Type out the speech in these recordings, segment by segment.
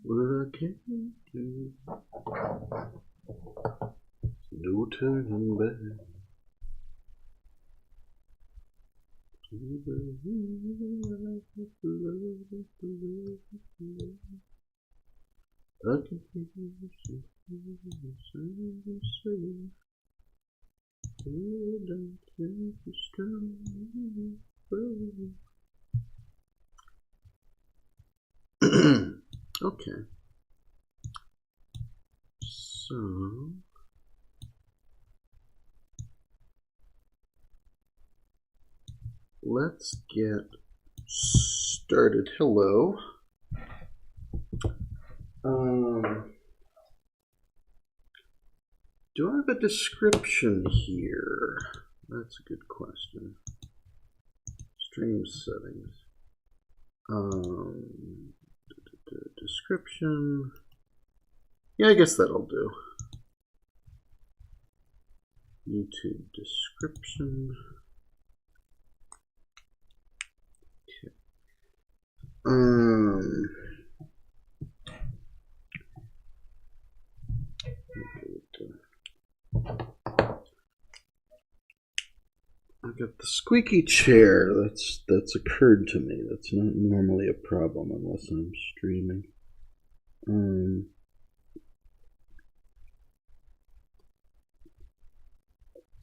What I can't do, no turning back. I can hear you say, oh, don't think you're strong. Okay. So let's get started. Hello. Do I have a description here? That's a good question. Stream settings. Description. Yeah, I guess that'll do. YouTube description. Okay. I got the squeaky chair. That's occurred to me. That's not normally a problem unless I'm streaming.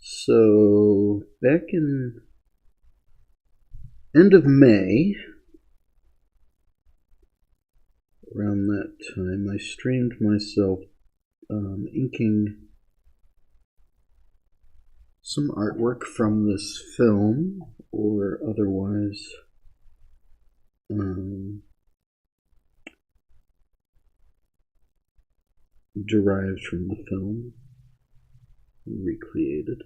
So back in end of May, around that time, I streamed myself inking some artwork from this film, or otherwise derived from the film, recreated.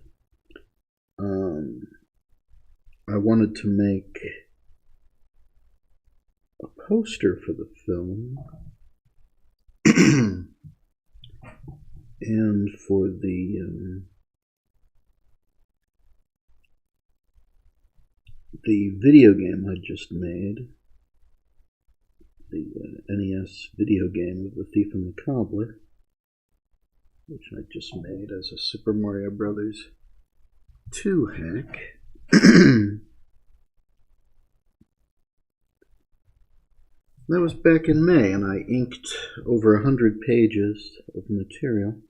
I wanted to make a poster for the film and for the video game I just made, the NES video game of The Thief and the Cobbler, which I just made as a Super Mario Brothers 2 hack. That was back in May, and I inked over 100 pages of material,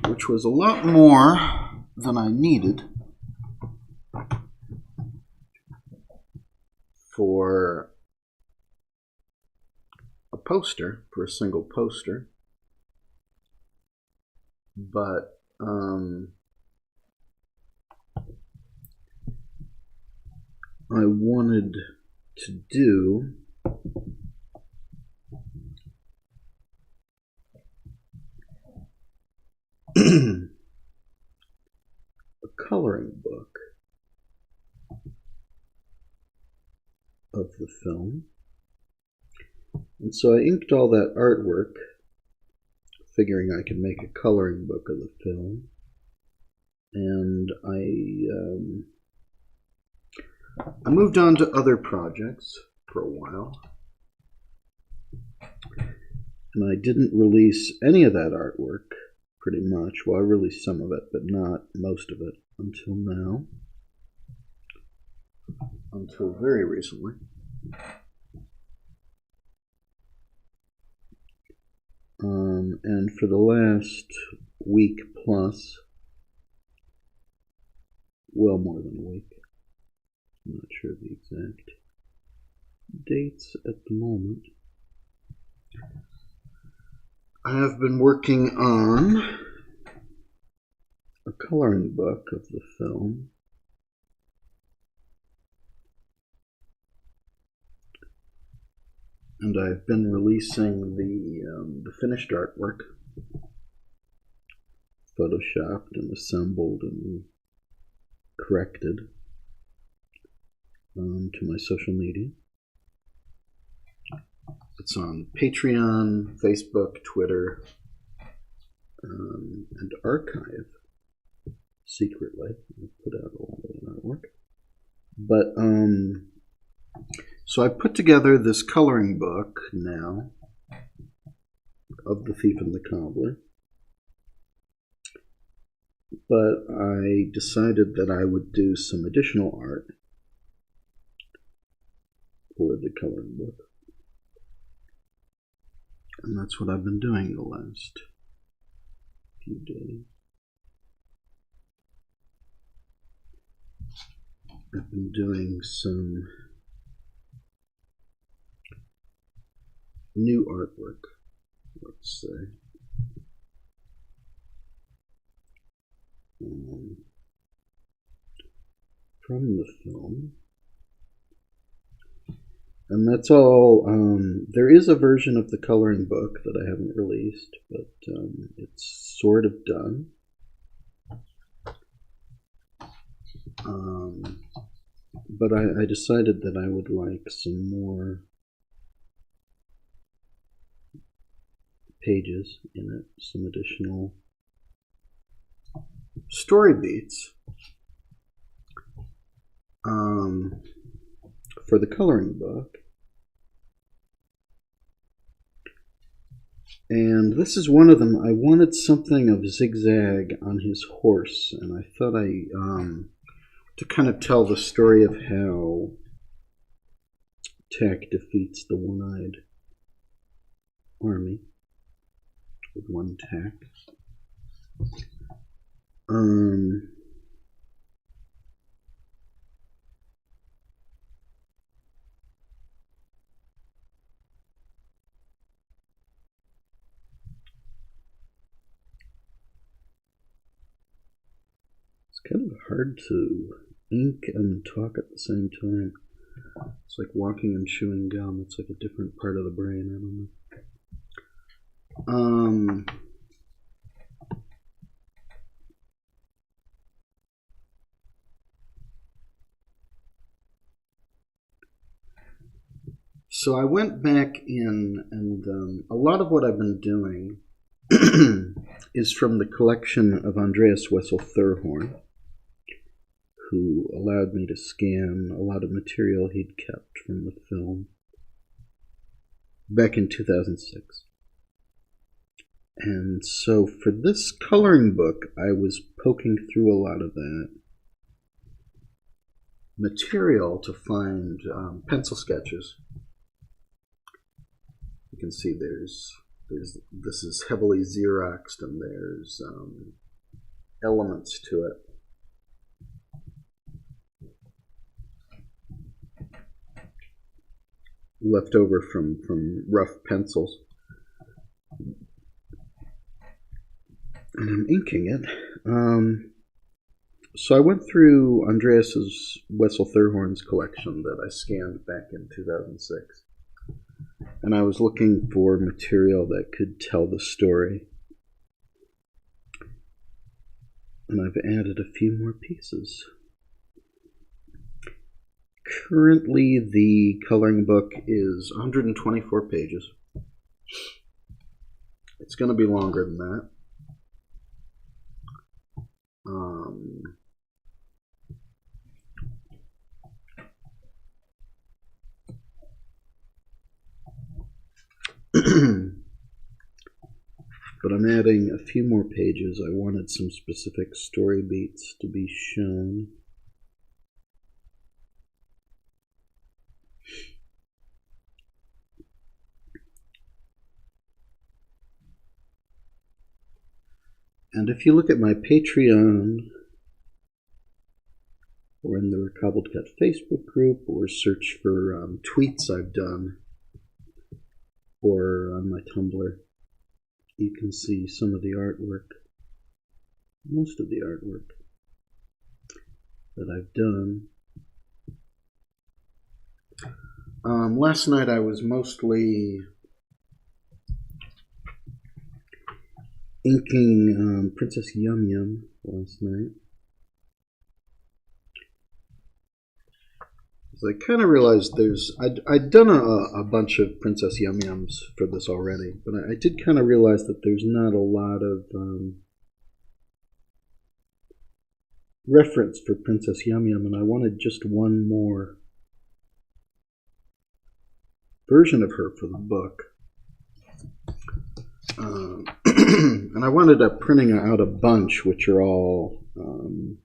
which was a lot more than I needed for a poster, for a single poster. But I wanted to do a coloring book of the film. And so I inked all that artwork, figuring I could make a coloring book of the film. And I moved on to other projects for a while. And I didn't release any of that artwork, pretty much. Well, I released some of it, but not most of it until now. Until very recently. And for the last week plus, well, more than a week, I'm not sure the exact dates at the moment, I have been working on a coloring book of the film. And I've been releasing the finished artwork, photoshopped and assembled and corrected, to my social media. It's on Patreon, Facebook, Twitter, and Archive. Secretly, I put out a lot of that artwork. But So I put together this coloring book now of The Thief and the Cobbler, but I decided that I would do some additional art for the coloring book. And that's what I've been doing the last few days. I've been doing some new artwork, let's say. From the film. And that's all. There is a version of the coloring book that I haven't released, but it's sort of done. But I decided that I would like some more pages in it, some additional story beats for the coloring book. And this is one of them. I wanted something of ZIgzag on his horse, and I thought to kind of tell the story of how Tack defeats the one-eyed army with one tack. It's kind of hard to ink and talk at the same time. It's like walking and chewing gum. It's like a different part of the brain. I don't know. So I went back in, and a lot of what I've been doing is from the collection of Andreas Wessel-Thurhorn, who allowed me to scan a lot of material he'd kept from the film back in 2006. And so for this coloring book, I was poking through a lot of that material to find pencil sketches. You can see this is heavily Xeroxed, and there's elements to it. Left over from rough pencils. And I'm inking it. So I went through Andreas's Wessel-Thurhorn's collection that I scanned back in 2006. And I was looking for material that could tell the story. And I've added a few more pieces. Currently, the coloring book is 124 pages. It's going to be longer than that. But I'm adding a few more pages. I wanted some specific story beats to be shown. And if you look at my Patreon, or in the Recobbledcat Cat Facebook group, or search for tweets I've done, or on my Tumblr, you can see some of the artwork, most of the artwork that I've done. Last night I was mostly inking Princess Yum Yum last night. I kind of realized I'd done a bunch of Princess Yum Yums for this already, but I did kind of realize that there's not a lot of reference for Princess Yum Yum, and I wanted just one more version of her for the book. And I wound up printing out a bunch, which are all kind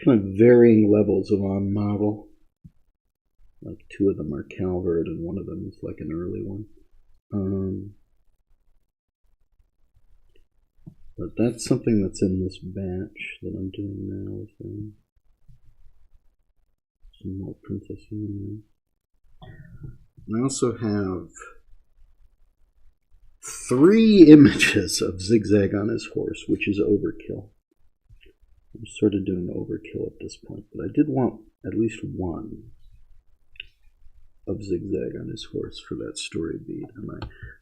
of varying levels of on model. Like 2 of them are Calvert and 1 of them is like an early one. But that's something that's in this batch that I'm doing now with them. Some more princesses in there. And I also have 3 images of ZIgzag on his horse, which is overkill. I'm sort of doing overkill at this point, but I did want at least 1 of ZIgzag on his horse for that story beat. And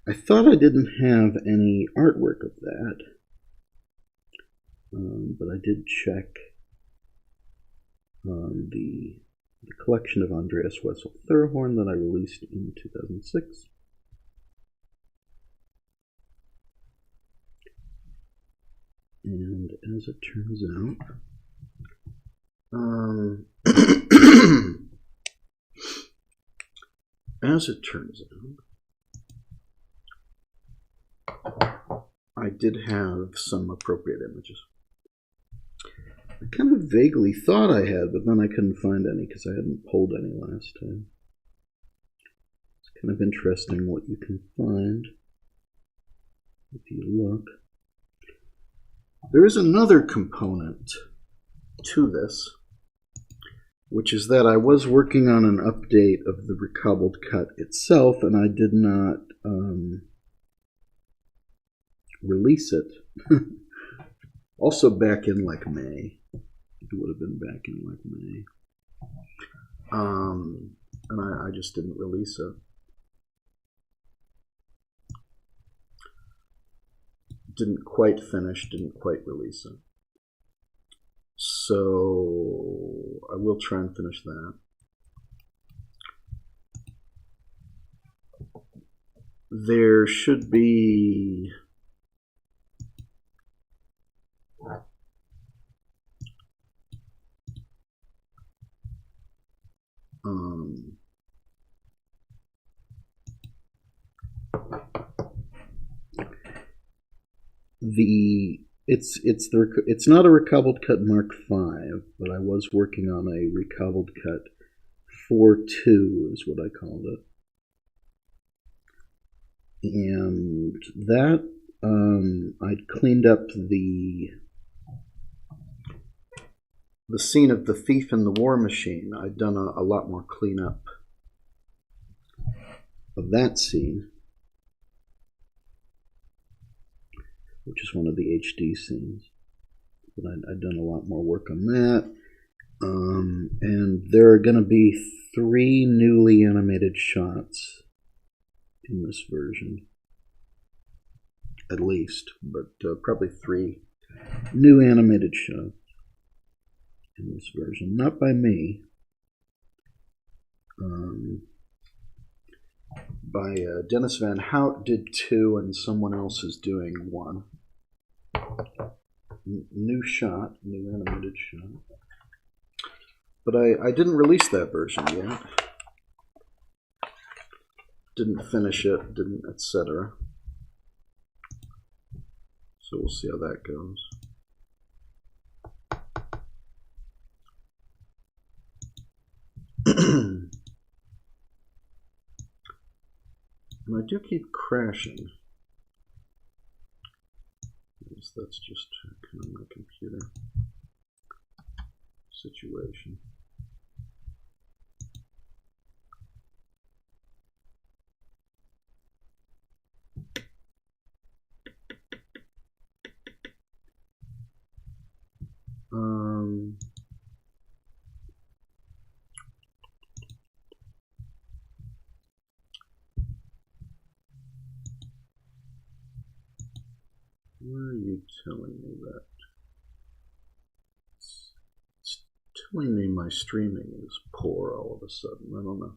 I thought I didn't have any artwork of that, but I did check the collection of Andreas Wessel Thurhorn that I released in 2006. And as it turns out, I did have some appropriate images. I kind of vaguely thought I had, but then I couldn't find any because I hadn't pulled any last time. It's kind of interesting what you can find if you look. There is another component to this, which is that I was working on an update of the recobbled cut itself, and I did not release it. Also back in like May. It would have been back in like May. And I just didn't release it. Didn't quite finish, didn't quite release it. So I will try and finish that. There should be it's not a recobbled cut Mark V, but I was working on a recobbled cut 4.2 is what I called it. And that I'd cleaned up the scene of the thief in the war machine. I'd done a lot more cleanup of that scene, which is one of the HD scenes. But I'd done a lot more work on that. And there are going to be 3 newly animated shots in this version. At least, but probably 3 new animated shots in this version. Not by me. By Dennis Van Hout did 2, and someone else is doing 1. New shot, new animated shot. But I didn't release that version yet. Didn't finish it, didn't, etc. So we'll see how that goes. And I do keep crashing. That's just kind of my computer situation. Where are you telling me that? It's telling me my streaming is poor all of a sudden. I don't know.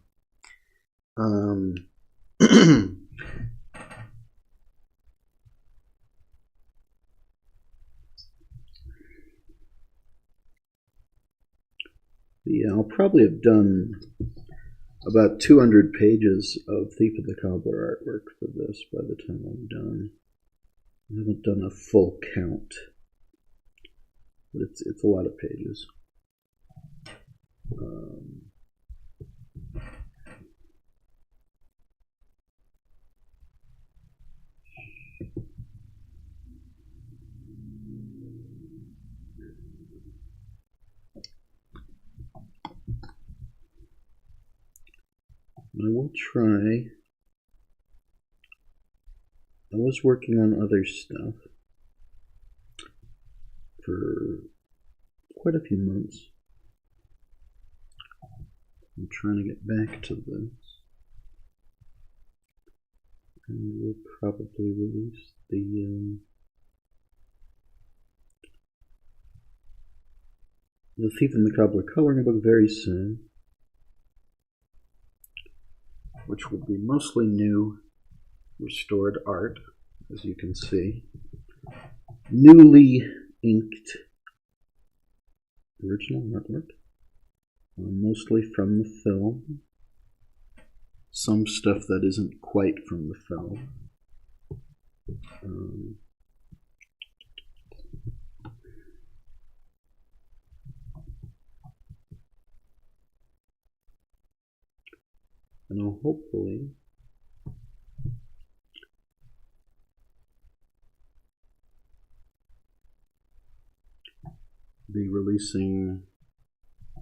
Yeah, I'll probably have done about 200 pages of Thief of the Cobbler artwork for this by the time I'm done. I haven't done a full count, but it's a lot of pages. I will try. I was working on other stuff for quite a few months. I'm trying to get back to this. And we'll probably release the Thief and the Cobbler coloring book very soon, which will be mostly new, restored art, as you can see. Newly inked original artwork, mostly from the film. Some stuff that isn't quite from the film. And I'll hopefully be releasing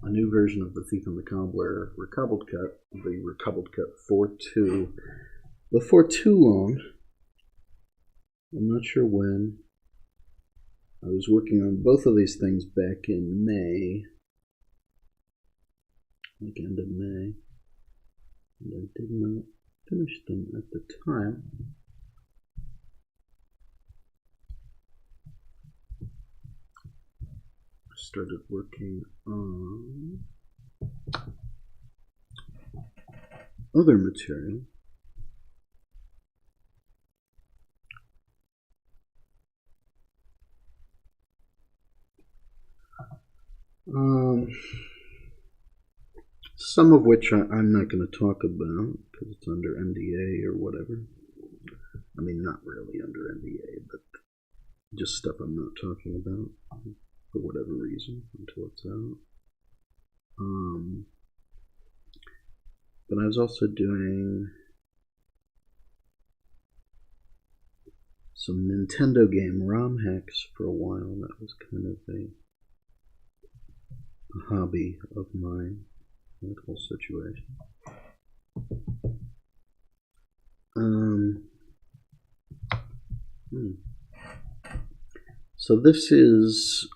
a new version of the Thief and the Cobbler recobbled cut, the recobbled cut 4.2, before too long. I'm not sure when. I was working on both of these things back in May, like end of May, and I did not finish them at the time. Started working on other material. Some of which I'm not going to talk about because it's under NDA or whatever. I mean, not really under NDA, but just stuff I'm not talking about for whatever reason until it's out. But I was also doing some Nintendo game ROM hacks for a while. That was kind of a hobby of mine, that whole situation. So this is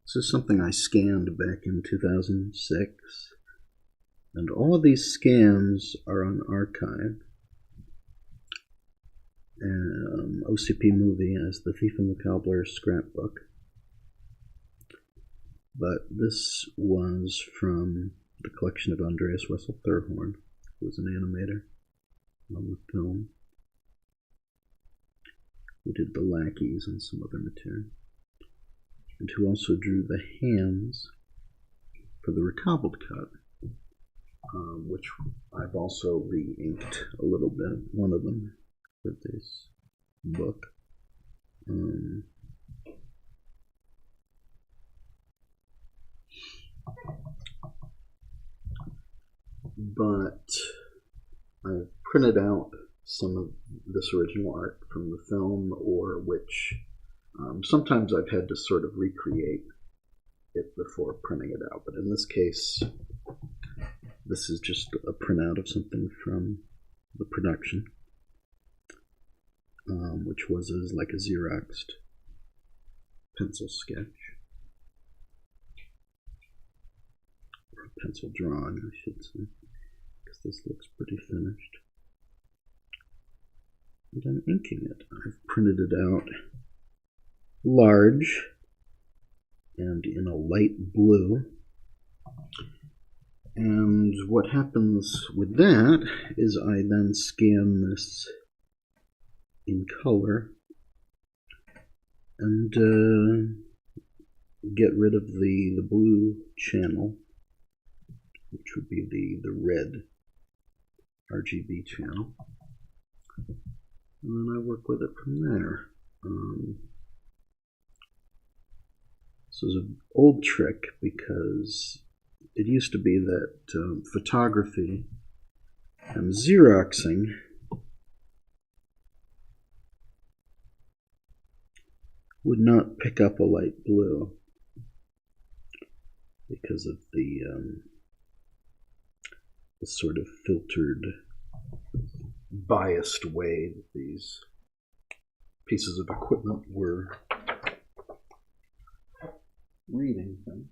this is something I scanned back in 2006, and all of these scans are on archive. OCP movie as the Thief and the Cobbler scrapbook. But this was from the collection of Andreas Wessel Thurhorn, who was an animator on the film, who did the lackeys and some other material, and who also drew the hands for the recobbled cut, which I've also re-inked a little bit, one of them, for this book. But I've printed out some of this original art from the film, or which sometimes I've had to sort of recreate it before printing it out. But in this case, this is just a printout of something from the production, which was like a Xeroxed pencil sketch, or a pencil drawing, I should say, because this looks pretty finished. And I'm inking it. I've printed it out large and in a light blue. And what happens with that is I then scan this in color and get rid of the blue channel which would be the red RGB channel. And then I work with it from there. This is an old trick because it used to be that photography and Xeroxing would not pick up a light blue because of the sort of filtered, biased way that these pieces of equipment were reading things.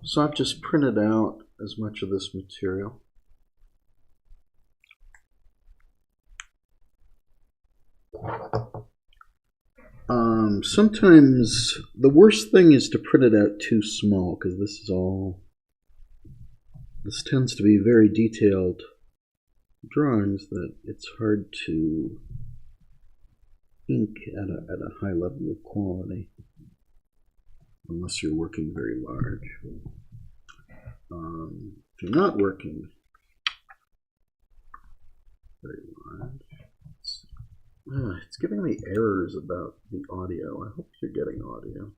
So I've just printed out as much of this material. Sometimes the worst thing is to print it out too small, because this tends to be very detailed drawings that it's hard to ink at a high level of quality unless you're working very large. If you're not working very large, it's giving me errors about the audio. I hope you're getting audio.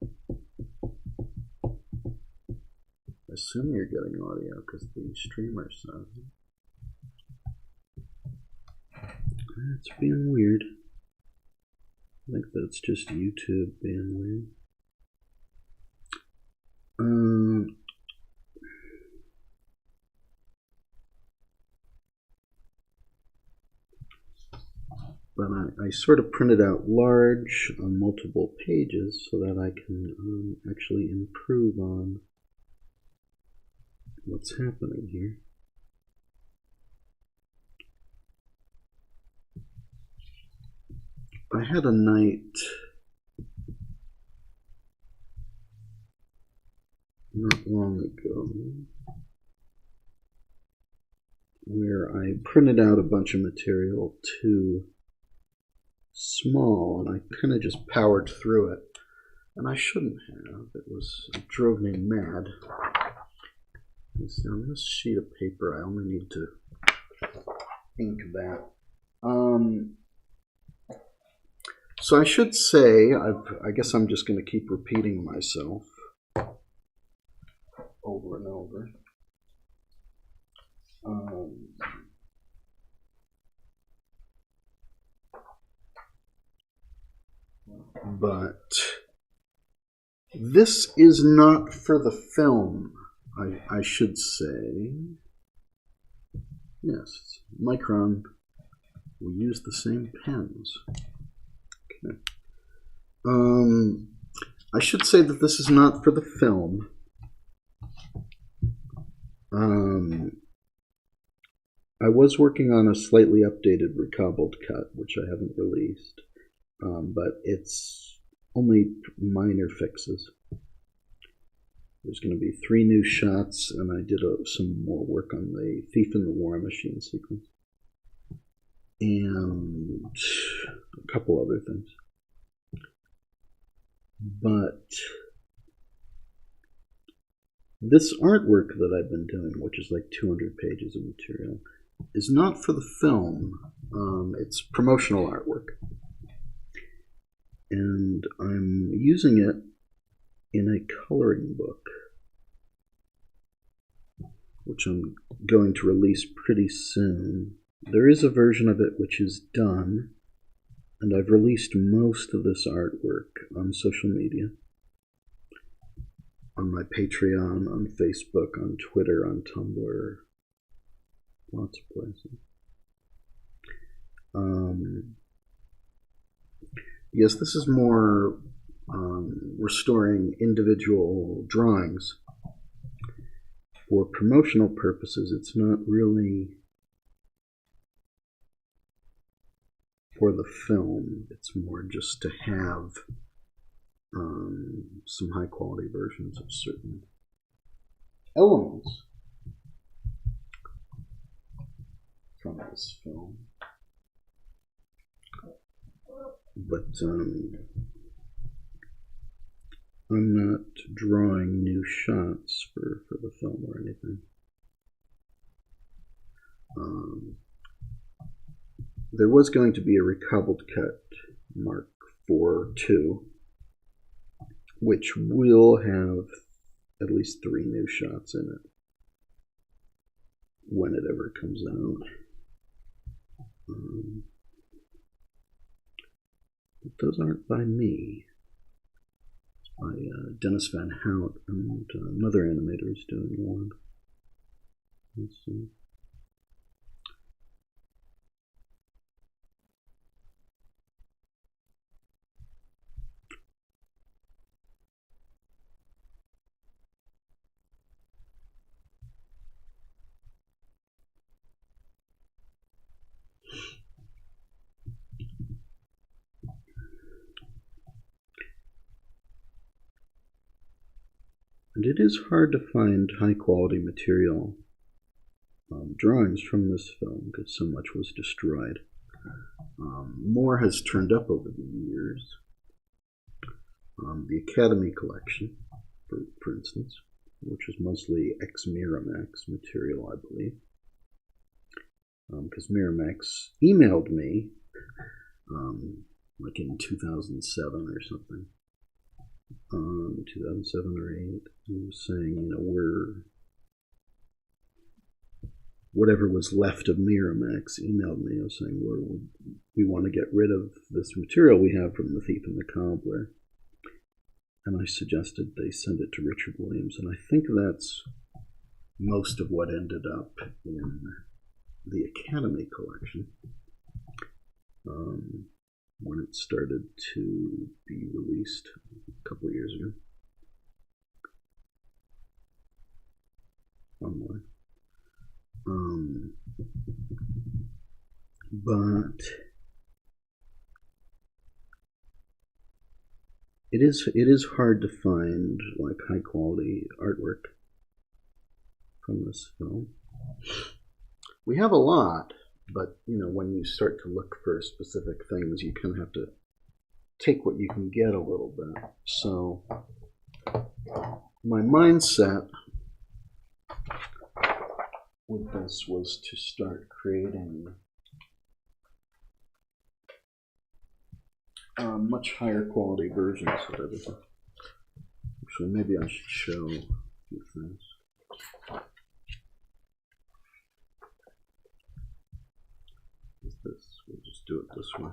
I assume you're getting audio because the streamer says it. It's being weird. I think that's just YouTube being weird. But I sort of printed out large on multiple pages so that I can actually improve on what's happening here. I had a night not long ago where I printed out a bunch of material too small, and I kind of just powered through it, and I shouldn't have. It drove me mad. So on this sheet of paper, I only need to ink that. So I should say, I guess I'm just going to keep repeating myself over and over. But this is not for the film, I should say. Yes, Micron, we use the same pens. Okay. I should say that this is not for the film. I was working on a slightly updated recobbled cut, which I haven't released. But it's only minor fixes. There's going to be 3 new shots, and I did some more work on the Thief in the War Machine sequence. And a couple other things. But this artwork that I've been doing, which is like 200 pages of material, is not for the film. It's promotional artwork. And I'm using it in a coloring book, which I'm going to release pretty soon. There is a version of it which is done, and I've released most of this artwork on social media. On my Patreon, on Facebook, on Twitter, on Tumblr, lots of places. Yes, this is more restoring individual drawings. For promotional purposes, it's not really for the film. It's more just to have some high quality versions of certain elements from this film. But I'm not drawing new shots for the film or anything. There was going to be a recobbled cut Mark IV II, which will have at least 3 new shots in it when it ever comes out. But those aren't by me. It's by Dennis Van Hout and another animator is doing one. Let's see. And it is hard to find high quality material drawings from this film because so much was destroyed. More has turned up over the years. The Academy collection, for instance, which is mostly ex-Miramax material, I believe. Because Miramax emailed me like in 2007 or something. 2007 or 8, saying, you know, whatever was left of Miramax emailed me. I was saying, we want to get rid of this material we have from The Thief and the Cobbler. And I suggested they send it to Richard Williams, and I think that's most of what ended up in the Academy collection when it started to be released a couple of years ago. Online. But it is hard to find like high quality artwork from this film. We have a lot, but you know, when you start to look for specific things, you kind of have to take what you can get a little bit. So my mindset with this was to start creating much higher quality versions of everything. Actually, maybe I should show a few things. We'll just do it this way.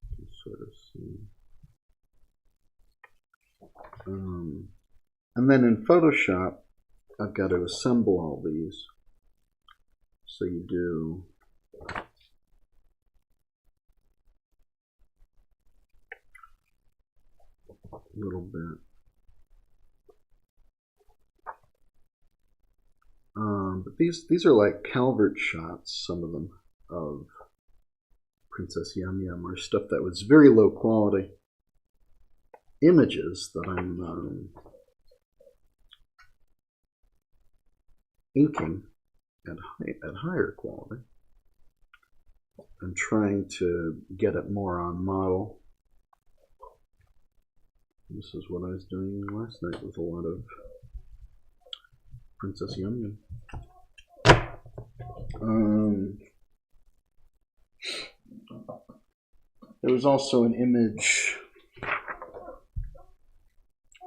You can sort of see. And then in Photoshop, I've got to assemble all these. So you do a little bit. But these are like Calvert shots, some of them, of Princess Yum Yum, or stuff that was very low quality images that I'm inking at higher quality and trying to get it more on model. This is what I was doing last night with a lot of Princess Yum Yum. There was also an image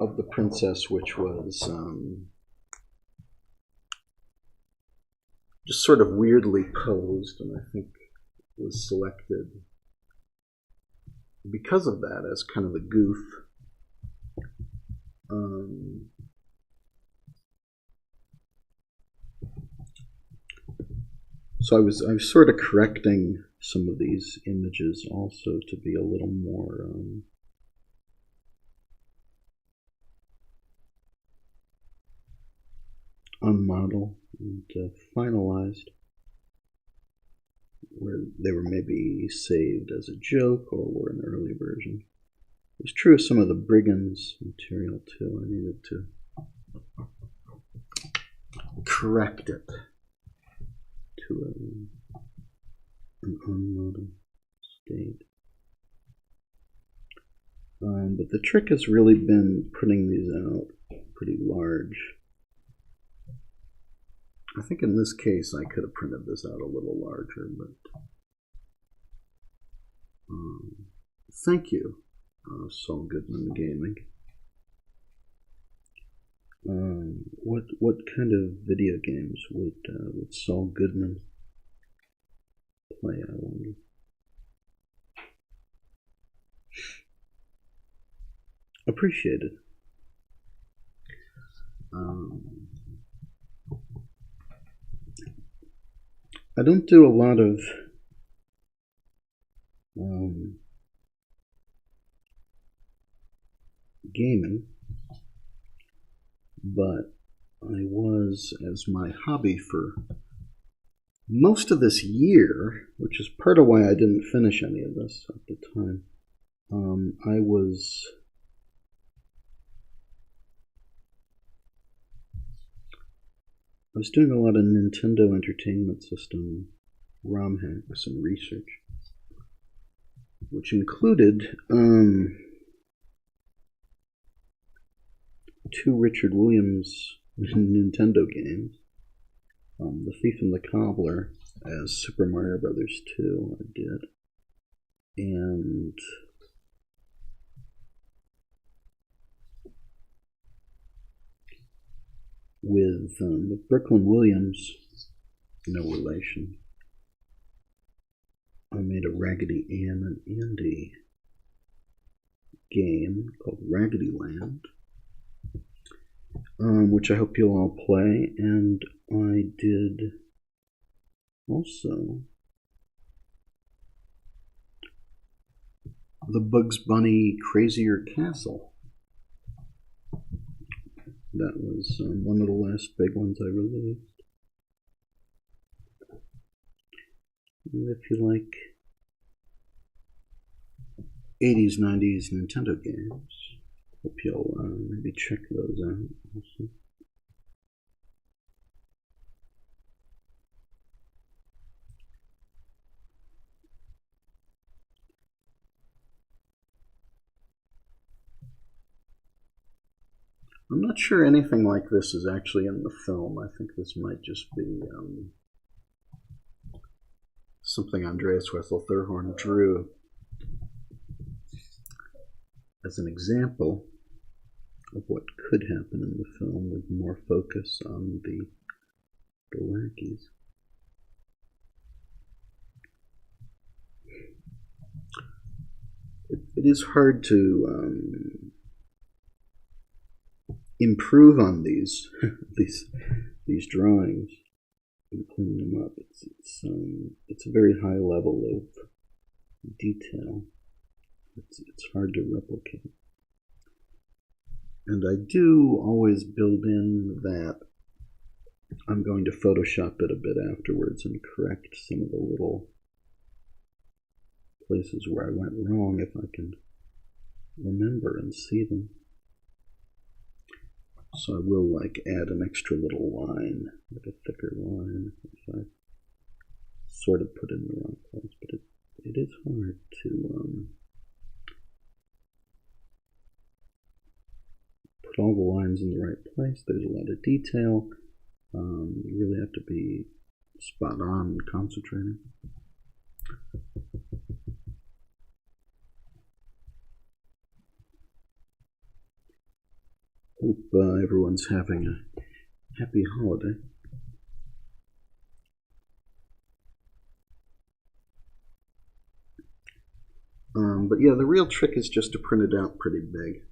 of the princess which was just sort of weirdly posed, and I think was selected because of that as kind of a goof. So I was sort of correcting some of these images also to be a little more on model and finalized. where they were maybe saved as a joke or were an early version. It was true of some of the Brigand's material too. I needed to correct it to an unmodal state. But the trick has really been printing these out pretty large. I think in this case I could have printed this out a little larger, but thank you, Saul Goodman Gaming. What kind of video games would Saul Goodman play, I wonder? Appreciated. I don't do a lot of gaming, but I was, as my hobby for most of this year, which is part of why I didn't finish any of this at the time, I was doing a lot of Nintendo Entertainment System ROM hacks and research, which included 2 Richard Williams Nintendo games, The Thief and the Cobbler as Super Mario Brothers 2 I did, and with Brooklyn Williams, no relation, I made a Raggedy Ann and Andy game called Raggedy Land, which I hope you'll all play. And I did also the Bugs Bunny Crazier Castle. That was one of the last big ones I released. And if you like 80s, 90s Nintendo games, hope you'll maybe check those out also. I'm not sure anything like this is actually in the film. I think this might just be something Andreas Wessel-Thurhorn drew as an example of what could happen in the film with more focus on the lackeys. It is hard to improve on these these drawings and clean them up. It's a very high level of detail. It's hard to replicate. And I do always build in that I'm going to Photoshop it a bit afterwards and correct some of the little places where I went wrong if I can remember and see them. So I will add an extra little line, like a thicker line, if I sort of put it in the wrong place. But it is hard to put all the lines in the right place. There's a lot of detail. You really have to be spot on and concentrating. Hope everyone's having a happy holiday. But yeah, the real trick is just to print it out pretty big.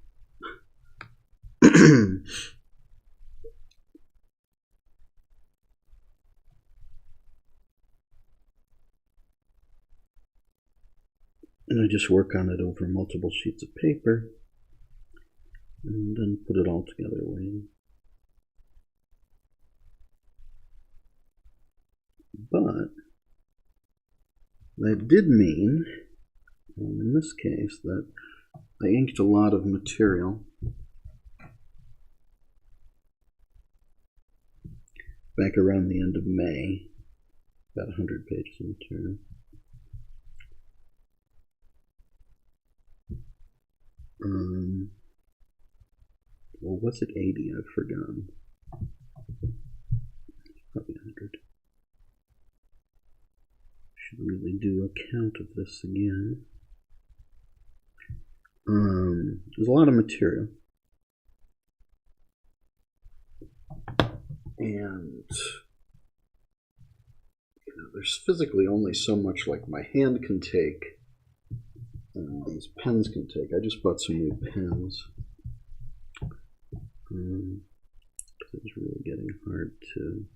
And I just work on it over multiple sheets of paper and then put it all together later. But That did mean, in this case, that I inked a lot of material. Back around the end of May, about 100 pages of material. Or was it 80? I've forgotten. Probably 100. Should really do a count of this again. There's a lot of material. And there's physically only so much like my hand can take and these pens can take. I just bought some new pens. It's really getting hard to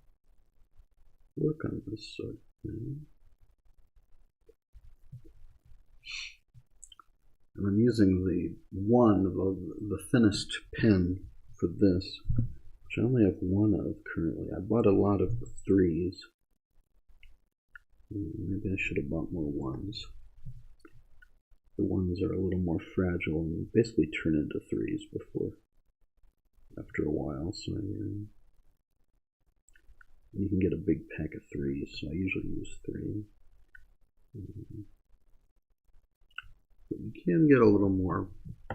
work on this sort of thing. And I'm using the thinnest pen for this, which I only have one of currently. I bought a lot of the 3s. Maybe I should have bought more 1s. The 1s are a little more fragile and basically turn into 3s after a while. So you can get a big pack of 3s, so I usually use 3. But you can get a little more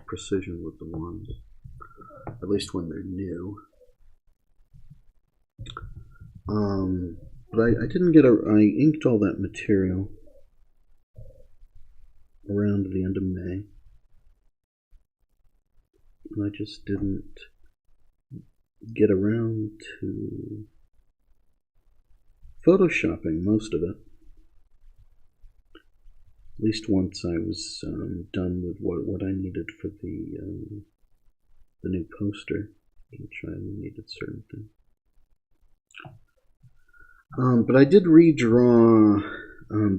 precision with the 1s, at least when they're new. But I didn't get I inked all that material around the end of May. And I just didn't get around to photoshopping most of it. At least once I was done with what I needed for the new poster, which I needed certain things. But I did redraw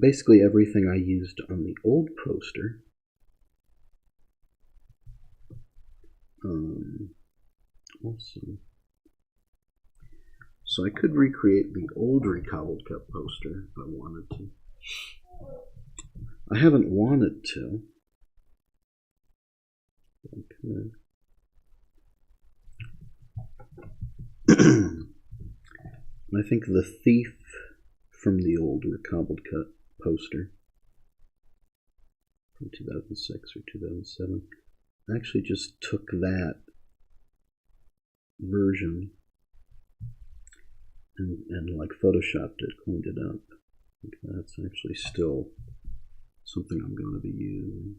basically everything I used on the old poster. Also, so I could recreate the old recobbled cut poster if I wanted to. I haven't wanted to. Okay. I think the thief from the old recobbled cut poster from 2006 or 2007, I actually just took that version and like photoshopped it, cleaned it up. I think that's actually still something I'm going to be using.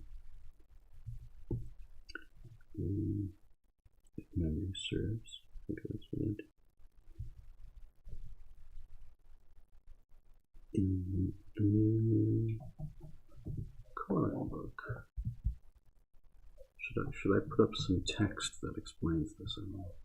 If memory serves. I think that's what I did. In the new coloring book. Should I put up some text that explains this? I don't know.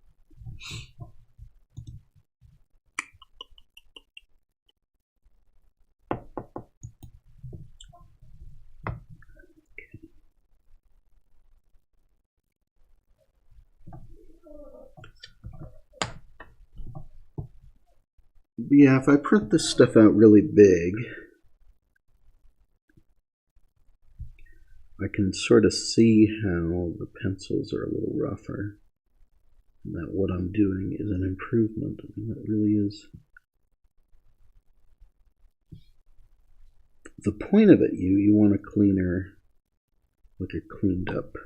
Yeah, if I print this stuff out really big, I can sort of see how the pencils are a little rougher, and that what I'm doing is an improvement. I mean, that really is the point of it. You want a cleaner, like a cleaned up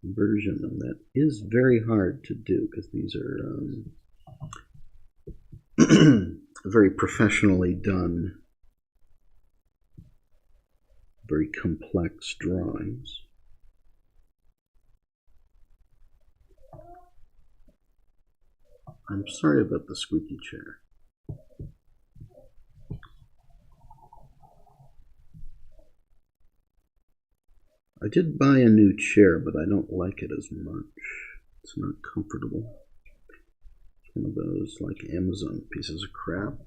version, and that is very hard to do because these are very professionally done, very complex drawings. I'm sorry about the squeaky chair. I did buy a new chair, but I don't like it as much. It's not comfortable. It's one of those like Amazon pieces of crap.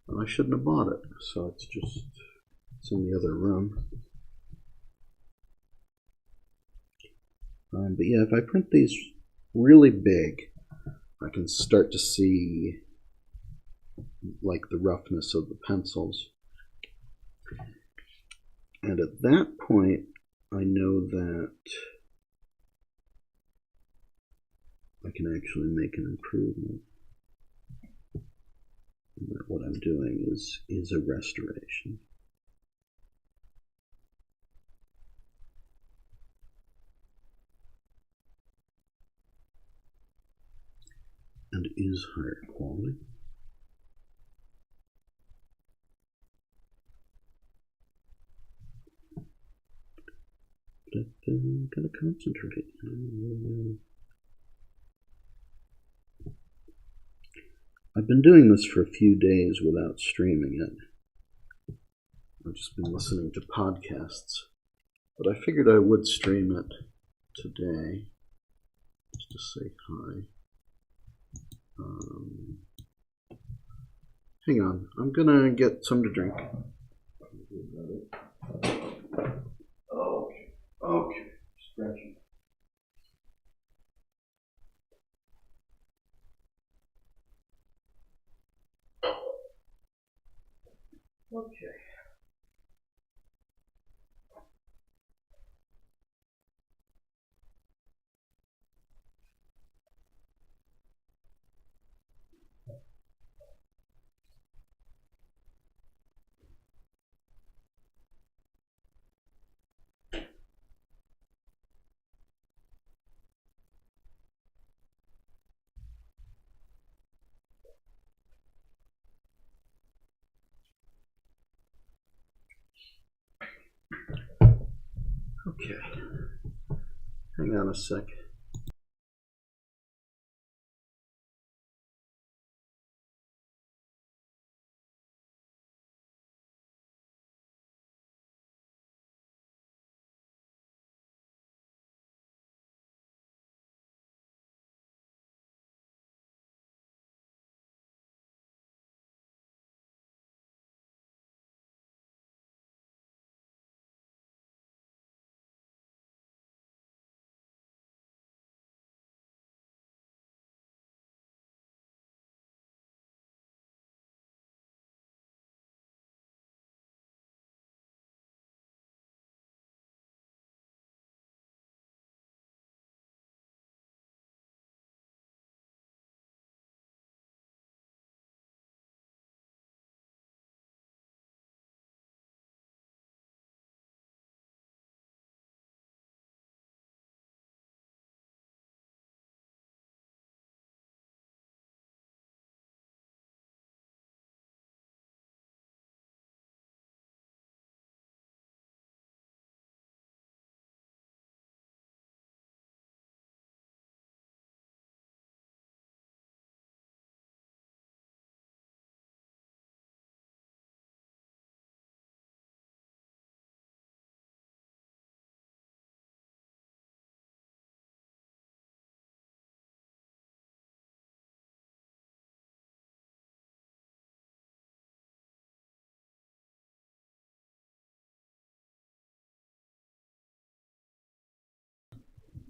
And I shouldn't have bought it, so it's in the other room. But yeah, if I print these really big, I can start to see like the roughness of the pencils. And at that point, I know that I can actually make an improvement. And that what I'm doing is a restoration. And is higher quality. But I've got to concentrate. I've been doing this for a few days without streaming it. I've just been listening to podcasts. But I figured I would stream it today, just to say hi. Hang on, I'm gonna get some to drink. Okay, stretching. Okay. Okay, hang on a sec.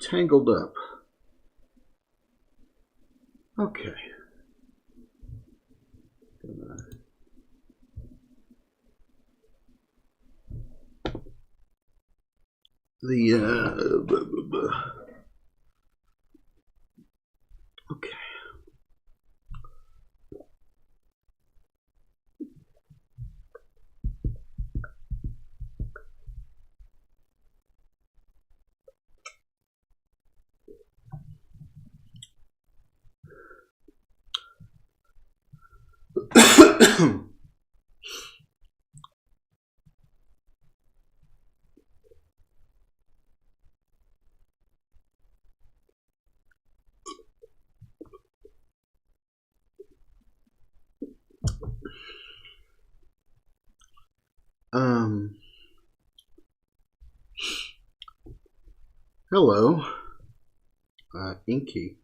Tangled up. Okay. Okay. Hello, Inky.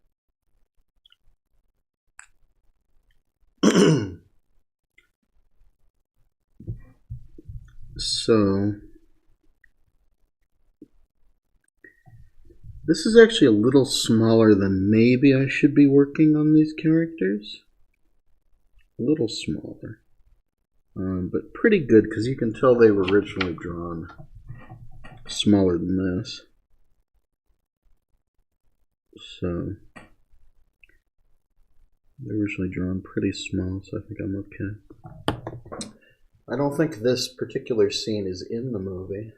So, this is actually a little smaller than maybe I should be working on these characters. little smaller. But pretty good, because you can tell they were originally drawn smaller than this. So they're originally drawn pretty small, so I think I'm okay. I don't think this particular scene is in the movie.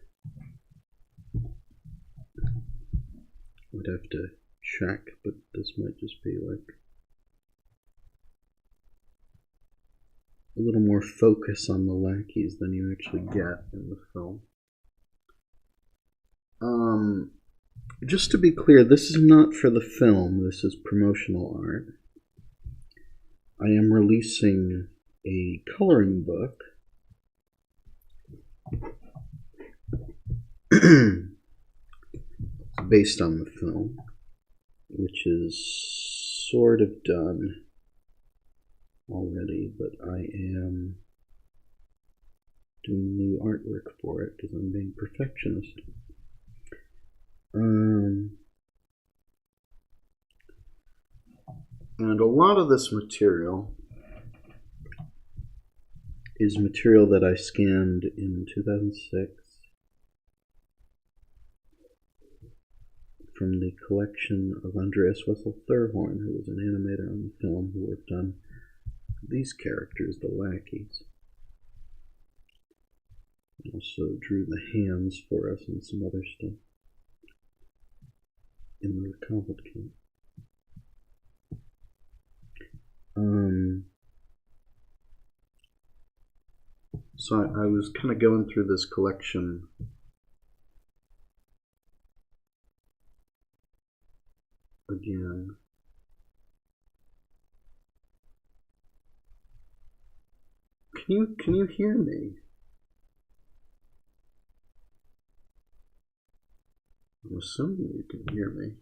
Would have to check, but this might just be like a little more focus on the lackeys than you actually get in the film. Just to be clear, this is not for the film, this is promotional art. I am releasing a coloring book based on the film, which is sort of done already, but I am doing new artwork for it because I'm being perfectionist. And a lot of this material is material that I scanned in 2006 from the collection of Andreas Wessel-Thurhorn, who was an animator on the film, who worked on these characters, the lackeys. He also drew the hands for us and some other stuff in the Archival kit. So I was kind of going through this collection again. Can you hear me? I'm assuming you can hear me.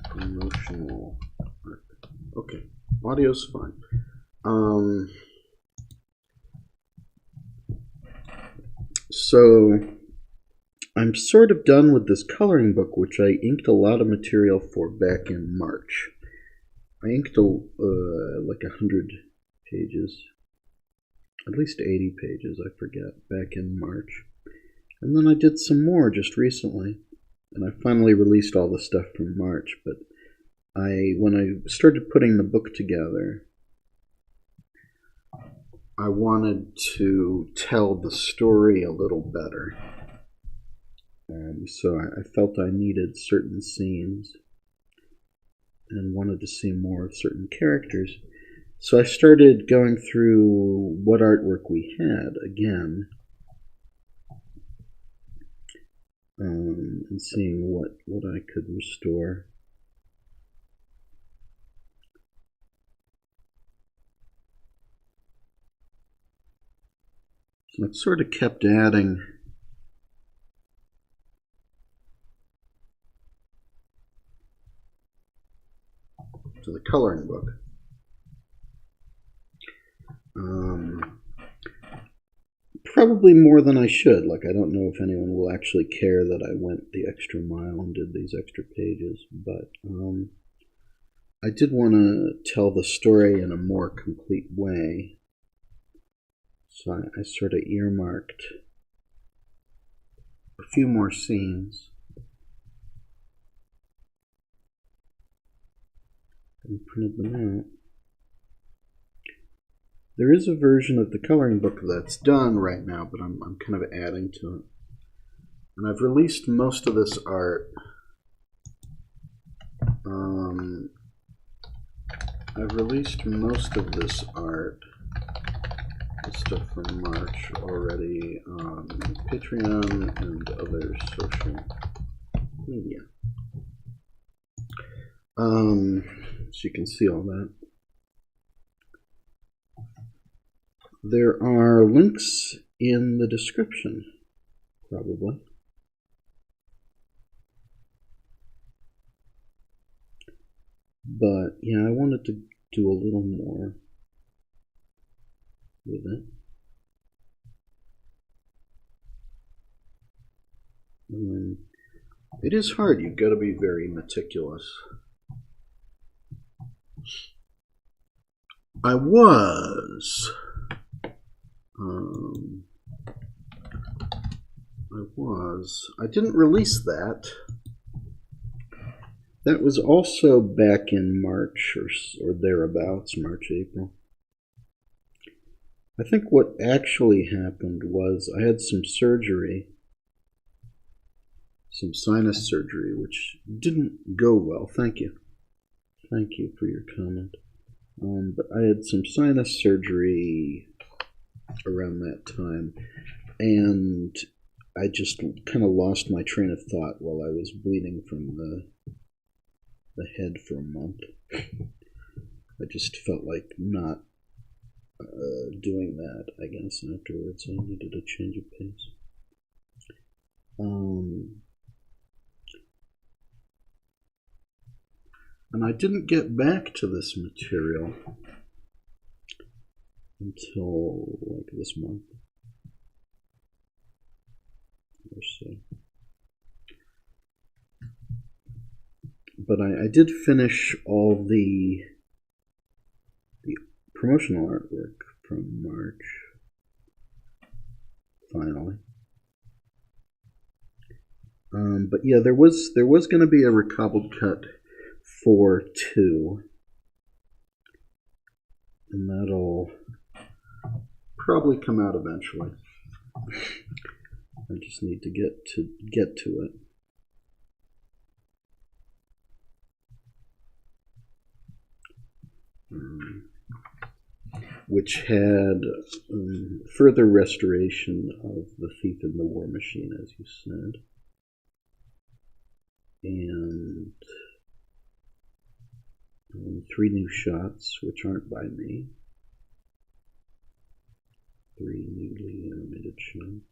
Promotional art. Okay, audio's fine. So I'm sort of done with this coloring book, which I inked a lot of material for back in March. I inked like 100 pages, at least 80 pages, I forget, back in March. And then I did some more just recently, and I finally released all the stuff from March. But when I started putting the book together, I wanted to tell the story a little better. And so I felt I needed certain scenes and wanted to see more of certain characters. So I started going through what artwork we had again, and seeing what I could restore. So I've sort of kept adding to the coloring book. Probably more than I should. Like, I don't know if anyone will actually care that I went the extra mile and did these extra pages, but I did want to tell the story in a more complete way. So I sort of earmarked a few more scenes and printed them out. There is a version of the coloring book that's done right now, but I'm kind of adding to it. And I've released most of this art. I've released most of this art, the stuff from March, already on Patreon and other social media. So you can see all that. There are links in the description, probably. But yeah, I wanted to do a little more with it. It is hard. You've got to be very meticulous. I didn't release that. That was also back in March or thereabouts, March, April. I think what actually happened was I had some surgery, some sinus surgery, which didn't go well. Thank you. Thank you for your comment. But I had some sinus surgery around that time, and I just kind of lost my train of thought while I was bleeding from the head for a month. I just felt like not doing that, I guess, afterwards. I needed a change of pace. And I didn't get back to this material until like this month or so. But I did finish all the promotional artwork from March, finally. But yeah, there was going to be a recobbled cut for 2, and that'll probably come out eventually. I just need to get to it. Which had further restoration of the Thief in the War Machine, as you said, and 3 new shots, which aren't by me. 3 newly animated shots.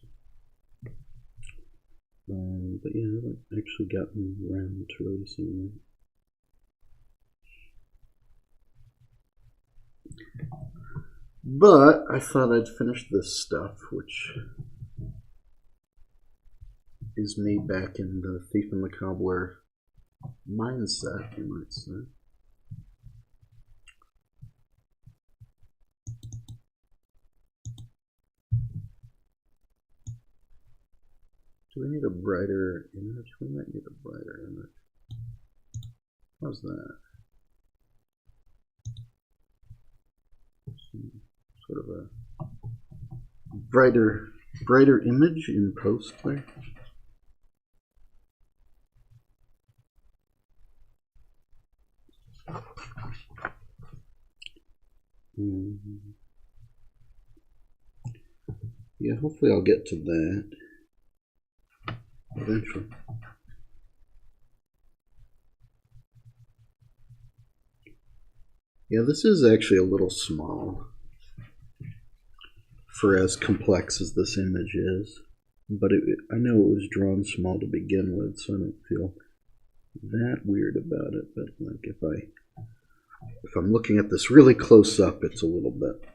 But yeah, I haven't actually gotten around to releasing that. But I thought I'd finish this stuff, which is me back in the Thief and the Cobbler mindset, you might say. Do we need a brighter image? We might need a brighter image. How's that? Sort of a brighter image in post there. Yeah, hopefully I'll get to that eventually. Yeah, this is actually a little small for as complex as this image is, but I know it was drawn small to begin with, so I don't feel that weird about it. But like if I'm looking at this really close up, it's a little bit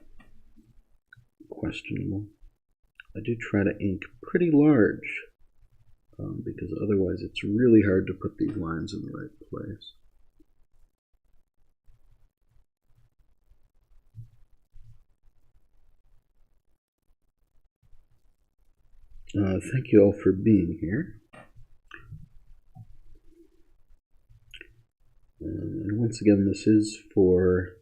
questionable. I do try to ink pretty large because otherwise it's really hard to put these lines in the right place. Thank you all for being here. And once again, this is for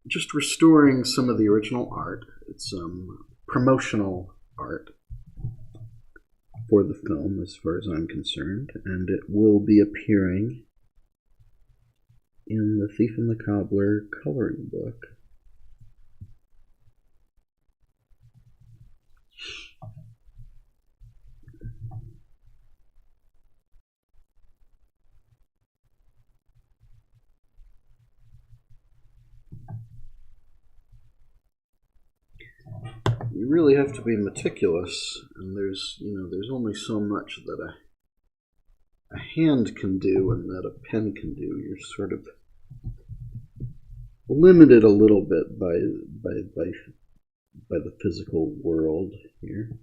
just restoring some of the original art. It's promotional art for the film, as far as I'm concerned, and it will be appearing in the Thief and the Cobbler coloring book. really have to be meticulous, and there's only so much that a hand can do and that a pen can do. You're sort of limited a little bit by the physical world here.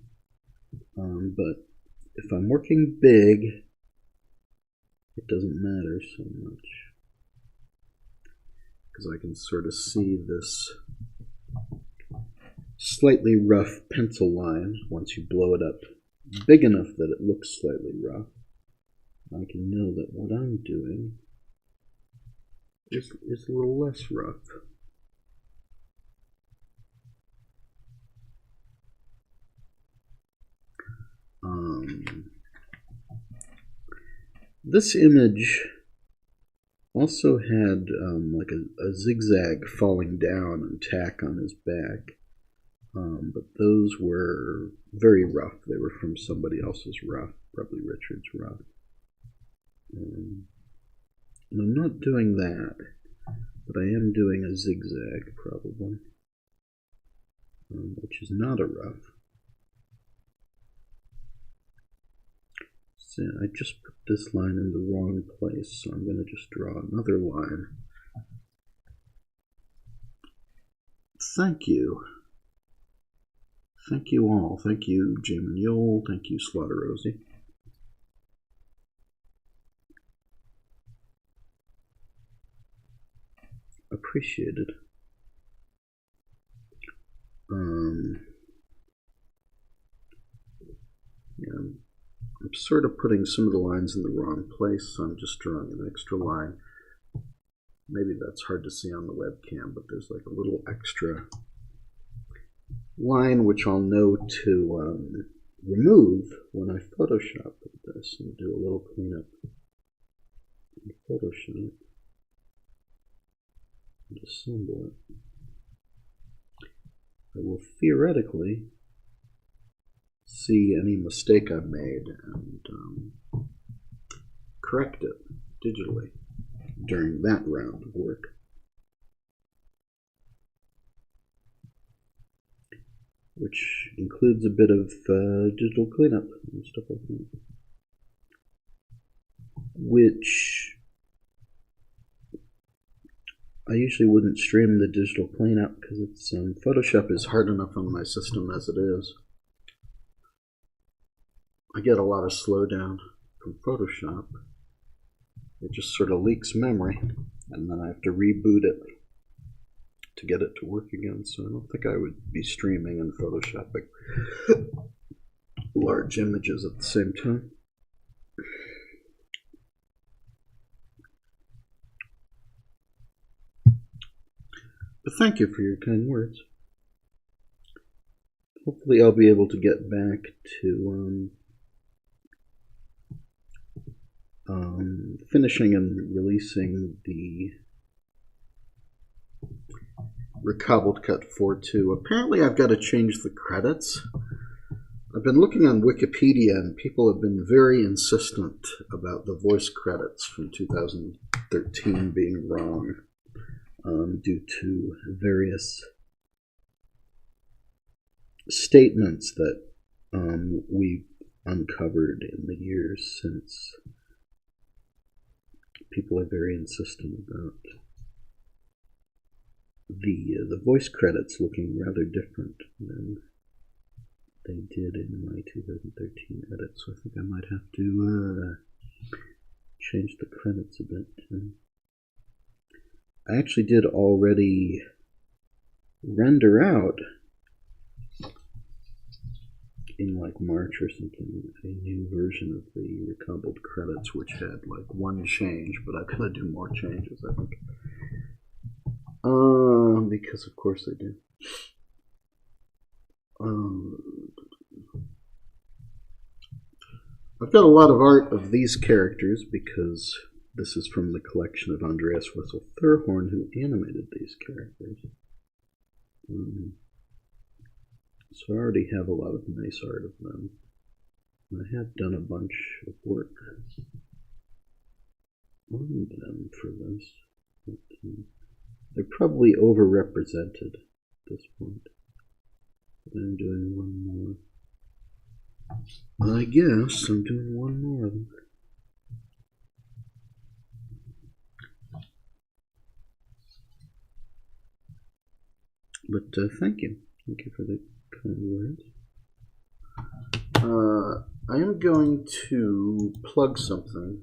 But if I'm working big, it doesn't matter so much, because I can sort of see this slightly rough pencil line. Once you blow it up big enough that it looks slightly rough, I can know that what I'm doing is a little less rough. This image also had like a zigzag falling down and tack on his back, but those were very rough. They were from somebody else's rough, probably Richard's rough. And I'm not doing that, but I am doing a zigzag probably, which is not a rough. So I just put this line in the wrong place, so I'm going to just draw another line. Thank you. Thank you all. Thank you, Jim and Yole. Thank you, Slaughter Rosie. Appreciated. Yeah, I'm sort of putting some of the lines in the wrong place, so I'm just drawing an extra line. Maybe that's hard to see on the webcam, but there's like a little extra line which I'll know to remove when I Photoshop this and do a little cleanup in Photoshop and assemble it. I will theoretically see any mistake I've made and correct it digitally during that round of work. Which includes a bit of digital cleanup and stuff like that. Which I usually wouldn't stream the digital cleanup because it's Photoshop is hard enough on my system as it is. I get a lot of slowdown from Photoshop. It just sort of leaks memory, and then I have to reboot it to get it to work again. So I don't think I would be streaming and photoshopping large images at the same time. But thank you for your kind words. Hopefully I'll be able to get back to finishing and releasing the Recobbled Cut 4.2. Apparently I've got to change the credits. I've been looking on Wikipedia and people have been very insistent about the voice credits from 2013 being wrong due to various statements that we've uncovered in the years since. People are very insistent about the voice credits looking rather different than they did in my 2013 edit, so I think I might have to change the credits a bit. I actually did already render out in like March or something a new version of the Recobbled credits, which had like one change, but I've got to do more changes, I think. Because of course I do. I've got a lot of art of these characters because this is from the collection of Andreas Wessel Thurhorn, who animated these characters. So I already have a lot of nice art of them. I have done a bunch of work on them for this, but they're probably overrepresented at this point. I'm doing one more. I guess I'm doing one more of them. But thank you. Thank you for the kind words. I am going to plug something.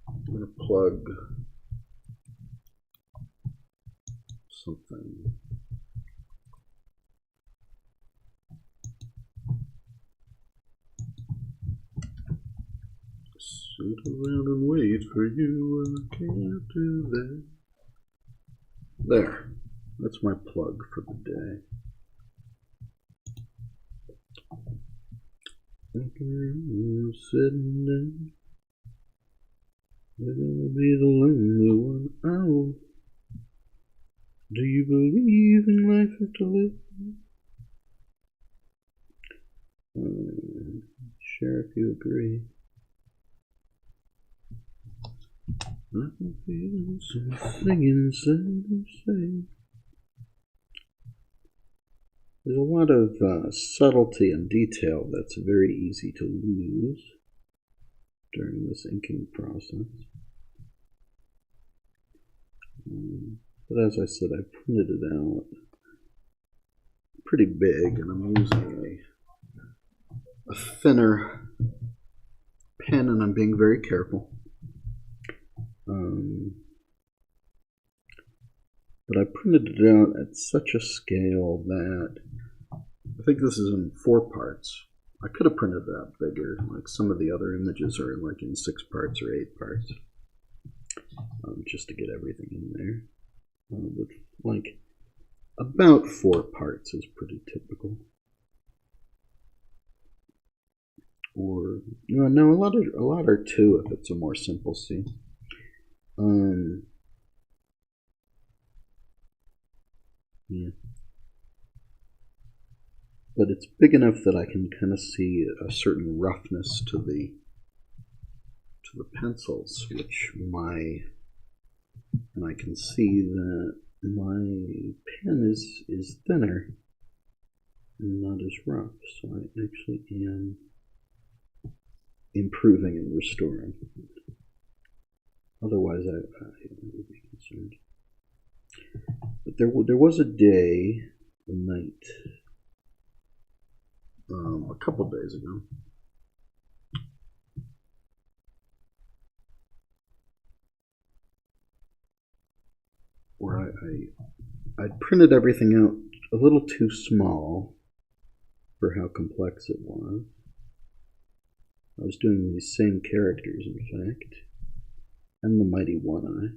I'm going to plug something. Sit around and wait for you, I can't do that. There. That's my plug for the day. Sitting down, you're gonna be the lonely one out. Do you believe in life after living? Share if you agree. I can feel something inside me say. There's a lot of subtlety and detail that's very easy to lose during this inking process. But as I said, I printed it out pretty big, and I'm using a thinner pen, and I'm being very careful. But I printed it out at such a scale that I think this is in 4 parts. I could have printed that bigger, like some of the other images are like in 6 parts or 8 parts, just to get everything in there. But like about 4 parts is pretty typical. Or no, a lot are 2 if it's a more simple scene. Yeah. But it's big enough that I can kind of see a certain roughness to the pencils, and I can see that my pen is thinner and not as rough, so I actually am improving and restoring. Otherwise, I would be concerned. But there was a day, a night, a couple days ago, where I'd printed everything out a little too small for how complex it was. I was doing these same characters, in fact, and the mighty One-Eye.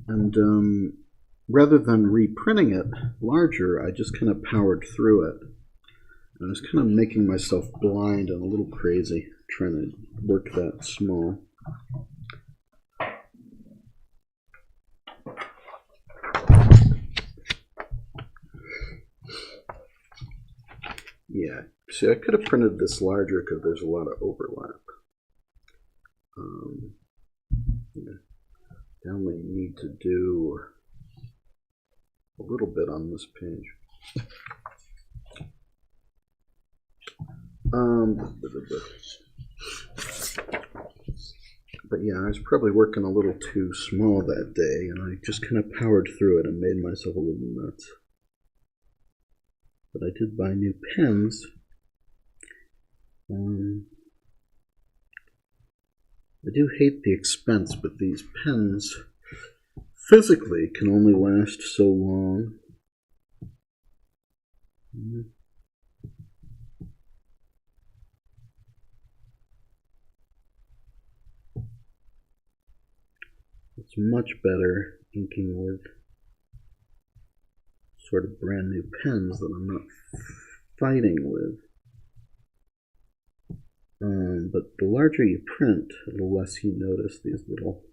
And rather than reprinting it larger, I just kind of powered through it. And I was kind of making myself blind and a little crazy trying to work that small. Yeah, see, I could have printed this larger because there's a lot of overlap. Yeah. I only need to do a little bit on this page. But yeah, I was probably working a little too small that day, and I just kind of powered through it and made myself a little nuts. But I did buy new pens. I do hate the expense, but these pens physically can only last so long. It's much better inking with sort of brand new pens that I'm not fighting with. But the larger you print, the less you notice these little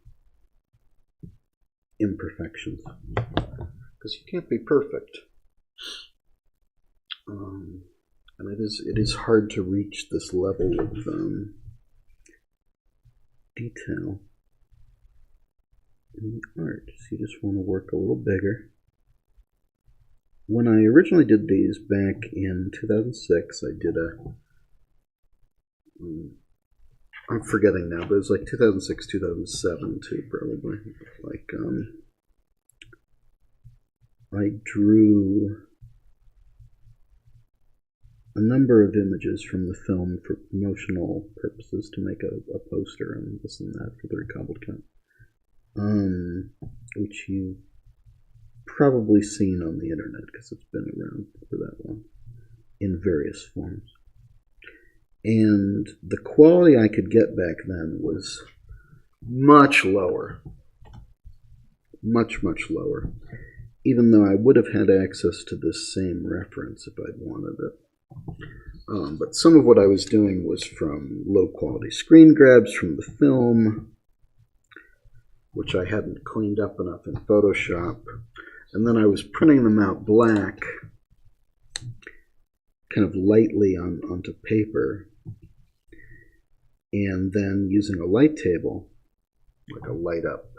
imperfections. Because you can't be perfect. And it is hard to reach this level of detail. in the art. So you just want to work a little bigger. When I originally did these back in 2006, I did I'm forgetting now, but it was like 2006, 2007 too, probably. Like, I drew a number of images from the film for promotional purposes to make a poster and this and that for the Recobbled Cut, which you've probably seen on the internet because it's been around for that long in various forms. And the quality I could get back then was much lower. Much, much lower. Even though I would have had access to this same reference if I'd wanted it. But some of what I was doing was from low-quality screen grabs from the film, which I hadn't cleaned up enough in Photoshop. And then I was printing them out black, kind of lightly onto paper, and then using a light table, like a light-up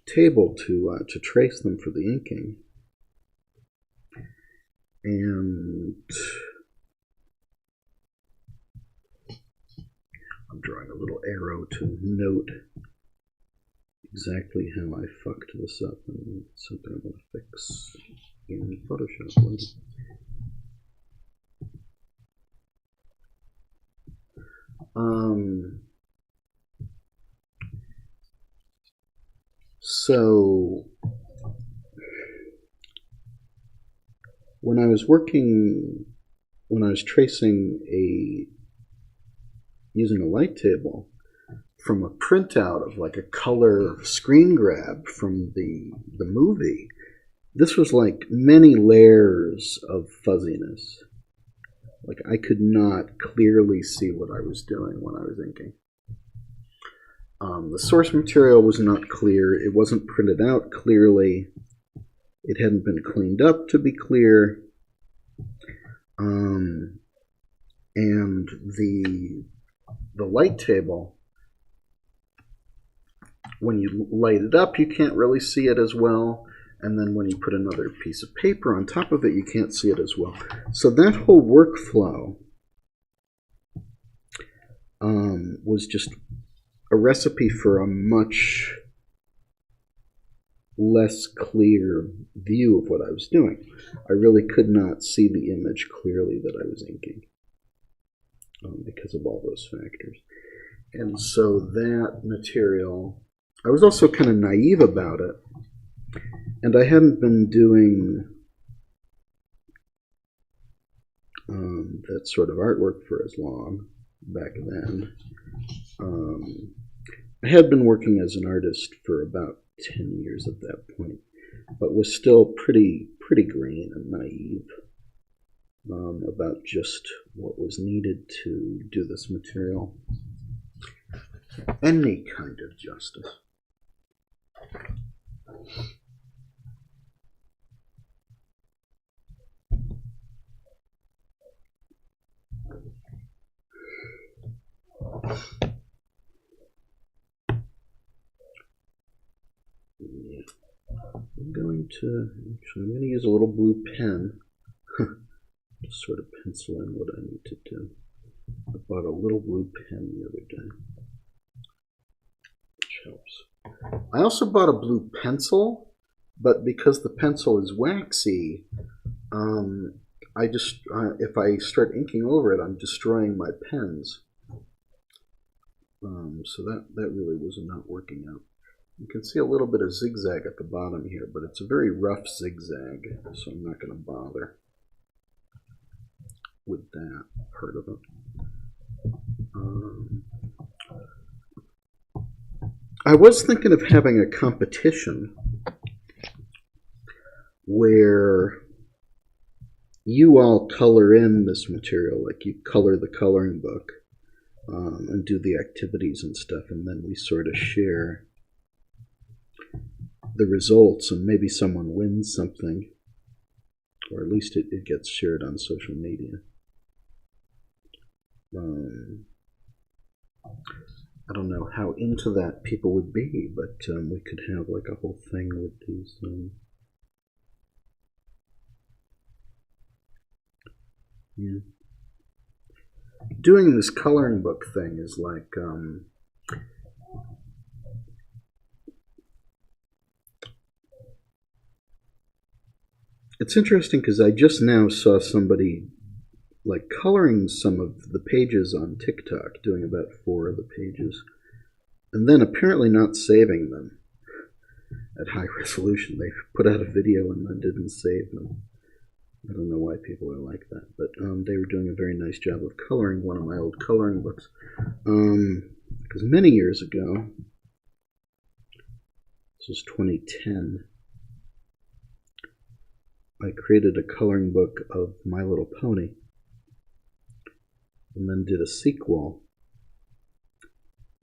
table to trace them for the inking. And I'm drawing a little arrow to note exactly how I fucked this up, and it's something I'm going to fix in Photoshop later. So when I was tracing using a light table from a printout of like a color screen grab from the movie, this was like many layers of fuzziness. Like I could not clearly see what I was doing when I was inking. The source material was not clear. It wasn't printed out clearly. It hadn't been cleaned up to be clear. And the light table, when you light it up, you can't really see it as well. And then when you put another piece of paper on top of it, you can't see it as well. So that whole workflow was just a recipe for a much less clear view of what I was doing. I really could not see the image clearly that I was inking because of all those factors. And so that material, I was also kind of naive about it. And I hadn't been doing that sort of artwork for as long back then. I had been working as an artist for about 10 years at that point, but was still pretty green and naive about just what was needed to do this material any kind of justice. I'm going to use a little blue pen to sort of pencil in what I need to do. I bought a little blue pen the other day, which helps. I also bought a blue pencil, but because the pencil is waxy, I just if I start inking over it, I'm destroying my pens. So that really was not working out. You can see a little bit of zigzag at the bottom here, but it's a very rough zigzag, so I'm not going to bother with that part of it. I was thinking of having a competition where you all color in this material, like you color the coloring book and do the activities and stuff, and then we sort of share the results, and maybe someone wins something, or at least it gets shared on social media. I don't know how into that people would be, but we could have like a whole thing with these. Yeah. Doing this coloring book thing is like it's interesting because I just now saw somebody like coloring some of the pages on TikTok, doing about 4 of the pages, and then apparently not saving them at high resolution. They put out a video and then didn't save them. I don't know why people are like that, but they were doing a very nice job of coloring one of my old coloring books. Because many years ago, this was 2010, I created a coloring book of My Little Pony, and then did a sequel,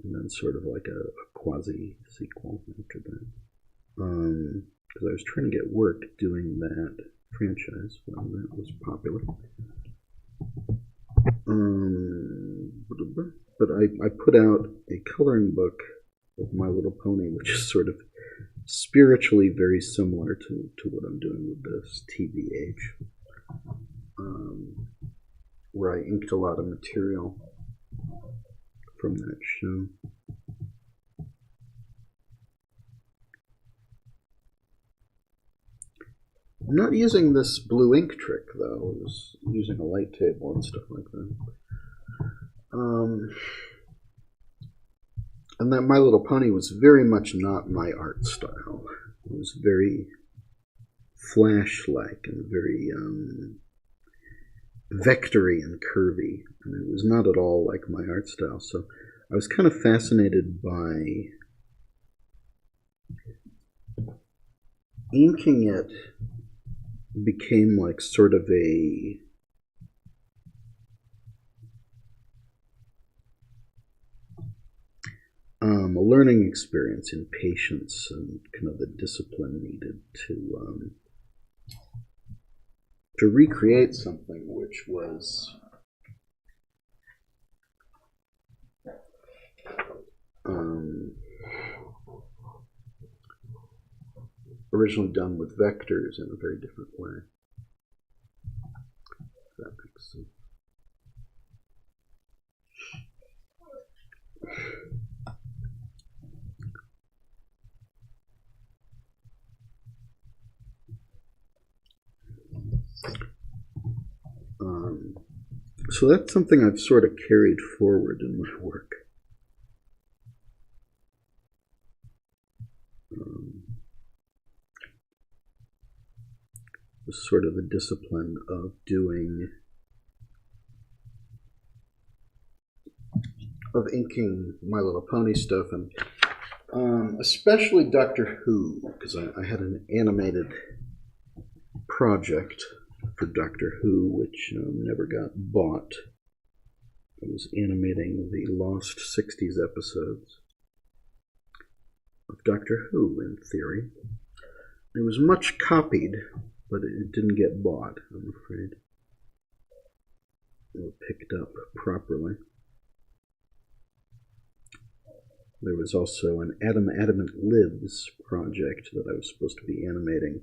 and then sort of like a quasi-sequel after that. Because I was trying to get work doing that franchise when that was popular. But I put out a coloring book of My Little Pony, which is sort of spiritually very similar to what I'm doing with this TBH, where I inked a lot of material from that show. I'm not using this blue ink trick, though. I was using a light table and stuff like that. And that My Little Pony was very much not my art style. It was very flash-like and very vectory and curvy. And it was not at all like my art style. So I was kind of fascinated by inking it. Became like sort of a learning experience in patience and kind of the discipline needed to recreate something which was originally done with vectors in a very different way. If that makes sense. So that's something I've sort of carried forward in my work. Sort of the discipline of inking My Little Pony stuff, and especially Doctor Who, because I had an animated project for Doctor Who which never got bought. I was animating the lost 60s episodes of Doctor Who, in theory. It was much copied, but it didn't get bought, I'm afraid. Or picked up properly. There was also an Adamant Lives project that I was supposed to be animating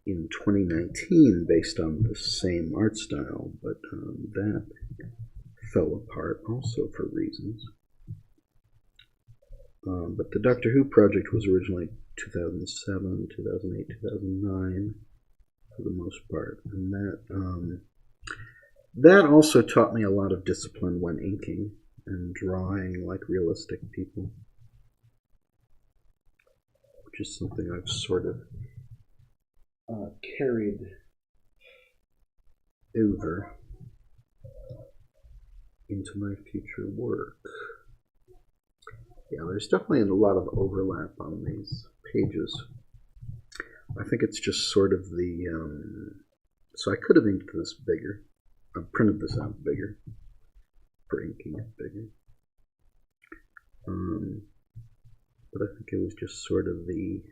in 2019 based on the same art style, but that fell apart also for reasons. But the Doctor Who project was originally 2007, 2008, 2009. For the most part, and that also taught me a lot of discipline when inking and drawing like realistic people, which is something I've sort of carried over into my future work. Yeah, there's definitely a lot of overlap on these pages. I think it's just sort of the, so I could have inked this bigger. I printed this out bigger for inking it bigger. But I think it was just sort of the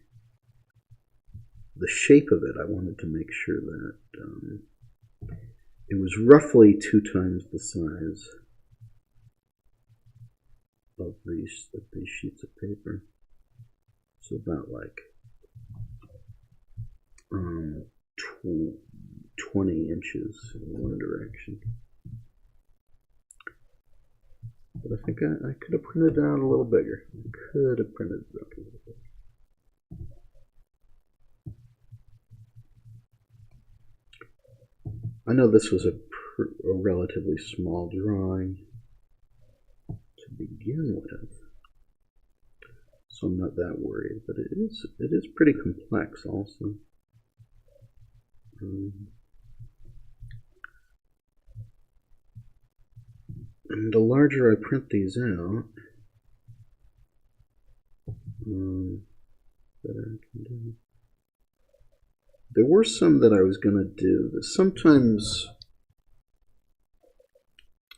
shape of it. I wanted to make sure that it was roughly 2 times the size of these sheets of paper. So about like 20 inches in one direction. But I think I could have printed it out a little bigger. I could have printed it out a little bit. I know this was a relatively small drawing to begin with, so I'm not that worried, but it is pretty complex also. And the larger I print these out, better I can do. There were some that I was going to do. Sometimes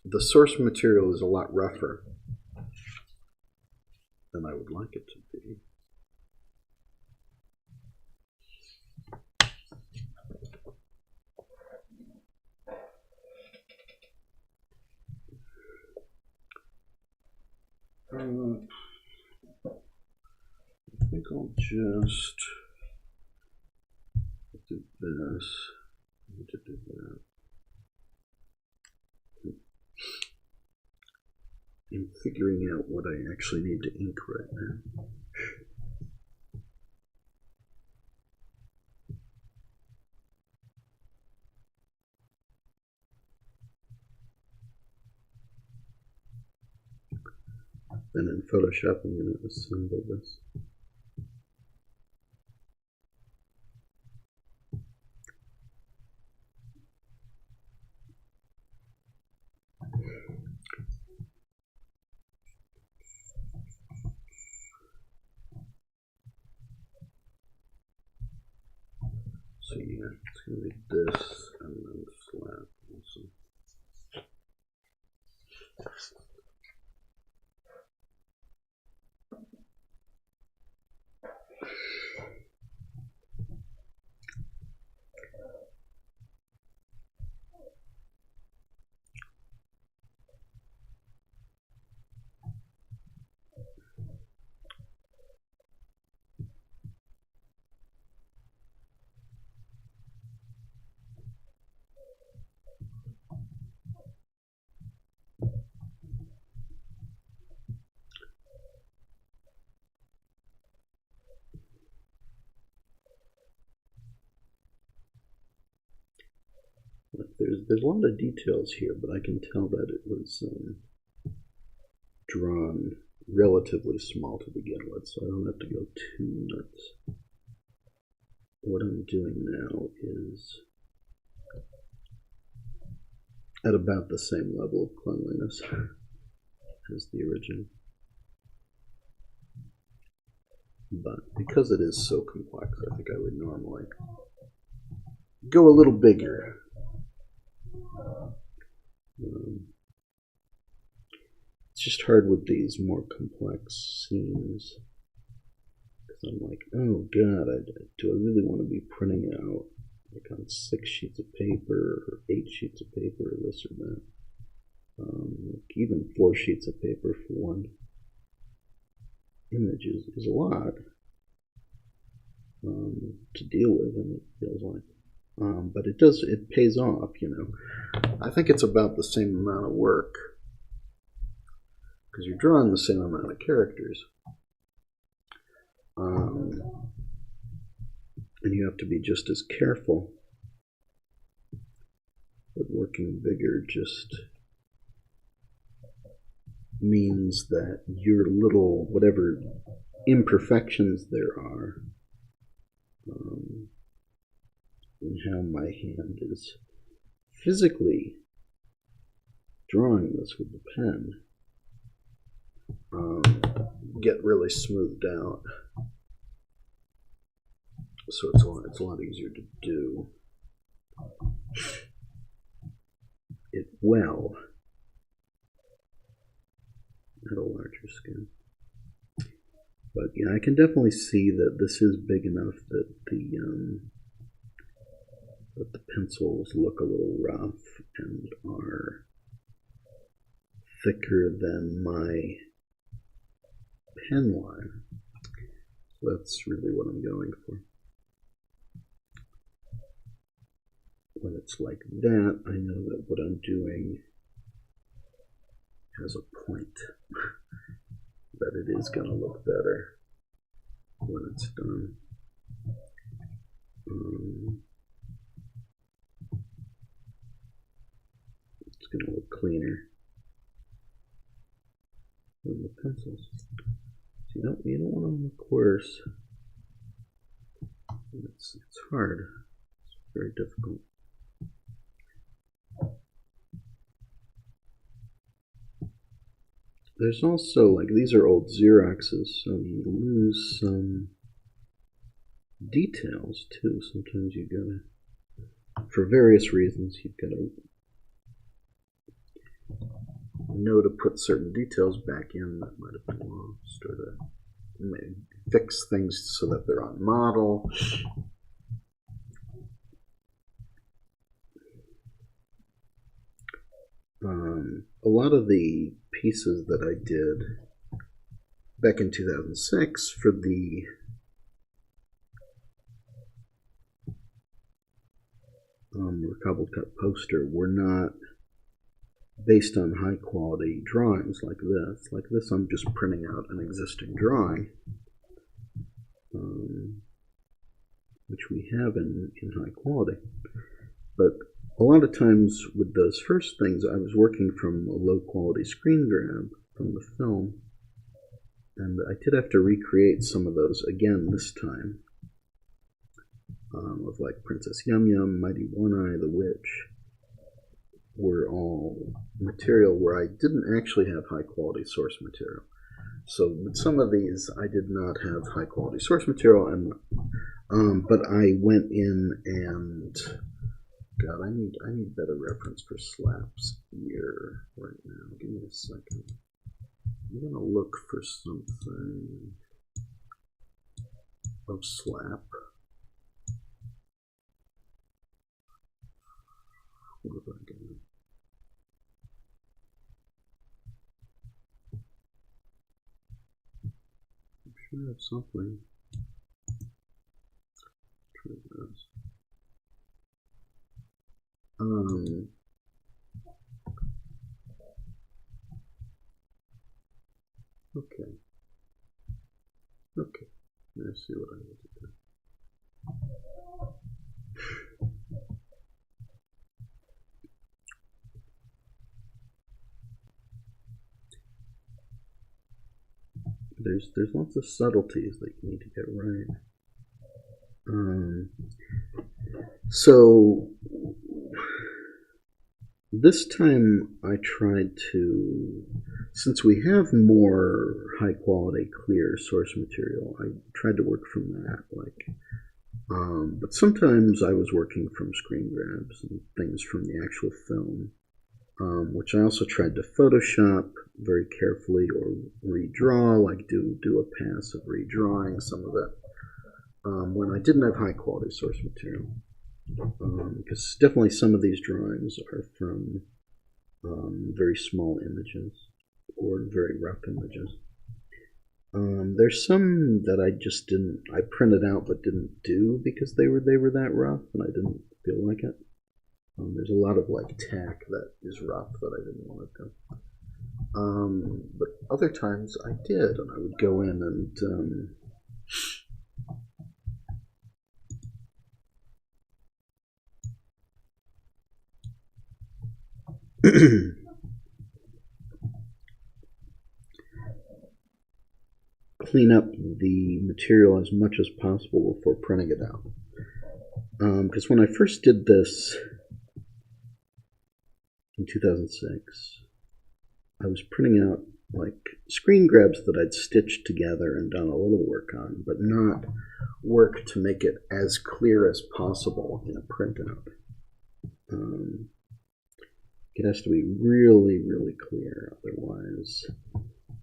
the source material is a lot rougher than I would like it to be. I think I'll just do this. I need to do that. I'm figuring out what I actually need to ink right now. Then in Photoshop, I'm going to assemble this. So yeah, it's going to be this and then flat also. There's a lot of details here, but I can tell that it was drawn relatively small to begin with, so I don't have to go too nuts. What I'm doing now is at about the same level of cleanliness as the original. But because it is so complex, I think I would normally go a little bigger. It's just hard with these more complex scenes. Because I'm like, oh god, do I really want to be printing out like on 6 sheets of paper or 8 sheets of paper or this or that? Even 4 sheets of paper for one image is a lot to deal with, and it feels like. But it pays off, you know. I think it's about the same amount of work because you're drawing the same amount of characters. And you have to be just as careful. But working bigger just means that your little, whatever imperfections there are, and how my hand is physically drawing this with the pen, get really smoothed out. So it's a lot easier to do it well at a larger scale. But yeah, I can definitely see that this is big enough that the pencils look a little rough and are thicker than my pen line. That's really what I'm going for. When it's like that, I know that what I'm doing has a point, that it is going to look better when it's done. It's going to look cleaner than the pencils. So you don't want to look worse. It's hard. It's very difficult. There's also, like, these are old Xeroxes, so you lose some details too. Sometimes you gotta, for various reasons, you've got to know to put certain details back in that might have been lost, or to maybe fix things so that they're on model. A lot of the pieces that I did back in 2006 for the Cobbled Cut poster were not based on high quality drawings like this. Like this, I'm just printing out an existing drawing, which we have in high quality. But a lot of times with those first things, I was working from a low quality screen grab from the film, and I did have to recreate some of those again this time, of like Princess Yum Yum, Mighty One Eye, The Witch, were all material where I didn't actually have high quality source material. So with some of these, I did not have high quality source material, and but I went in and God, I need better reference for slaps here right now. Give me a second. I'm gonna look for something of slap. What have I got? I'm sure I have something. Try this. Okay. Let's see what I need to do. There's lots of subtleties that you need to get right. So this time I tried to, since we have more high quality, clear source material, I tried to work from that. But sometimes I was working from screen grabs and things from the actual film, which I also tried to Photoshop very carefully or redraw, like do a pass of redrawing some of it, when I didn't have high quality source material. Because definitely some of these drawings are from very small images or very rough images. There's some that I printed out but didn't do because they were that rough and I didn't feel like it. There's a lot of like tack that is rough that I didn't want to do. But other times I did, and I would go in and clean up the material as much as possible before printing it out. Because when I first did this in 2006, I was printing out like screen grabs that I'd stitched together and done a little work on, but not work to make it as clear as possible in a printout. It has to be really, really clear, otherwise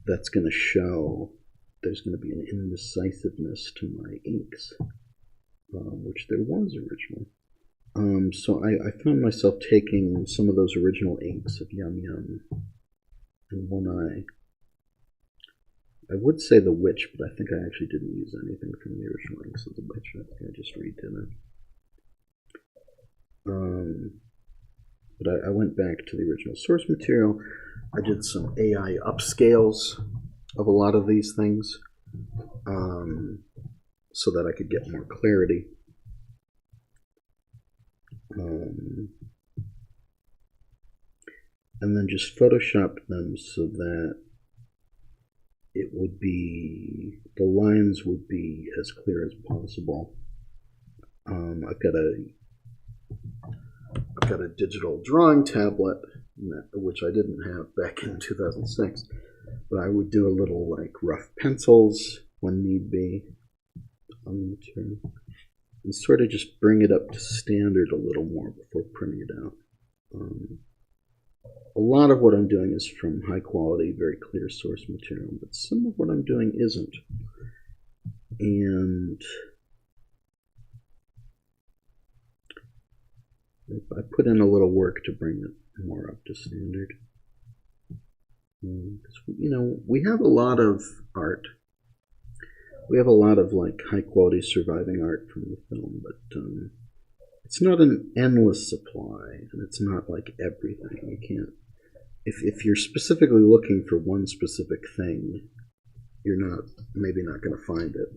that's going to show there's going to be an indecisiveness to my inks, which there was originally. So I found myself taking some of those original inks of Yum Yum and One Eye I would say The Witch, but I think I actually didn't use anything from the original inks of The Witch. I think I just redid it. But I went back to the original source material. I did some AI upscales of a lot of these things so that I could get more clarity. And then just photoshopped them so that it would be, the lines would be as clear as possible. I've got a digital drawing tablet, which I didn't have back in 2006, but I would do a little like rough pencils when need be on the material, and sort of just bring it up to standard a little more before printing it out. A lot of what I'm doing is from high quality, very clear source material, but some of what I'm doing isn't. And I put in a little work to bring it more up to standard. You know, we have a lot of art. We have a lot of like high quality surviving art from the film, but it's not an endless supply, and it's not like everything. You can't. If you're specifically looking for one specific thing, you're maybe not going to find it.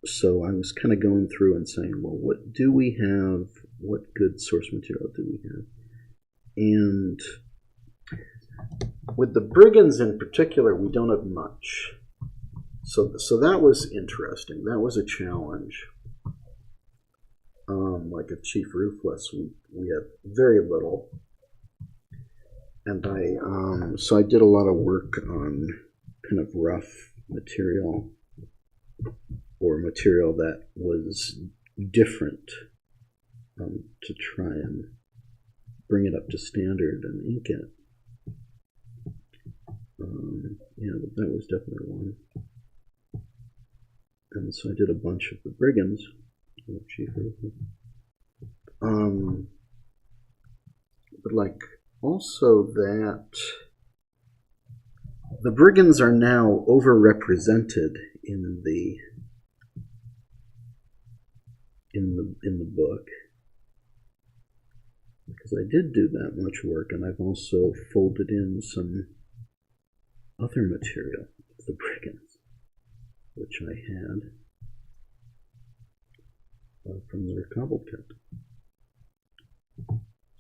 So I was kind of going through and saying, well, what do we have? What good source material do we have? And with the Brigands in particular, we don't have much. So that was interesting. That was a challenge. Like a Chief Ruthless, we have very little. And so I did a lot of work on kind of rough material, or material that was different, to try and bring it up to standard and ink it. Yeah, that was definitely one. And so I did a bunch of the Brigands, Chief Ruthless. But like also that the Brigands are now overrepresented in the book, because I did do that much work, and I've also folded in some other material of the Brigands, which I had from their cobbled kit.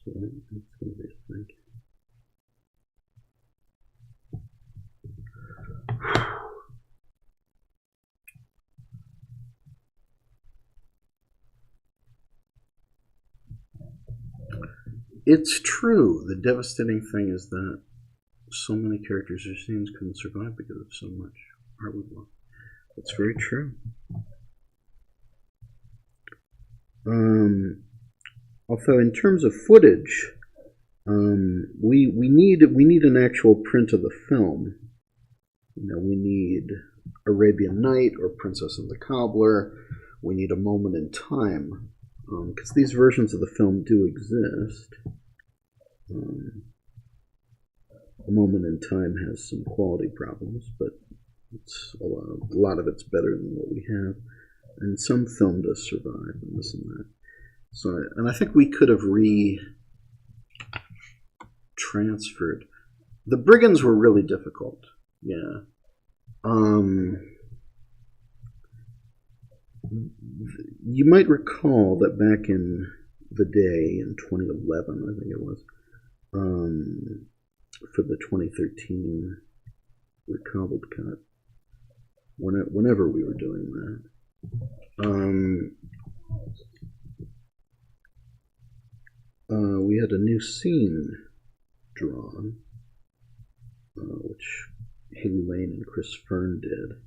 So that's going to be a thing. It's true. The devastating thing is that so many characters or scenes couldn't survive because of so much art we lost. That's very true. Although in terms of footage, we need an actual print of the film. You know, we need Arabian Night or Princess and the Cobbler. We need A Moment in Time, because these versions of the film do exist. A Moment in Time has some quality problems, but it's a lot of it's better than what we have. And some film does survive, and this and that. So, and I think we could have transferred. The Brigands were really difficult. Yeah. You might recall that back in the day, in 2011, I think it was, for the 2013 recobbled cut, whenever we were doing that, we had a new scene drawn, which Haley Lane and Chris Fern did.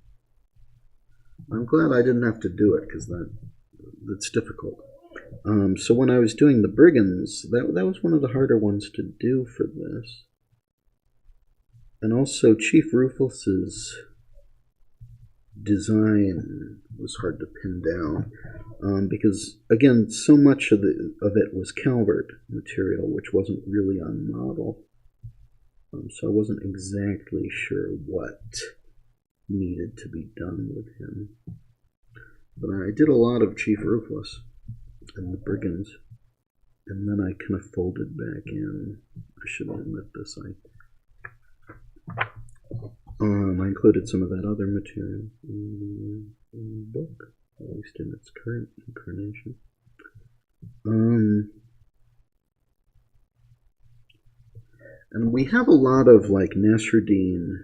I'm glad I didn't have to do it, because that's difficult. So when I was doing the Brigands, that was one of the harder ones to do for this. And also Chief Ruthless's design was hard to pin down, because again, so much of it was Calvert material, which wasn't really on model. So I wasn't exactly sure what needed to be done with him. But I did a lot of Chief Ruthless and the Brigands, and then I kind of folded back in. I should admit this. I included some of that other material in the book, at least in its current incarnation. And we have a lot of like Nasruddin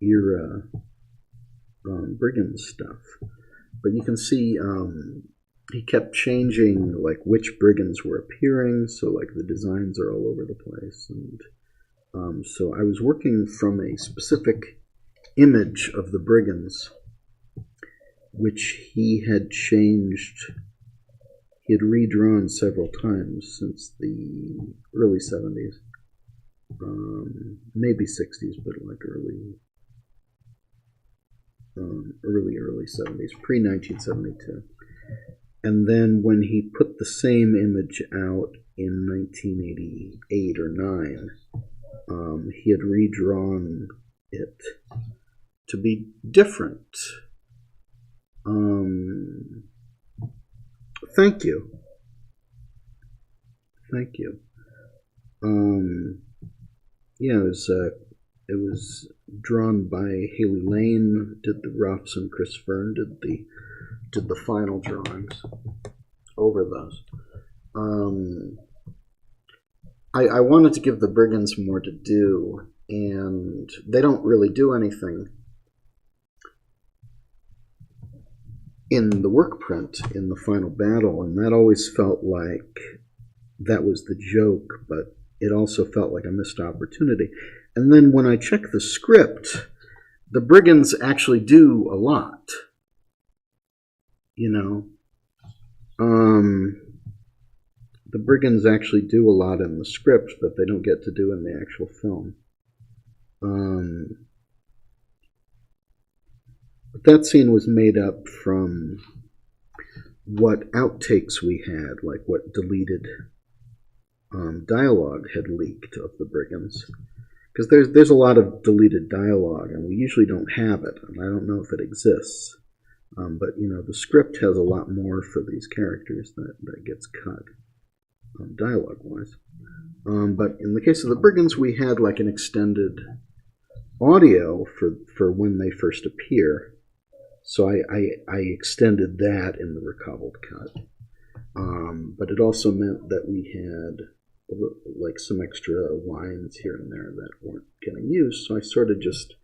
era Brigand stuff, but you can see he kept changing like which brigands were appearing, so like the designs are all over the place, and so I was working from a specific image of the brigands, which he had changed. He had redrawn several times since the early 70s, maybe 60s, but like early 70s, pre-1972. And then when he put the same image out in 1988 or 9, he had redrawn it to be different. Thank you. Yeah, it was drawn by Haley Lane. Did the roughs, and Chris Fern did the final drawings over those. I wanted to give the Brigands more to do, and they don't really do anything in the work print in the final battle, and that always felt like that was the joke, but it also felt like a missed opportunity. And then when I check the script, the Brigands actually do a lot. You know, the Brigands actually do a lot in the script that they don't get to do in the actual film. But that scene was made up from what outtakes we had, like what deleted dialogue had leaked of the Brigands. Because there's a lot of deleted dialogue, and we usually don't have it, and I don't know if it exists. But, you know, the script has a lot more for these characters that gets cut, dialogue-wise. But in the case of the Brigands, we had like an extended audio for when they first appear. So I extended that in the recobbled cut. But it also meant that we had like some extra lines here and there that weren't getting used. So I sort of just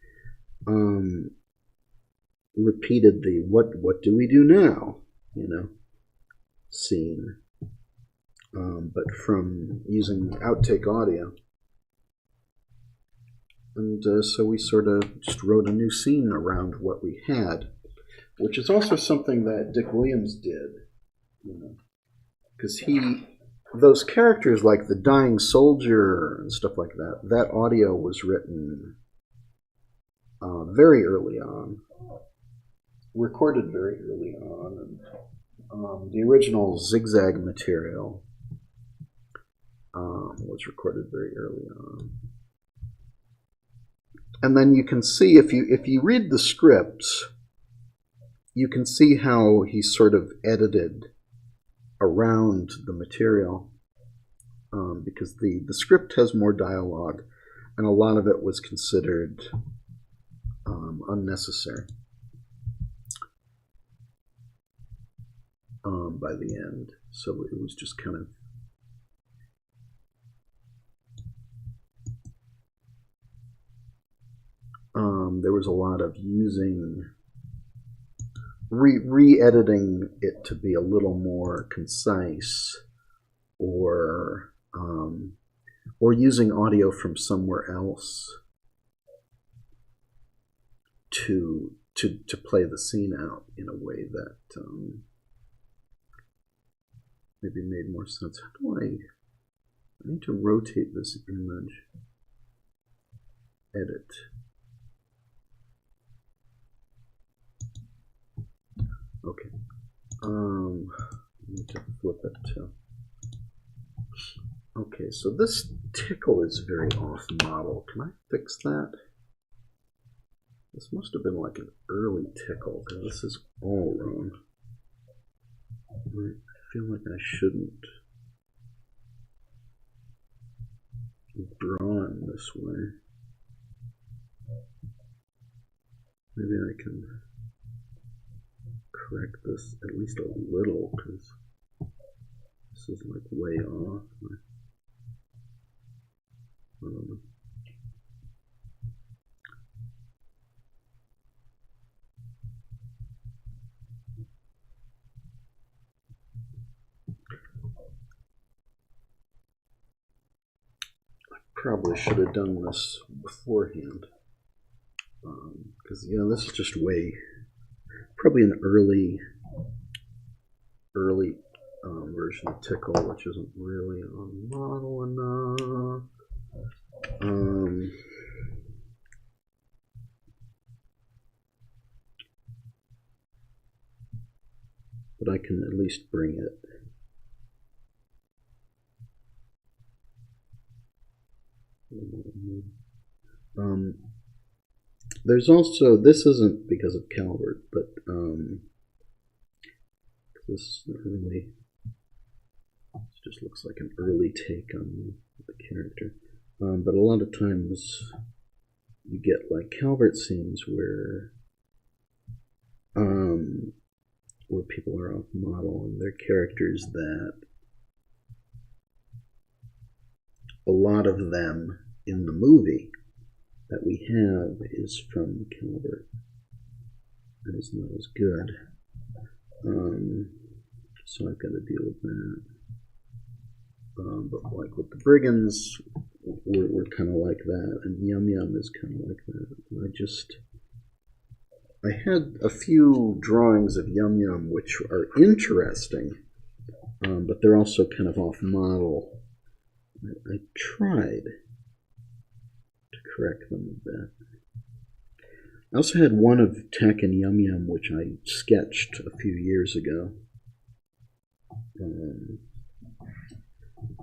repeated the what do we do now, you know, scene, but from using outtake audio. And so we sort of just wrote a new scene around what we had, which is also something that Dick Williams did, you know, because those characters like the dying soldier and stuff like that, that audio was written very early on, recorded very early on, and the original ZIgzag material was recorded very early on. And then you can see, if you read the scripts, you can see how he sort of edited around the material, because the script has more dialogue, and a lot of it was considered unnecessary by the end. So it was just kind of there was a lot of using re-editing it to be a little more concise, or using audio from somewhere else to play the scene out in a way that maybe made more sense. How do I need to rotate this image? Edit. Okay. I need to flip it too. Okay, so this tickle is very off model. Can I fix that? This must have been like an early tickle, because this is all wrong. I feel like I shouldn't draw in this way. Maybe I can correct this at least a little, because this is like way off. I don't know. I probably should have done this beforehand, because this is just probably an early version of tickle, which isn't really on model enough. But I can at least bring it. There's also, this isn't because of Calvert, but this really just looks like an early take on the character. But a lot of times you get like Calvert scenes where people are off model, and they're characters that a lot of them in the movie that we have is from Calvert. That is not as good. So I've got to deal with that. But like with the Brigands, we're kind of like that, and Yum Yum is kind of like that. I had a few drawings of Yum Yum which are interesting, but they're also kind of off model. I tried to correct them a bit. I also had one of Tech and Yum Yum which I sketched a few years ago.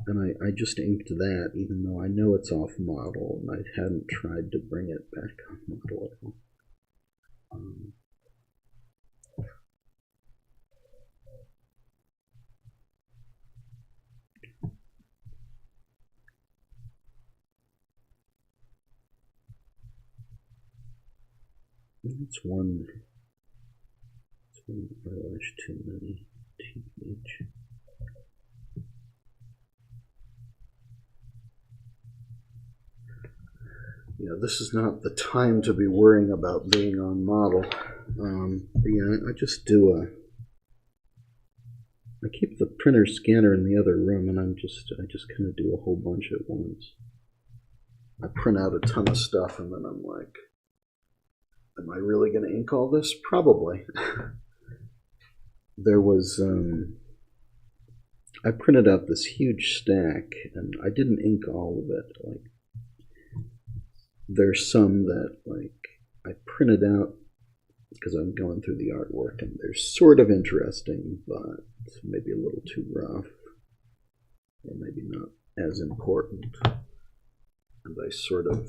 And I just inked that, even though I know it's off model, and I hadn't tried to bring it back on model at all. It's one eyelash too many. TH. Yeah, this is not the time to be worrying about being on model. But yeah, I just do I keep the printer scanner in the other room, and I just kind of do a whole bunch at once. I print out a ton of stuff, and then I'm like, am I really going to ink all this? Probably. There was, I printed out this huge stack, and I didn't ink all of it. Like, there's some that, like, I printed out because I'm going through the artwork, and they're sort of interesting, but maybe a little too rough, or maybe not as important. And I sort of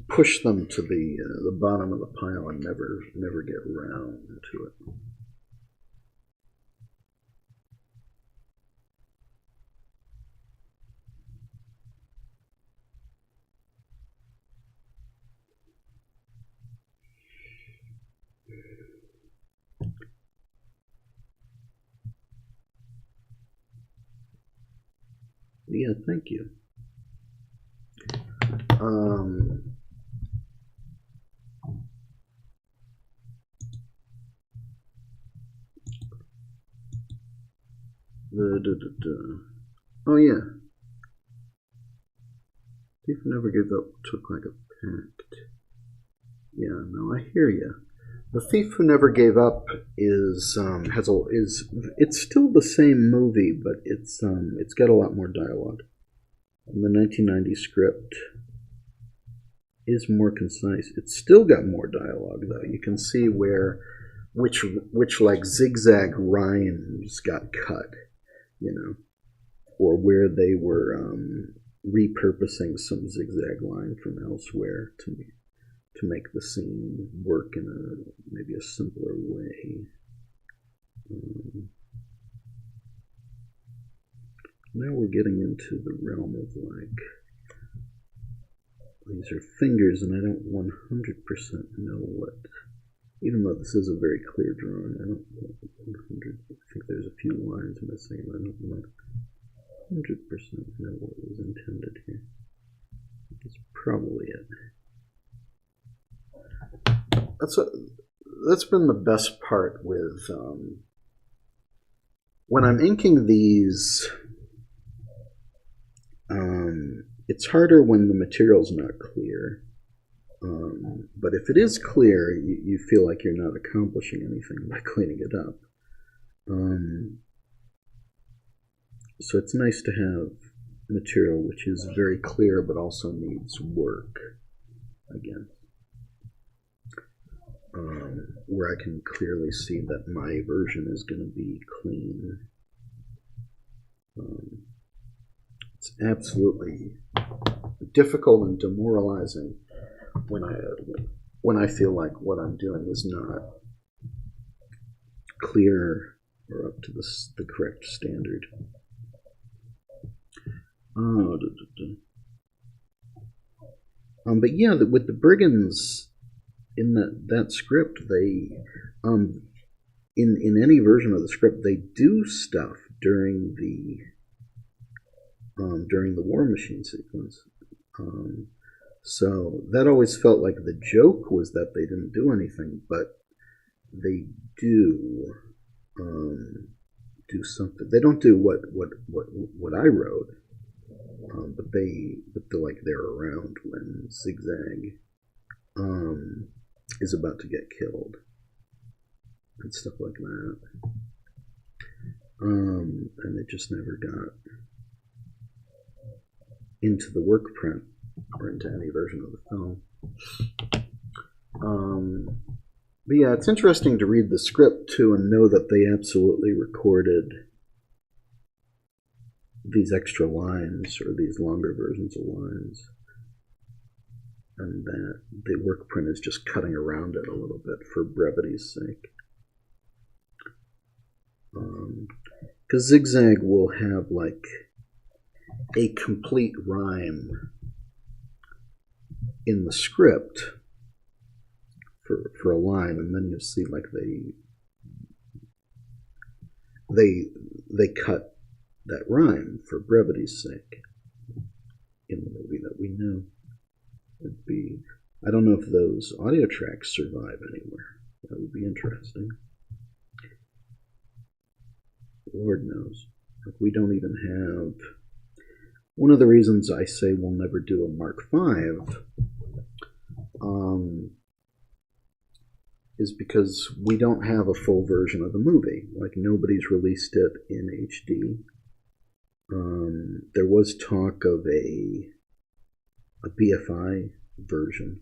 push them to the bottom of the pile and never get around to it. Yeah, thank you. Oh yeah. Thief Who Never Gave Up took like a pact. Yeah, no, I hear you. The Thief Who Never Gave Up is it's still the same movie, but it's got a lot more dialogue. And the 1990 script is more concise. It's still got more dialogue though. You can see which like zigzag rhymes got cut, you know. or where they were repurposing some zigzag line from elsewhere to make the scene work in maybe a simpler way. Now we're getting into the realm of like, these are fingers and I don't 100% know what, even though this is a very clear drawing, I don't 100, I think there's a few lines missing and I don't 100% know what was intended here. That's probably it. That's been the best part with when I'm inking these. It's harder when the material's not clear, but if it is clear, you feel like you're not accomplishing anything by cleaning it up. So it's nice to have material which is very clear but also needs work again, where I can clearly see that my version is going to be clean. It's absolutely difficult and demoralizing when I feel like what I'm doing is not clear or up to the correct standard. But yeah, with the Brigands in that script, they in any version of the script, they do stuff during the War Machine sequence. So that always felt like the joke was that they didn't do anything, but they do something. They don't do what I wrote, but they're around when ZIgzag is about to get killed and stuff like that. And it just never got into the work print or into any version of the film. But yeah, it's interesting to read the script too and know that they absolutely recorded these extra lines or these longer versions of lines, and that the work print is just cutting around it a little bit for brevity's sake. Because ZIgzag will have like a complete rhyme in the script for a line, and then you'll see like they cut that rhyme for brevity's sake in the movie that we know. It'd be, I don't know if those audio tracks survive anywhere. That would be interesting. Lord knows. Like, we don't even have. One of the reasons I say we'll never do a Mark V is because we don't have a full version of the movie. Like, nobody's released it in HD. There was talk of a BFI version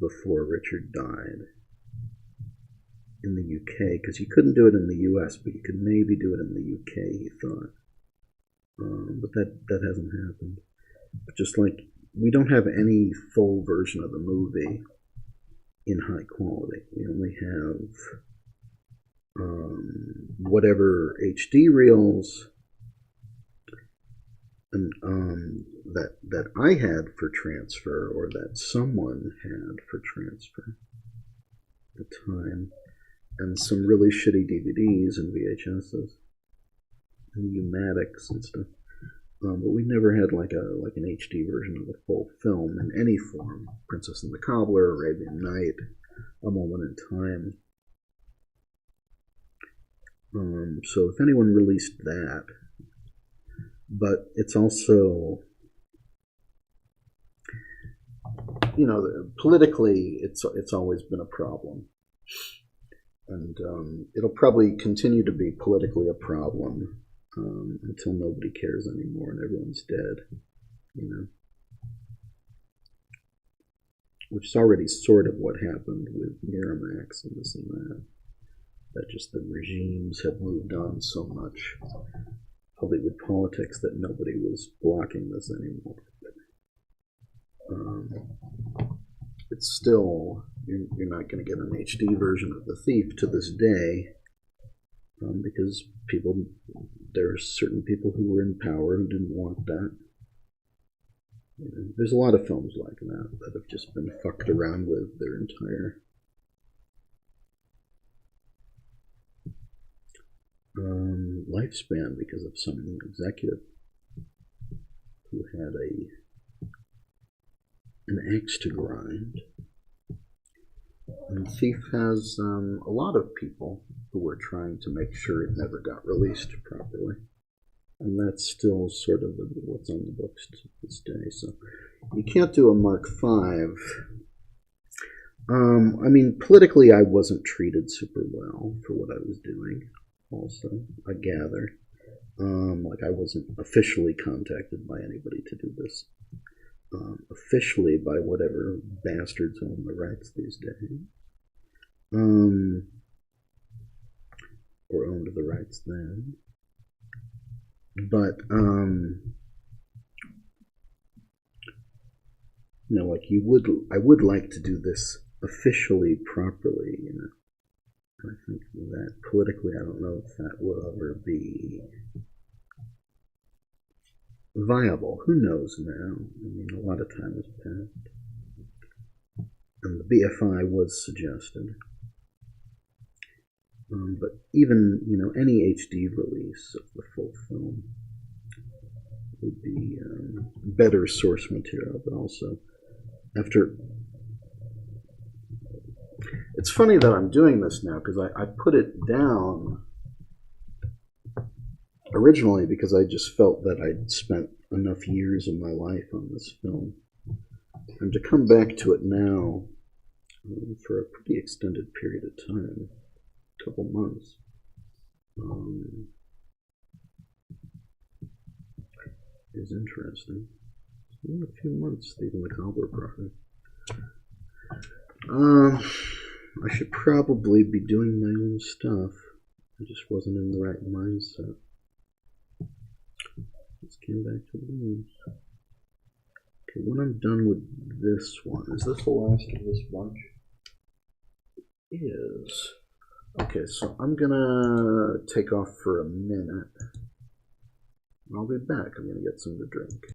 before Richard died in the UK, because you couldn't do it in the US, but you could maybe do it in the UK, he thought. But that hasn't happened. But just like, we don't have any full version of the movie in high quality. We only have whatever HD reels and that I had for transfer, or that someone had for transfer at the time, and some really shitty DVDs and VHSs and U-matics and stuff. But we never had like an HD version of the full film in any form. Princess and the Cobbler, Arabian Night, A Moment in Time. So if anyone released that, but it's also, you know, politically, it's always been a problem, and it'll probably continue to be politically a problem until nobody cares anymore and everyone's dead, you know. Which is already sort of what happened with Miramax and this and that. That just the regimes have moved on so much. Hollywood politics that nobody was blocking this anymore. It's still, you're not going to get an HD version of The Thief to this day, because there are certain people who were in power who didn't want that. There's a lot of films like that have just been fucked around with their entire lifespan because of some executive who had an axe to grind. And Thief has a lot of people who were trying to make sure it never got released properly. And that's still sort of what's on the books to this day. So you can't do a Mark V. I mean, politically, I wasn't treated super well for what I was doing. Also, I gather, like I wasn't officially contacted by anybody to do this. Officially by whatever bastards own the rights these days, or owned the rights then. But like I would like to do this officially properly, I think that politically, I don't know if that will ever be viable. Who knows now? I mean, a lot of time has passed. And the BFI was suggested. But even, any HD release of the full film would be better source material, but also after... It's funny that I'm doing this now, because I put it down originally because I just felt that I'd spent enough years of my life on this film. And to come back to it now for a pretty extended period of time, a couple months, is interesting. It's been a few months, even the Cobbler project. I should probably be doing my own stuff. I just wasn't in the right mindset. Let's get back to the rooms. Okay, when I'm done with this one, is this the last of this bunch? It is. Okay, so I'm gonna take off for a minute. I'll be back. I'm gonna get some to drink.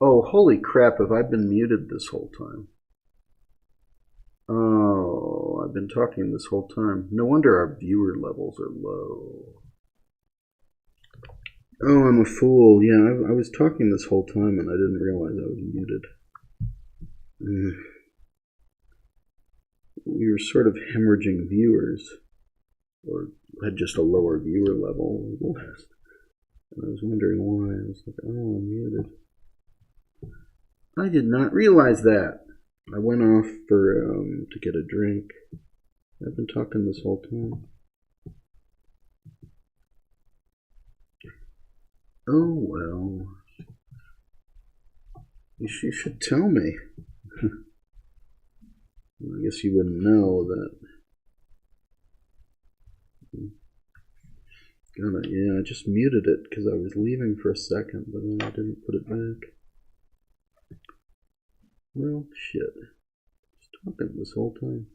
Oh, holy crap, have I been muted this whole time? Oh, I've been talking this whole time. No wonder our viewer levels are low. Oh, I'm a fool. Yeah, I was talking this whole time and I didn't realize I was muted. We were sort of hemorrhaging viewers, or had just a lower viewer level. And I was wondering why. I was like, oh, I'm muted. I did not realize that. I went off for to get a drink. I've been talking this whole time. Oh, well. You should tell me. I guess you wouldn't know that. God, yeah, I just muted it because I was leaving for a second, but then I didn't put it back. Well, shit. I was talking this whole time.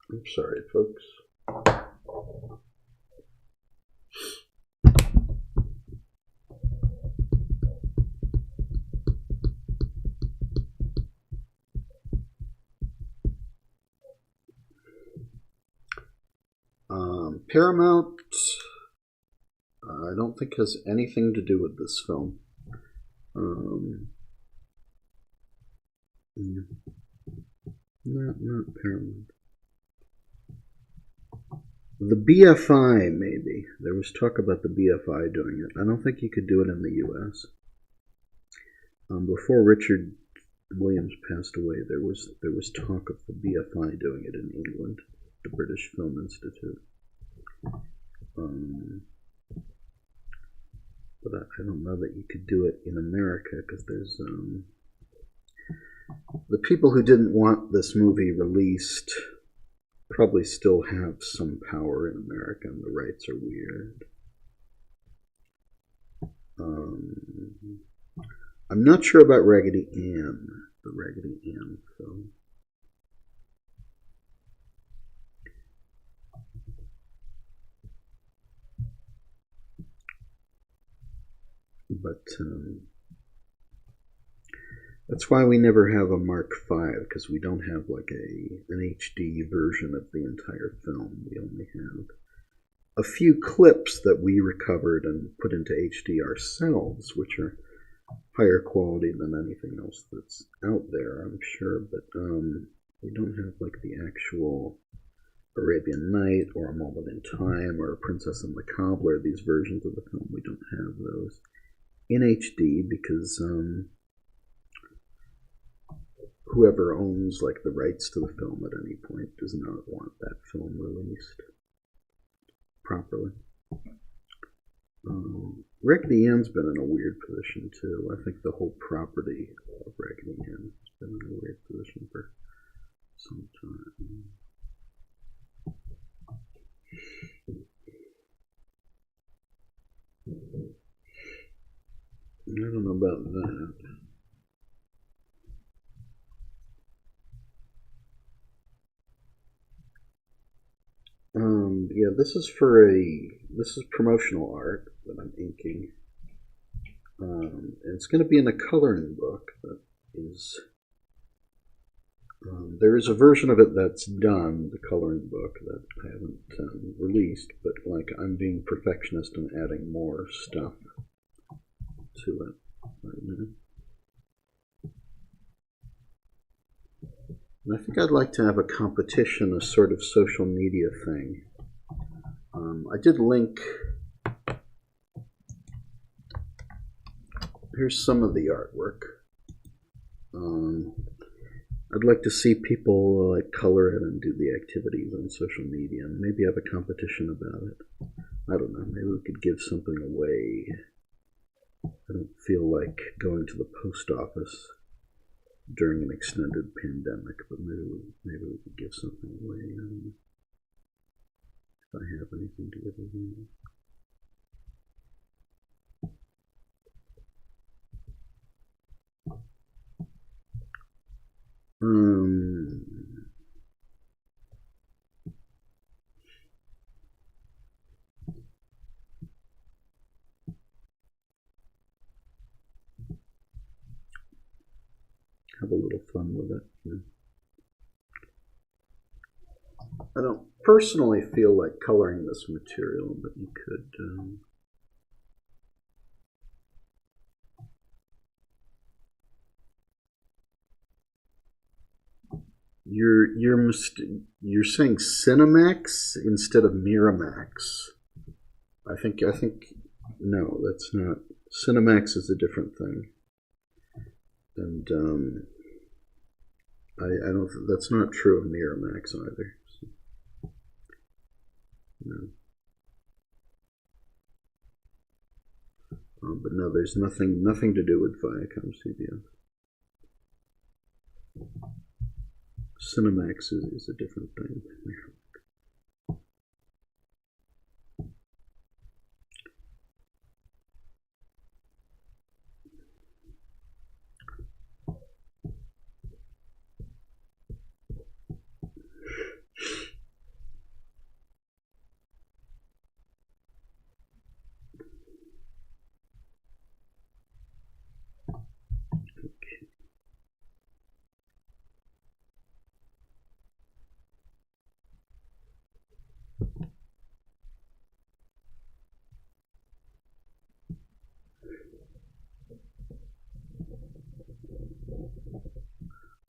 I'm sorry, folks. Paramount, I don't think has anything to do with this film. Not Paramount. The BFI, maybe. There was talk about the BFI doing it. I don't think you could do it in the US. Before Richard Williams passed away, there was talk of the BFI doing it in England, the British Film Institute. But I don't know that you could do it in America because there's the people who didn't want this movie released probably still have some power in America, and the rights are weird. I'm not sure about Raggedy Ann, the Raggedy Ann film. But that's why we never have a Mark V, because we don't have like an HD version of the entire film. We only have a few clips that we recovered and put into HD ourselves, which are higher quality than anything else that's out there, I'm sure. But we don't have like the actual Arabian Night or A Moment in Time or Princess and the Cobbler, these versions of the film. We don't have those in HD because whoever owns like the rights to the film at any point does not want that film released properly. Raggedy Ann's been in a weird position too. I think the whole property of Raggedy Ann has been in a weird position for some time. I don't know about that. Yeah, this is promotional art that I'm inking. And it's going to be in a coloring book that is. There is a version of it that's done, the coloring book, that I haven't released, but like I'm being perfectionist and adding more stuff to it right now. And I think I'd like to have a competition, a sort of social media thing. I did link. Here's some of the artwork. I'd like to see people like color it and do the activities on social media, and maybe have a competition about it. I don't know. Maybe we could give something away. I don't feel like going to the post office during an extended pandemic, but maybe we could give something away. I don't know if I have anything to give away. have a little fun with it. I don't personally feel like coloring this material, but you could. You're saying Cinemax instead of Miramax. I think no, that's not. Cinemax is a different thing, and I don't. That's not true of Miramax either. So, no. But no, there's nothing to do with Viacom CBS. Cinemax is a different thing.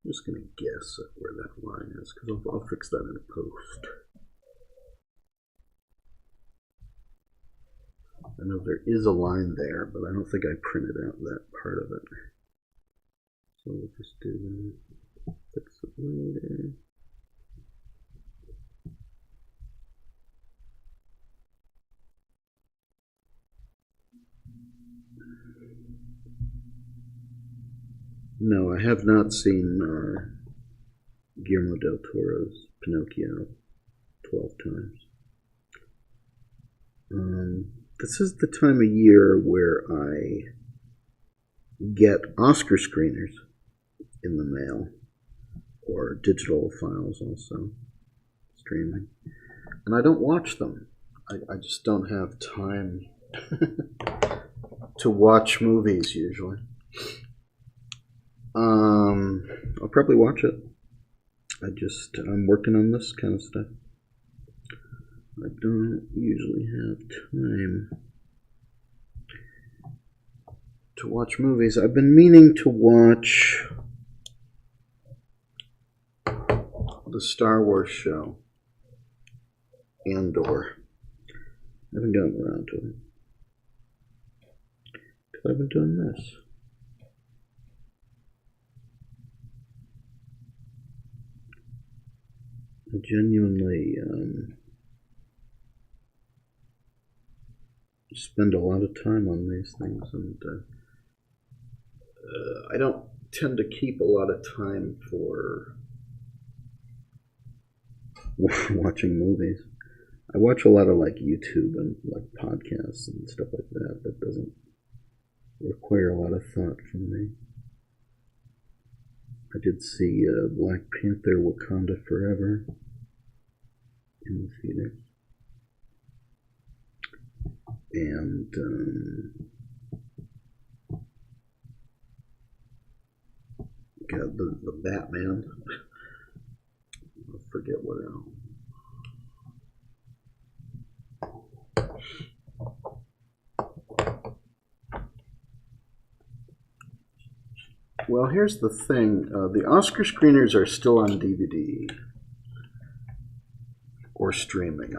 I'm just going to guess at where that line is, because I'll fix that in a post. I know there is a line there, but I don't think I printed out that part of it. So we'll just do that. Fix it later. No, I have not seen Guillermo del Toro's Pinocchio 12 times. This is the time of year where I get Oscar screeners in the mail, or digital files also, streaming. And I don't watch them. I just don't have time to watch movies usually. I'll probably watch it. I'm working on this kind of stuff. I don't usually have time to watch movies. I've been meaning to watch the Star Wars show, Andor. I haven't gotten around to it. Because I've been doing this. I genuinely spend a lot of time on these things, and I don't tend to keep a lot of time for watching movies. I watch a lot of like YouTube and like podcasts and stuff like that. That doesn't require a lot of thought from me. I did see Black Panther Wakanda Forever in the theater. And got the Batman. I forget what else. Well, here's the thing. The Oscar screeners are still on DVD or streaming.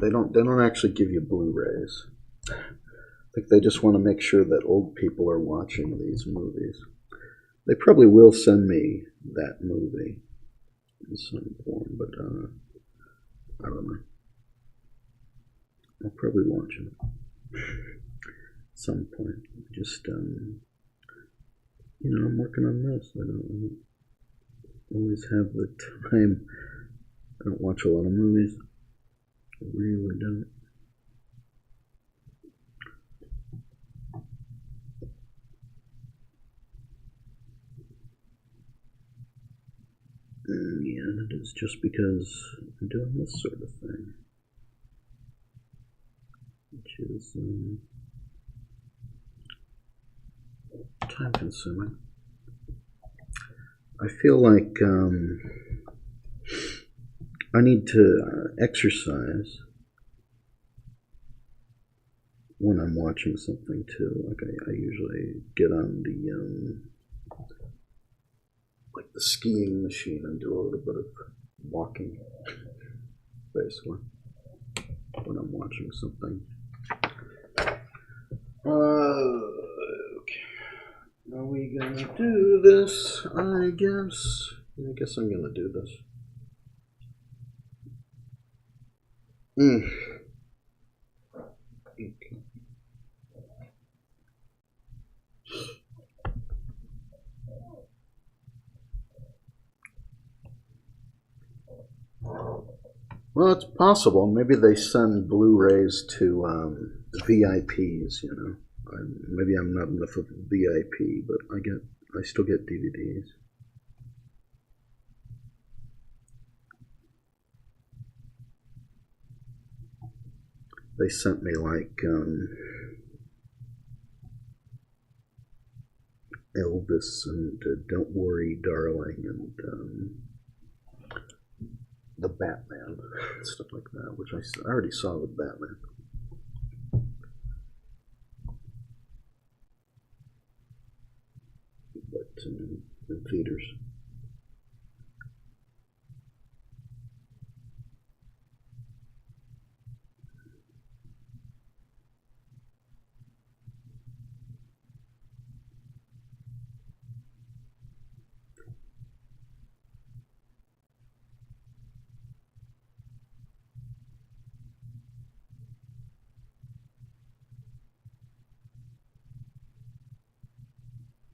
They don't actually give you Blu-rays. I think they just want to make sure that old people are watching these movies. They probably will send me that movie in some form, but I don't know. I'll probably watch it at some point. Just I'm working on this. I don't always have the time. I don't watch a lot of movies. I really don't. Yeah, it is just because I'm doing this sort of thing, which is time consuming. I feel like I need to exercise when I'm watching something too. Like I usually get on the like the skiing machine and do a little bit of walking, basically, when I'm watching something. Okay. Are we gonna do this? I guess I'm gonna do this. Okay. Well, it's possible. Maybe they send Blu-rays to VIPs, you know. Maybe I'm not enough of a VIP, but I still get DVDs. They sent me like Elvis and Don't Worry, Darling, and the Batman, stuff like that, which I already saw with Batman. But in theaters.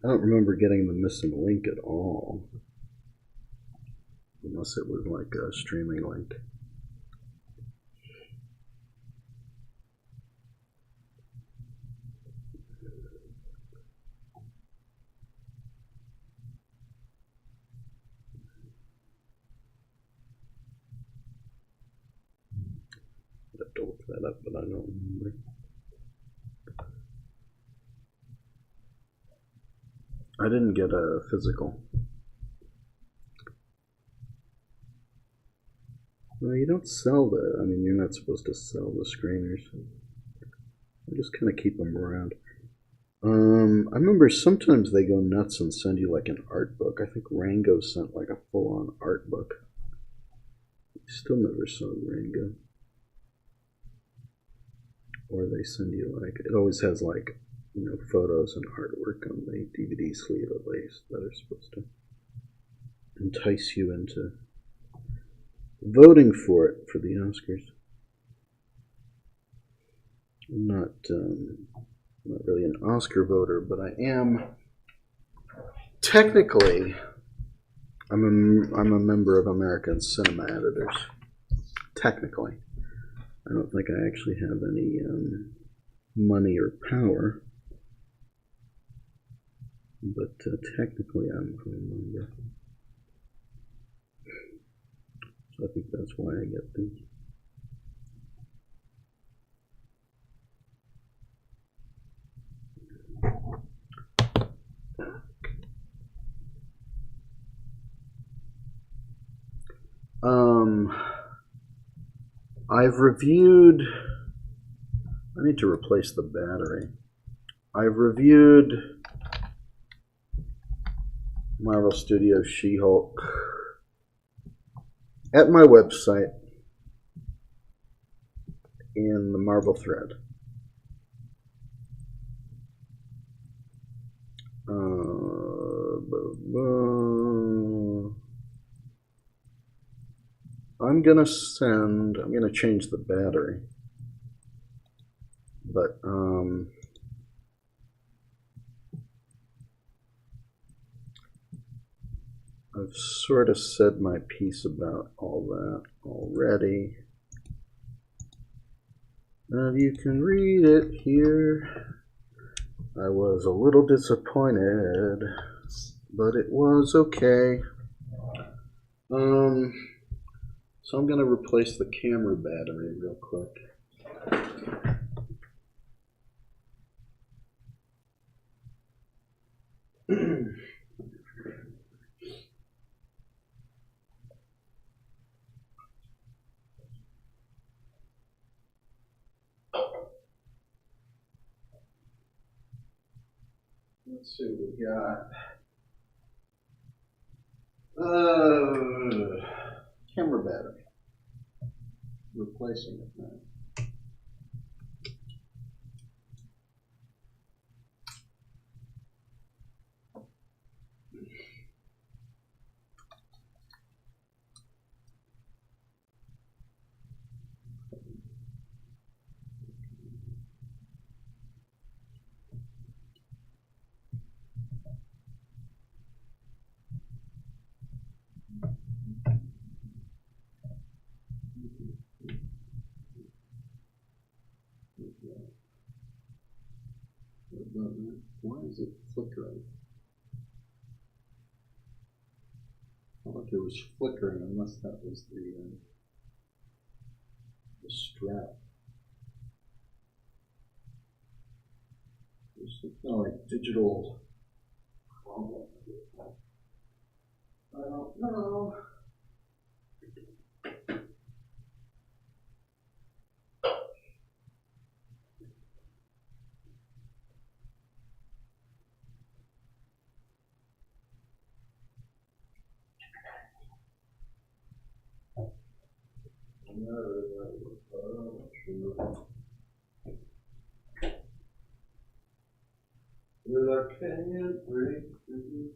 I don't remember getting the missing link at all, unless it was like a streaming link. I have to look that up, but I don't remember. I didn't get a physical. Well, you don't sell the, I mean, you're not supposed to sell the screeners. I just kind of keep them around. I remember sometimes they go nuts and send you like an art book. I think Rango sent like a full-on art book. Still never saw Rango. Or they send you like, it always has like, you know, photos and artwork on the DVD sleeve at least that are supposed to entice you into voting for it for the Oscars. I'm not really an Oscar voter, but I am technically. I'm a member of American Cinema Editors. Technically, I don't think I actually have any money or power, but technically I'm a member. So I think that's why I get these. I've reviewed, I need to replace the battery. I've reviewed Marvel Studios She-Hulk at my website in the Marvel thread. I'm gonna change the battery, but I've sort of said my piece about all that already, and you can read it here. I was a little disappointed, but it was okay. So I'm going to replace the camera battery real quick. let's see what we got. Camera battery. Replacing it now. Why is it flickering? I thought it was flickering, unless that was the strap. There's some kind of like digital problem. I don't know. But I can't break through.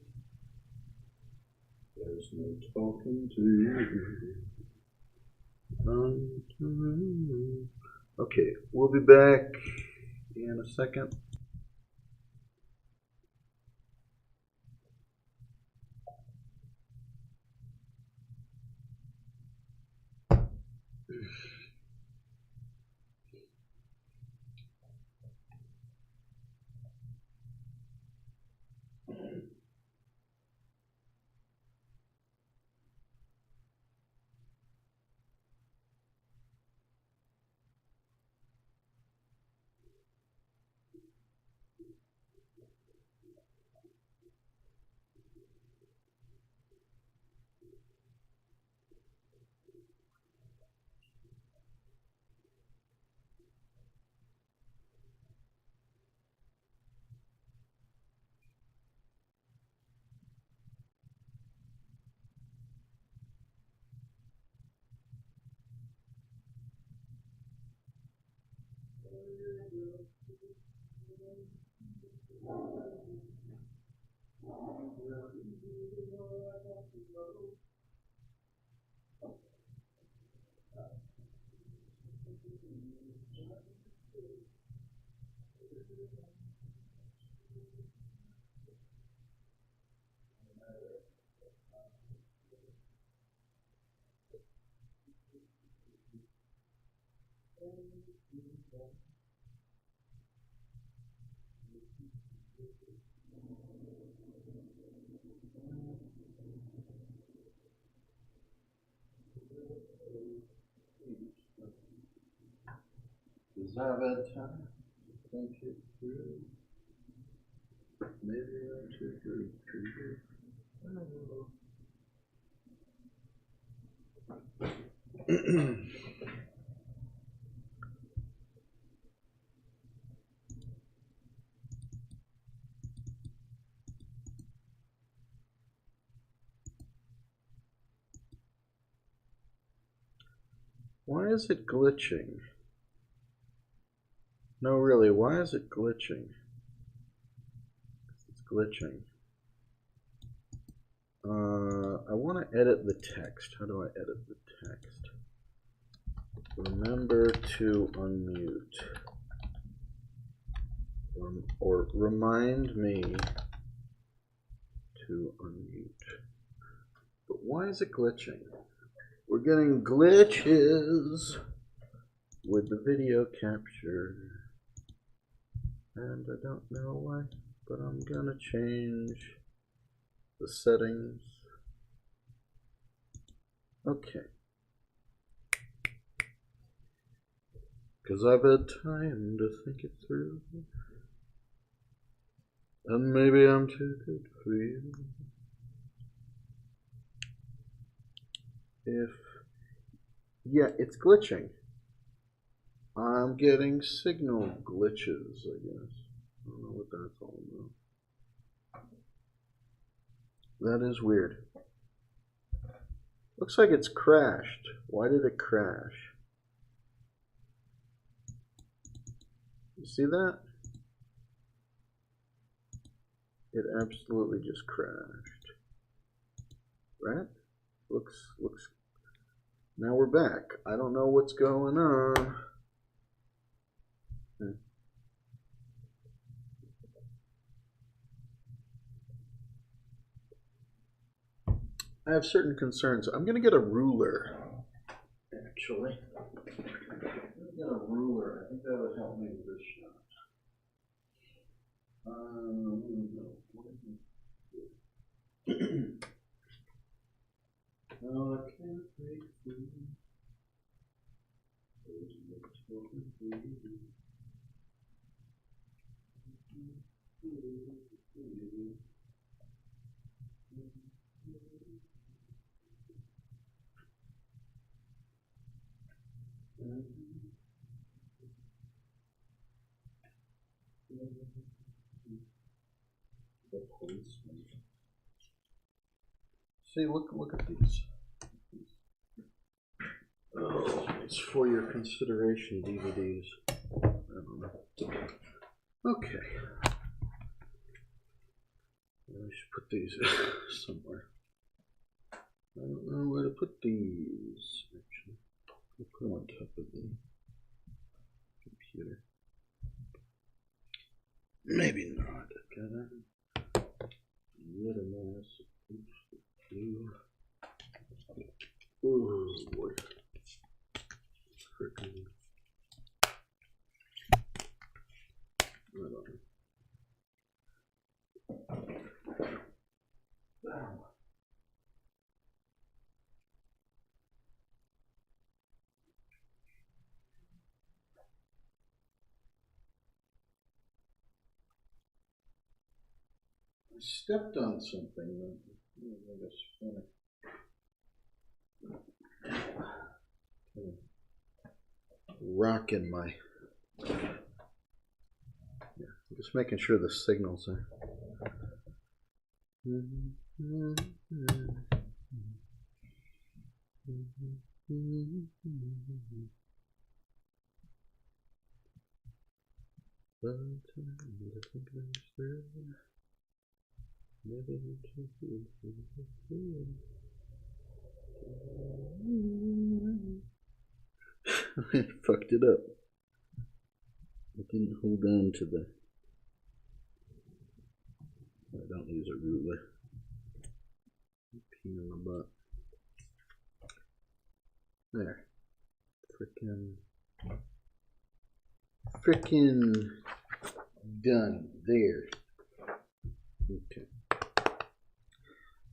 There's no talking to you. Okay, we'll be back in a second. Does that have time? Think it through. Maybe I'm too good. I don't know. Why is it glitching? No, really, why is it glitching? It's glitching. I want to edit the text. How do I edit the text? Remember to unmute. Or remind me to unmute. But why is it glitching? We're getting glitches with the video capture. And I don't know why, but I'm gonna change the settings. Okay. Because I've had time to think it through. And maybe I'm too good for you. Yeah, it's glitching. I'm getting signal glitches, I guess. I don't know what that's all about. That is weird. Looks like it's crashed. Why did it crash? You see that? It absolutely just crashed. Right? Looks. Now we're back. I don't know what's going on. I have certain concerns. I'm going to get a ruler, actually. I'm going to get a ruler. I think that would help me with this shot. No, I can't make food. See, look at these. Oh, it's for your consideration DVDs. I don't know. Okay. I should put these somewhere. I don't know where to put these, actually. I'll put them on top of the computer. Maybe not. Got a little more. Oh boy. Frickin'. I don't know. I stepped on something. I guess funny. Rocking my. Yeah, I'm just making sure the signals are. I fucked it up. I didn't hold on to the. I don't use a ruler. Pee in the butt. There. Frickin' done. There. Okay.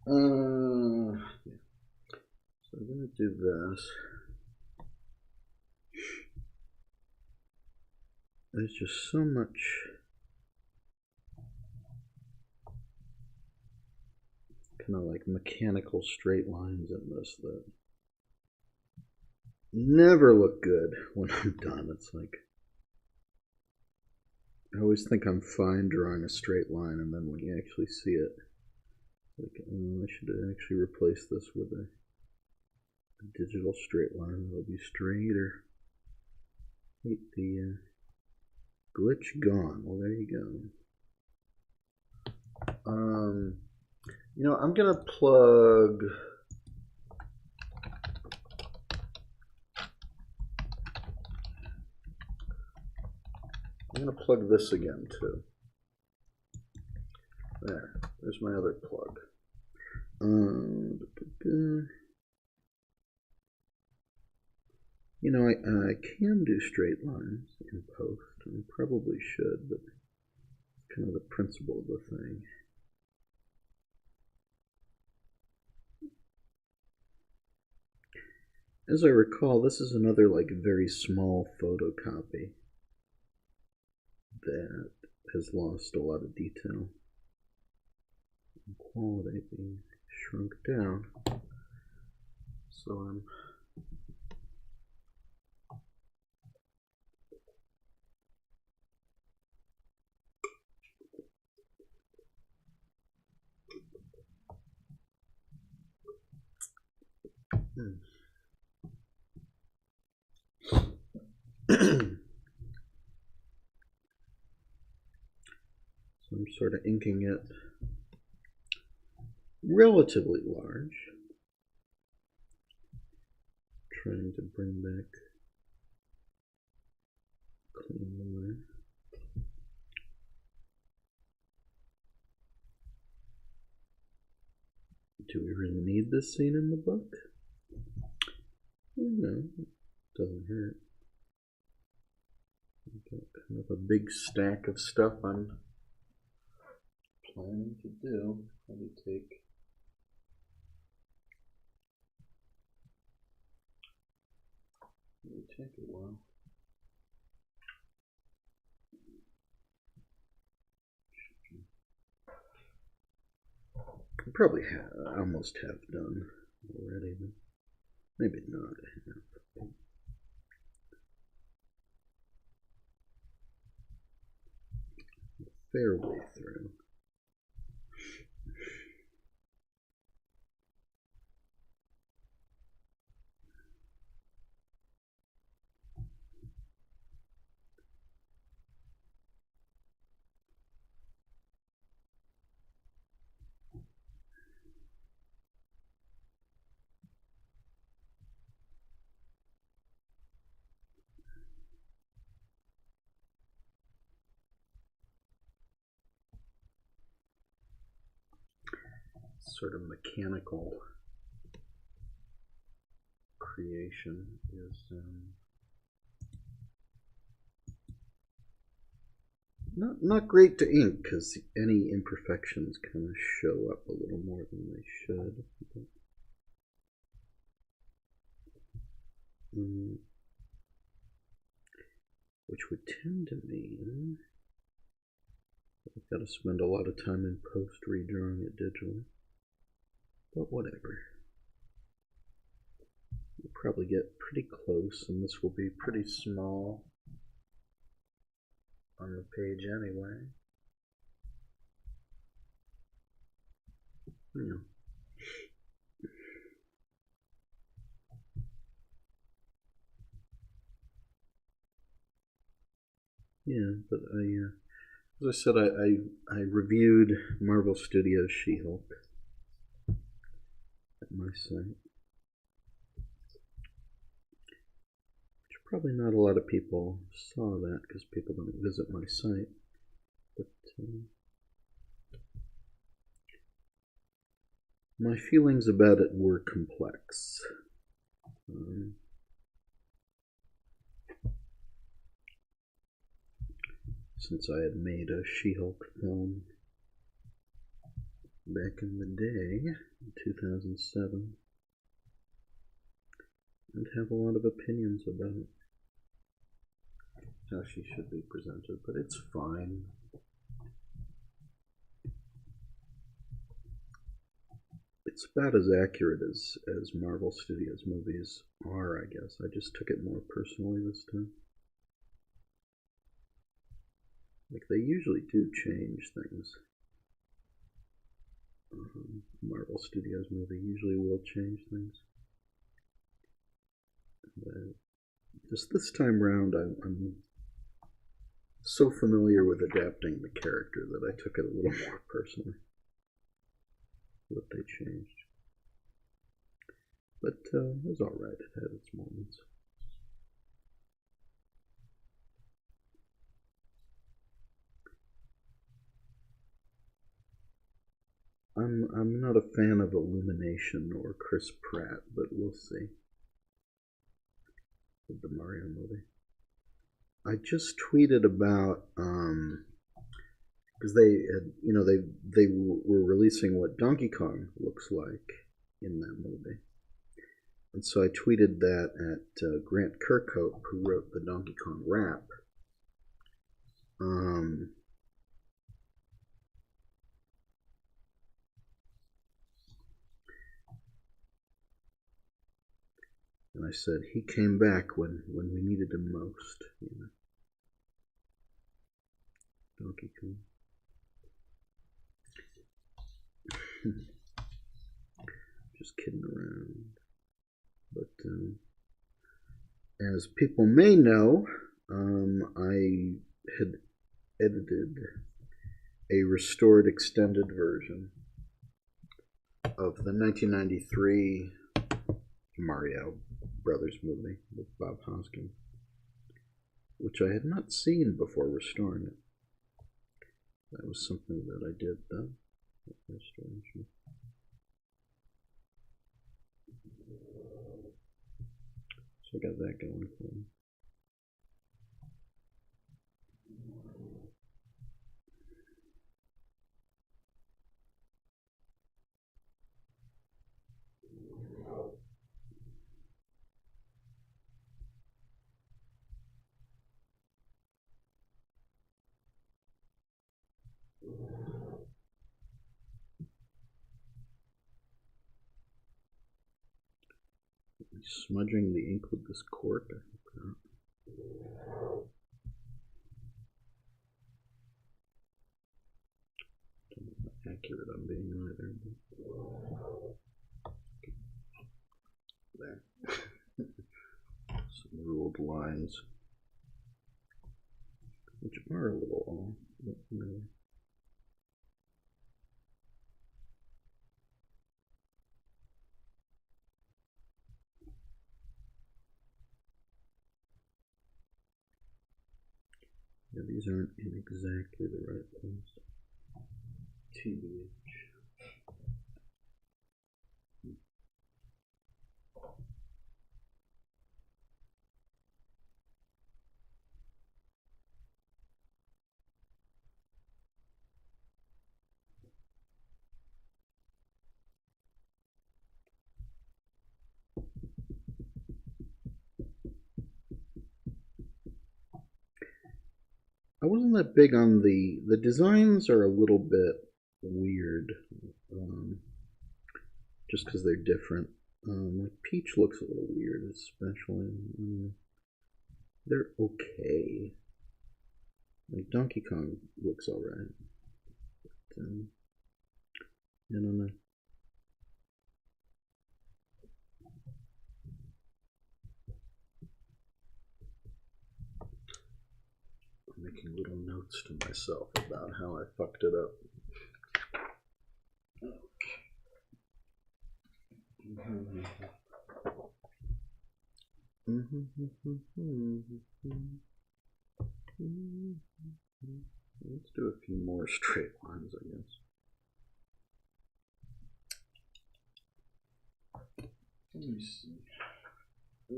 Yeah. So I'm gonna do this. There's just so much kind of like mechanical straight lines in this that never look good when I'm done. It's like I always think I'm fine drawing a straight line, and then when you actually see it, it's like, oh, I should actually replace this with a digital straight line that'll be straighter. Hate the glitch gone. Well, there you go. You know, I'm gonna plug. I'm gonna plug this again too. There's my other plug. You know, I can do straight lines in post. I probably should, but it's kind of the principle of the thing. As I recall, this is another like very small photocopy that has lost a lot of detail and quality being shrunk down. So I'm So I'm sort of inking it relatively large, trying to bring back clean line. Do we really need this scene in the book? No, it doesn't hurt. I've got kind of a big stack of stuff I'm planning to do. Probably take a while. I probably almost have done already, but maybe not. A fair way through. Sort of mechanical creation is not great to ink because any imperfections kind of show up a little more than they should. Which would tend to mean I've got to spend a lot of time in post redrawing it digitally. But whatever. We'll probably get pretty close, and this will be pretty small on the page anyway. Yeah. Yeah, but as I said, I reviewed Marvel Studios She-Hulk at my site. Which probably not a lot of people saw that because people don't visit my site. But my feelings about it were complex. Since I had made a She-Hulk film back in the day, in 2007, and have a lot of opinions about how she should be presented, but it's fine. It's about as accurate as Marvel Studios movies are, I guess. I just took it more personally this time. Like, they usually do change things. Marvel Studios movie usually will change things. Just this time round, I'm so familiar with adapting the character that I took it a little more personally. What they changed. But it was alright, it had its moments. I'm not a fan of Illumination or Chris Pratt, but we'll see. With the Mario movie. I just tweeted about because they had, they were releasing what Donkey Kong looks like in that movie, and so I tweeted that at Grant Kirkhope, who wrote the Donkey Kong rap. And I said, he came back when we needed him most, Donkey Kong. Just kidding around. As people may know, I had edited a restored extended version of the 1993 Mario Brothers movie with Bob Hoskins, which I had not seen before restoring it. That was something that I did though. Restoration. So I got that going for me. Smudging the ink with this cork. I hope not. Don't know how accurate I'm being either. There. Some ruled lines, which are a little off, but really. Yeah, these aren't in exactly the right place. TBH. I wasn't that big on the designs are a little bit weird, just because they're different. Like Peach looks a little weird, especially. They're okay. Like Donkey Kong looks alright. But, I don't know. I'm making little notes to myself about how I fucked it up. Let's do a few more straight lines, I guess. Let me see. Oh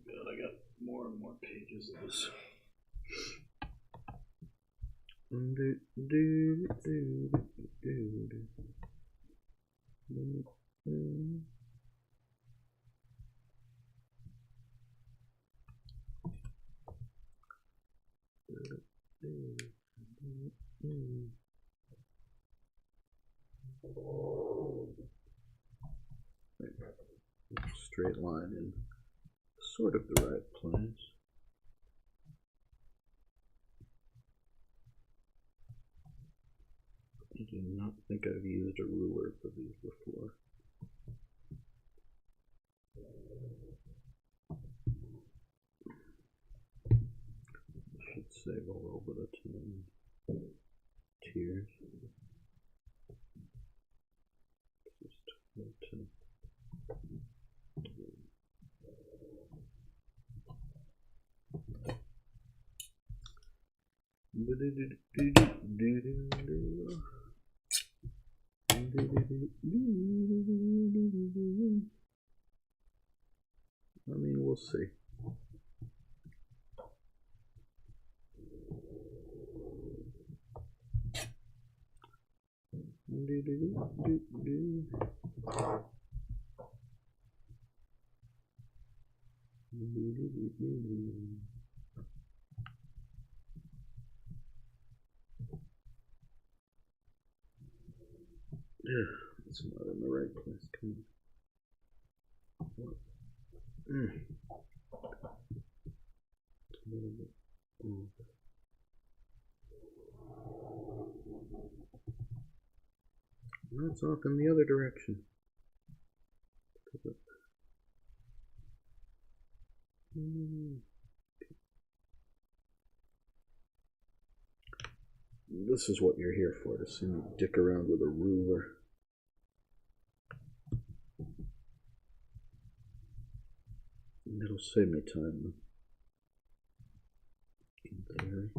god, I got more and more pages of this. Straight line in sort of the right place. I do not think I've used a ruler for these before. I should save a little bit of time. Tears. Just to I mean, we'll see. Yeah, it's not in the right place. Come on. It's a little bit off. No, it's off in the other direction. This is what you're here for, to see me dick around with a ruler. And it'll save me time, in theory.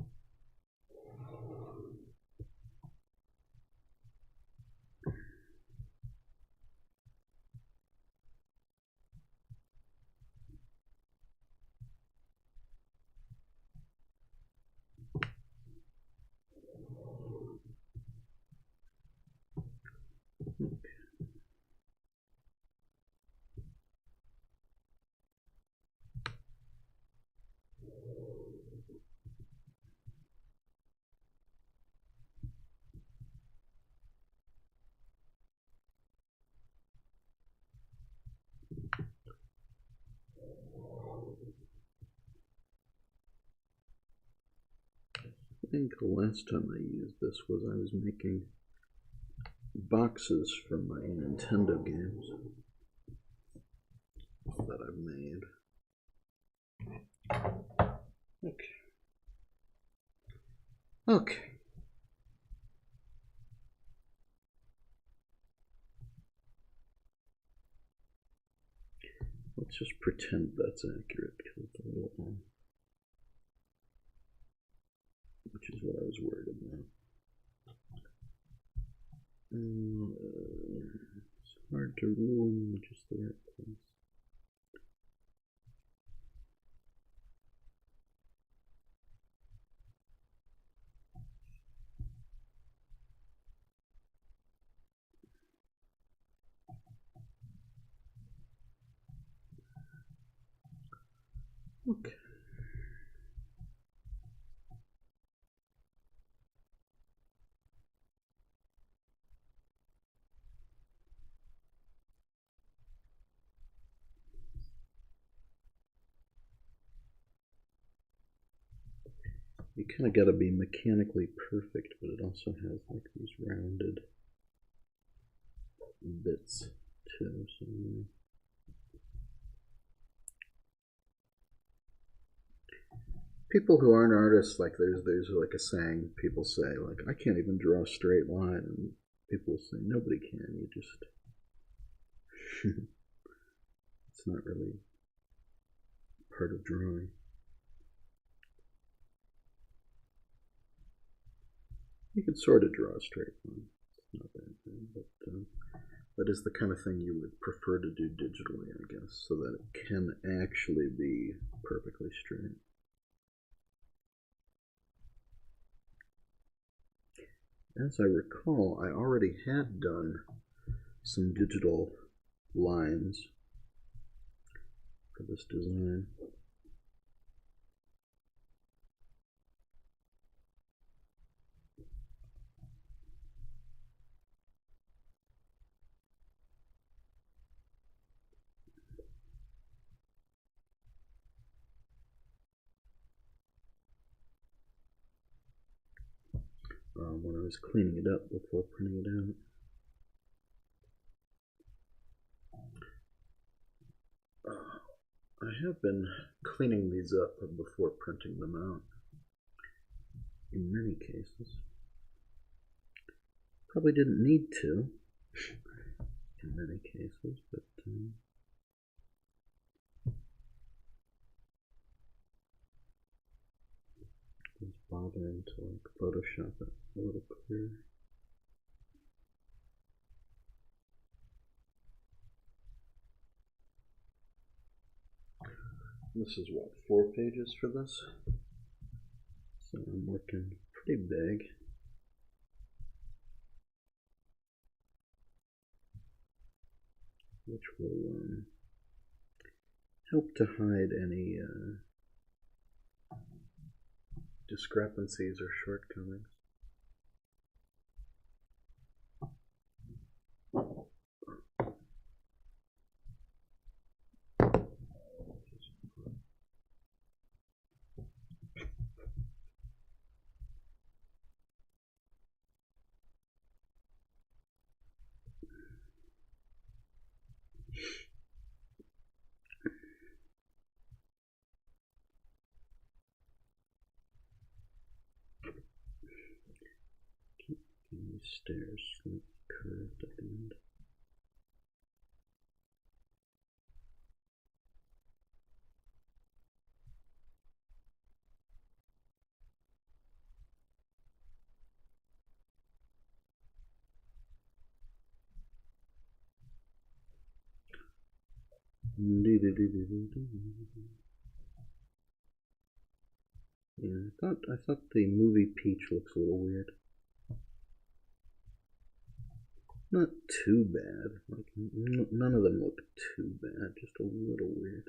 I think the last time I used this was I was making boxes for my Nintendo games that I've made. Okay. Let's just pretend that's accurate, because it's a little off. Which is what I was worried about. It's hard to rule in just the right place. Okay. You kind of got to be mechanically perfect, but it also has like these rounded bits too. So people who aren't artists, like there's like a saying people say, like, I can't even draw a straight line, and people say nobody can. You just it's not really part of drawing. You can sort of draw a straight line. It's not bad thing, but that is the kind of thing you would prefer to do digitally, I guess, so that it can actually be perfectly straight. As I recall, I already had done some digital lines for this design. When I was cleaning it up before printing it out. I have been cleaning these up before printing them out, in many cases. Probably didn't need to, in many cases, but I was bothering to like Photoshop it a little clearer. This is what, 4 pages for this? So I'm working pretty big. Which will help to hide any discrepancies or shortcomings. stairs curved at the end. Yeah, I thought the movie Peach looks a little weird. Not too bad. Like none of them look too bad. Just a little weird.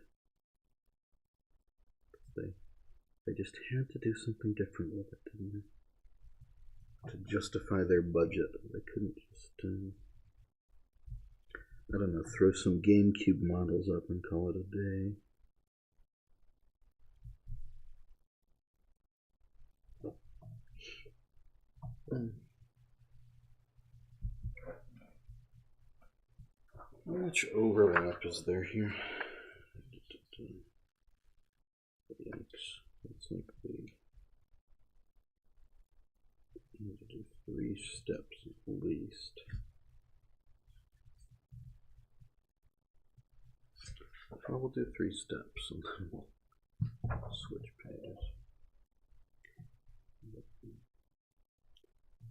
They just had to do something different with it, didn't they? To justify their budget, they couldn't just I don't know, throw some GameCube models up and call it a day. How much overlap is there here? Yikes. That's like we need to do 3 steps at least. I will do 3 steps and then we'll switch pages.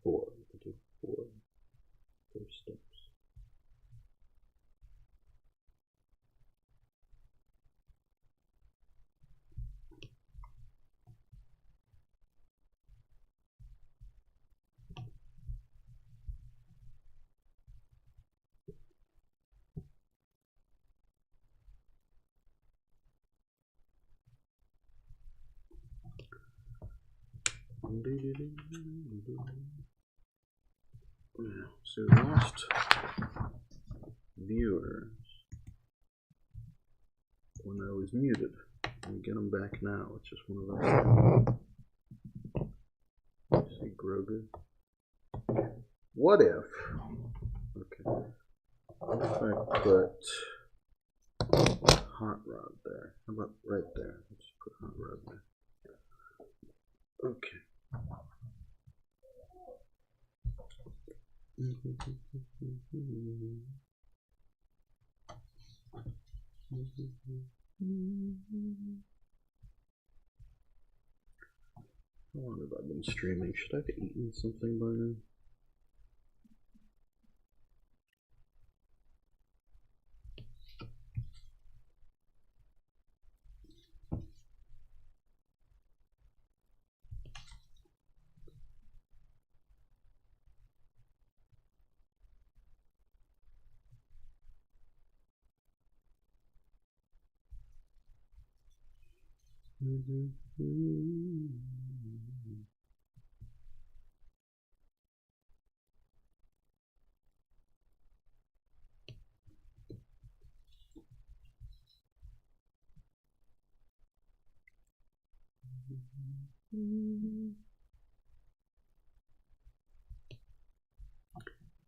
4. We'll do 4 steps. So we lost viewers when I was muted. We get them back now. It's just one of those things. See Grogu. What if? Okay. What if I put Hot Rod there? How about right there? Let's put Hot Rod there. Okay. How long have I been streaming? Should I have eaten something by now?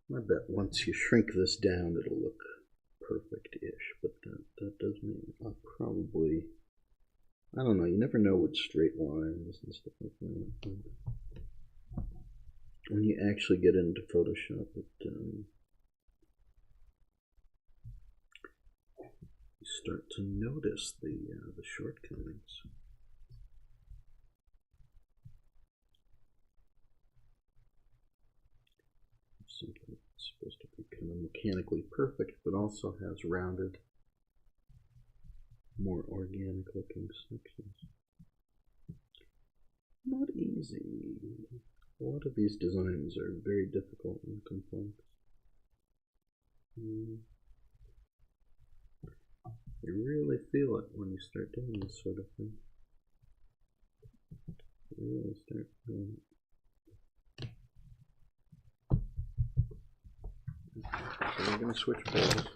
I bet once you shrink this down, it'll look perfect-ish, but that does mean I'll probably, I don't know, you never know with straight lines and stuff like that. When you actually get into Photoshop, you start to notice the shortcomings. Something that's supposed to be kind of mechanically perfect, but also has rounded, more organic looking sections. Not easy. A lot of these designs are very difficult and complex. You really feel it when you start doing this sort of thing. You really start feeling it. So we're going to switch pages.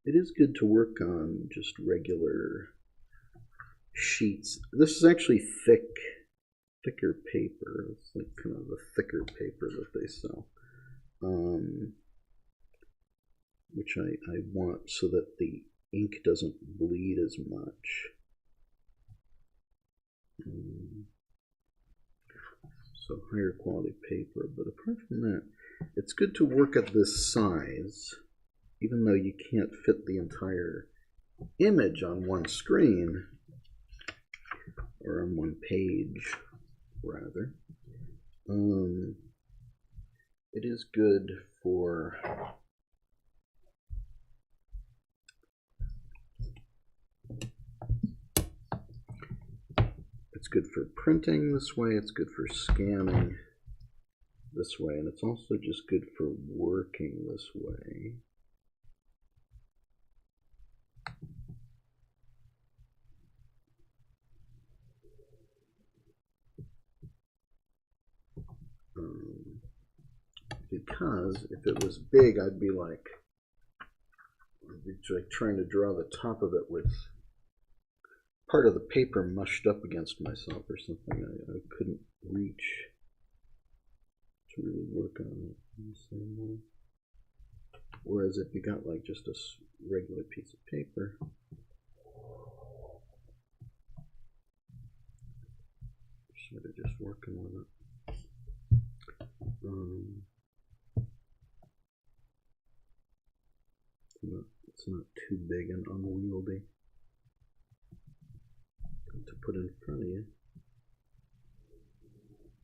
it is good to work on just regular sheets. This is actually thicker paper. It's like kind of the thicker paper that they sell, which I want so that the ink doesn't bleed as much. So higher quality paper, but apart from that, it's good to work at this size, even though you can't fit the entire image on one screen, or on one page, rather. It is good for printing this way, it's good for scanning this way, and it's also just good for working this way. Because if it was big, I'd be like trying to draw the top of it with part of the paper mushed up against myself or something. I couldn't reach to really work on it in the same way. Whereas if you got like just a regular piece of paper, sort of just working on it. It's not too big and unwieldy to put in front of you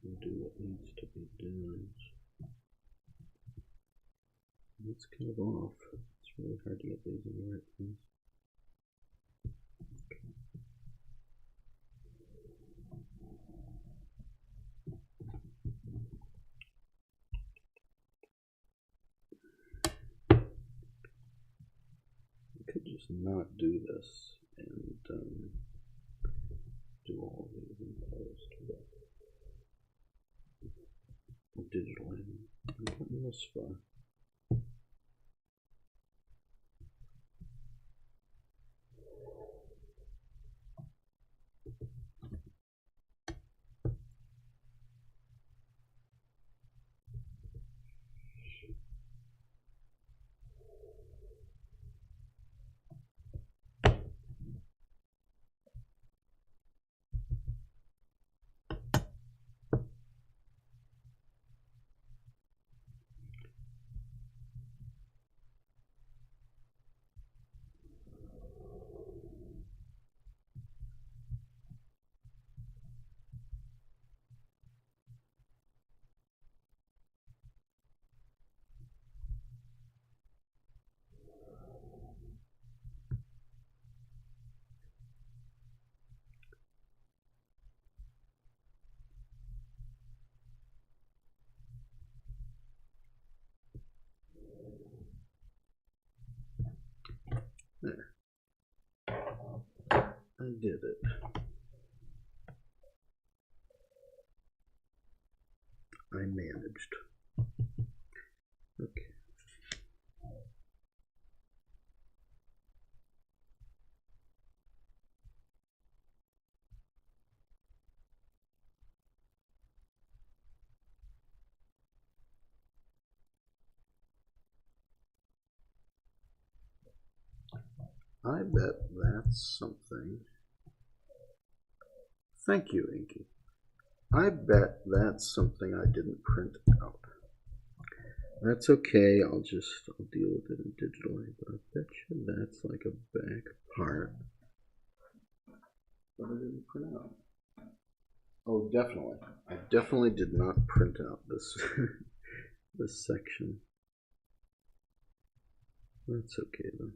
and do what needs to be done. It's kind of off. It's really hard to get these in the right place. Just not do this and do all of these in post. Digitally, I'm getting this far. There. I did it. I managed. Okay. I bet that's something. Thank you, Inky. I bet that's something I didn't print out. That's okay, I'll deal with it digitally, but I bet you that's like a back part that I didn't print out. Oh, definitely. I definitely did not print out this this section. That's okay though.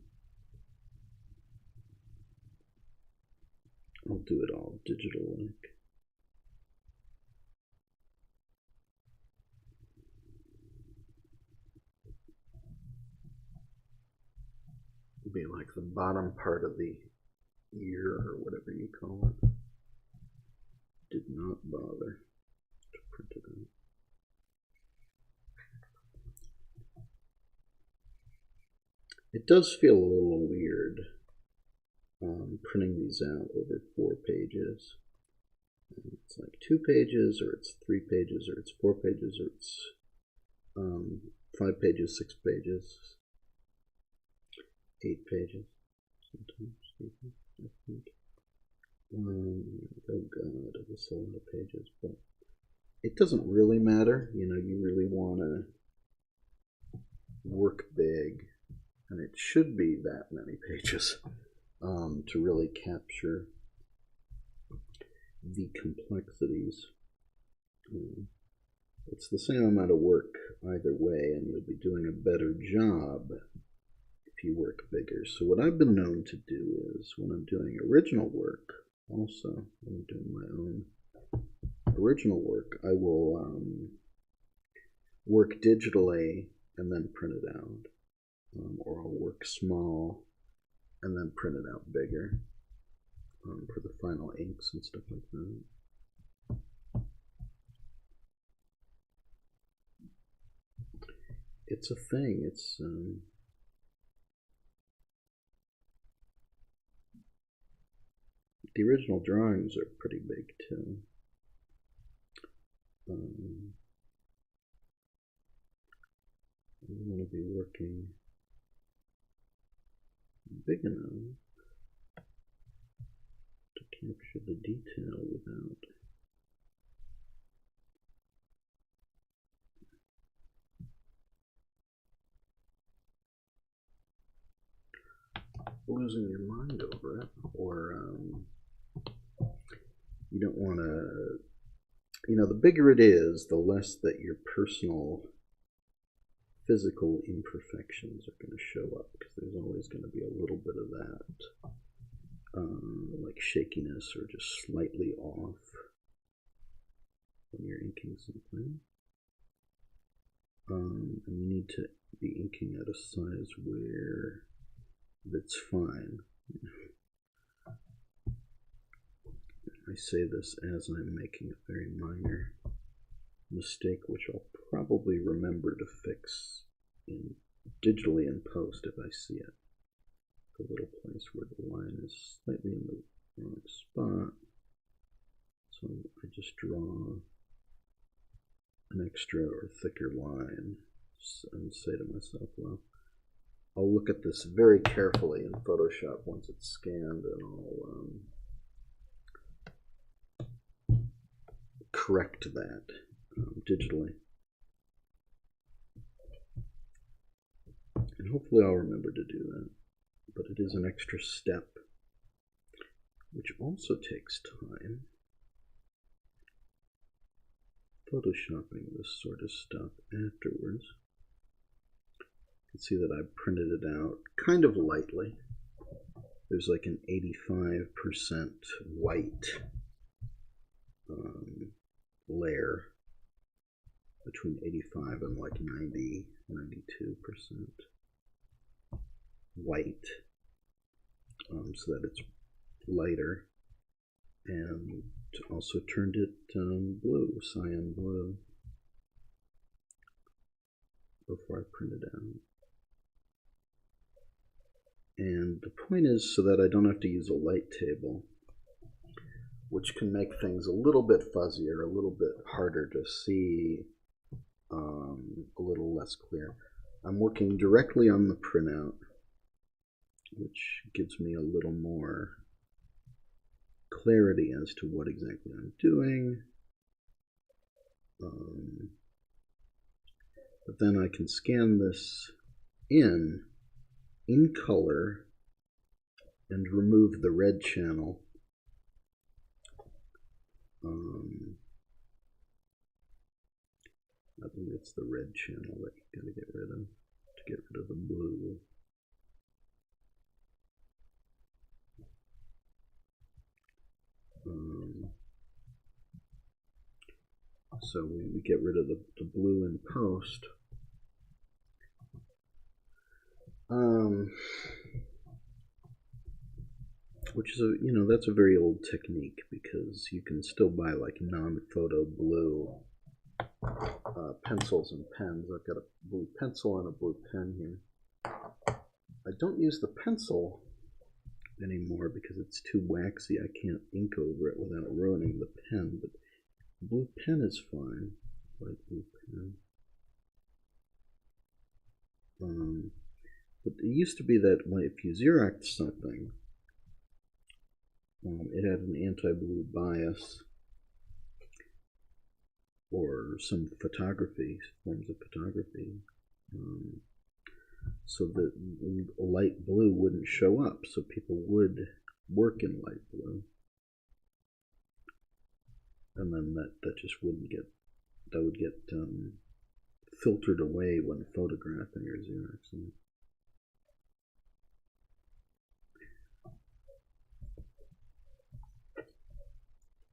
I'll do it all digital like. Be like the bottom part of the ear or whatever you call it. Did not bother to print it out. It does feel a little weird printing these out over 4 pages. It's like 2 pages, or it's 3 pages, or it's 4 pages, or it's 5 pages, 6 pages, 8 pages sometimes, I think. Oh god, this is a lot of pages, but it doesn't really matter. You know, you really want to work big, and it should be that many pages to really capture the complexities. It's the same amount of work either way, and you'll be doing a better job if you work bigger. So what I've been known to do is, when I'm doing original work, also when I'm doing my own original work, I will work digitally and then print it out, or I'll work small and then print it out bigger for the final inks and stuff like that. It's a thing. It's the original drawings are pretty big too. I want to be working big enough to capture the detail without losing your mind over it, or you don't want to, you know, the bigger it is, the less that your personal physical imperfections are going to show up, because there's always going to be a little bit of that, like shakiness or just slightly off when you're inking something. And you need to be inking at a size where that's fine. I say this as I'm making a very minor mistake, which I'll probably remember to fix digitally in post if I see it. The little place where the line is slightly in the wrong spot. So I just draw an extra or thicker line and say to myself, well, I'll look at this very carefully in Photoshop once it's scanned, and I'll correct that digitally. And hopefully I'll remember to do that. But it is an extra step, which also takes time. Photoshopping this sort of stuff afterwards. You can see that I printed it out kind of lightly. There's like an 85% white layer, between 85 and like 92% white, so that it's lighter, and also turned it blue, cyan blue, before I printed it out. And the point is so that I don't have to use a light table, which can make things a little bit fuzzier, a little bit harder to see, a little less clear. I'm working directly on the printout, which gives me a little more clarity as to what exactly I'm doing. But then I can scan this in color and remove the red channel. I think it's the red channel that you gotta get rid of to get rid of the blue. So we get rid of the blue in post. Which is that's a very old technique, because you can still buy like non-photo blue pencils and pens. I've got a blue pencil and a blue pen here. I don't use the pencil anymore because it's too waxy. I can't ink over it without ruining the pen, but the blue pen is fine. Light blue pen. But it used to be that if you Xerox something, it had an anti-blue bias, or some forms of photography, so that light blue wouldn't show up, so people would work in light blue, and then that just wouldn't get, that would get filtered away when photographing or Xeroxing.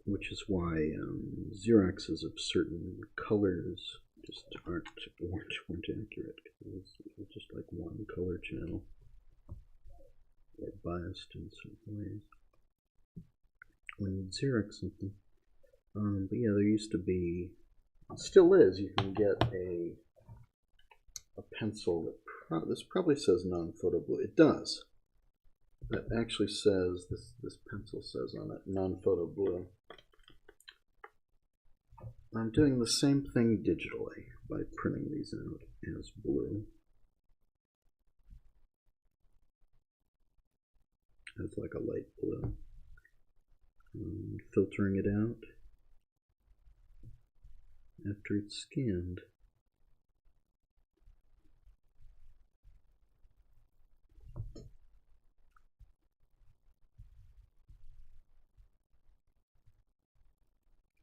Which is why Xeroxes of certain colors just weren't accurate. It was just like one color channel, or biased in certain ways when you Xerox something. But yeah, there used to be, still is, you can get a pencil that this probably says non-photo blue. It does. That actually says, this pencil says on it, non-photo blue. I'm doing the same thing digitally by printing these out as blue. As like a light blue. Filtering it out after it's scanned.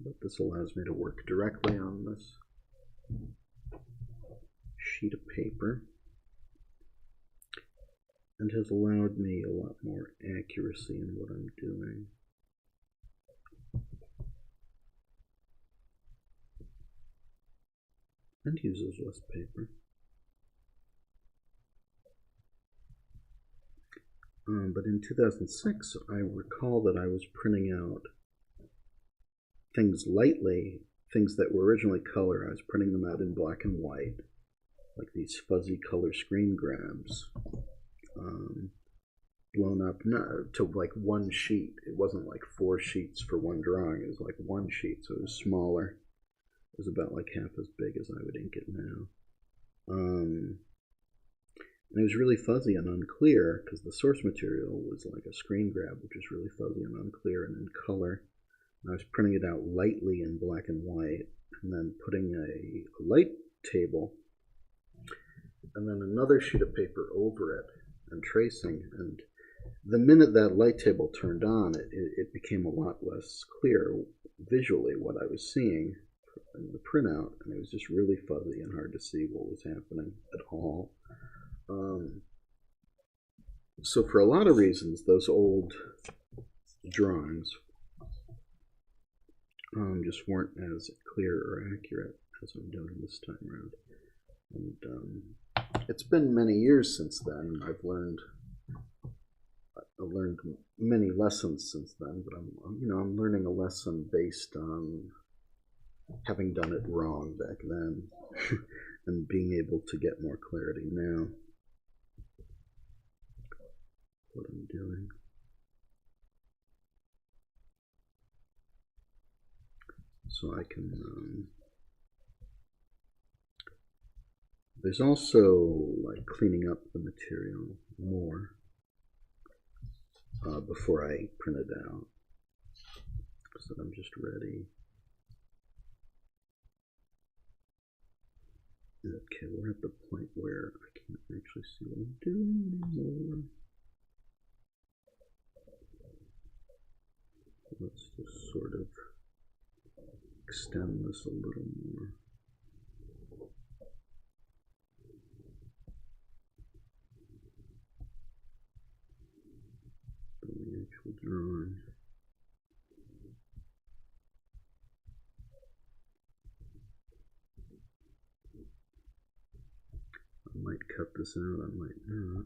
But this allows me to work directly on this sheet of paper, and has allowed me a lot more accuracy in what I'm doing. And uses less paper. But in 2006, I recall that I was printing out things lightly, things that were originally color. I was printing them out in black and white, like these fuzzy color screen grabs, blown up to like one sheet. It wasn't like 4 sheets for one drawing. It was like one sheet, so it was smaller. It was about like half as big as I would ink it now. And it was really fuzzy and unclear because the source material was like a screen grab, which was really fuzzy and unclear and in color. I was printing it out lightly in black and white, and then putting a light table, and then another sheet of paper over it, and tracing. And the minute that light table turned on, it became a lot less clear visually what I was seeing in the printout, and it was just really fuzzy and hard to see what was happening at all. So for a lot of reasons, those old drawings just weren't as clear or accurate as I'm doing this time around. And it's been many years since then. I've learned many lessons since then, but I'm learning a lesson based on having done it wrong back then and being able to get more clarity now what I'm doing. So I can, there's also like cleaning up the material more before I print it out, so that I'm just ready. Okay, we're at the point where I can't actually see what I'm doing anymore. Let's just sort of extend this a little more. The actual drawing. I might cut this out, I might not.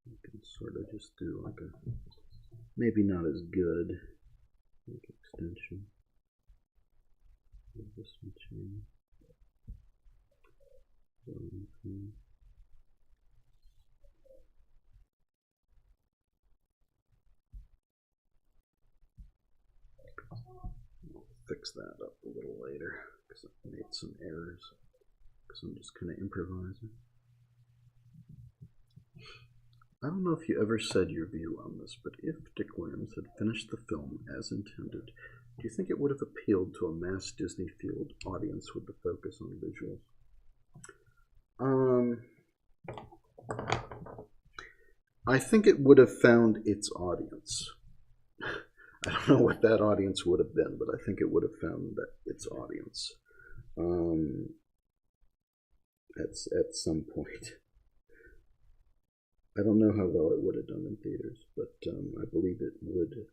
I can sort of just do like a, maybe not as good, like extension of this material. I'll fix that up a little later because I made some errors because I'm just kind of improvising. I don't know if you ever said your view on this, but if Dick Williams had finished the film as intended, do you think it would have appealed to a mass Disney-fueled audience with the focus on visuals? I think it would have found its audience. I don't know what that audience would have been, but I think it would have found its audience at some point. I don't know how well it would have done in theaters, but I believe it would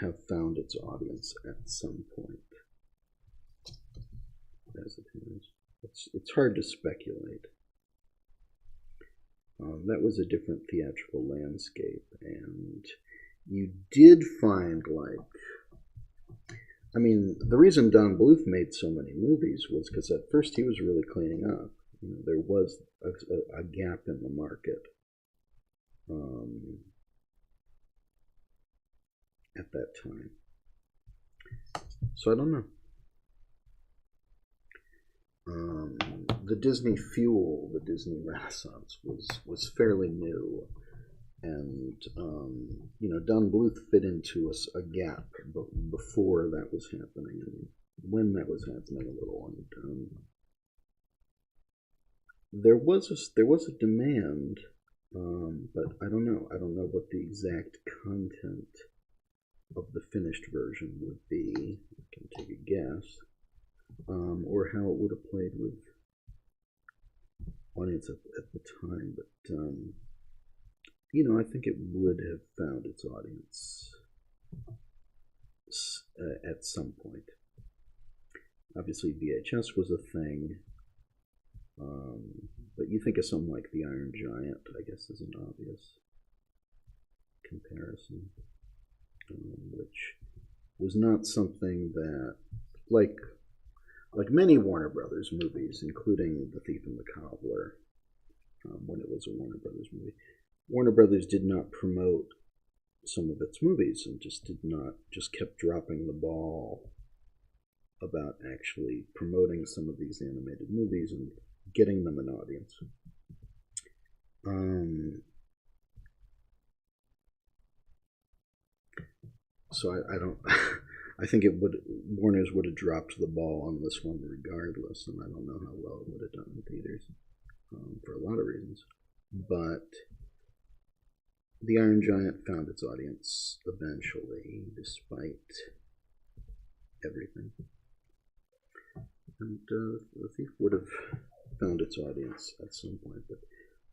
have found its audience at some point. As it is, it's hard to speculate. That was a different theatrical landscape, and you did find, like, I mean, the reason Don Bluth made so many movies was because at first he was really cleaning up. You know, there was a gap in the market at that time. So I don't know. The Disney fuel, the Disney Renaissance was fairly new, and you know, Don Bluth fit into a gap before that was happening, and when that was happening a little. And there was a demand, but I don't know. I don't know what the exact content of the finished version would be. I can take a guess. Or how it would have played with audience at the time, but you know, I think it would have found its audience at some point. Obviously, VHS was a thing, but you think of something like The Iron Giant, I guess, is an obvious comparison, which was not something that, like many Warner Brothers movies, including The Thief and the Cobbler, when it was a Warner Brothers movie, Warner Brothers did not promote some of its movies and just kept dropping the ball about actually promoting some of these animated movies and getting them an audience. So I don't. I think Warner's would have dropped the ball on this one regardless, and I don't know how well it would have done in theaters for a lot of reasons. But The Iron Giant found its audience eventually, despite everything. And The Thief would have found its audience at some point, but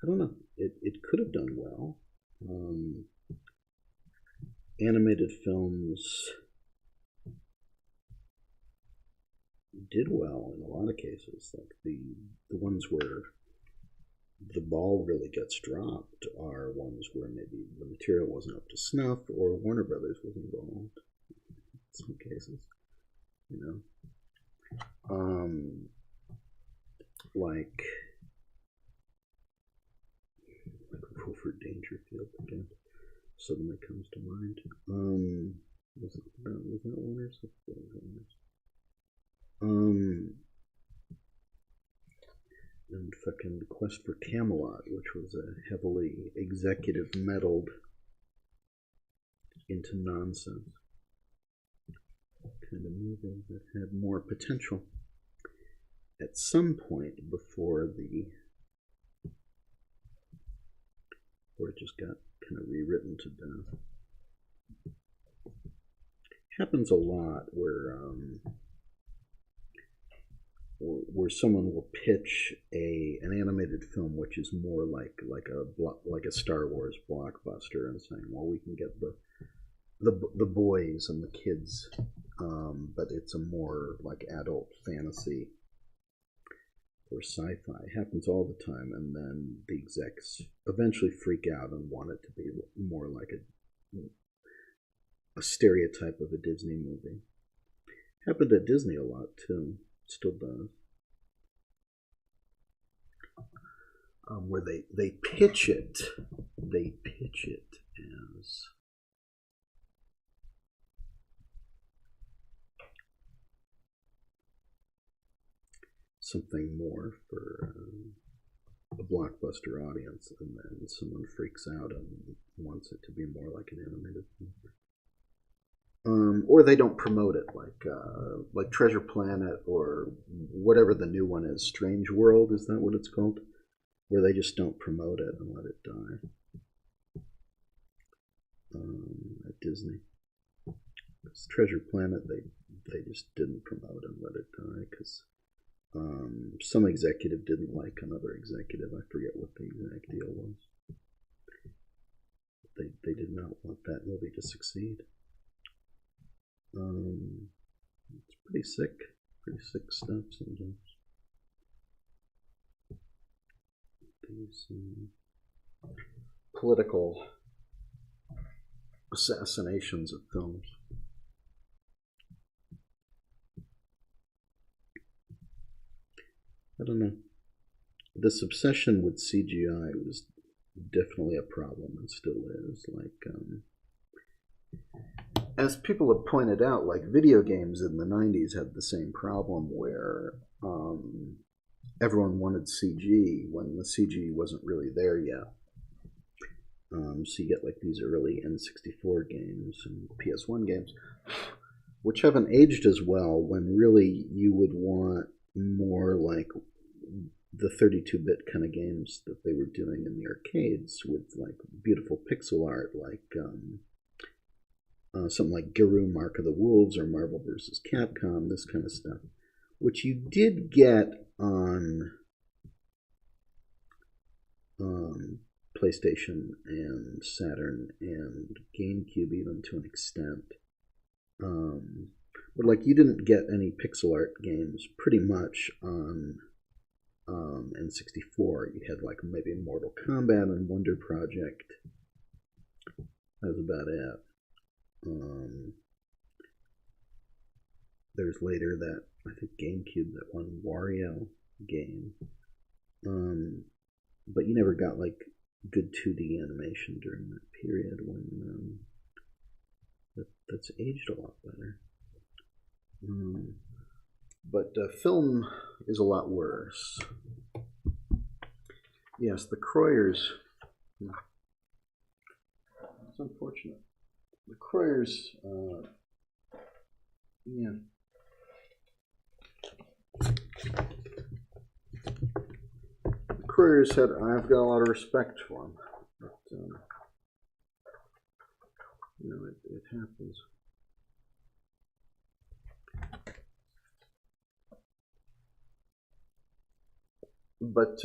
I don't know. It could have done well. Animated films did well in a lot of cases. Like the ones where the ball really gets dropped are ones where maybe the material wasn't up to snuff or Warner Brothers was involved in some cases, you know. Like Wilford Dangerfield again suddenly comes to mind. Was that Warner's? And fucking Quest for Camelot, which was a heavily executive meddled into nonsense kind of movie that had more potential at some point before it just got kind of rewritten to death. Happens a lot where someone will pitch an animated film which is more like a Star Wars blockbuster, and saying, well, we can get the boys and the kids, but it's a more like adult fantasy or sci-fi. It happens all the time, and then the execs eventually freak out and want it to be more like a stereotype of a Disney movie. Happened at Disney a lot too. Still does. where they pitch it as something more for a blockbuster audience, and then someone freaks out and wants it to be more like an animated movie. Or they don't promote it, like Treasure Planet or whatever the new one is. Strange World, is that what it's called? Where they just don't promote it and let it die. At Disney. Because Treasure Planet, they just didn't promote and let it die because some executive didn't like another executive. I forget what the exact deal was. They did not want that movie to succeed. It's pretty sick stuff sometimes. These political assassinations of films. I don't know. This obsession with CGI was definitely a problem and still is. As people have pointed out, like video games in the 90s had the same problem where everyone wanted CG when the CG wasn't really there yet. So you get like these early N64 games and PS1 games, which haven't aged as well, when really you would want more like the 32-bit kind of games that they were doing in the arcades with like beautiful pixel art, like something like Guru Mark of the Wolves or Marvel vs. Capcom, this kind of stuff, which you did get on PlayStation and Saturn and GameCube even to an extent. But like you didn't get any pixel art games pretty much on N64. You had like maybe Mortal Kombat and Wonder Project. That was about it. There's later that, I think GameCube, that one Wario game. But you never got like good 2D animation during that period when that's aged a lot better. But film is a lot worse. Yes, the Kroyers. It's unfortunate. The Kroyers, yeah. The Kroyers had, I've got a lot of respect for them. But, you know, it happens. But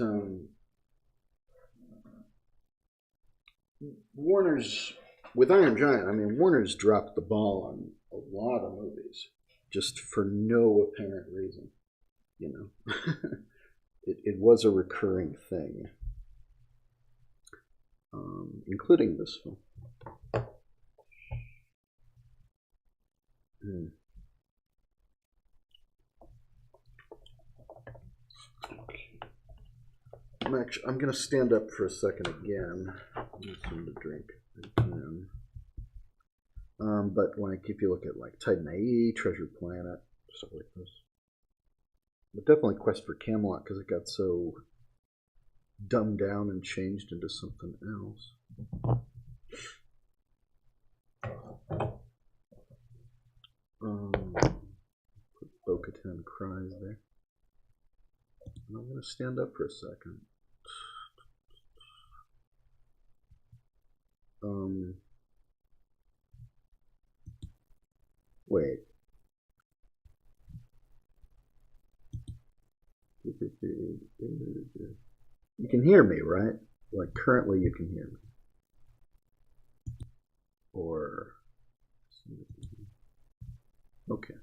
Warner's, with Iron Giant, I mean, Warner's dropped the ball on a lot of movies, just for no apparent reason, you know. It was a recurring thing, including this film. I'm going to stand up for a second again. I need something to drink. But like, if you look at like Titanite, Treasure Planet, stuff like this. But definitely Quest for Camelot, because it got so dumbed down and changed into something else. Put Bo-Katan Cries there. And I'm going to stand up for a second. Wait. You can hear me, right? Like currently you can hear me. Or okay.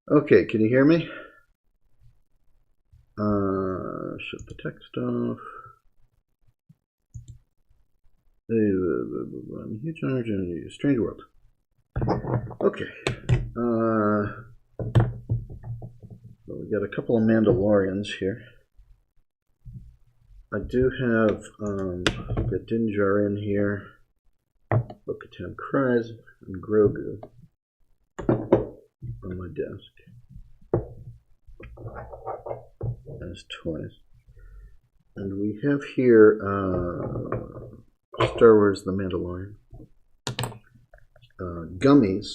Okay, can you hear me? Shut the text off. Huge energy, strange world. Okay. So we got a couple of Mandalorians here. I do have got Din Djarin here, Bo-Katan Kryze, and Grogu on my desk as toys. And we have here Star Wars The Mandalorian, gummies,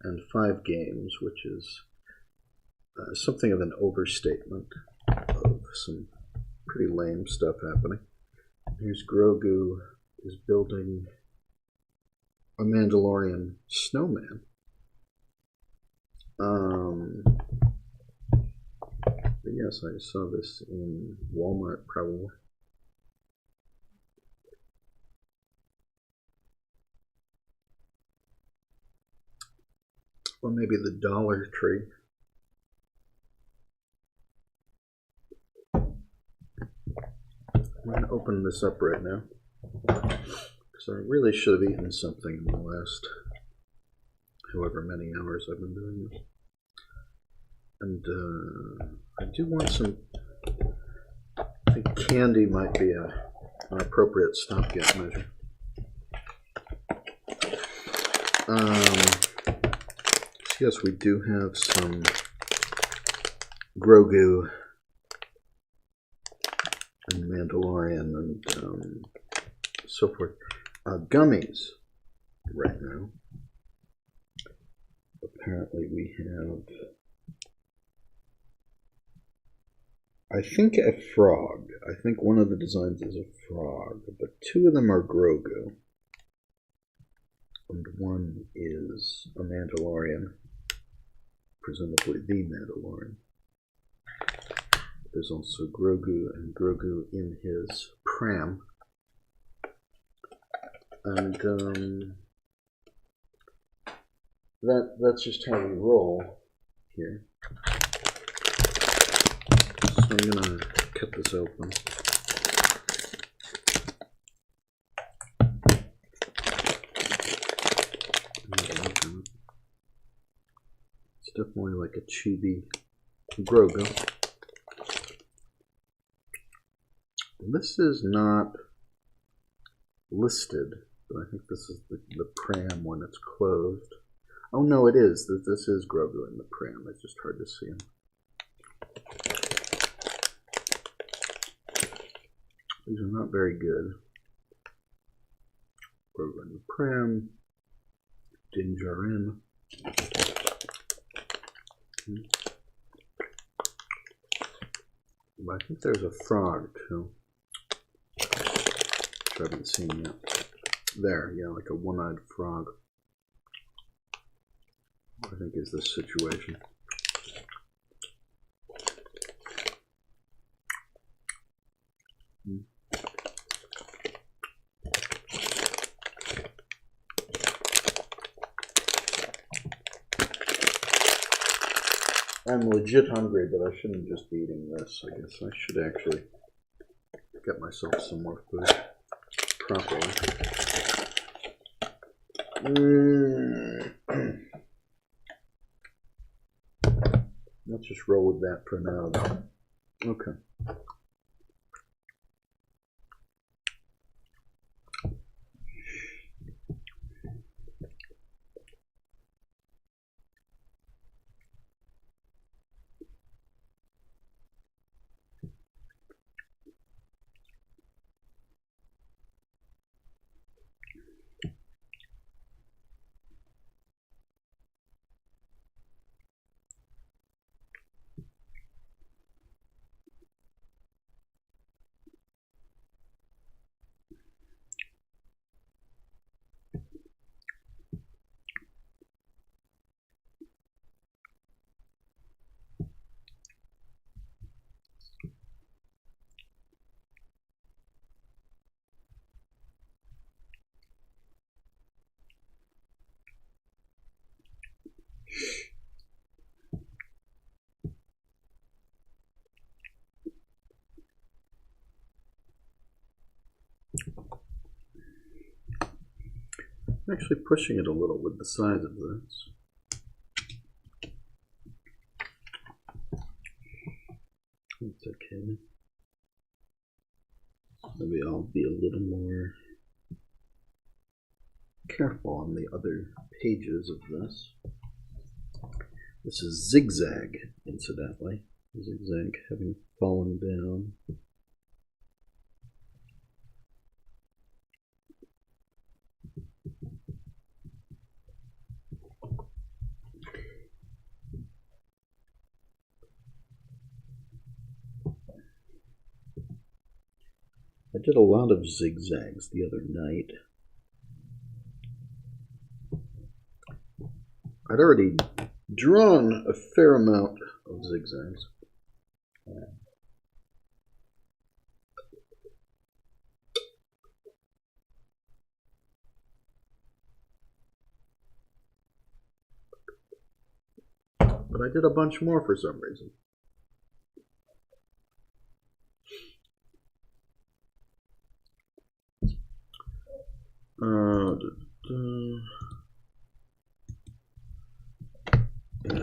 and 5 games, which is something of an overstatement of some pretty lame stuff happening. Here's Grogu is building a Mandalorian snowman. But yes, I saw this in Walmart probably. Or maybe the Dollar Tree. I'm going to open this up right now, because I really should have eaten something in the last however many hours I've been doing this. And I do want some, I think candy might be an appropriate stopgap measure. Yes, we do have some Grogu and Mandalorian and so forth. Gummies right now. Apparently we have, I think, a frog. I think one of the designs is a frog, but 2 of them are Grogu. And 1 is a Mandalorian, presumably the Mandalorian. There's also Grogu and Grogu in his pram. And that's just how we roll here. So I'm gonna cut this open. It's definitely like a chibi Grogu. This is not listed, but I think this is the pram when it's closed. Oh no, it is. This is Grogu in the pram. It's just hard to see him. These are not very good. Grogu in the pram. Din Djarin. But I think there's a frog too, which I haven't seen yet. There, yeah, like a one-eyed frog. I think is this situation. I'm legit hungry, but I shouldn't just be eating this. I guess I should actually get myself some more food properly. Let's just roll with that for now, though. Okay. actually pushing it a little with the size of this. That's okay. Maybe I'll be a little more careful on the other pages of this. This is ZIgzag, incidentally. ZIgzag having fallen down. I did a lot of zigzags the other night. I'd already drawn a fair amount of zigzags. But I did a bunch more for some reason.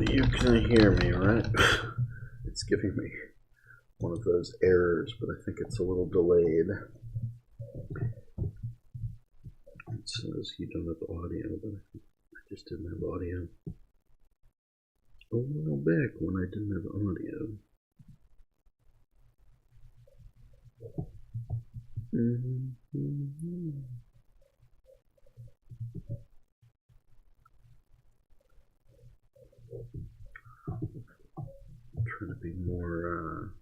You can hear me, right? It's giving me one of those errors, but I think it's a little delayed. It says you don't have audio, but I just didn't have audio. A while back when I didn't have audio. I'm trying to be more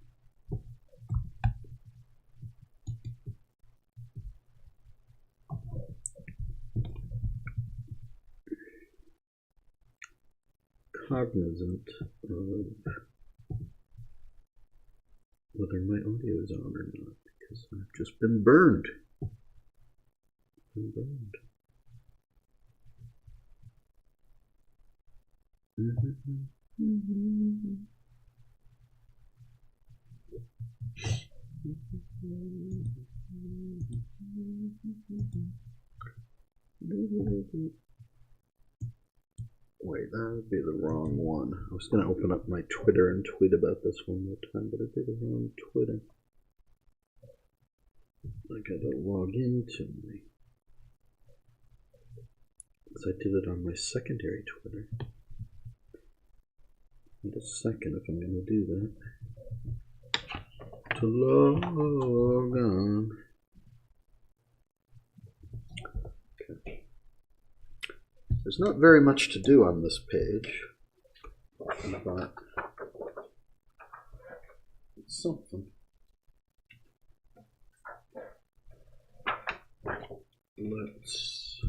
cognizant of whether my audio is on or not, because I've just been burned. Wait, that would be the wrong one. I was going to open up my Twitter and tweet about this one more time, but I did the wrong Twitter. I gotta log into my... because I did it on my secondary Twitter. Wait a second if I'm going to do that. To log on. Okay. There's not very much to do on this page, but it's something. Let's...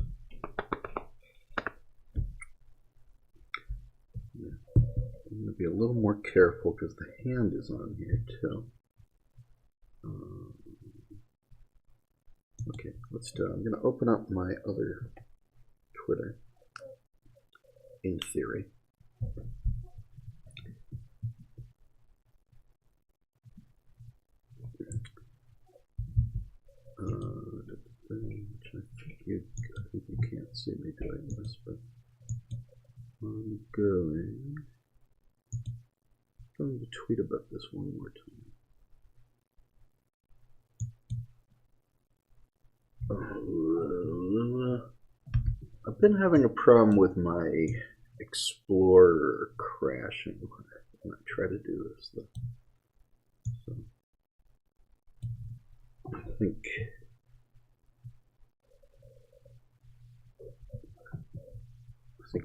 I'm going to be a little more careful because the hand is on here too. Okay, let's do it. I'm going to open up my other Twitter, in theory. I think you can't see me doing this, but I'm going to tweet about this one more time. I've been having a problem with my Explorer crashing when I try to do this, though. So I think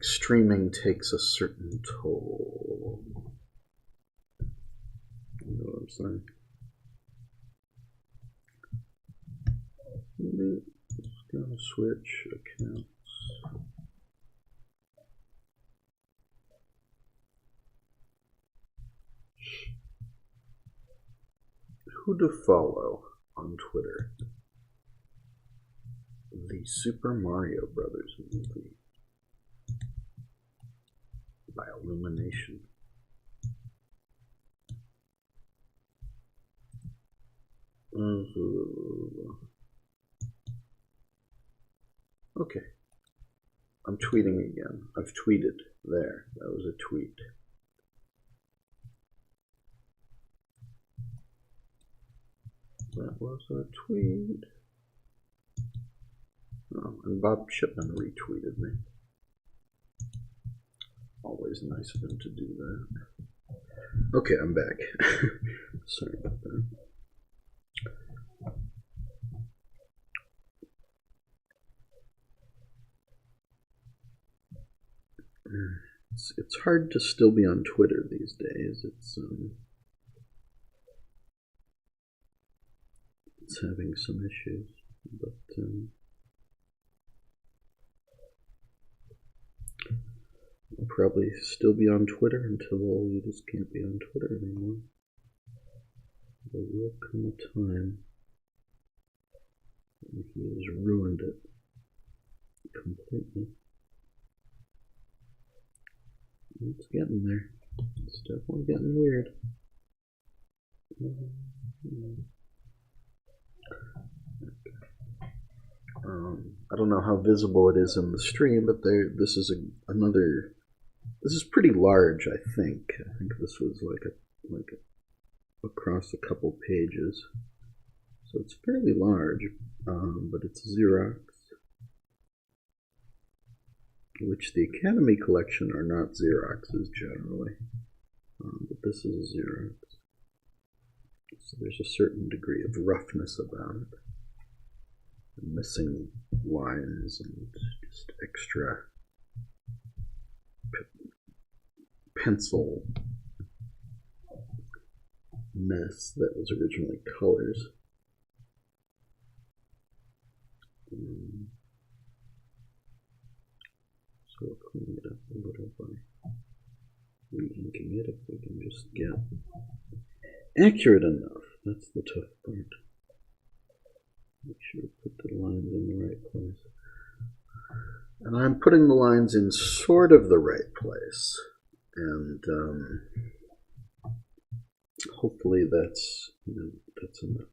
streaming takes a certain toll. You know what I'm saying? Just gonna switch accounts. Who to follow on Twitter? The Super Mario Brothers movie by Illumination. Okay. I'm tweeting again. I've tweeted. There. That was a tweet. That was a tweet. Oh, and Bob Shipman retweeted me. Always nice of him to do that. Okay, I'm back. Sorry about that. It's hard to still be on Twitter these days. It's having some issues, but I'll probably still be on Twitter until you just can't be on Twitter anymore. There will come a time when he has ruined it completely. It's getting there. It's definitely getting weird. I don't know how visible it is in the stream, but this is another. This is pretty large, I think. I think this was like across a couple pages, so it's fairly large. But it's Xerox, which the Academy collection are not Xeroxes generally, but this is Xerox. So there's a certain degree of roughness about it. Missing lines and just extra pencil mess that was originally colors. So we'll clean it up a little by re-inking it if we can just get accurate enough. That's the tough part. Make sure to put the lines in the right place. And I'm putting the lines in sort of the right place. And hopefully that's enough.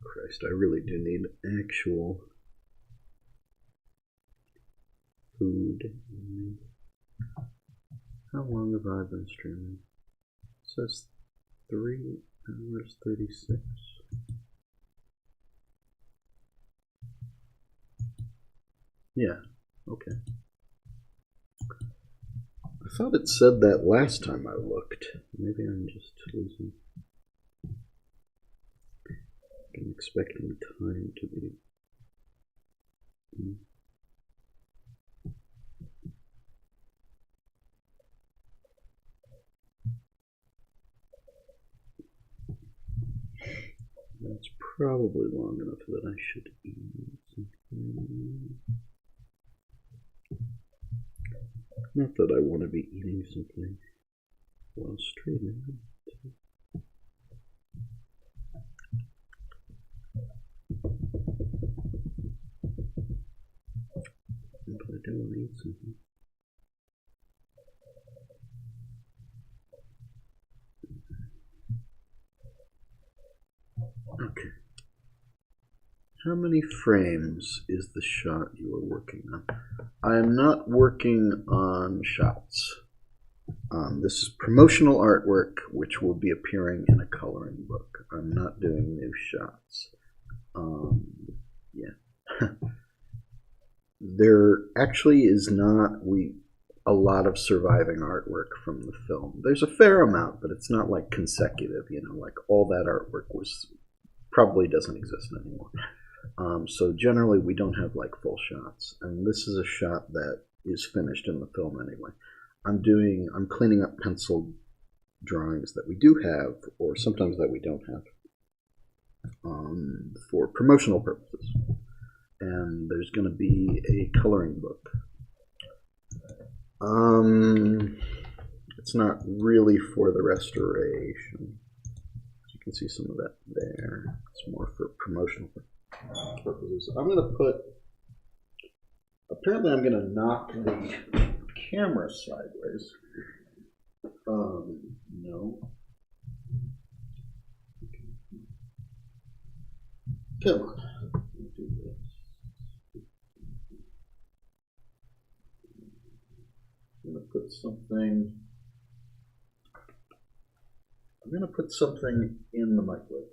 Christ, I really do need actual food. How long have I been streaming? It says 3 hours 36. Yeah, okay. I thought it said that last time I looked. Maybe I'm just losing. I'm expecting time to be. That's probably long enough that I should eat something. Not that I want to be eating something while streaming. But I do want to eat something. Okay. How many frames is the shot you are working on? I am not working on shots. This is promotional artwork, which will be appearing in a coloring book. I'm not doing new shots. Yeah. There actually is not a lot of surviving artwork from the film. There's a fair amount, but it's not like consecutive, like all that artwork probably doesn't exist anymore. So generally we don't have like full shots, and this is a shot that is finished in the film anyway. I'm cleaning up pencil drawings that we do have, or sometimes that we don't have, for promotional purposes. And there's going to be a coloring book. It's not really for the restoration. You can see some of that there. It's more for promotional purposes. Apparently I'm going to knock the camera sideways. Come on. Do this. I'm going to put something. I'm going to put something in the microwave.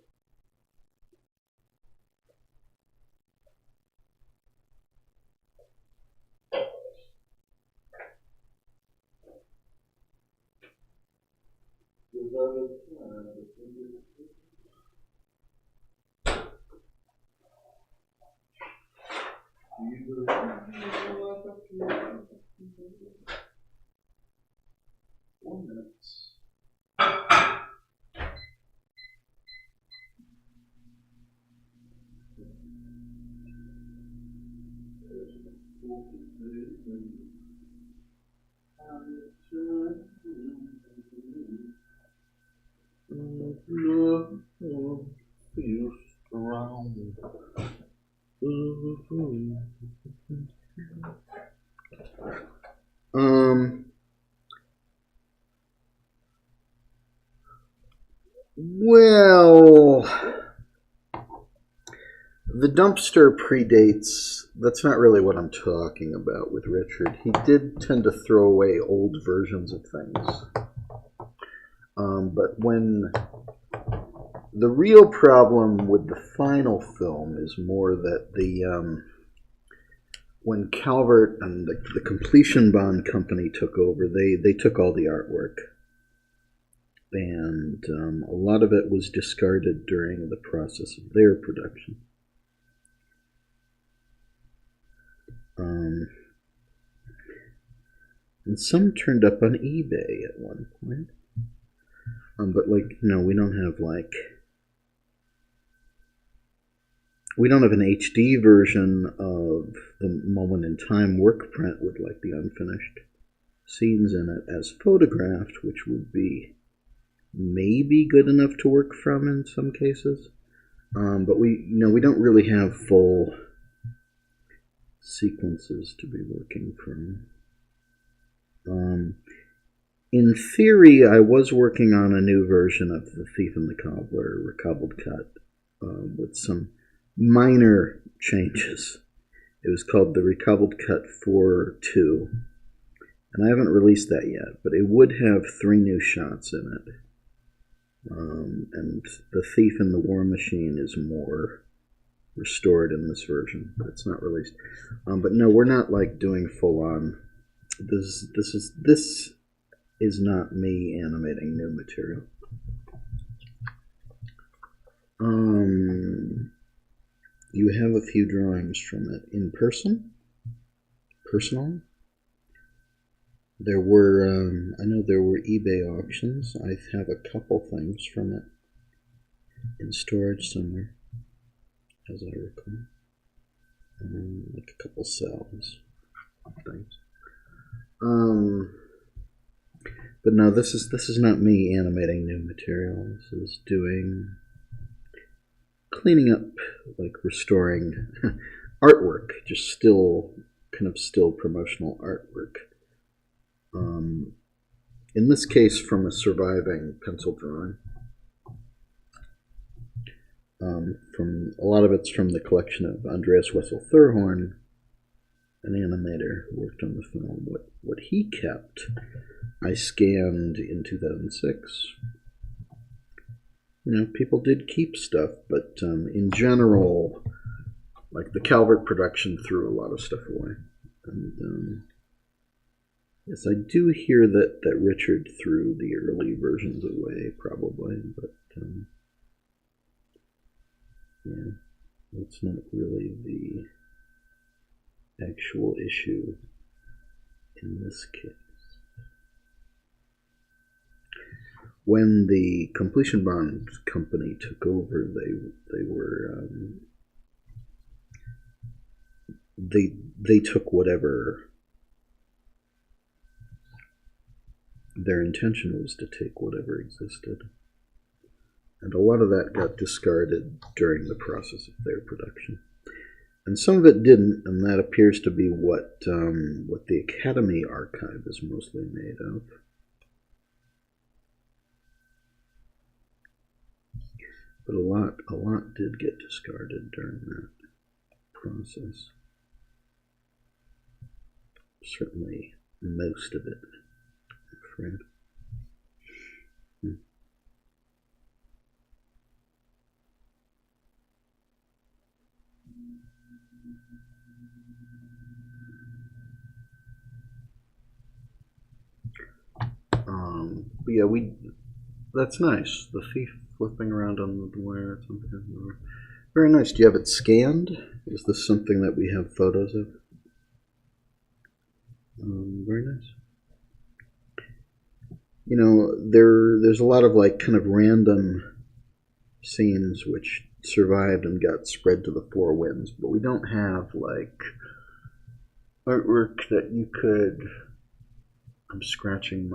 Well, the dumpster predates. That's not really what I'm talking about with Richard. He did tend to throw away old versions of things. But when the real problem with the final film is more that when Calvert and the Completion Bond company took over, they took all the artwork. And a lot of it was discarded during the process of their production. And some turned up on eBay at one point. But we don't have an HD version of the Moment in Time work print with the unfinished scenes in it as photographed, which would be maybe good enough to work from in some cases. But we don't really have full sequences to be working from. In theory, I was working on a new version of The Thief and the Cobbler, recobbled cut, with some minor changes. It was called the Recobbled Cut 4.2, and I haven't released that yet, but it would have 3 new shots in it. And The Thief and the War Machine is more restored in this version, but it's not released. But no, we're not doing full on. This is not me animating new material. You have a few drawings from it in person, personal. There were, I know there were eBay auctions. I have a couple things from it in storage somewhere, as I recall. A couple cells, things. But no, this is not me animating new material. This is cleaning up, restoring artwork, just still promotional artwork. In this case, from a surviving pencil drawing. From a lot of it's from the collection of Andreas Wessel Thurhorn, an animator who worked on the film. What he kept, I scanned in 2006. People did keep stuff, but in general, the Calvert production threw a lot of stuff away. And yes, I do hear that Richard threw the early versions away, probably, but yeah, that's not really the actual issue in this case. When the Completion Bond company took over, they took whatever their intention was to take whatever existed, and a lot of that got discarded during the process of their production, and some of it didn't, and that appears to be what the Academy archive is mostly made of. But a lot did get discarded during that process. Certainly most of it, I'm afraid. But yeah, that's nice. The thief flipping around on the wire. Very nice. Do you have it scanned? Is this something that we have photos of? Very nice. You know, there's a lot of like kind of random scenes which survived and got spread to the four winds, but we don't have like artwork that you could. I'm scratching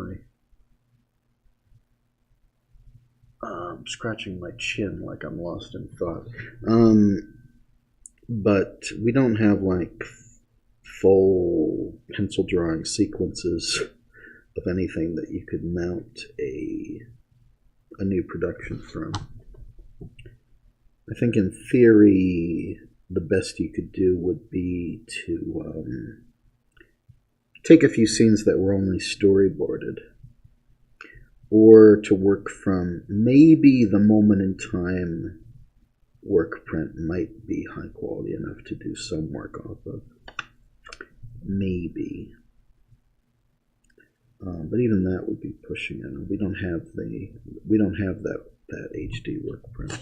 my chin like I'm lost in thought. But we don't have like full pencil drawing sequences of anything that you could mount a new production from. I think in theory the best you could do would be to take a few scenes that were only storyboarded, or to work from maybe the moment in time work print might be high quality enough to do some work off of. Maybe. But even that would be pushing it. We don't have that HD work print.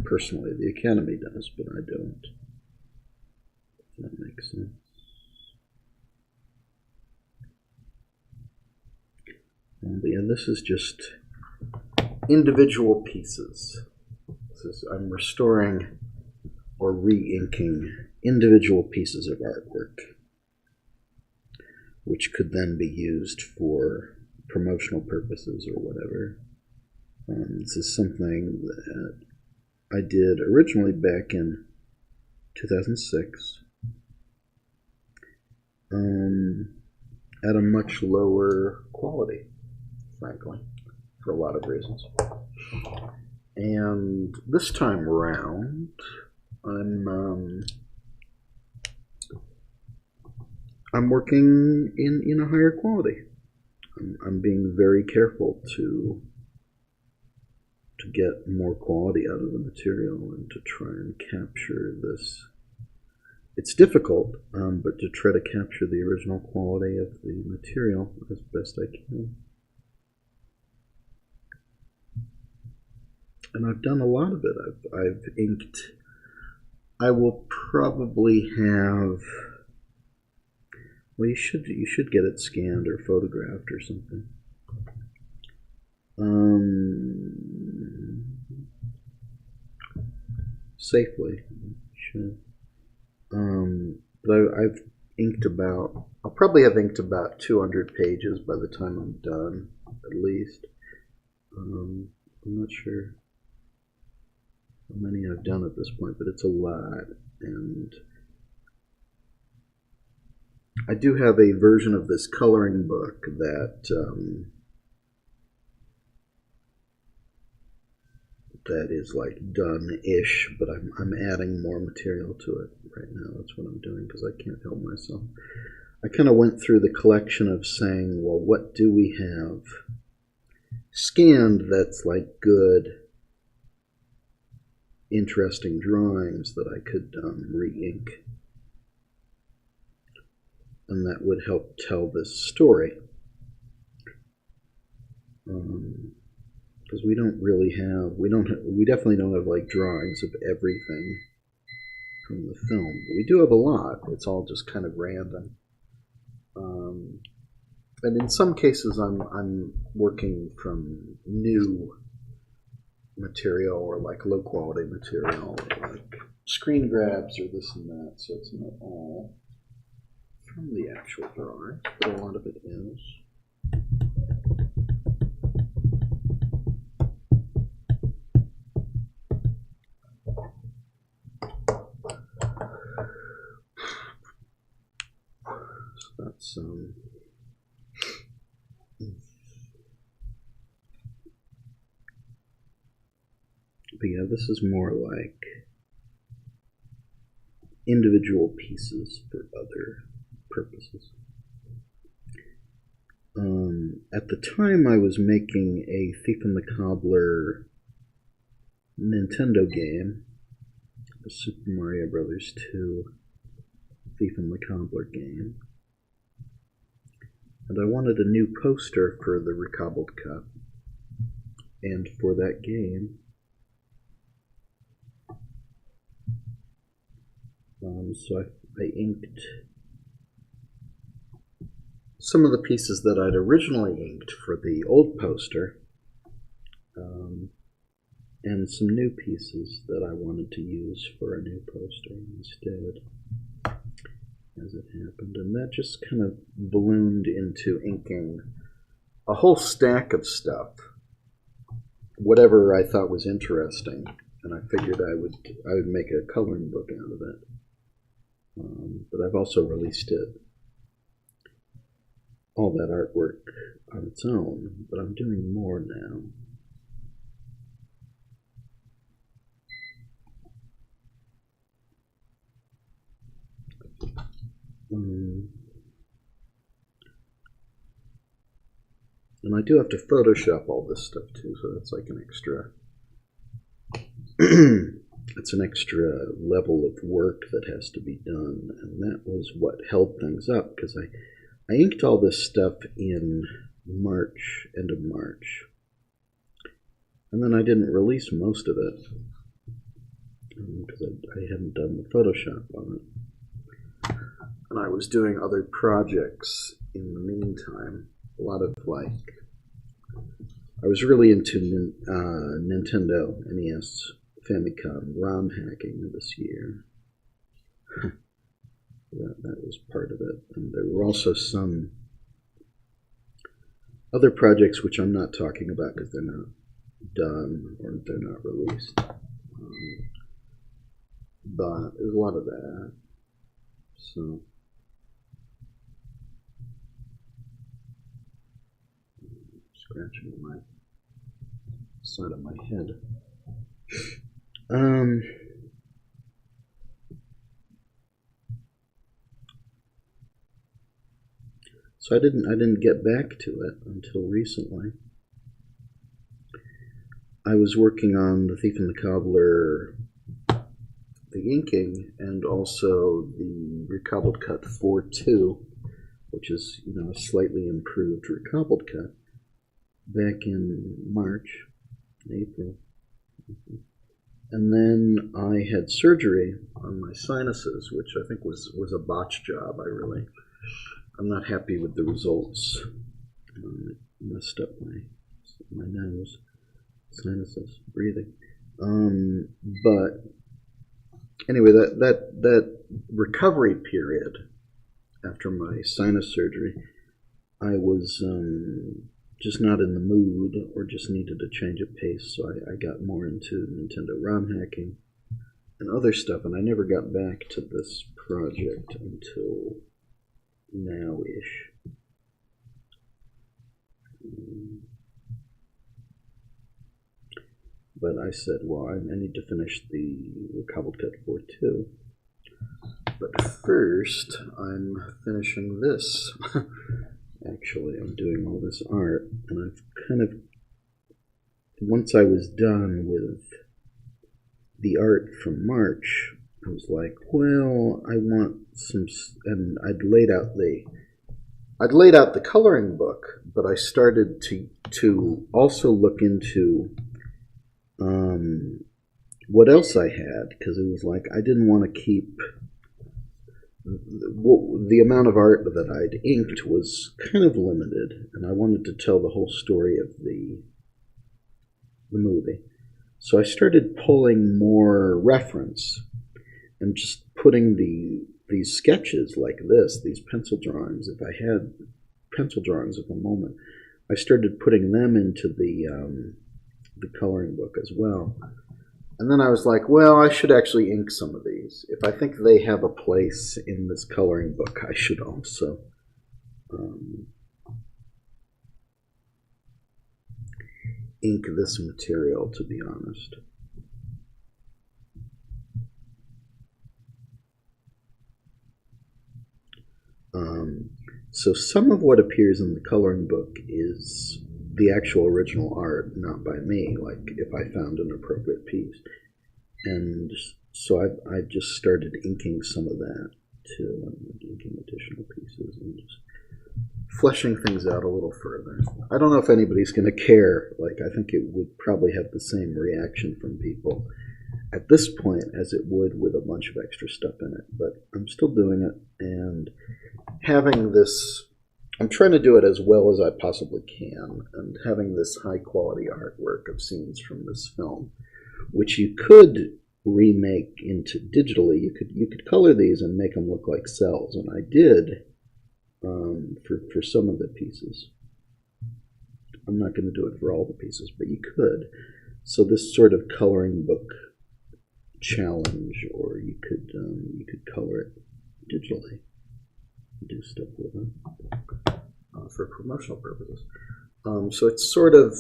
Personally, the Academy does, but I don't. If that makes sense. But yeah, this is just individual pieces. I'm restoring or re-inking individual pieces of artwork, which could then be used for promotional purposes or whatever. This is something that I did originally back in 2006 at a much lower quality, frankly, for a lot of reasons. And this time around, I'm working in a higher quality. I'm being very careful to get more quality out of the material and to try and capture this. It's difficult, but to try to capture the original quality of the material as best I can. And I've done a lot of it. I've inked. I will probably have. Well, you should get it scanned or photographed or something. Safely, should. But I've inked about. I'll probably have inked about 200 pages by the time I'm done, at least. I'm not sure how many I've done at this point, but it's a lot. And I do have a version of this coloring book that that is like done-ish, but I'm adding more material to it right now. That's what I'm doing because I can't help myself. I kind of went through the collection of saying, well, what do we have scanned that's like good, interesting drawings that I could re-ink, and that would help tell this story. Because we don't really have, we definitely don't have like drawings of everything from the film. We do have a lot. It's all just kind of random. And in some cases, I'm working from new material or like low quality material, or like screen grabs or this and that. So it's not all from the actual drawing, but a lot of it is. So that's but yeah, this is more like individual pieces for other purposes. At the time, I was making a Thief and the Cobbler Nintendo game, the Super Mario Bros. 2 Thief and the Cobbler game. And I wanted a new poster for the recobbled cut. And for that game, so I inked some of the pieces that I'd originally inked for the old poster, and some new pieces that I wanted to use for a new poster instead, as it happened. And that just kind of ballooned into inking a whole stack of stuff, whatever I thought was interesting, and I figured I would make a coloring book out of it. But I've also released it, all that artwork on its own, but I'm doing more now. And I do have to Photoshop all this stuff too, so that's like an extra it's an extra level of work that has to be done, and that was what held things up, because I inked all this stuff in March, end of March, and then I didn't release most of it because I hadn't done the Photoshop on it, and I was doing other projects in the meantime. A lot of, like, I was really into Nintendo NES Famicom ROM hacking this year. That was part of it. And there were also some other projects which I'm not talking about because they're not done or they're not released. But there's a lot of that. So scratching my side of my head. So I didn't get back to it until recently. I was working on the Thief and the Cobbler, the inking, and also the recobbled cut 4.2, which is, you know, a slightly improved recobbled cut, back in March, April. And then I had surgery on my sinuses, which I think was a botch job. I'm not happy with the results. It messed up my nose, sinuses, breathing. But anyway, that recovery period after my sinus surgery, I was just not in the mood, or just needed a change of pace, so I got more into Nintendo ROM hacking and other stuff, and I never got back to this project until now-ish. But I said, well, I need to finish the recobbled cut 4.2. But first, I'm finishing this. Actually, I'm doing all this art, and I've kind of, once I was done with the art from March, I was like, well, I want some, and I'd laid out the coloring book, but I started to also look into what else I had, because it was like I didn't want to keep. The amount of art that I'd inked was kind of limited, and I wanted to tell the whole story of the movie. So I started pulling more reference and just putting these sketches like this, these pencil drawings. If I had pencil drawings at the moment, I started putting them into the coloring book as well. And then I was like, well, I should actually ink some of these. If I think they have a place in this coloring book, I should also ink this material, to be honest. So some of what appears in the coloring book is the actual original art, not by me, like if I found an appropriate piece. And so I've just started inking some of that too, and inking additional pieces and just fleshing things out a little further. I don't know if anybody's going to care. Like, I think it would probably have the same reaction from people at this point as it would with a bunch of extra stuff in it. But I'm still doing it, and having this, I'm trying to do it as well as I possibly can, and having this high quality artwork of scenes from this film, which you could remake into digitally. You could color these and make them look like cells, and I did for some of the pieces. I'm not going to do it for all the pieces, but you could. So this sort of coloring book challenge, or you could color it digitally, do stuff with it for promotional purposes. So it's sort of,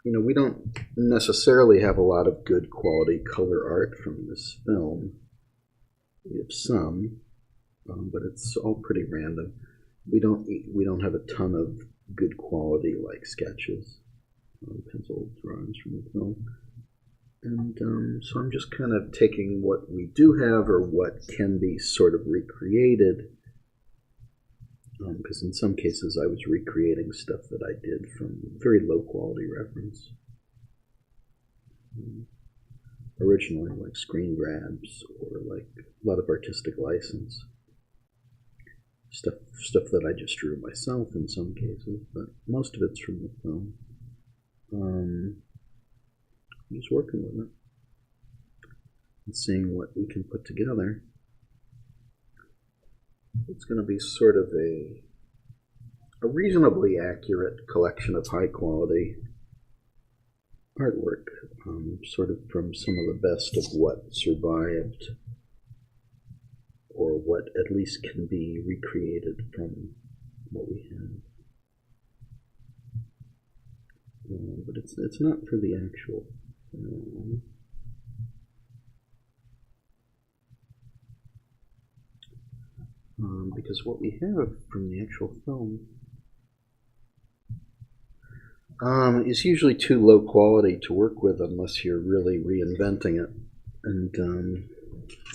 we don't necessarily have a lot of good quality color art from this film. We have some, but it's all pretty random. We don't have a ton of good quality like sketches, pencil drawings from the film. And so I'm just kind of taking what we do have, or what can be sort of recreated, because in some cases I was recreating stuff that I did from very low quality reference. Originally, like screen grabs, or like a lot of artistic license. Stuff that I just drew myself in some cases, but most of it's from the film. I'm just working with it and seeing what we can put together. It's going to be sort of a reasonably accurate collection of high quality artwork, sort of from some of the best of what survived, or what at least can be recreated from what we have. But it's not for the actual film. Because what we have from the actual film is usually too low quality to work with unless you're really reinventing it. And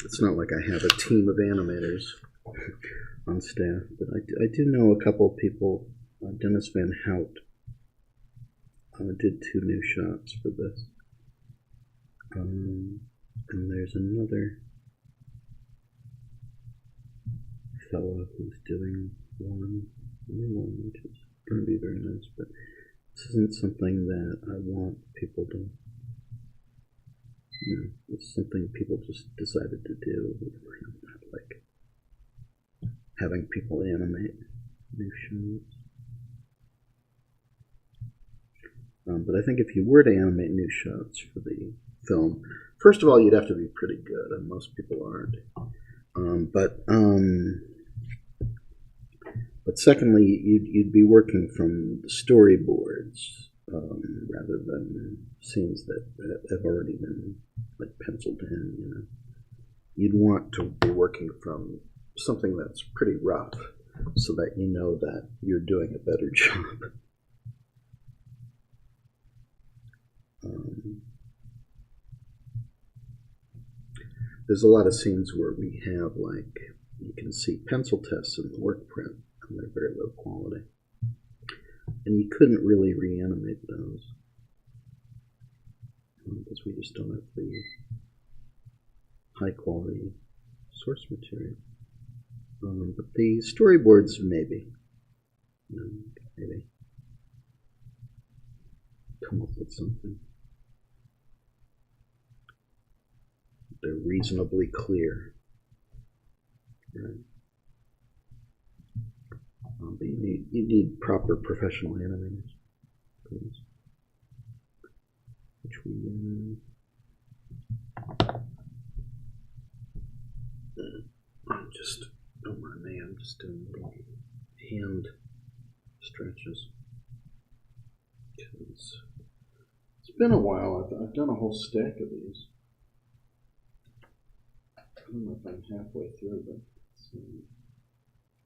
it's not like I have a team of animators on staff, but I do know a couple of people. Dennis Van Hout did 2 new shots for this. And there's another fellow who's doing one new one, which is going to be very nice, but this isn't something that I want people to, it's something people just decided to do. I'm not like having people animate new shots. But I think if you were to animate new shots for the film, first of all, you'd have to be pretty good, and most people aren't. But secondly, you'd be working from the storyboards rather than scenes that have already been like penciled in. You'd want to be working from something that's pretty rough, so that you know that you're doing a better job. There's a lot of scenes where we have, like, you can see pencil tests in the work print, and they're very low quality. And you couldn't really reanimate those, because we just don't have the high quality source material. But the storyboards, maybe. Maybe come up with something. They're reasonably clear, right? But you need proper professional animators, please. Which we don't mind me. I'm just doing little hand stretches. It's been a while. I've done a whole stack of these. I don't know if I'm halfway through, but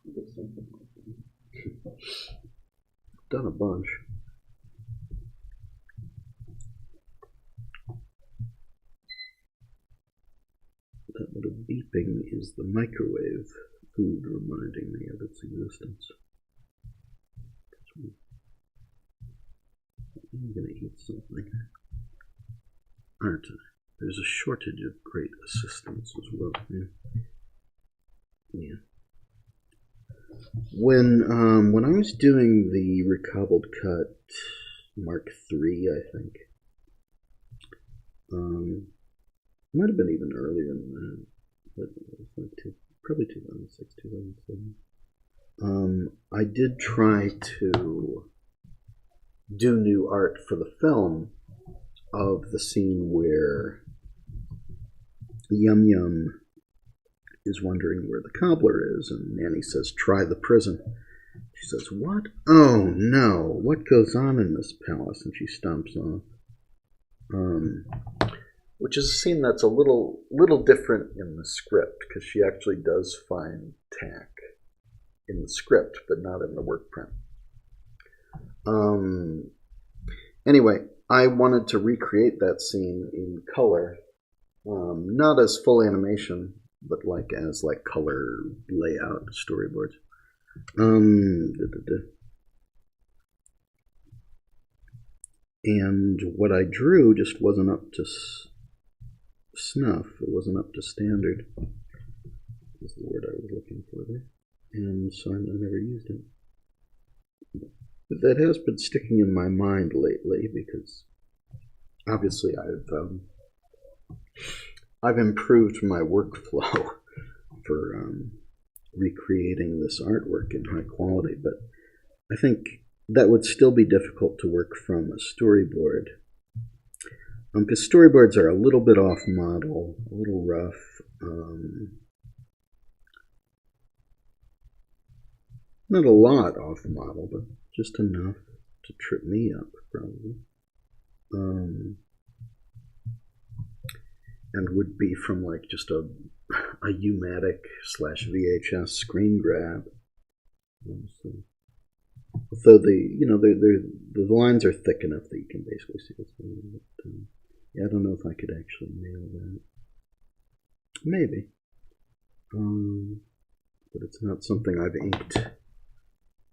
Something like that. Done a bunch. That little beeping is the microwave food reminding me of its existence. I'm going to eat something. Aren't I? There's a shortage of great assistants as well. Yeah. When I was doing the recobbled cut Mark III, I think, might have been even earlier than that, but it was like probably 2006, 2007. I did try to do new art for the film of the scene where Yum Yum is wondering where the cobbler is, and Nanny says, "Try the prison." She says, "What? Oh no, what goes on in this palace?" And she stomps off. Which is a scene that's a little different in the script, because she actually does find tack in the script, but not in the work print. Anyway, I wanted to recreate that scene in color, not as full animation, but as color layout storyboards. And what I drew just wasn't up to snuff. It wasn't up to standard. Is the word I was looking for there. And so I never used it. But that has been sticking in my mind lately, because obviously I've improved my workflow for recreating this artwork in high quality, but I think that would still be difficult to work from a storyboard, because storyboards are a little bit off model, a little rough, not a lot off model, but just enough to trip me up, probably. And would be from just a U-matic / VHS screen grab. So the lines are thick enough that you can basically see what's going on. But, yeah, I don't know if I could actually nail that. Maybe. But it's not something I've inked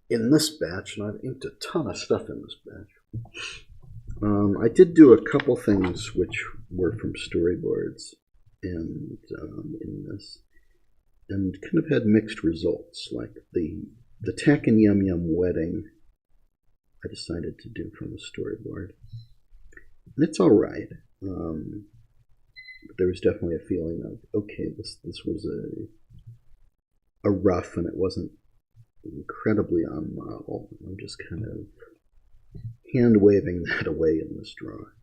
in this batch, and I've inked a ton of stuff in this batch. I did do a couple things which were from storyboards and in this, and kind of had mixed results. Like the Tack and Yum Yum wedding, I decided to do from a storyboard, and it's all right. But there was definitely a feeling of, okay, this was a rough, and it wasn't incredibly on model. I'm just kind of hand waving that away in this drawing.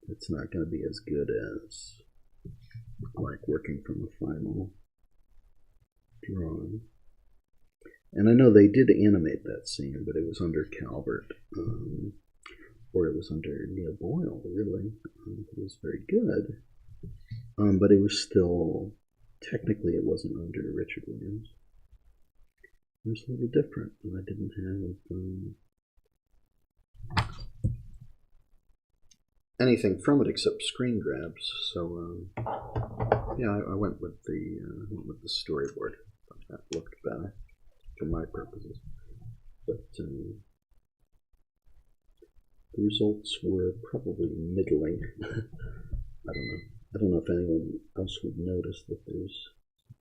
It's not going to be as good as working from a final drawing. And I know they did animate that scene, but it was under Calvert, or it was under Neil Boyle, really. It was very good, but it was still, technically it wasn't under Richard Williams. It was a little different, and I didn't have anything from it except screen grabs. So yeah, I went with the storyboard. That looked better for my purposes. But the results were probably middling. I don't know if anyone else would notice that there's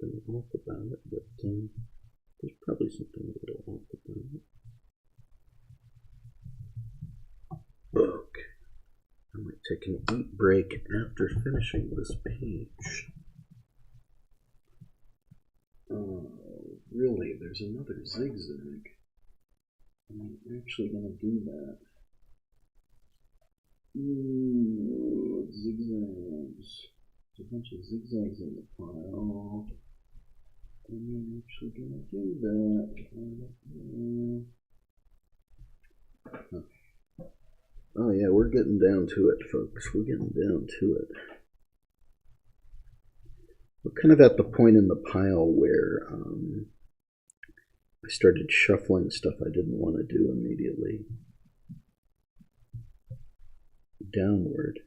something off about it, but there's probably something a little off about it. Okay. I might take an eat break after finishing this page. Oh, really? There's another zigzag. I'm actually going to do that. Ooh, zigzags. There's a bunch of zigzags in the pile. I'm actually going to do that. Oh yeah, we're getting down to it, folks. We're getting down to it. We're kind of at the point in the pile where I started shuffling stuff I didn't want to do immediately downward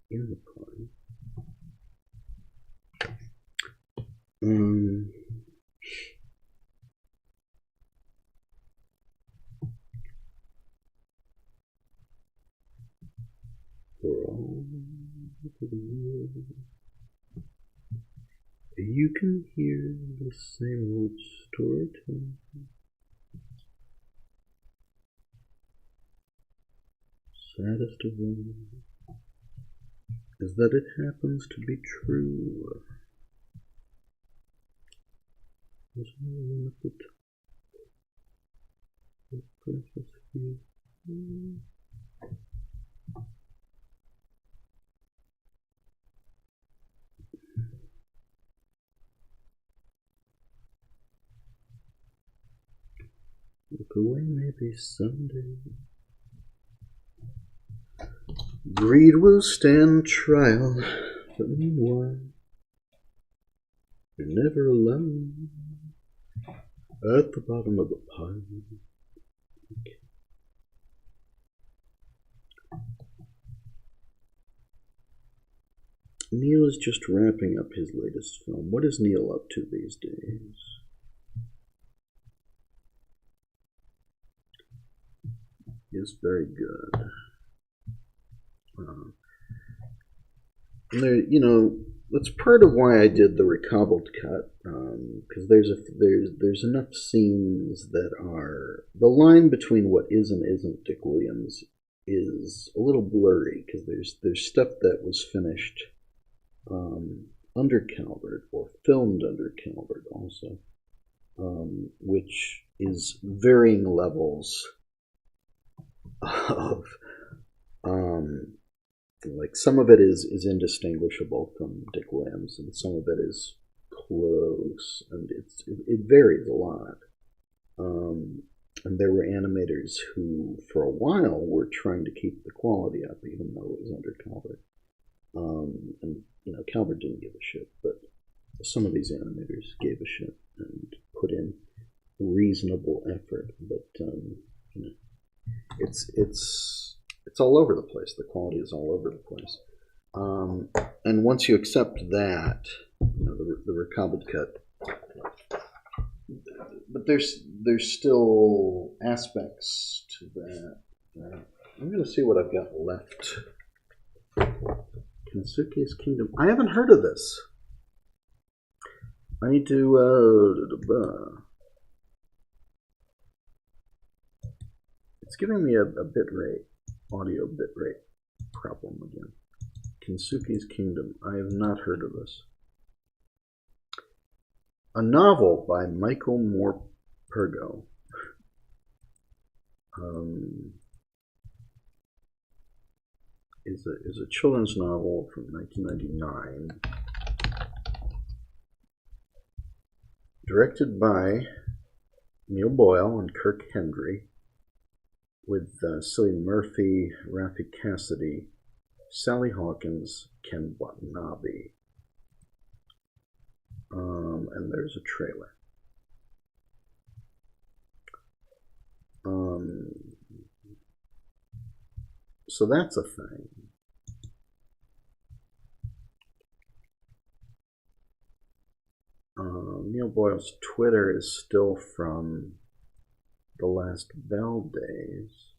in the pie. For all the world, you can hear the same old story telling. Saddest of all is that it happens to be true. There's no one at the top. The precious few. Look away, maybe someday. Greed will stand trial, but meanwhile, you're never alone. At the bottom of the pile. Okay. Neil is just wrapping up his latest film. What is Neil up to these days? He is very good. And there, you know, that's part of why I did the recobbled cut, because there's enough scenes that are, the line between what is and isn't Dick Williams is a little blurry, because there's stuff that was finished under Calvert or filmed under Calvert also, which is varying levels of like some of it is indistinguishable from Dick Williams, and some of it is close, and it varies a lot. And there were animators who, for a while, were trying to keep the quality up, even though it was under Calvert. And you know, Calvert didn't give a shit, but some of these animators gave a shit and put in reasonable effort. But you know, it's all over the place. The quality is all over the place. And once you accept that, you know, the recobbled cut, but there's still aspects to that. I'm going to see what I've got left. Kensuke's Kingdom. I haven't heard of this. I need to. It's giving me a bitrate, audio bitrate problem again. Kensuke's Kingdom. I have not heard of this. A novel by Michael Morpurgo. Is a children's novel from 1999. Directed by Neil Boyle and Kirk Hendry, with Cillian Murphy, Rafi Cassidy, Sally Hawkins, Ken Watanabe. And there's a trailer. So that's a thing. Neil Boyle's Twitter is still from the Last Bell days.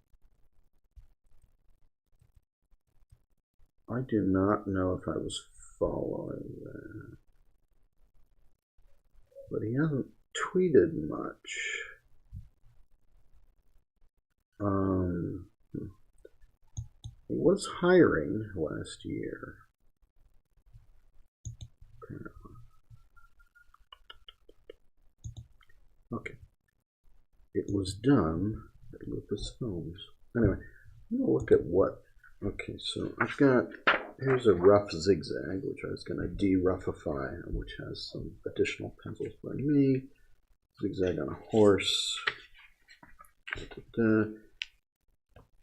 I do not know if I was following that. But he hasn't tweeted much. He was hiring last year. Okay. It was done at Lucasfilms. Anyway, I'm going to look at what. Okay, so I've got, here's a rough zigzag, which I was going to de-roughify, which has some additional pencils by me. Zigzag on a horse.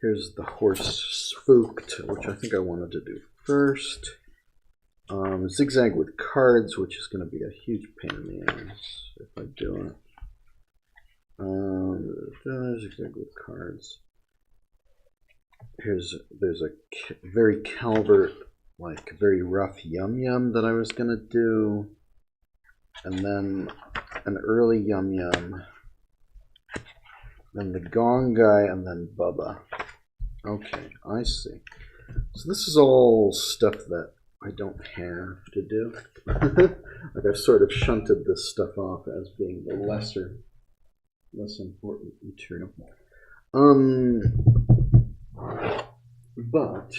Here's the horse spooked, which I think I wanted to do first. Zigzag with cards, which is going to be a huge pain in the ass if I do it. Zigzag with cards. There's a very Calvert, like very rough Yum Yum that I was going to do. And then an early Yum Yum. Then the Gong guy, and then Bubba. Okay, I see. So this is all stuff that I don't have to do. Like I've sort of shunted this stuff off as being the less important material. But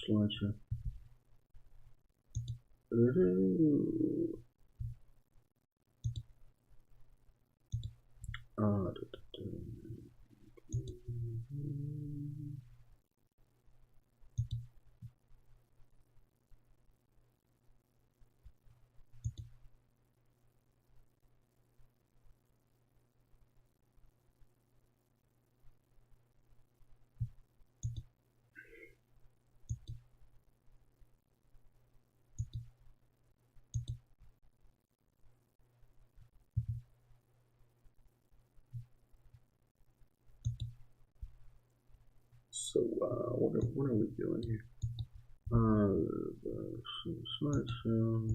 slideshow. So what are we doing here? Slideshow.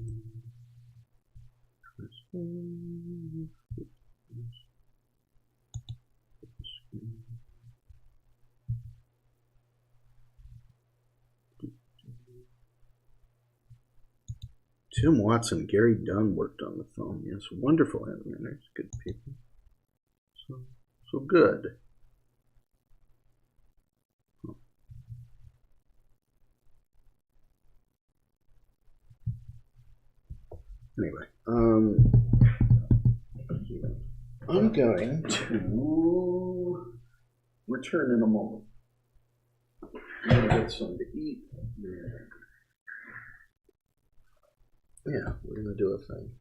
Tim Watson, Gary Dunn worked on the film. Yes, wonderful animators, good people. So good. Anyway, I'm going to return in a moment. I'm going to get something to eat. Yeah, we're going to do a thing.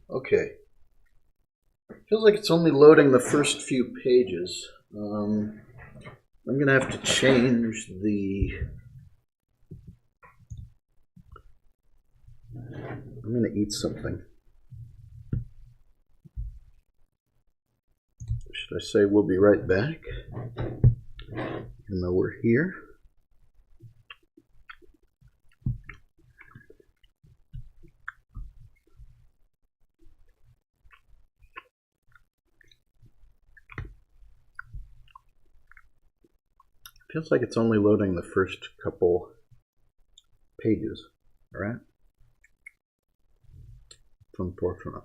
Okay. Feels like it's only loading the first few pages. I'm going to have to change the... I'm going to eat something. Should I say we'll be right back? Even though we're here. Feels like it's only loading the first couple pages, all right? It's unfortunate.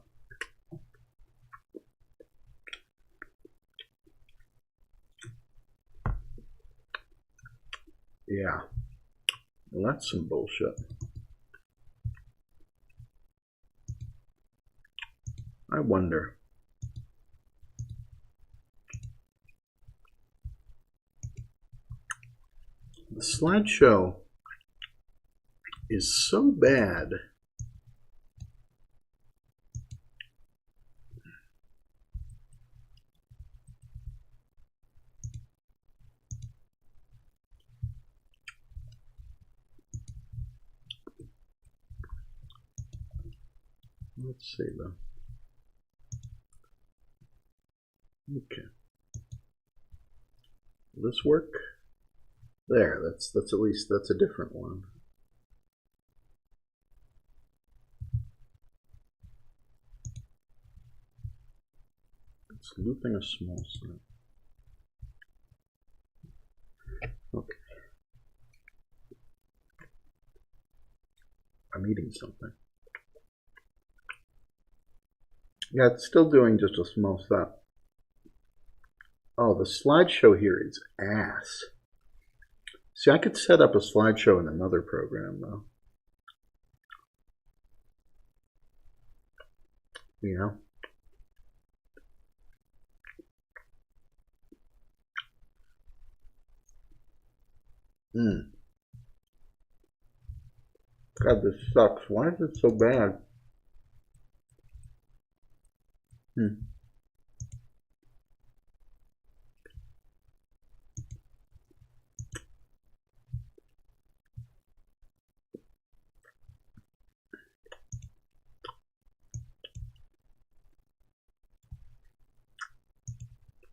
Yeah, well, that's some bullshit. I wonder. The slideshow is so bad. Let's see though. Okay. Will this work? There, that's at least that's a different one. It's looping a small snap. Okay. I'm eating something. Yeah, it's still doing just a small snap. Oh, the slideshow here is ass. See, I could set up a slideshow in another program, though. You know? God, this sucks. Why is it so bad?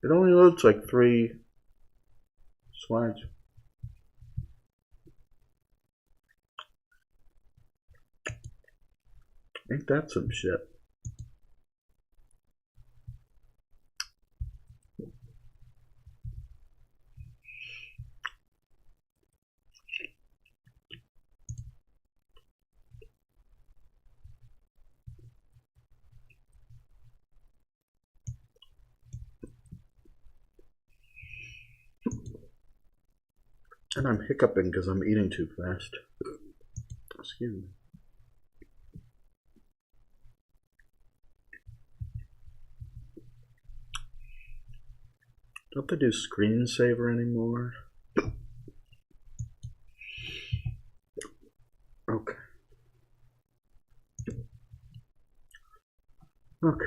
It only loads like 3 slides. Ain't that some shit? And I'm hiccuping because I'm eating too fast. Excuse me. Don't they do screensaver anymore? Okay. Okay.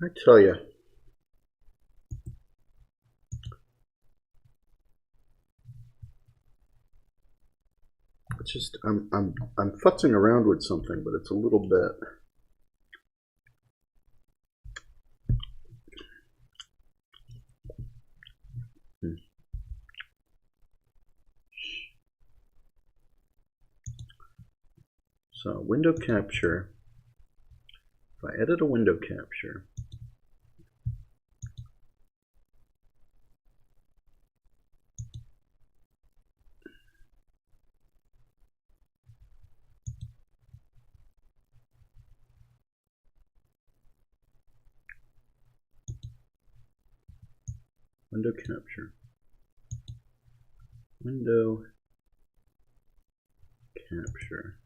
I tell you, It's just I'm futzing around with something, but it's a little bit. So window capture. If I edit a window capture, window capture, window capture,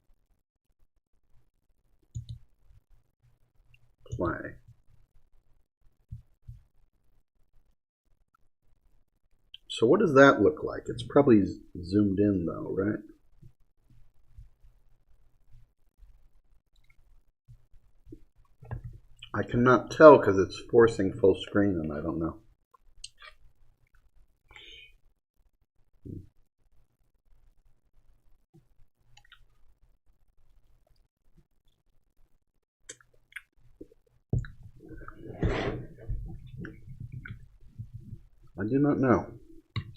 play. So what does that look like? It's probably zoomed in though, right? I cannot tell because it's forcing full screen and I don't know. I do not know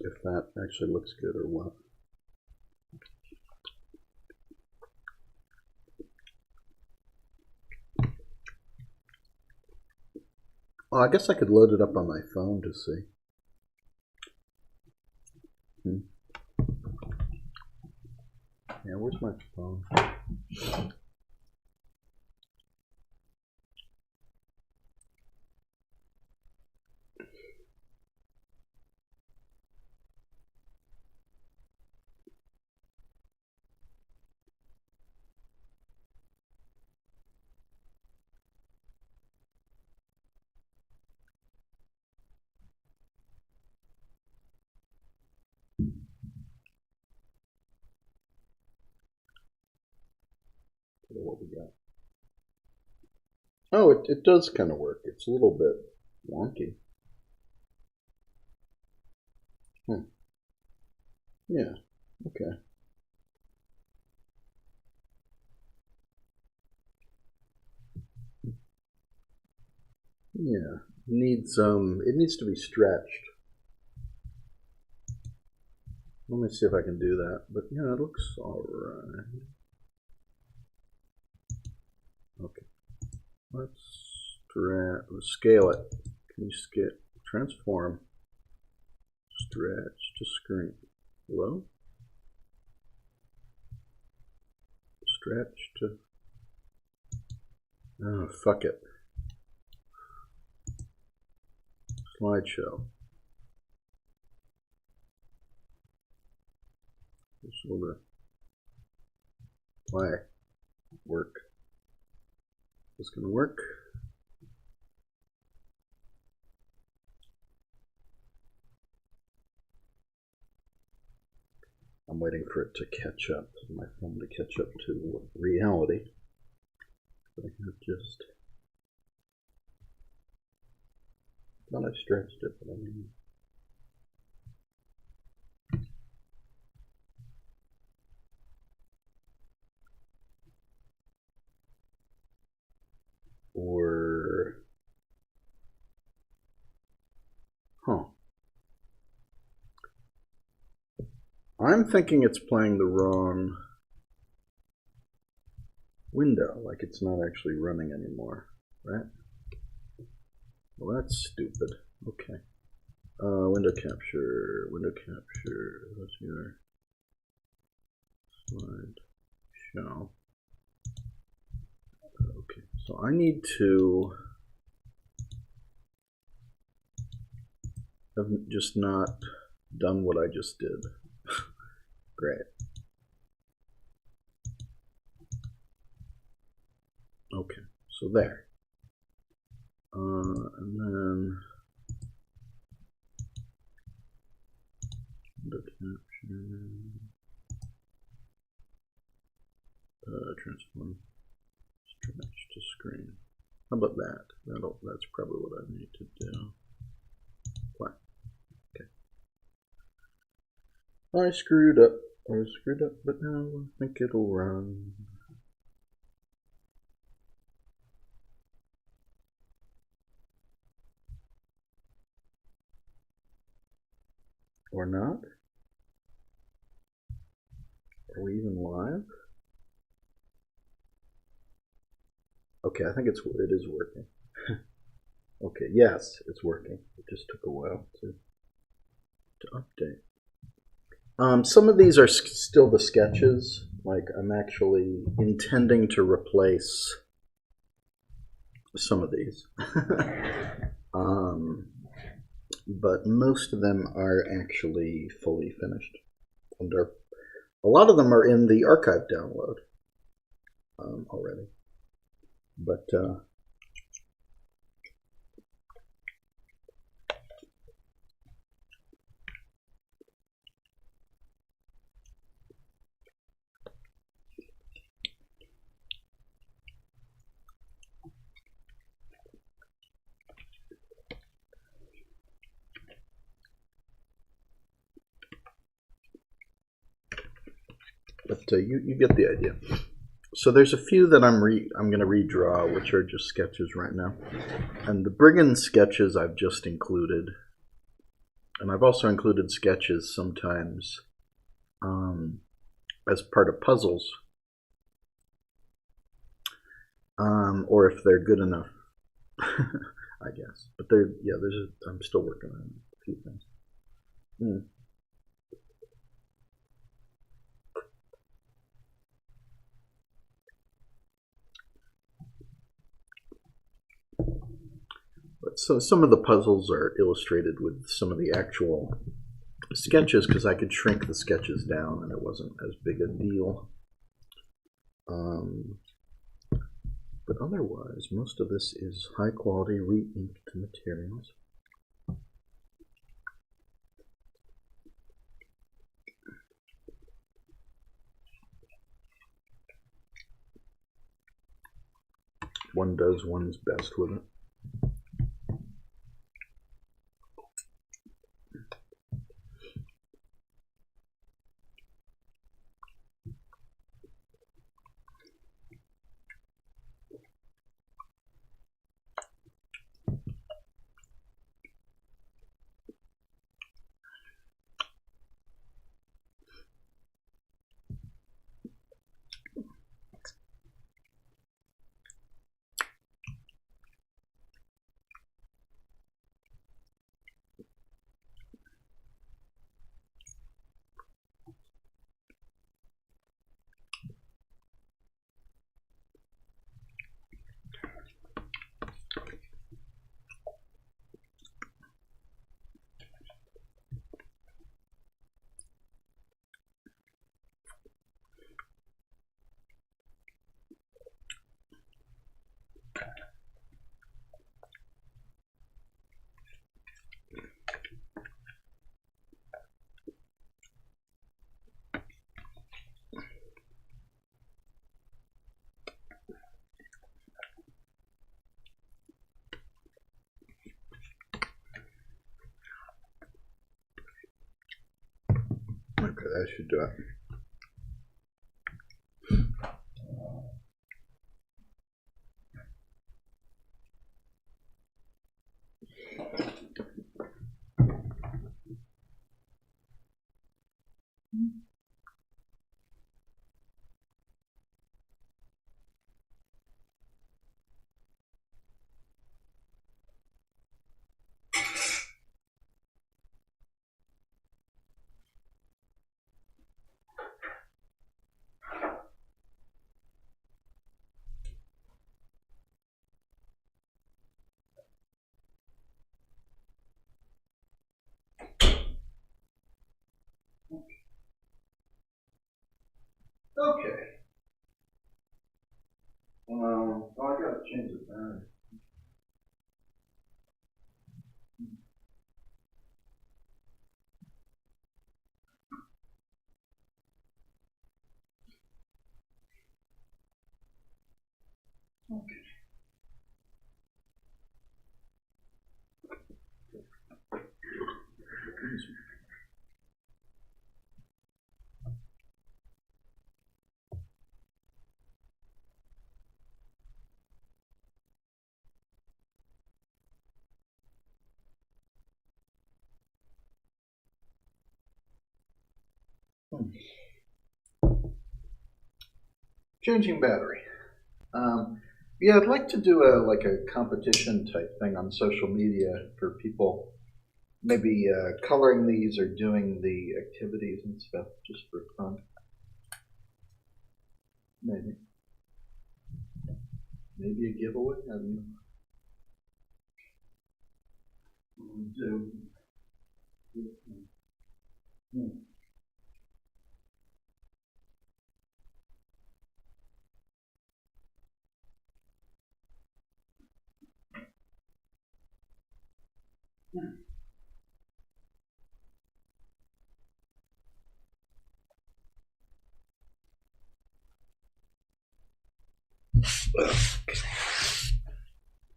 if that actually looks good or what. Well, I guess I could load it up on my phone to see. Yeah, where's my phone? What we got? Oh, it does kind of work. It's a little bit wonky. Yeah, okay. Yeah, it needs to be stretched. Let me see if I can do that. But yeah, it looks alright. Okay. Let's scale it. Can you scale? Transform. Stretch to screen. Hello? Stretch to. Oh, fuck it. Slideshow. This will play. Work. Is this going to work? I'm waiting for it to catch up, my phone to catch up to reality. But I have just thought I stretched it, but I mean. Or, I'm thinking it's playing the wrong window, like it's not actually running anymore, right? Well, that's stupid. Okay. Window capture, what's your slide show? Okay, so I need to have just not done what I just did. Great. Okay, so there. And then window capture, transform, stretch to screen. How about that? That's probably what I need to do. What? Okay. I screwed up. or screwed up, but now I think it'll run. Or not? Are we even live? Okay, I think it is working. Okay, yes, it's working. It just took a while to update. Some of these are still the sketches. Like, I'm actually intending to replace some of these. But most of them are actually fully finished. And a lot of them are in the archive download already. But you get the idea. So there's a few that I'm going to redraw, which are just sketches right now. And the Brigand sketches I've just included. And I've also included sketches sometimes as part of puzzles. Or if they're good enough, I guess. But I'm still working on a few things. So some of the puzzles are illustrated with some of the actual sketches because I could shrink the sketches down and it wasn't as big a deal. But otherwise, most of this is high quality re-inked materials. One does one's best with it. Okay, that should do it. Okay. Well, I gotta change the battery. Okay. Changing battery. Yeah, I'd like to do a competition type thing on social media for people, maybe coloring these or doing the activities and stuff just for fun. Maybe a giveaway. I don't know.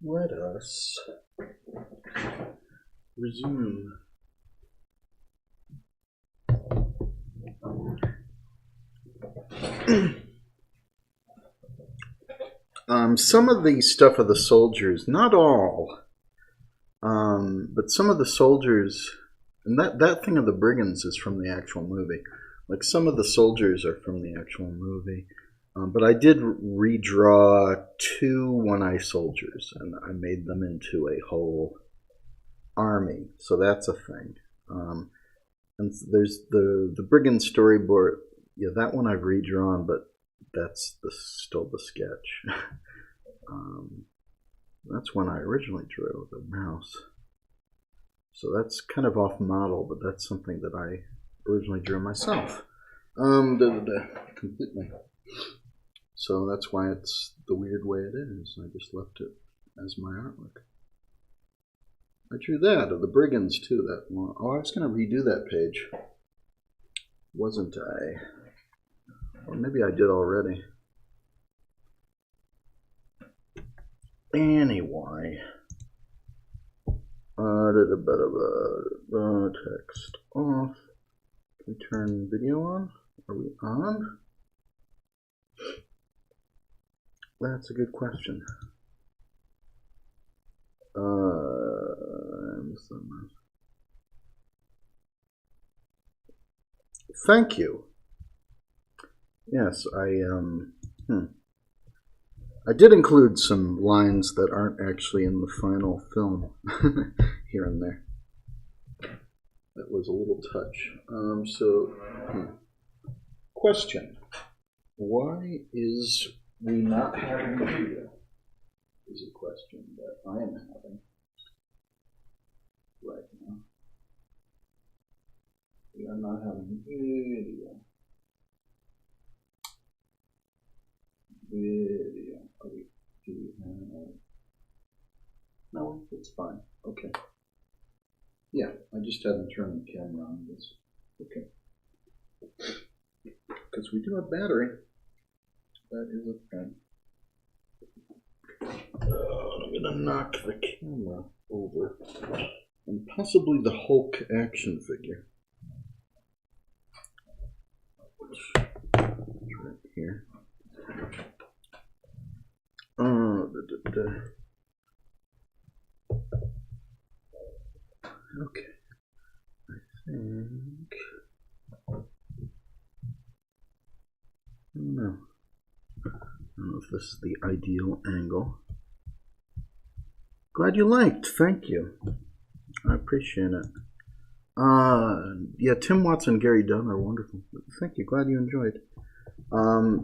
Let us resume. Some of the stuff of the soldiers, not all, but some of the soldiers, and that thing of the brigands is from the actual movie. Like some of the soldiers are from the actual movie. But I did redraw 2 one-eye soldiers, and I made them into a whole army, so that's a thing. And there's the Brigand storyboard. Yeah, that one I've redrawn, but that's still the sketch. That's one I originally drew, the mouse. So that's kind of off model, but that's something that I originally drew myself. Completely. So that's why it's the weird way it is. I just left it as my artwork. I drew that of the brigands too. That one. Oh, I was going to redo that page, wasn't I? Or maybe I did already. Anyway, text off. Can we turn video on? Are we on? That's a good question. Thank you. Yes, I did include some lines that aren't actually in the final film here and there. That was a little touch. Question. Why is we not having video? Is a question that I am having right now. We are not having video. Do we have... No, it's fine. Okay. Yeah, I just haven't turned the camera on this. Okay. Because we do have battery. That is a thing. I'm gonna knock the camera over. And possibly the Hulk action figure. Which is right here. Okay. I think... No. I don't know if this is the ideal angle. Glad you liked. Thank you. I appreciate it. Yeah, Tim Watson and Gary Dunn are wonderful. Thank you. Glad you enjoyed.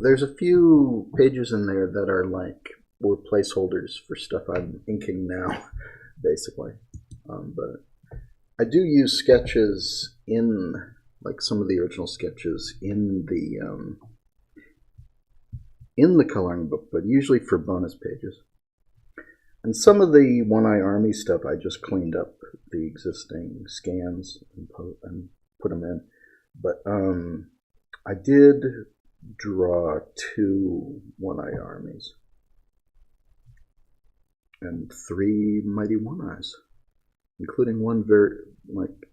There's a few pages in there that are like were placeholders for stuff I'm inking now, basically. But I do use sketches in, like some of the original sketches in the coloring book, but usually for bonus pages. And some of the One-Eye Army stuff, I just cleaned up the existing scans and put them in. But I did draw 2 One-Eye Armies and 3 Mighty One-Eyes, including one very, like,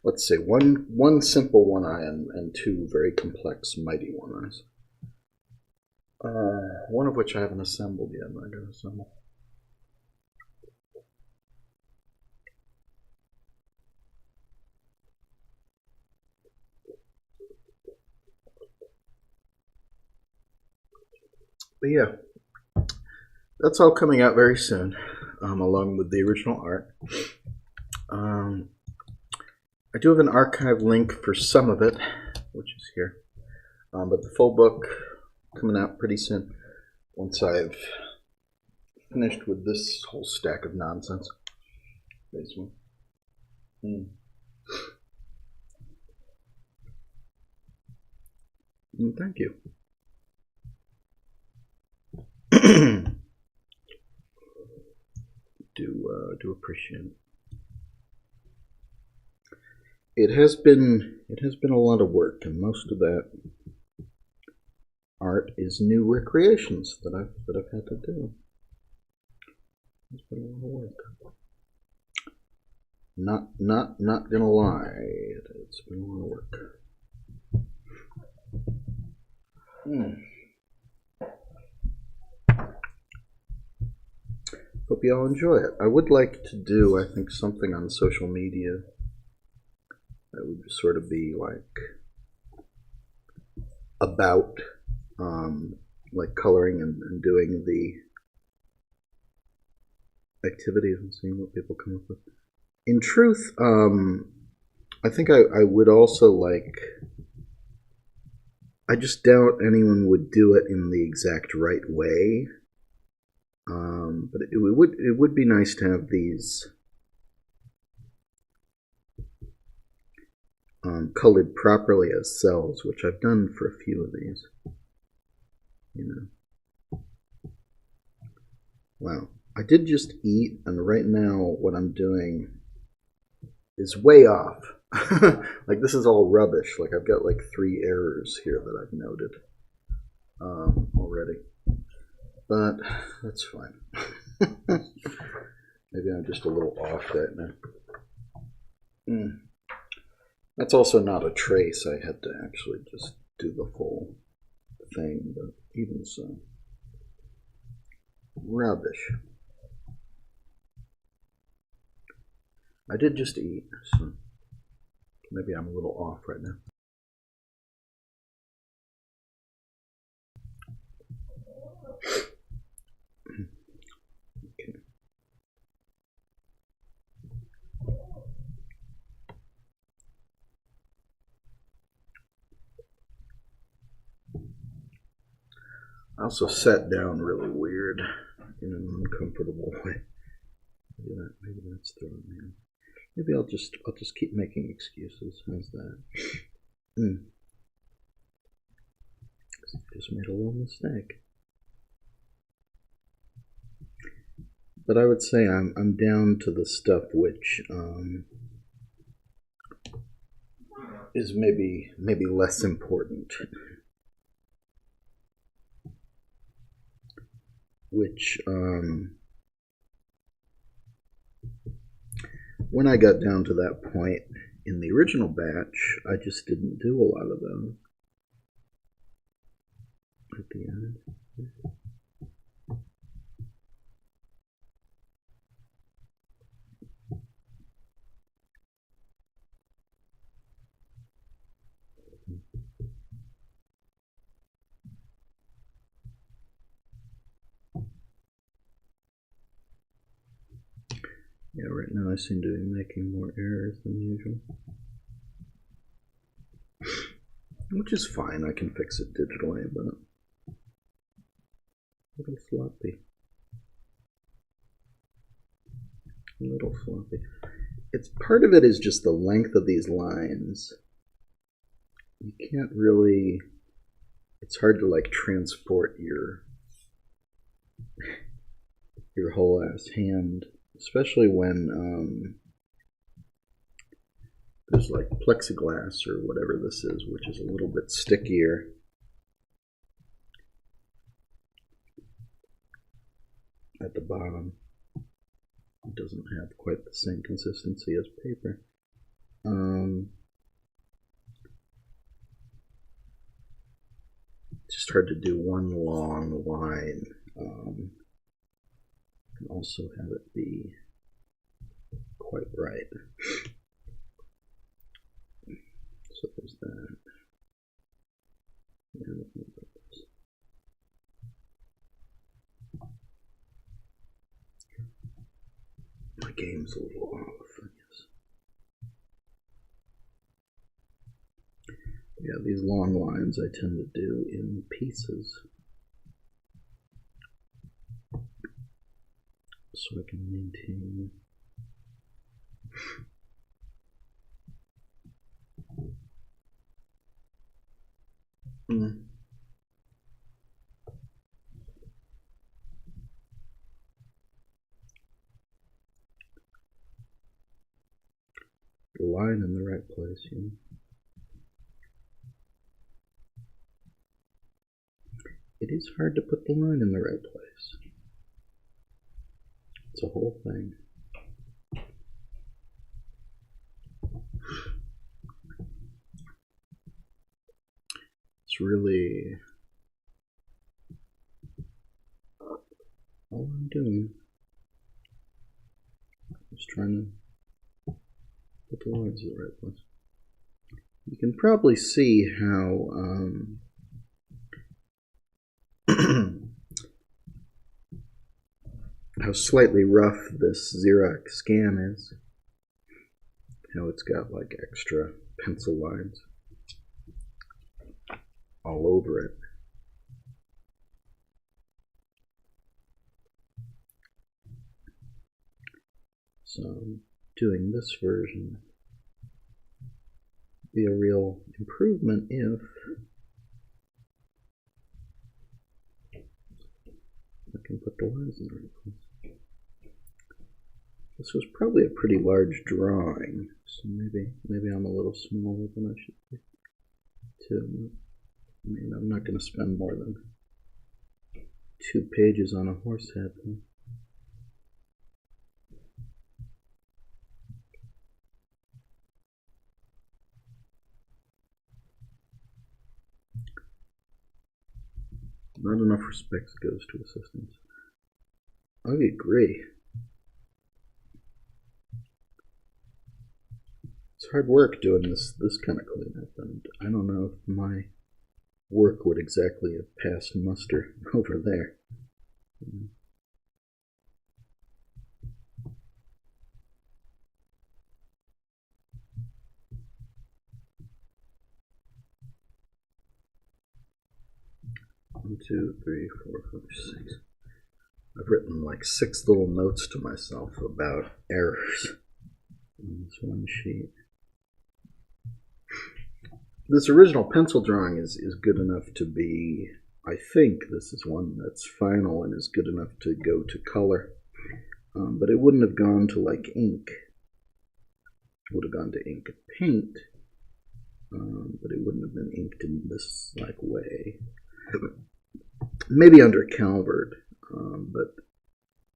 let's say one simple One-Eye and 2 very complex Mighty One-Eyes. One of which I haven't assembled yet. I gotta assemble. But yeah, that's all coming out very soon, along with the original art. I do have an archive link for some of it, which is here. But the full book coming out pretty soon once I've finished with this whole stack of nonsense. Basically. Thank you. do appreciate it. It has been a lot of work, and most of that art is new recreations that I've had to do. It's been a lot of work. Not gonna lie, it's been a lot of work. Hope you all enjoy it. I would like to do, I think, something on social media that would sort of be like about like coloring and doing the activities and seeing what people come up with. In truth, I think I would also like, I just doubt anyone would do it in the exact right way. But it would be nice to have these colored properly as cells, which I've done for a few of these. You know. Wow. I did just eat, and right now what I'm doing is way off. Like, this is all rubbish. Like, I've got like 3 errors here that I've noted already. But that's fine. Maybe I'm just a little off that now. That's also not a trace. I had to actually just do the whole thing, but even so. Rubbish. I did just eat, so maybe I'm a little off right now. Okay. I also sat down really weird in an uncomfortable way. Maybe that's throwing me off. Maybe I'll just keep making excuses. How's that? Just made a little mistake. But I would say I'm down to the stuff which is maybe less important. Which when I got down to that point in the original batch, I just didn't do a lot of them at the end. Yeah, right now I seem to be making more errors than usual. Which is fine, I can fix it digitally, but a little sloppy. A little sloppy. It's part of it is just the length of these lines. You can't really, it's hard to like transport your whole ass hand, especially when there's like plexiglass or whatever this is, which is a little bit stickier. At the bottom. It doesn't have quite the same consistency as paper. It's just hard to do one long line. And also have it be quite right. So there's that. game's a little off, I guess. Yeah, these long lines I tend to do in pieces, so I can maintain the line in the right place, you know. It is hard to put the line in the right place. It's a whole thing. It's really all I'm doing. Just trying to put the lines in the right place. You can probably see how how slightly rough this Xerox scan is. How it's got like extra pencil lines all over it. So doing this version would be a real improvement if I can put the lines in the right place. This was probably a pretty large drawing, so maybe I'm a little smaller than I should be too. I mean, I'm not going to spend more than 2 pages on a horse head. Not enough respect goes to assistants. I agree. It's hard work doing this kind of cleanup, and I don't know if my work would exactly have passed muster over there. One, two, three, four, five, six. I've written like 6 little notes to myself about errors on this one sheet. This original pencil drawing is good enough to be, I think this is one that's final and is good enough to go to color. But it wouldn't have gone to like ink. It would have gone to ink and paint, but it wouldn't have been inked in this like way. Maybe under Calvert, but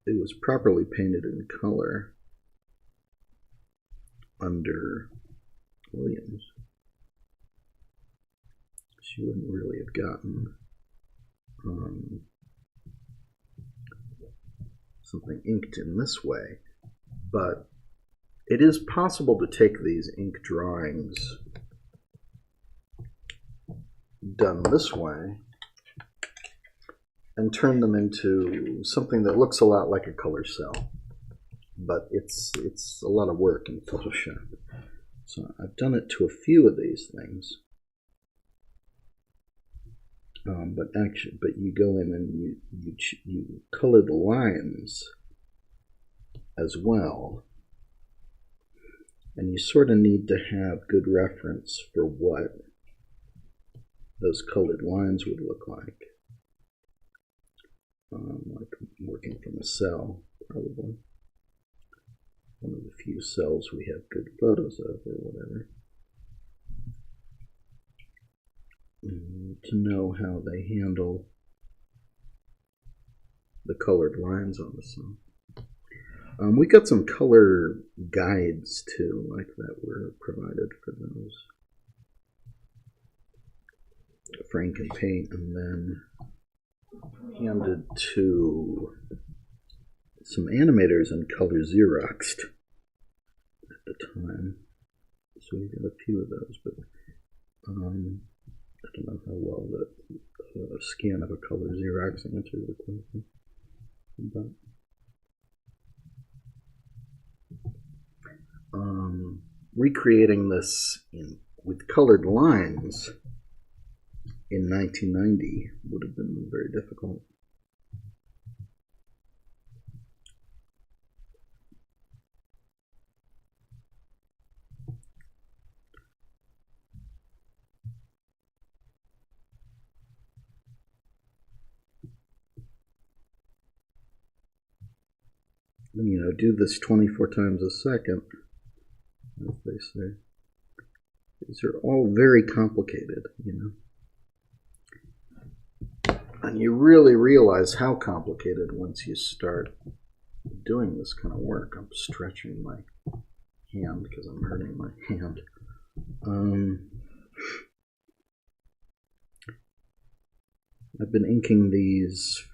it was properly painted in color under Williams. She wouldn't really have gotten something inked in this way, but it is possible to take these ink drawings done this way and turn them into something that looks a lot like a color cell, but it's a lot of work in Photoshop. So I've done it to a few of these things. But you go in and you color the lines as well, and you sort of need to have good reference for what those colored lines would look like. Like working from a cell, probably one of the few cells we have good photos of, or whatever. To know how they handle the colored lines on the cell. We got some color guides too, like that were provided for those. Frank and Paint, and then handed to some animators and color Xeroxed at the time. So we got a few of those, but I don't know how well the scan of a color Xerox answers the question. But recreating this with colored lines in 1990 would have been very difficult. And, you know, do this 24 times a second, as they say. These are all very complicated, you know. And you really realize how complicated once you start doing this kind of work. I'm stretching my hand because I'm hurting my hand. I've been inking these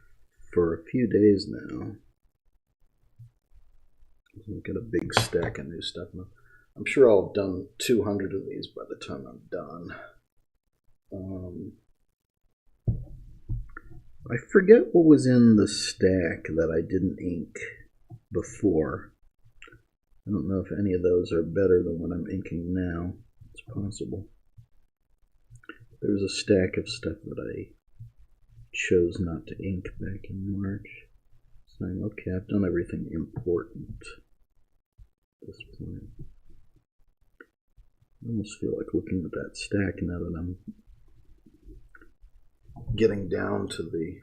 for a few days now. I've got a big stack of new stuff now. I'm sure I'll have done 200 of these by the time I'm done. I forget what was in the stack that I didn't ink before. I don't know if any of those are better than what I'm inking now. It's possible. There's a stack of stuff that I chose not to ink back in March. Saying, okay, I've done everything important at this point. I almost feel like looking at that stack now that I'm getting down to the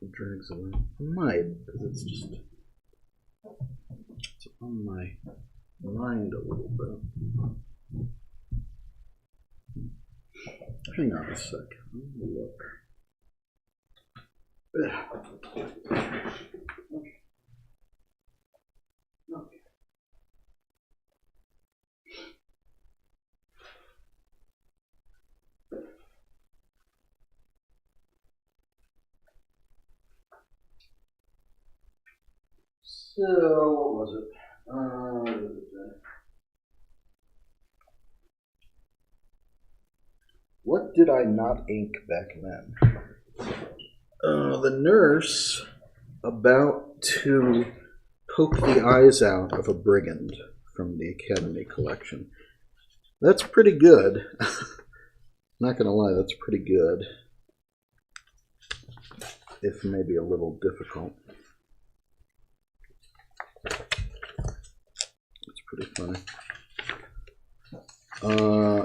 drags away. I might, because it's just it's on my mind a little bit. Hang on a sec. Let me look. Okay. So, what was it? What did I not ink back then? The nurse about to poke the eyes out of a Brigand from the Academy collection. That's pretty good. Not gonna lie, that's pretty good. If maybe a little difficult. It's pretty funny.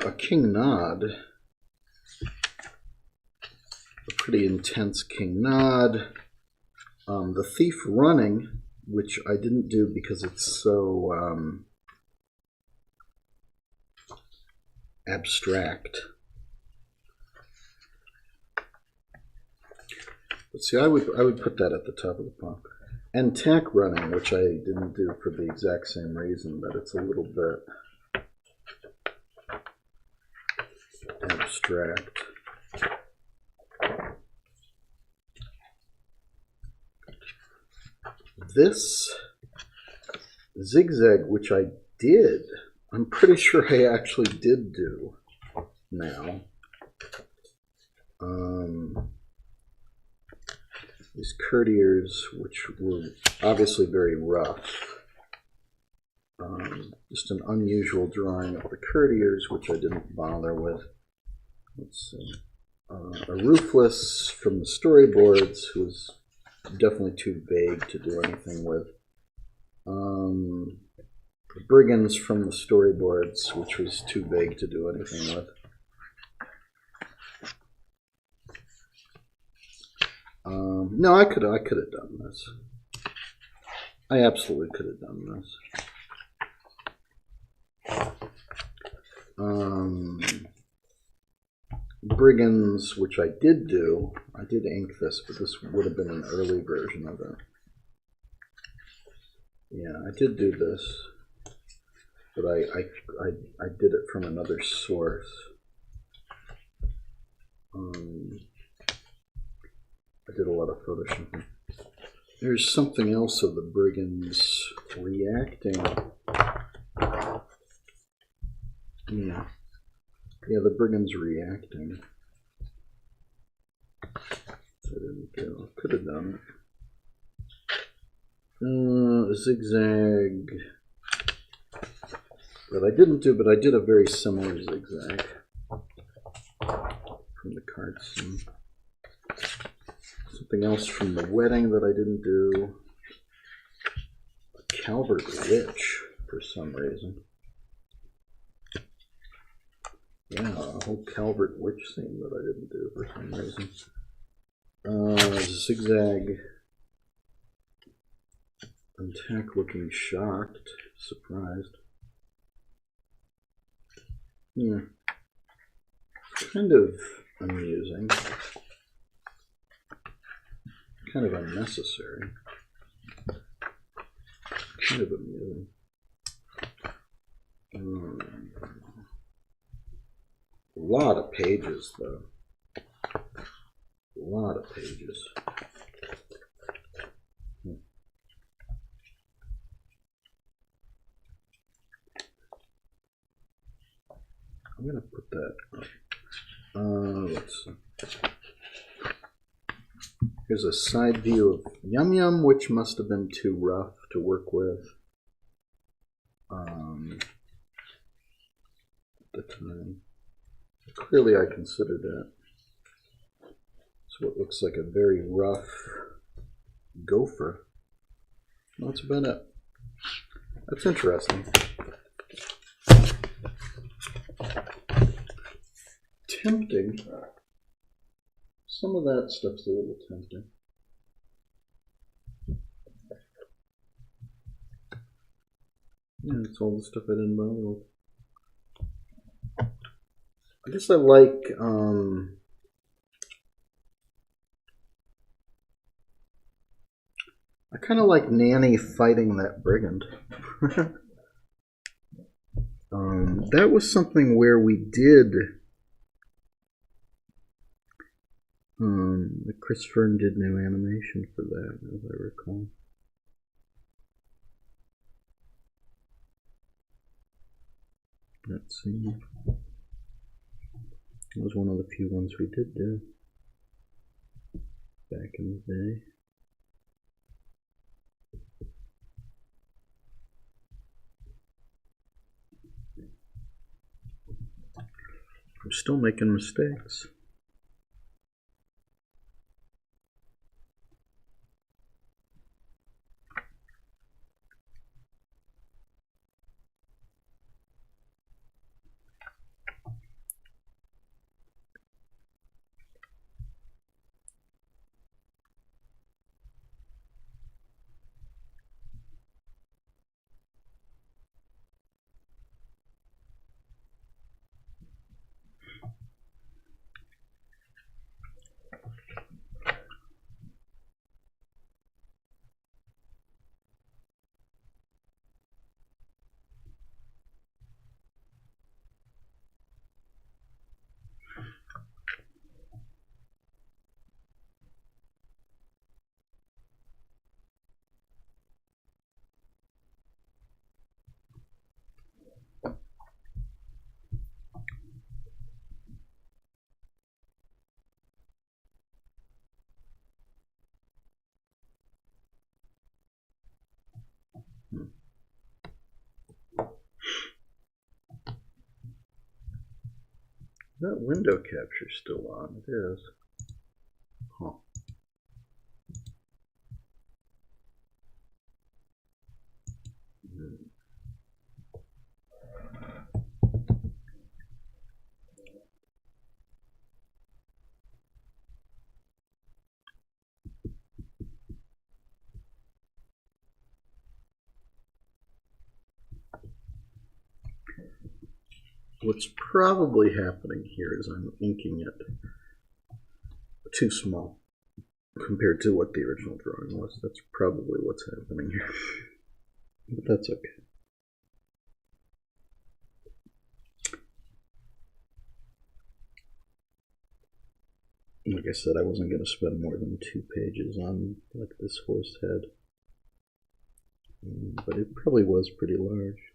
A King Nod. A pretty intense King Nod. The Thief Running, which I didn't do because it's so abstract. But see, I would put that at the top of the pile. And Tack Running, which I didn't do for the exact same reason, but it's a little bit abstract. This ZIgzag, which I did, I'm pretty sure I actually did do now. These courtiers, which were obviously very rough. Just an unusual drawing of the courtiers, which I didn't bother with. Let's see. A Roofless from the Storyboards, who was definitely too vague to do anything with. The Brigands from the Storyboards, which was too vague to do anything with. No, I could have done this. I absolutely could have done this. Brigands, which I did do. I did ink this, but this would have been an early version of it. Yeah, I did do this, but I did it from another source. I did a lot of photoshopping. There's something else of the Brigands reacting. Yeah. Yeah, the Brigands reacting. I didn't do. Could have done it. Zigzag that I didn't do, but I did a very similar zigzag from the card scene. Something else from the wedding that I didn't do. A Calvert Witch for some reason. Yeah, a whole Calvert Witch scene that I didn't do for some reason. Zigzag Attack looking shocked, surprised. Yeah. Kind of amusing. Kind of unnecessary. Kind of amusing. A lot of pages, though. A lot of pages. I'm going to put that up. Let's see. Here's a side view of Yum Yum, which must have been too rough to work with at the time. Clearly I considered that. So it looks like a very rough gopher. That's about it. That's interesting. Tempting. Some of that stuff's a little tempting. Yeah, it's all the stuff I didn't bother with. I guess I like I kind of like Nanny fighting that brigand. That was something where we did Chris Fern did new animation for that, as I recall. Let's see. It was one of the few ones we did do back in the day. I'm still making mistakes. That window capture still on? It is. Huh. What's probably happening here is I'm inking it too small compared to what the original drawing was. That's probably what's happening here. But that's okay. Like I said, I wasn't going to spend more than 2 pages on like this horse head. But it probably was pretty large.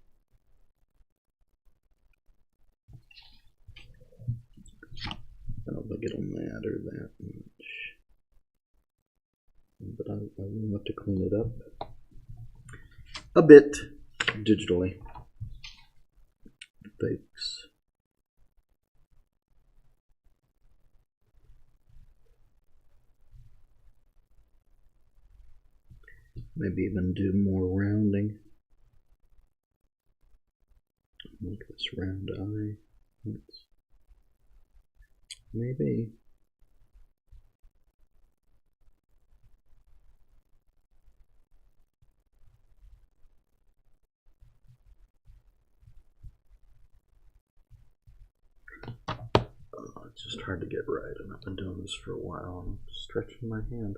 I don't think it'll matter that much. But I will have to clean it up. a bit digitally. Thanks. Maybe even do more rounding. Make this round eye. Maybe. It's just hard to get right, and I've been doing this for a while. I'm stretching my hand.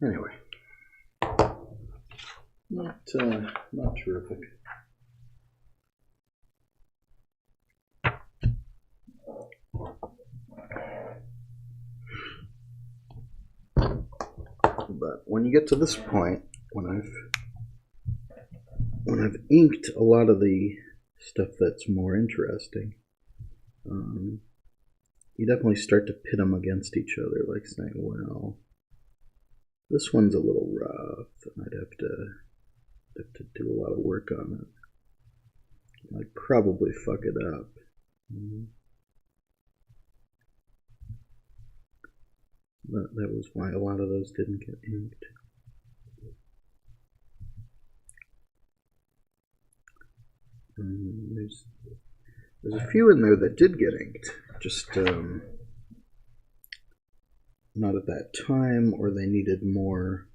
Anyway, not terrific. But when you get to this point, when I've inked a lot of the stuff that's more interesting, you definitely start to pit them against each other, like saying, well, this one's a little rough, and I'd have to do a lot of work on it. I'd probably fuck it up. But that was why a lot of those didn't get inked. There's a few in there that did get inked, just not at that time, or they needed more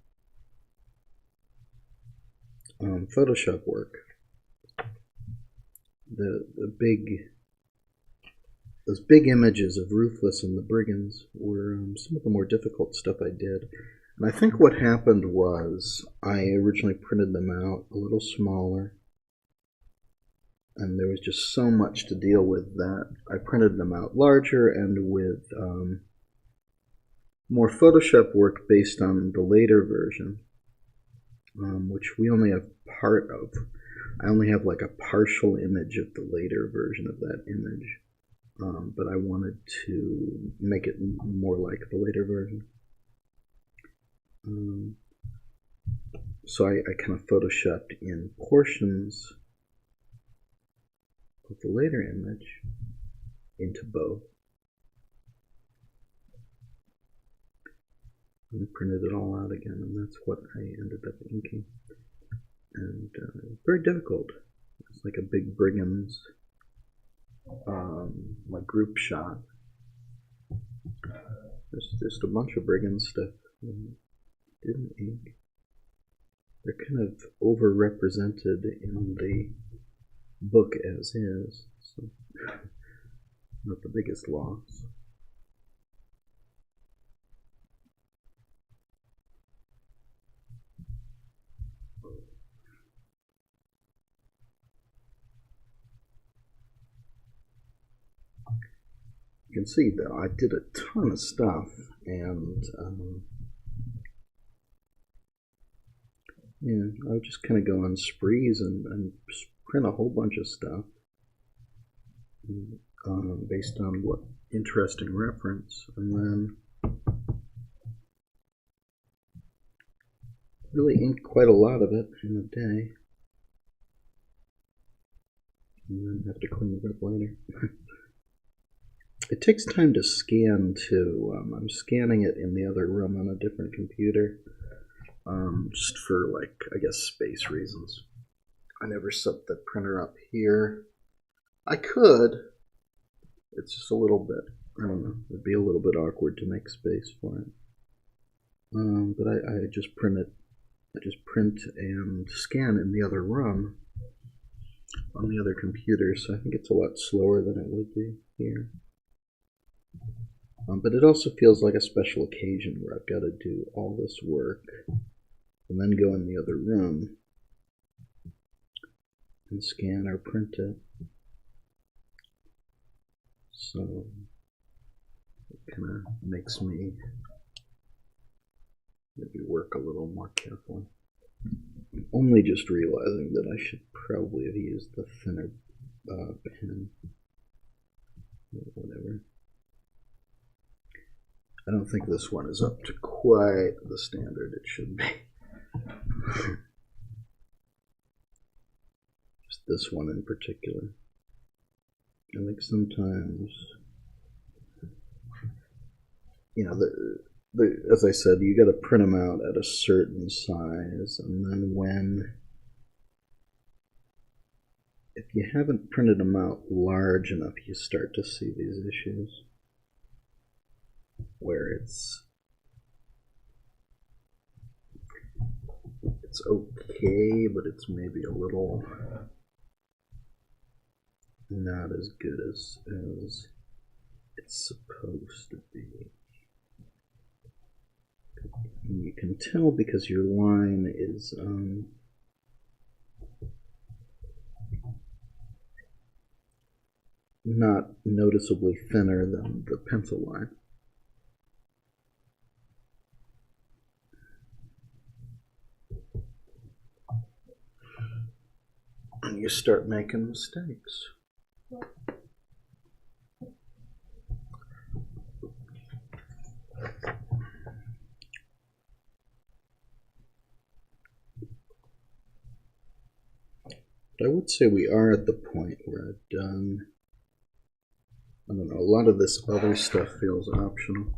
Photoshop work. Those big images of Ruthless and the Brigands were some of the more difficult stuff I did. And I think what happened was I originally printed them out a little smaller, and there was just so much to deal with that I printed them out larger and with more Photoshop work based on the later version, which we only have part of. I only have like a partial image of the later version of that image. But I wanted to make it more like the later version. So I kind of photoshopped in portions of the later image into both. And printed it all out again, and that's what I ended up inking. And very difficult. It's like a big Brigands. My group shot. There's just a bunch of Brigand stuff didn't ink. They're kind of overrepresented in the book as is, so not the biggest loss. can see though, I did a ton of stuff, and yeah, I would just kind of go on sprees and print a whole bunch of stuff based on what interesting reference, and then really ink quite a lot of it in a day, and then have to clean it up later. It takes time to scan too. I'm scanning it in the other room on a different computer, just for, like, I guess, space reasons. I never set the printer up here. I could. It's just a little bit, I don't know, it'd be a little bit awkward to make space for it. But I just print it. I just print and scan in the other room on the other computer, so I think it's a lot slower than it would be here. But it also feels like a special occasion where I've got to do all this work and then go in the other room and scan or print it. So it kind of makes me maybe work a little more carefully. I'm only just realizing that I should probably have used the thinner pen. Whatever. I don't think this one is up to quite the standard it should be. Just this one in particular. I think sometimes, you know, as I said, you got to print them out at a certain size, and then if you haven't printed them out large enough, you start to see these issues where it's okay, but it's maybe a little not as good as it's supposed to be. And you can tell because your line is not noticeably thinner than the pencil line. And you start making mistakes. But I would say we are at the point where I've done, I don't know, a lot of this other stuff feels optional.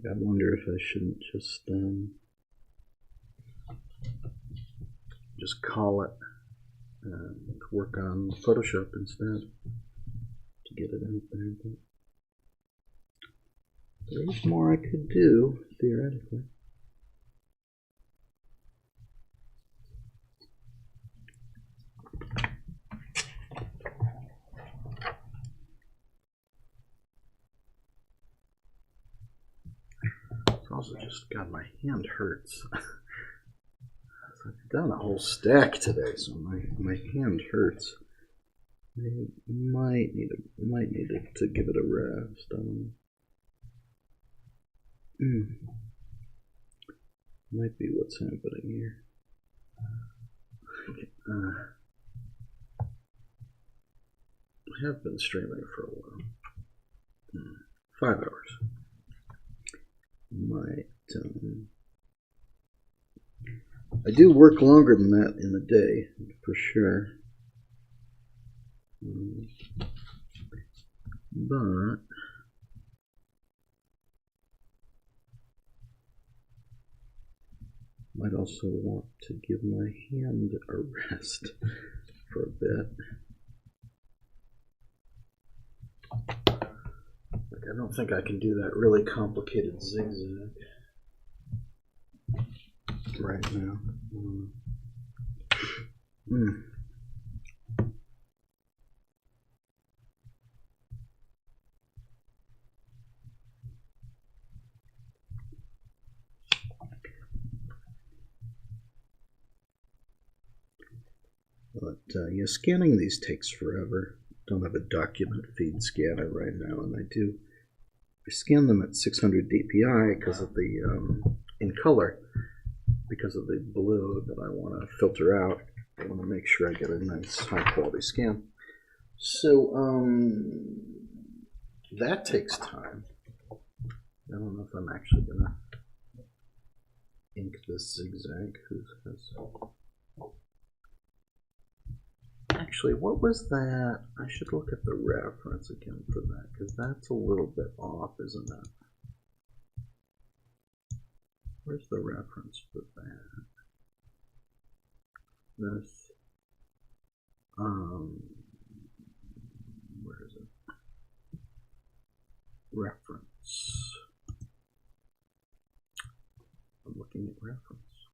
I wonder if I shouldn't just call it and work on Photoshop instead to get it out there. But there's more I could do, theoretically. Also, just, God, my hand hurts. I've done a whole stack today, so my hand hurts. I might need to give it a rest. I don't know. Might be what's happening here. I have been streaming for a while. 5 hours. I do work longer than that in a day, for sure. But might also want to give my hand a rest for a bit. Like, I don't think I can do that really complicated zigzag right now. But yeah, scanning these takes forever. Don't have a document feed scanner right now, and I scan them at 600 dpi because of the in color, because of the blue that I want to filter out. I want to make sure I get a nice high quality scan. So that takes time. I don't know if I'm actually gonna ink this zigzag. Actually, what was that? I should look at the reference again for that, because that's a little bit off, isn't it? Where's the reference for that? This, where is it? Reference. I'm looking at reference.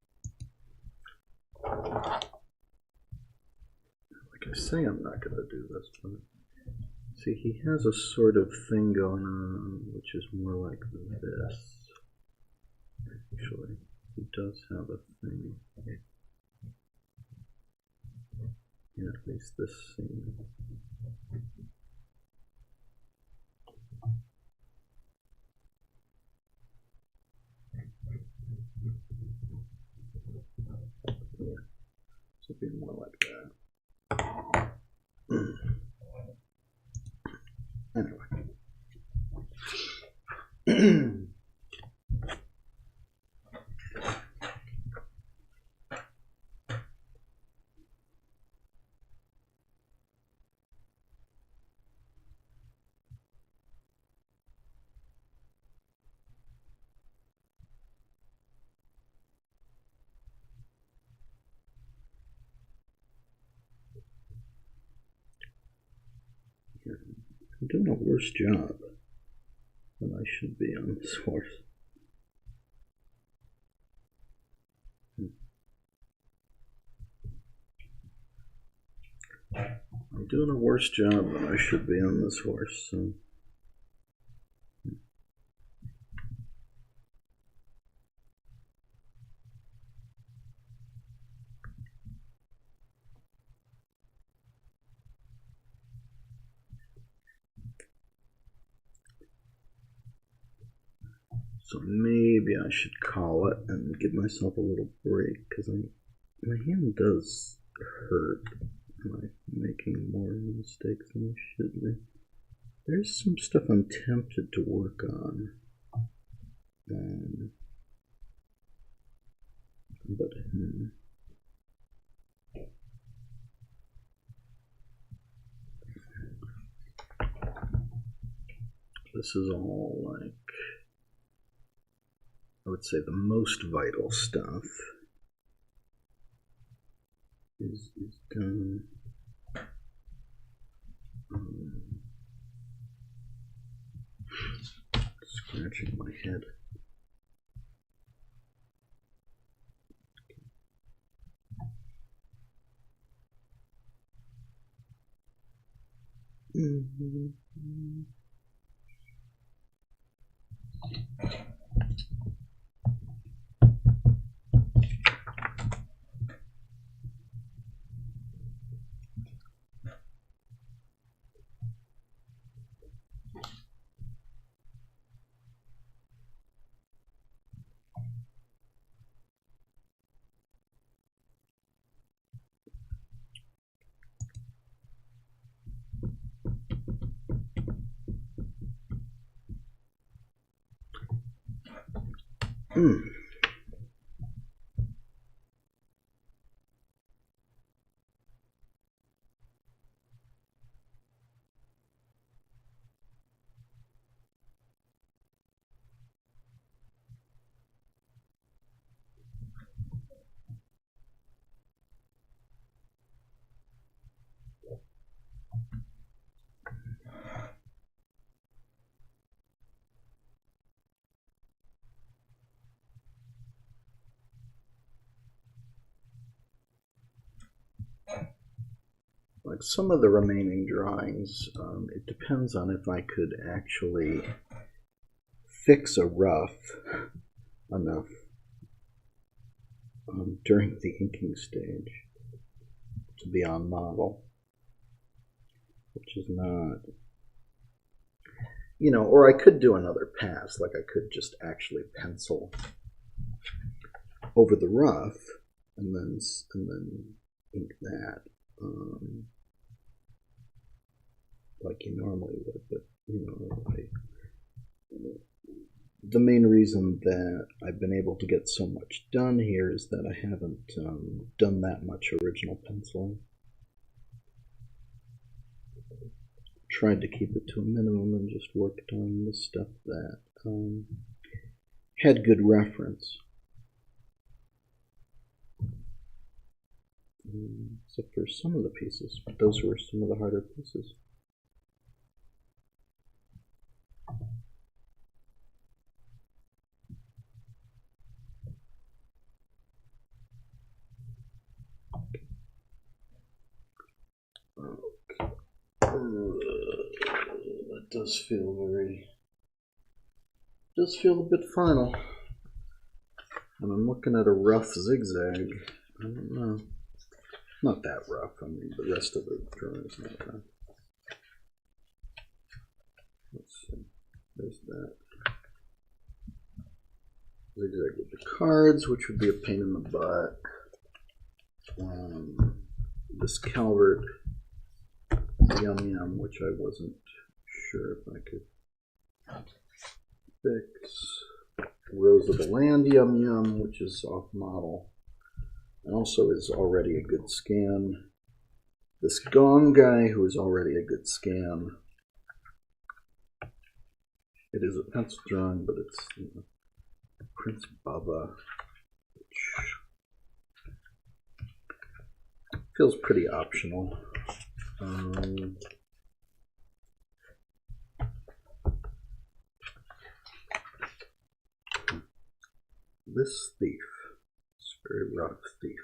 Like I say, I'm not going to do this, but see, he has a sort of thing going on, which is more like this. Actually, he does have a thing. Yeah, at least this scene. Yeah, so it'd be more like that. Anyway. I'm doing a worse job than I should be on this horse. I'm doing a worse job than I should be on this horse, so. So maybe I should call it and give myself a little break, because my hand does hurt. I'm making more mistakes than I should be. There's some stuff I'm tempted to work on. But this is all like, I would say the most vital stuff is done. Scratching my head. Like some of the remaining drawings, it depends on if I could actually fix a rough enough during the inking stage to to be on model, which is not, you know, or I could do another pass, like I could just actually pencil over the rough and then ink that like you normally would, but you know, the main reason that I've been able to get so much done here is that I haven't done that much original penciling. Tried to keep it to a minimum and just worked on the stuff that had good reference. Except for some of the pieces, but those were some of the harder pieces. Okay. That does feel a bit final. And I'm looking at a rough zigzag. I don't know. Not that rough. I mean, the rest of the drawing is not rough. Let's see. There's that. Zigzag with the cards, which would be a pain in the butt. This Calvert Yum Yum, which I wasn't sure if I could fix. Rose of the Land Yum Yum, which is off model. And also is already a good scan. This Gong guy, who is already a good scan. It is a pencil drawing, but it's, you know, Prince Bubba, which feels pretty optional. This thief. Very rough thief.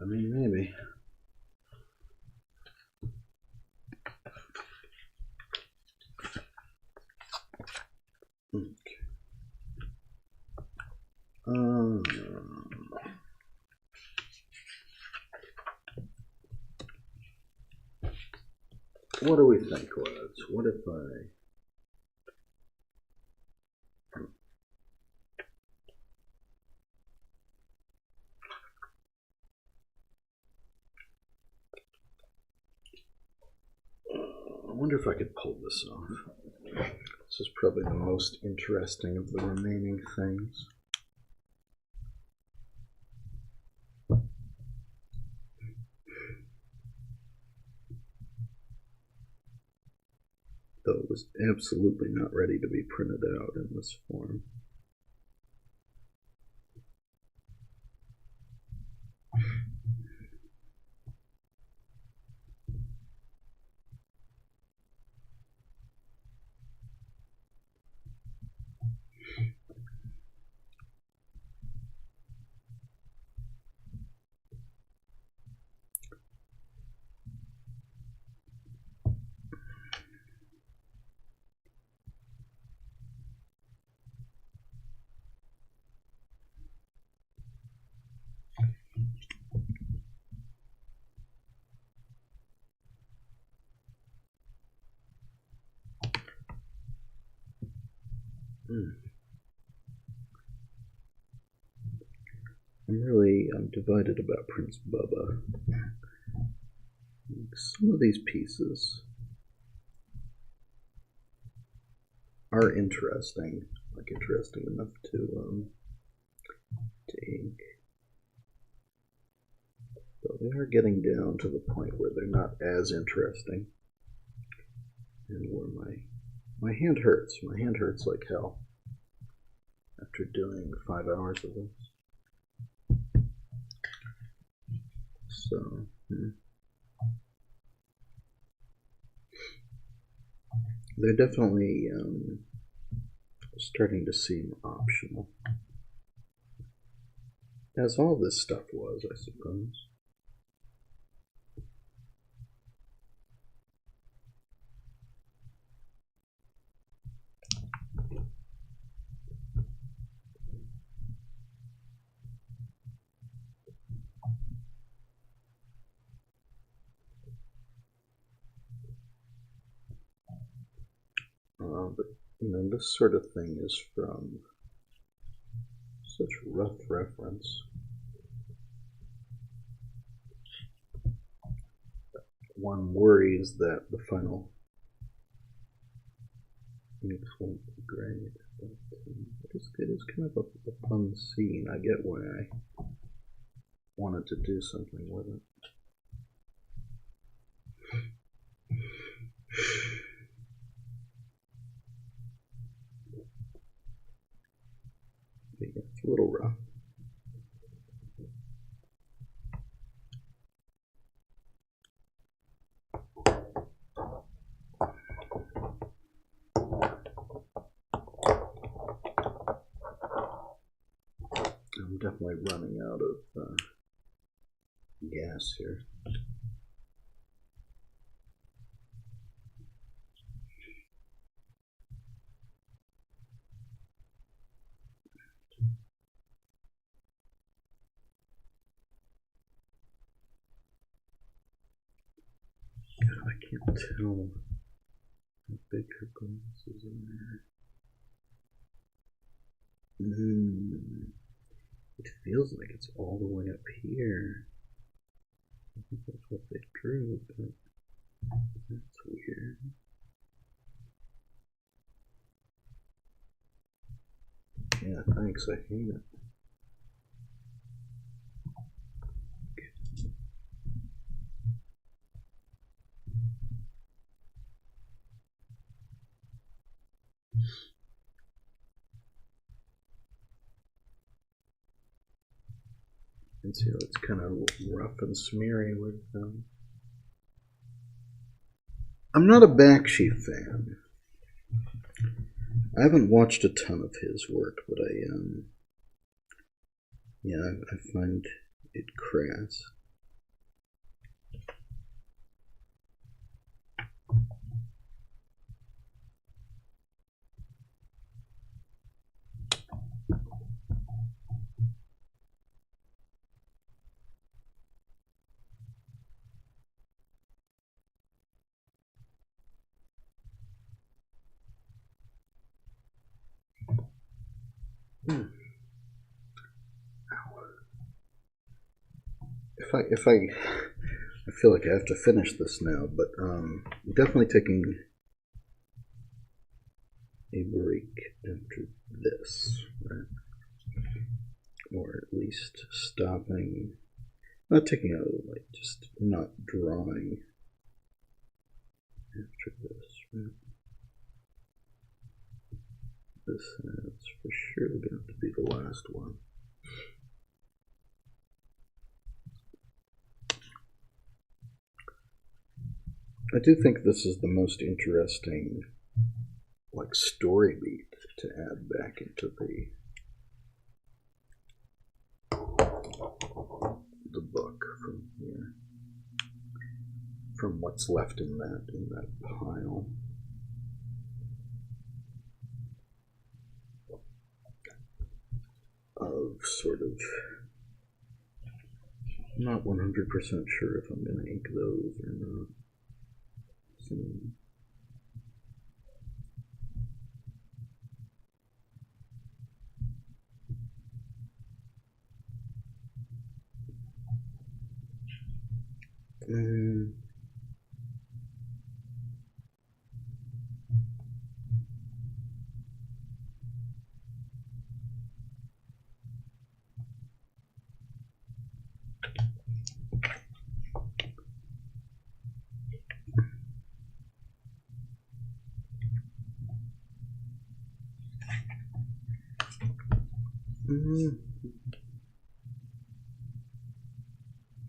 I mean, maybe. Okay. What do we think was? What if I... I wonder if I could pull this off. This is probably the most interesting of the remaining things. Though it was absolutely not ready to be printed out in this form. I'm divided about Prince Bubba. Some of these pieces are interesting, like interesting enough to ink. But they are getting down to the point where they're not as interesting, and where my hand hurts. My hand hurts like hell after doing 5 hours of this. So, they're definitely starting to seem optional. As all this stuff was, I suppose. But you know, this sort of thing is from such rough reference. One worries that the final inks won't be great. But it is kind of a fun scene. I get why I wanted to do something with it. But yeah, it's a little rough. I'm definitely running out of gas here. God, I can't tell how big her glasses are. It feels like it's all the way up here. I think that's what they drew, but that's weird. Yeah, thanks, I hate it. You can see how it's kind of rough and smeary with them. I'm not a Bakshi fan. I haven't watched a ton of his work, but I find it crass. I feel like I have to finish this now, but I'm definitely taking a break after this, right? Or at least stopping, not taking a, like, just not drawing after this, right? This is for sure going to be the last one. I do think this is the most interesting, like, story beat to add back into the book from here, from what's left in that pile. Of sort of, I'm not 100% sure if I'm going to ink those or not. Soon.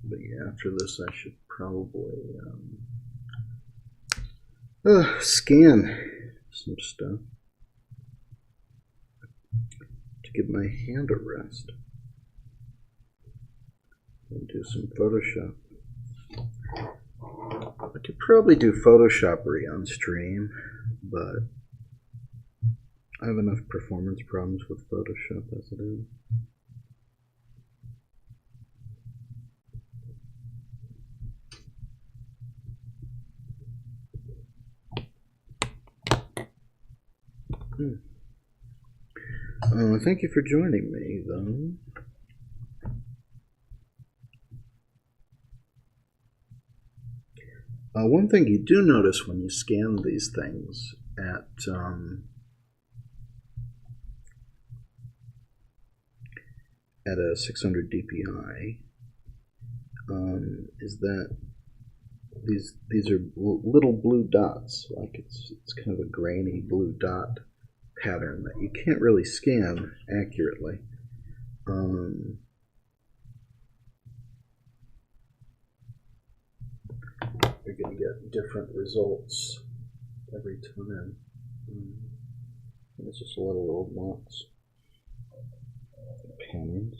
But yeah, after this I should probably scan some stuff to give my hand a rest and do some Photoshop. I could probably do Photoshopery on stream, but I have enough performance problems with Photoshop as it is. Thank you for joining me, though. One thing you do notice when you scan these things at a 600 dpi is that these are little blue dots. Like it's kind of a grainy blue dot pattern that you can't really scan accurately. You're going to get different results every time. It's just a little old knots. Patterns.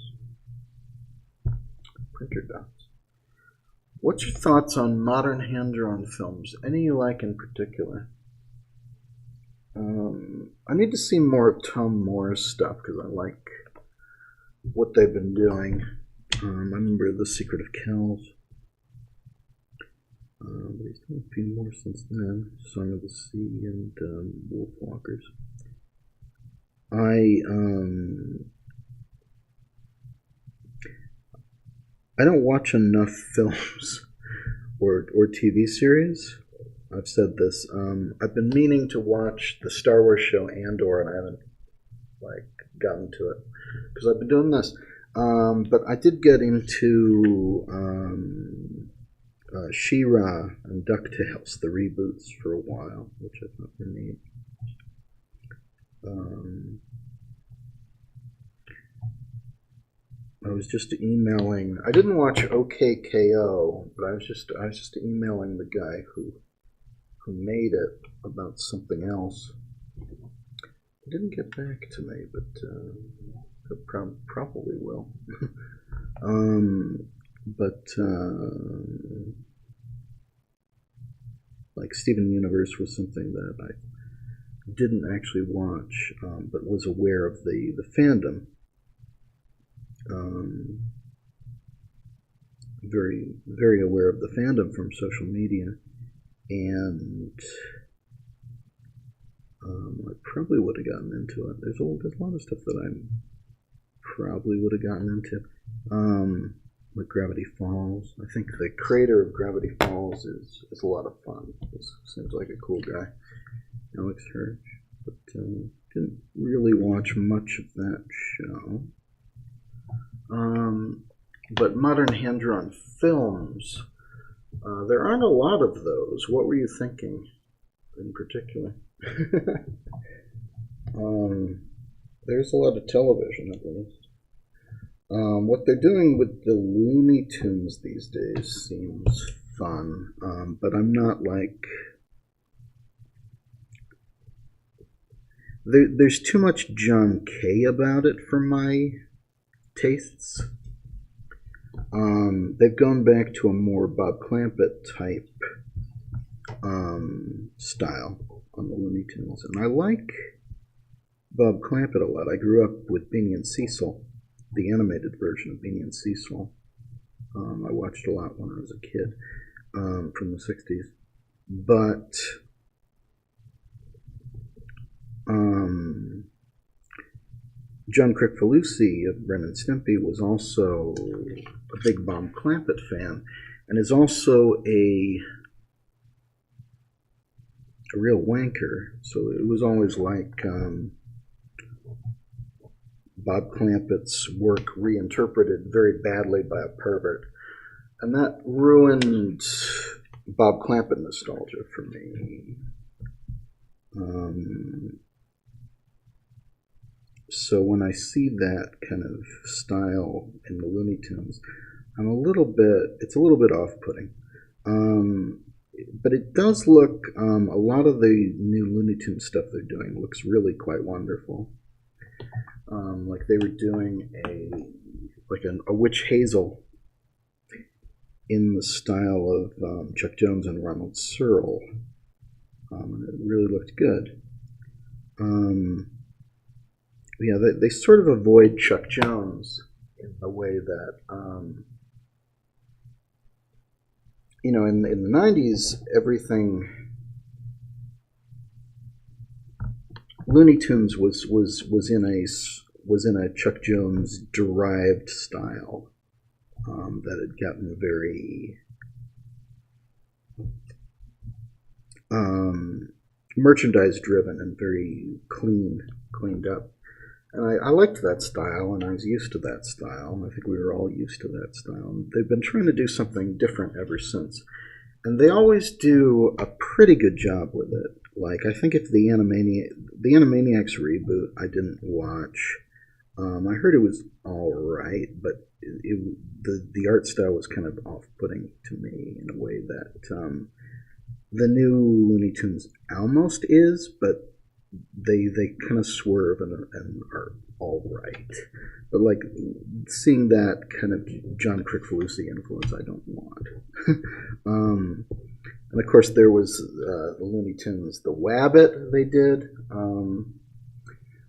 Printer dots. What's your thoughts on modern hand-drawn films? Any you like in particular? I need to see more of Tom Moore's stuff because I like what they've been doing. I remember The Secret of Kells. But he's done a few more since then. Song of the Sea and Wolfwalkers. I don't watch enough films or TV series. I've said this. I've been meaning to watch the Star Wars show Andor, and I haven't gotten to it because I've been doing this. But I did get into She-Ra and DuckTales, the reboots, for a while, which I thought were neat. I was just emailing. I didn't watch OKKO, but I was just emailing the guy who made it about something else. He didn't get back to me, but probably will. Like Steven Universe was something that I didn't actually watch, but was aware of the fandom. Very, very aware of the fandom from social media, and I probably would have gotten into it. There's a lot of stuff that I probably would have gotten into, like Gravity Falls. I think the creator of Gravity Falls is a lot of fun. This seems like a cool guy, Alex Hirsch, but didn't really watch much of that show. But modern hand-drawn films, there aren't a lot of those. What were you thinking in particular? There's a lot of television, at least. What they're doing with the Looney Tunes these days seems fun, but I'm not like... There's too much John Kay about it for my tastes. They've gone back to a more Bob Clampett type style on the Looney Tunes, and I like Bob Clampett a lot. I grew up with Beanie and Cecil, the animated version of Beanie and Cecil. I watched a lot when I was a kid, from the 60s. But John Kricfalusi of Ren and Stimpy was also a big Bob Clampett fan, and is also a real wanker. So it was always like Bob Clampett's work reinterpreted very badly by a pervert. And that ruined Bob Clampett nostalgia for me. So when I see that kind of style in the Looney Tunes, it's a little bit off-putting. But it does look, a lot of the new Looney Tunes stuff they're doing looks really quite wonderful. Like they were doing a Witch Hazel in the style of Chuck Jones and Ronald Searle. And it really looked good. Yeah, they sort of avoid Chuck Jones in the way that, in the 90s, everything Looney Tunes was in a Chuck Jones derived style that had gotten very merchandise driven and very cleaned up. And I liked that style, and I was used to that style, and I think we were all used to that style. And they've been trying to do something different ever since. And they always do a pretty good job with it. Like, I think if the Animaniacs reboot I didn't watch, I heard it was alright, but the art style was kind of off-putting to me in a way that the new Looney Tunes almost is, but they kind of swerve and are alright. But like, seeing that kind of John Kricfalusi influence, I don't want. And of course, there was the Looney Tunes, the Wabbit they did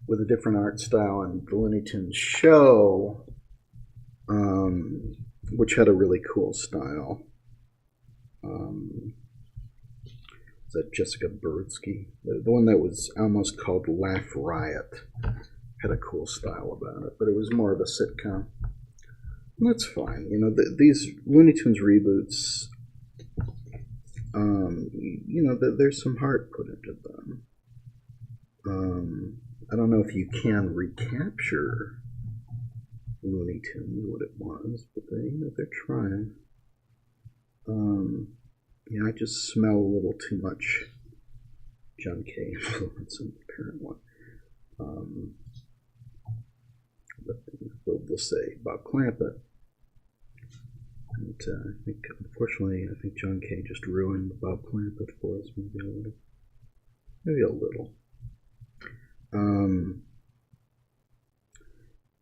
with a different art style, and the Looney Tunes show, which had a really cool style. Is that Jessica Birsky? The one that was almost called Laugh Riot had a cool style about it, but it was more of a sitcom. And that's fine. You know, these Looney Tunes reboots, you know, there's some heart put into them. I don't know if you can recapture Looney Tunes, what it was, but they're trying. Yeah, I just smell a little too much John K. influence in the current one. But we'll say Bob Clampett. And I think, unfortunately, John K. just ruined Bob Clampett for us, maybe a little.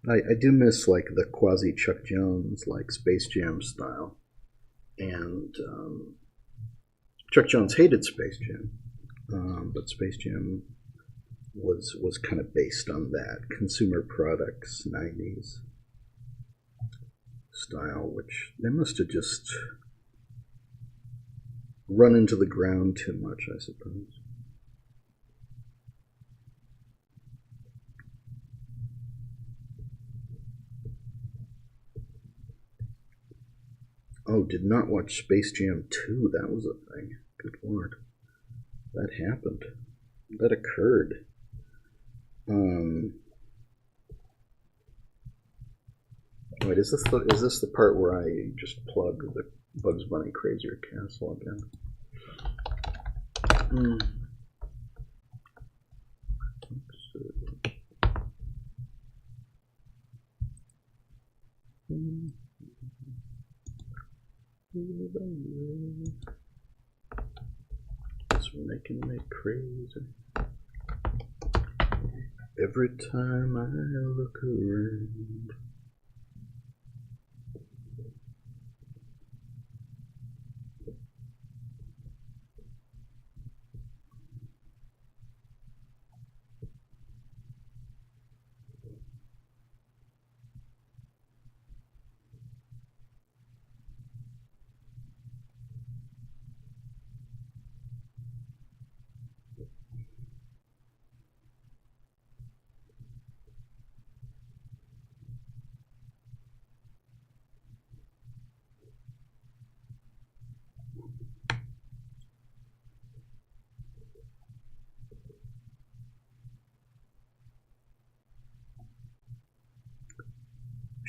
I do miss, like, the quasi Chuck Jones, like, Space Jam style. And Chuck Jones hated Space Jam, but Space Jam was kind of based on that consumer products 90s style, which they must have just run into the ground too much, I suppose. Oh, did not watch Space Jam 2. That was a thing. Good Lord. That happened. That occurred. Wait, is this the part where I just plug the Bugs Bunny Crazier Castle again? It's making me crazy. Every time I look around.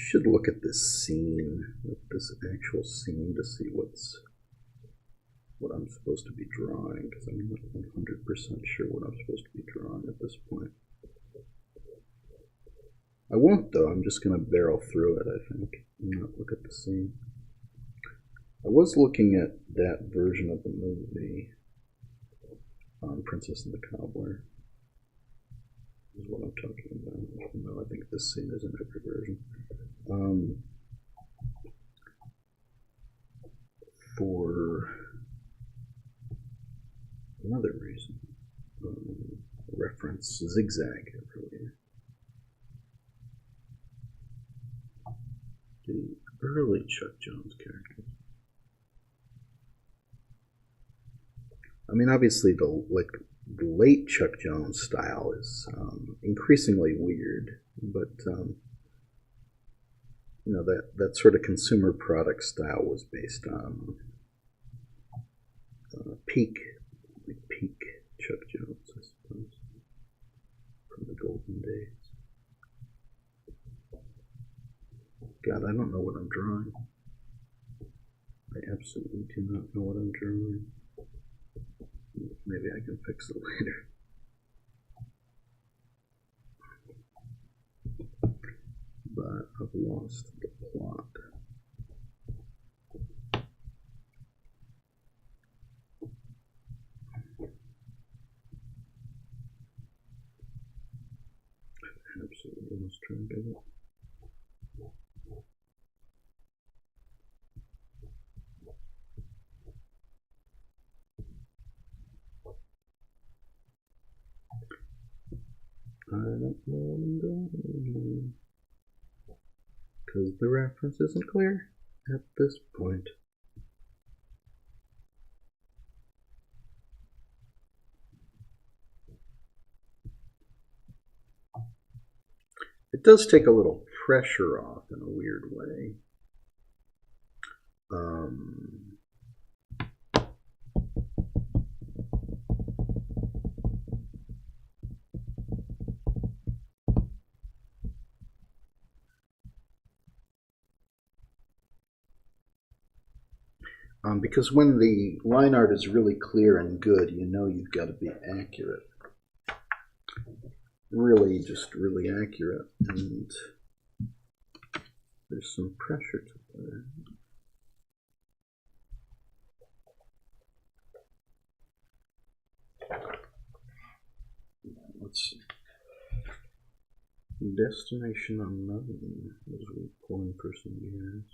Should look at this scene, this actual scene, to see what I'm supposed to be drawing, because I'm not 100% sure what I'm supposed to be drawing at this point. I won't, though. I'm just going to barrel through it, I think, and not look at the scene. I was looking at that version of the movie, Princess and the Cobbler, is what I'm talking about. No, I think this scene is in every version. For another reason, reference ZIgzag earlier. The early Chuck Jones characters. I mean, obviously, the late Chuck Jones style is increasingly weird, but you know, that sort of consumer product style was based on peak Chuck Jones, I suppose, from the golden days. God, I don't know what I'm drawing. I absolutely do not know what I'm drawing. Maybe I can fix it later. But I've lost the plot. I absolutely lost track of it. I don't know what I'm doing because the reference isn't clear at this point. It does take a little pressure off in a weird way. Because when the line art is really clear and good, you know you've got to be accurate. Really, just really accurate. And there's some pressure to that. Let's see. Destination unknown as we're pulling for some years.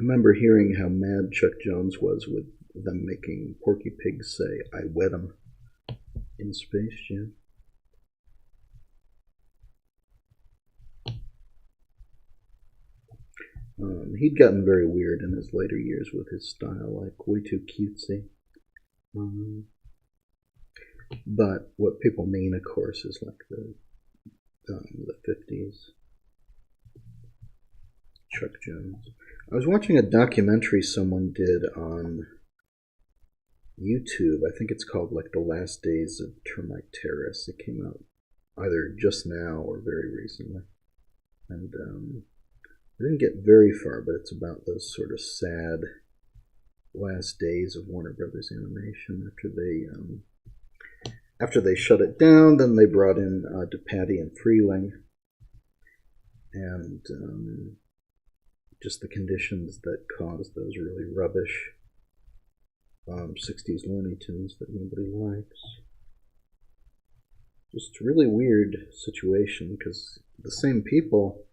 I remember hearing how mad Chuck Jones was with them making Porky Pig say, "I wet 'em" in Space Jam. He'd gotten very weird in his later years with his style, like way too cutesy. But what people mean, of course, is like the 50s Chuck Jones. I was watching a documentary someone did on YouTube. I think it's called like The Last Days of Termite Terrace. It came out either just now or very recently. And I didn't get very far, but it's about those sort of sad last days of Warner Brothers Animation after they shut it down. Then they brought in DePatie and Freeling, and just the conditions that caused those really rubbish 60s Looney Tunes that nobody likes. Just a really weird situation because the same people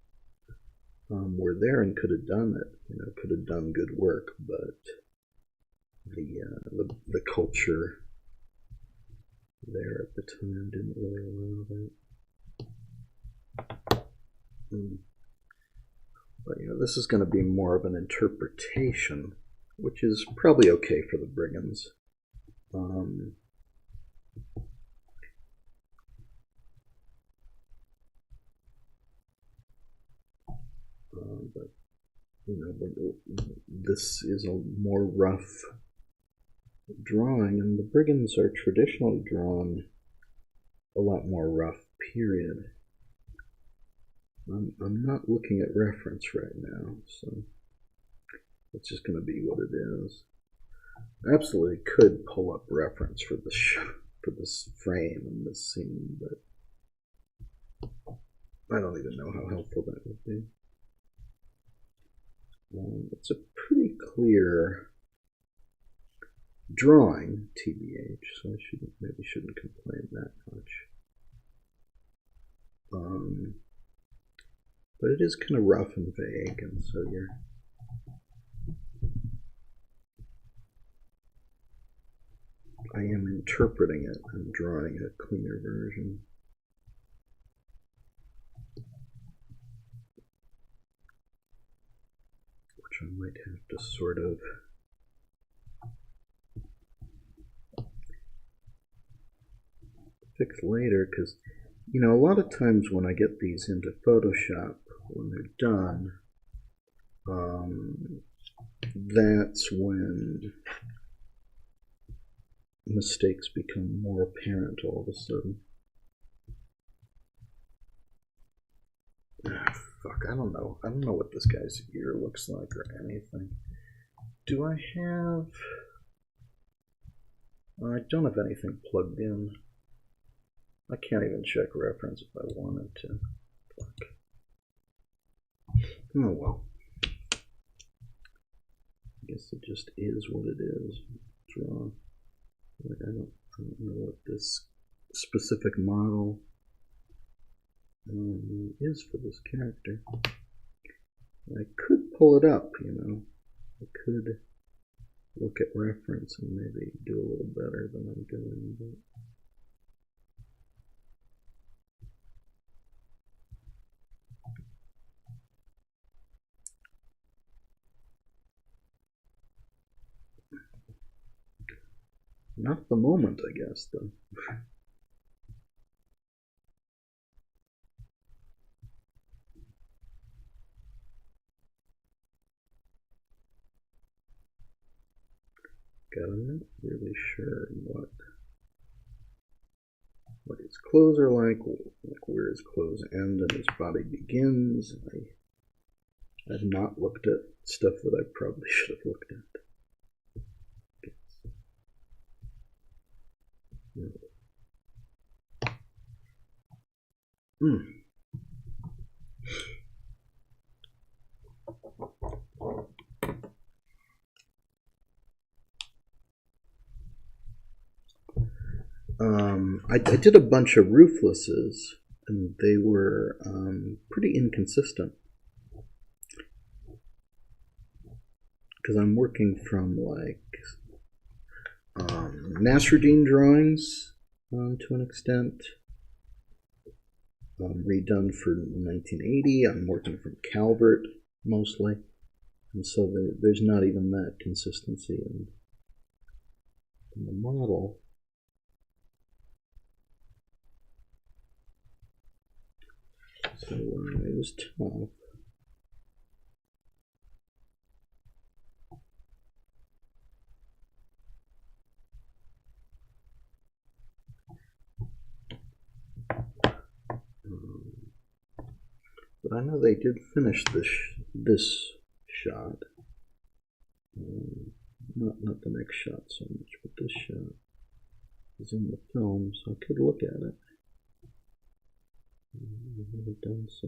were there and could have done it, could have done good work, but the culture there at the time didn't really allow that. But this is going to be more of an interpretation, which is probably okay for the Brigands. But this is a more rough drawing, and the Brigands are traditionally drawn a lot more rough, period. I'm not looking at reference right now, so it's just going to be what it is. I absolutely could pull up reference for this for this frame and this scene, but I don't even know how helpful that would be. It's a pretty clear drawing, TBH, so I maybe shouldn't complain that much. But it is kind of rough and vague, and so I am interpreting it and drawing a cleaner version. Which I might have to sort of fix later, because, you know, a lot of times when I get these into Photoshop, when they're done, that's when mistakes become more apparent all of a sudden. Ah, fuck, I don't know. I don't know what this guy's ear looks like or anything. Do I have... I don't have anything plugged in. I can't even check reference if I wanted to. Fuck. Oh well. I guess it just is what it is. It's wrong. Like, I don't know what this specific model is for this character. I could pull it up, you know. I could look at reference and maybe do a little better than I'm doing, but not at the moment, I guess, though. God, I'm not really sure what his clothes are like where his clothes end and his body begins. I've not looked at stuff that I probably should have looked at. I did a bunch of rooflesses, and they were pretty inconsistent. Because I'm working from like Nasruddin drawings to an extent, redone for 1980. I'm working from Calvert mostly, and so there's not even that consistency in the model. So it was tough. But I know they did finish this shot. Not the next shot so much, but this shot is in the film, so I could look at it. I've never done so.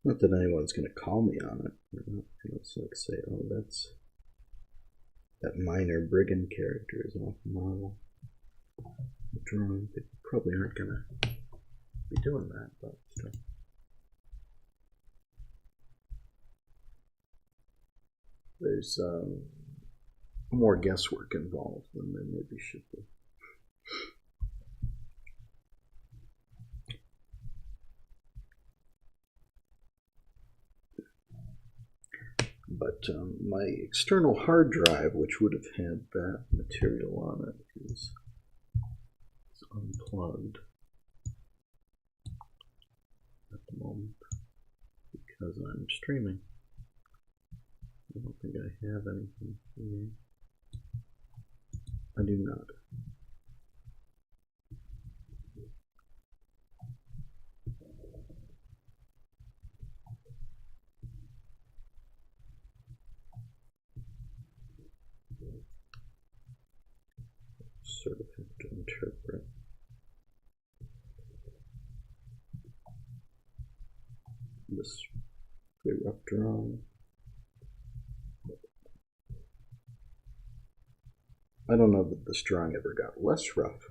Not that anyone's going to call me on it. It's like say, oh, that minor Brigand character is off the model. The drawing. They probably aren't going to be doing that, but still. There's more guesswork involved than there maybe should be. But my external hard drive, which would have had that material on it, is unplugged at the moment because I'm streaming. I don't think I have anything here. I do not. sort of have to interpret. This pretty rough drawing. I don't know that this drawing ever got less rough,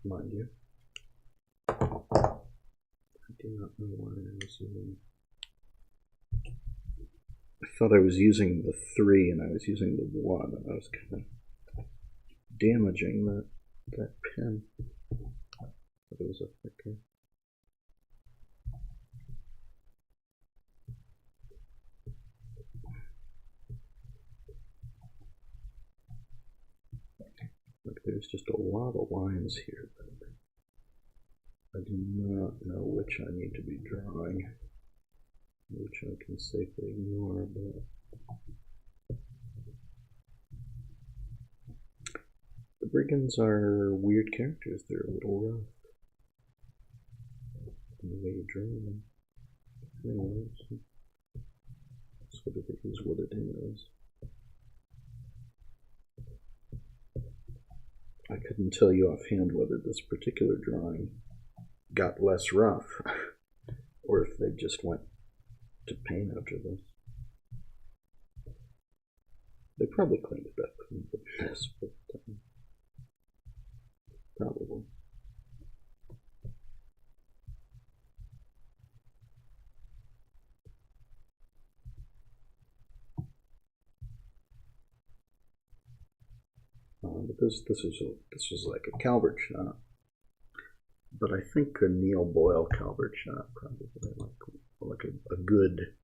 mind you. I do not know why I was using. I thought I was using the 3 and I was using the 1, and I was kind of damaging that pen. But it was a thicker. Look, there's just a lot of lines here that I do not know which I need to be drawing, which I can safely ignore. But the Brigands are weird characters. They're a little rough in the way you draw them. Anyway, sort of it is what it is. I couldn't tell you offhand whether this particular drawing got less rough or if they just went to paint after this. They probably cleaned it up in the mess, but probably. But this is like a Calvert shot, but I think a Neil Boyle Calvert shot probably like a good,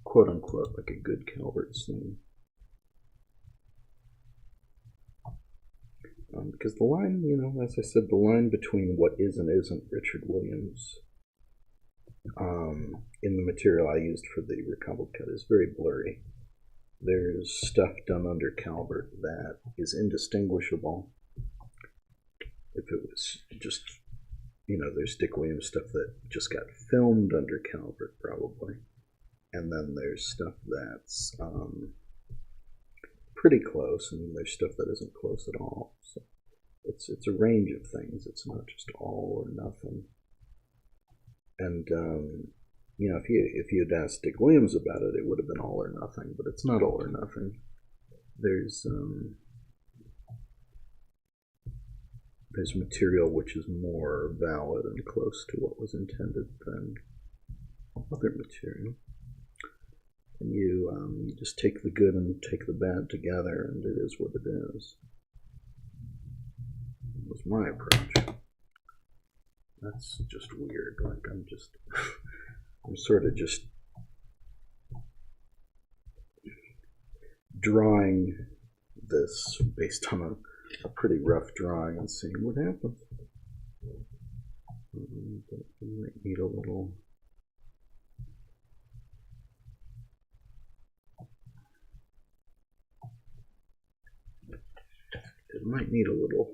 quote unquote, like a good Calvert scene. Because the line, you know, as I said, the line between what is and isn't Richard Williams in the material I used for the recobbled cut is very blurry. There's stuff done under Calvert that is indistinguishable. If it was just, you know, there's Dick Williams stuff that just got filmed under Calvert, probably. And then there's stuff that's pretty close, and there's stuff that isn't close at all. So it's a range of things. It's not just all or nothing. And you know, if you had asked Dick Williams about it, it would have been all or nothing. But it's not all or nothing. There's material which is more valid and close to what was intended than other material. And you just take the good and take the bad together, and it is what it is. That was my approach. That's just weird. Like I'm sort of just drawing this based on a pretty rough drawing and seeing what happens. But we might need a little. It might need a little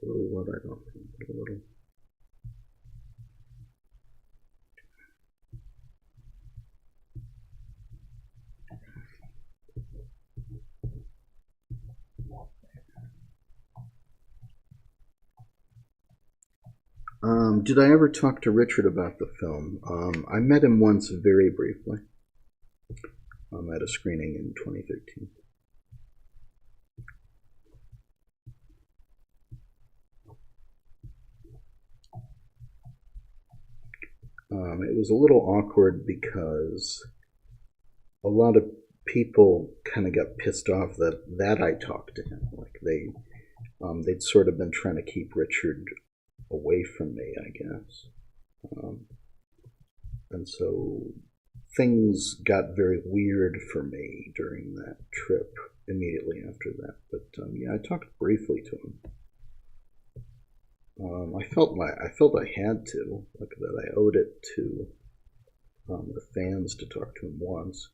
what I don't think, a little. Did I ever talk to Richard about the film? I met him once very briefly at a screening in 2013. It was a little awkward because a lot of people kind of got pissed off that I talked to him. Like they'd sort of been trying to keep Richard away from me, I guess. And so things got very weird for me during that trip immediately after that. But yeah, I talked briefly to him. I felt I had to, like that I owed it to the fans to talk to him once.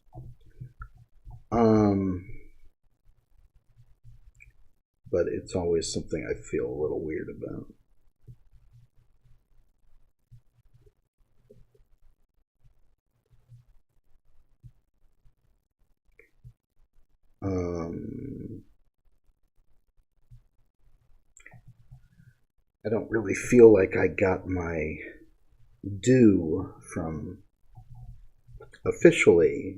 But it's always something I feel a little weird about. I don't really feel like I got my due from officially,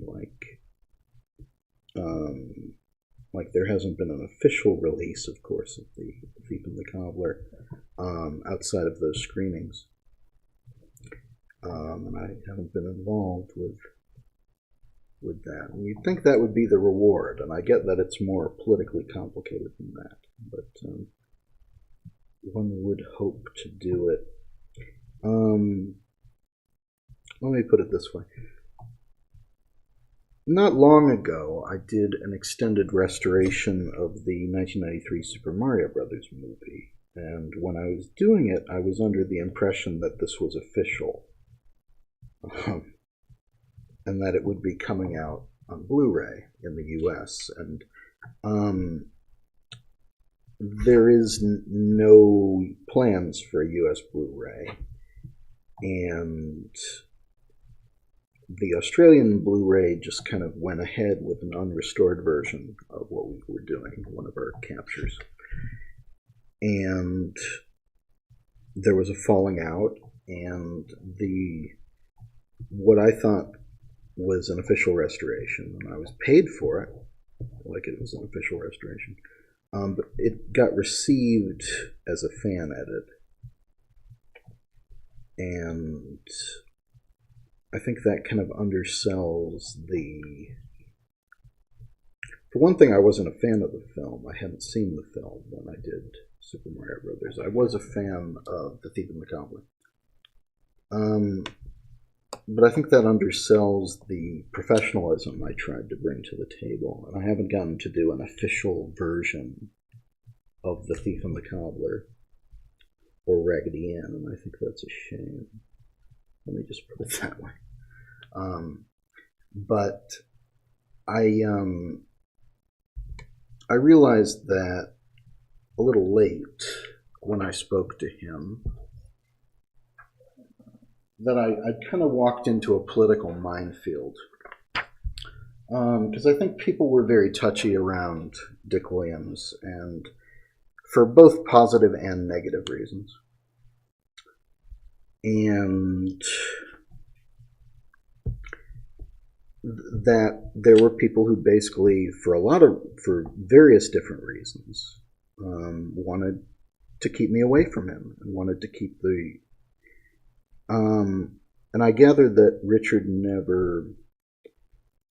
like there hasn't been an official release, of course, of The Thief and the Cobbler outside of those screenings. And I haven't been involved with that. And you'd think that would be the reward, and I get that it's more politically complicated than that, but one would hope to do it. Let me put it this way. Not long ago, I did an extended restoration of the 1993 Super Mario Brothers movie, and when I was doing it, I was under the impression that this was official, and that it would be coming out on Blu-ray in the US, and there is no plans for a US Blu-ray, and the Australian Blu-ray just kind of went ahead with an unrestored version of what we were doing, one of our captures. And there was a falling out, and what I thought was an official restoration, and I was paid for it, like it was an official restoration, but it got received as a fan edit. And I think that kind of undersells For one thing, I wasn't a fan of the film. I hadn't seen the film when I did Super Mario Brothers. I was a fan of The Thief and the Cobbler. But I think that undersells the professionalism I tried to bring to the table. And I haven't gotten to do an official version of The Thief and the Cobbler or Raggedy Ann, and I think that's a shame. Let me just put it that way. But I realized that a little late when I spoke to him that I kind of walked into a political minefield. Because I think people were very touchy around Dick Williams, and for both positive and negative reasons. And that there were people who basically, for various different reasons, wanted to keep me away from him and wanted to keep the. And I gathered that Richard never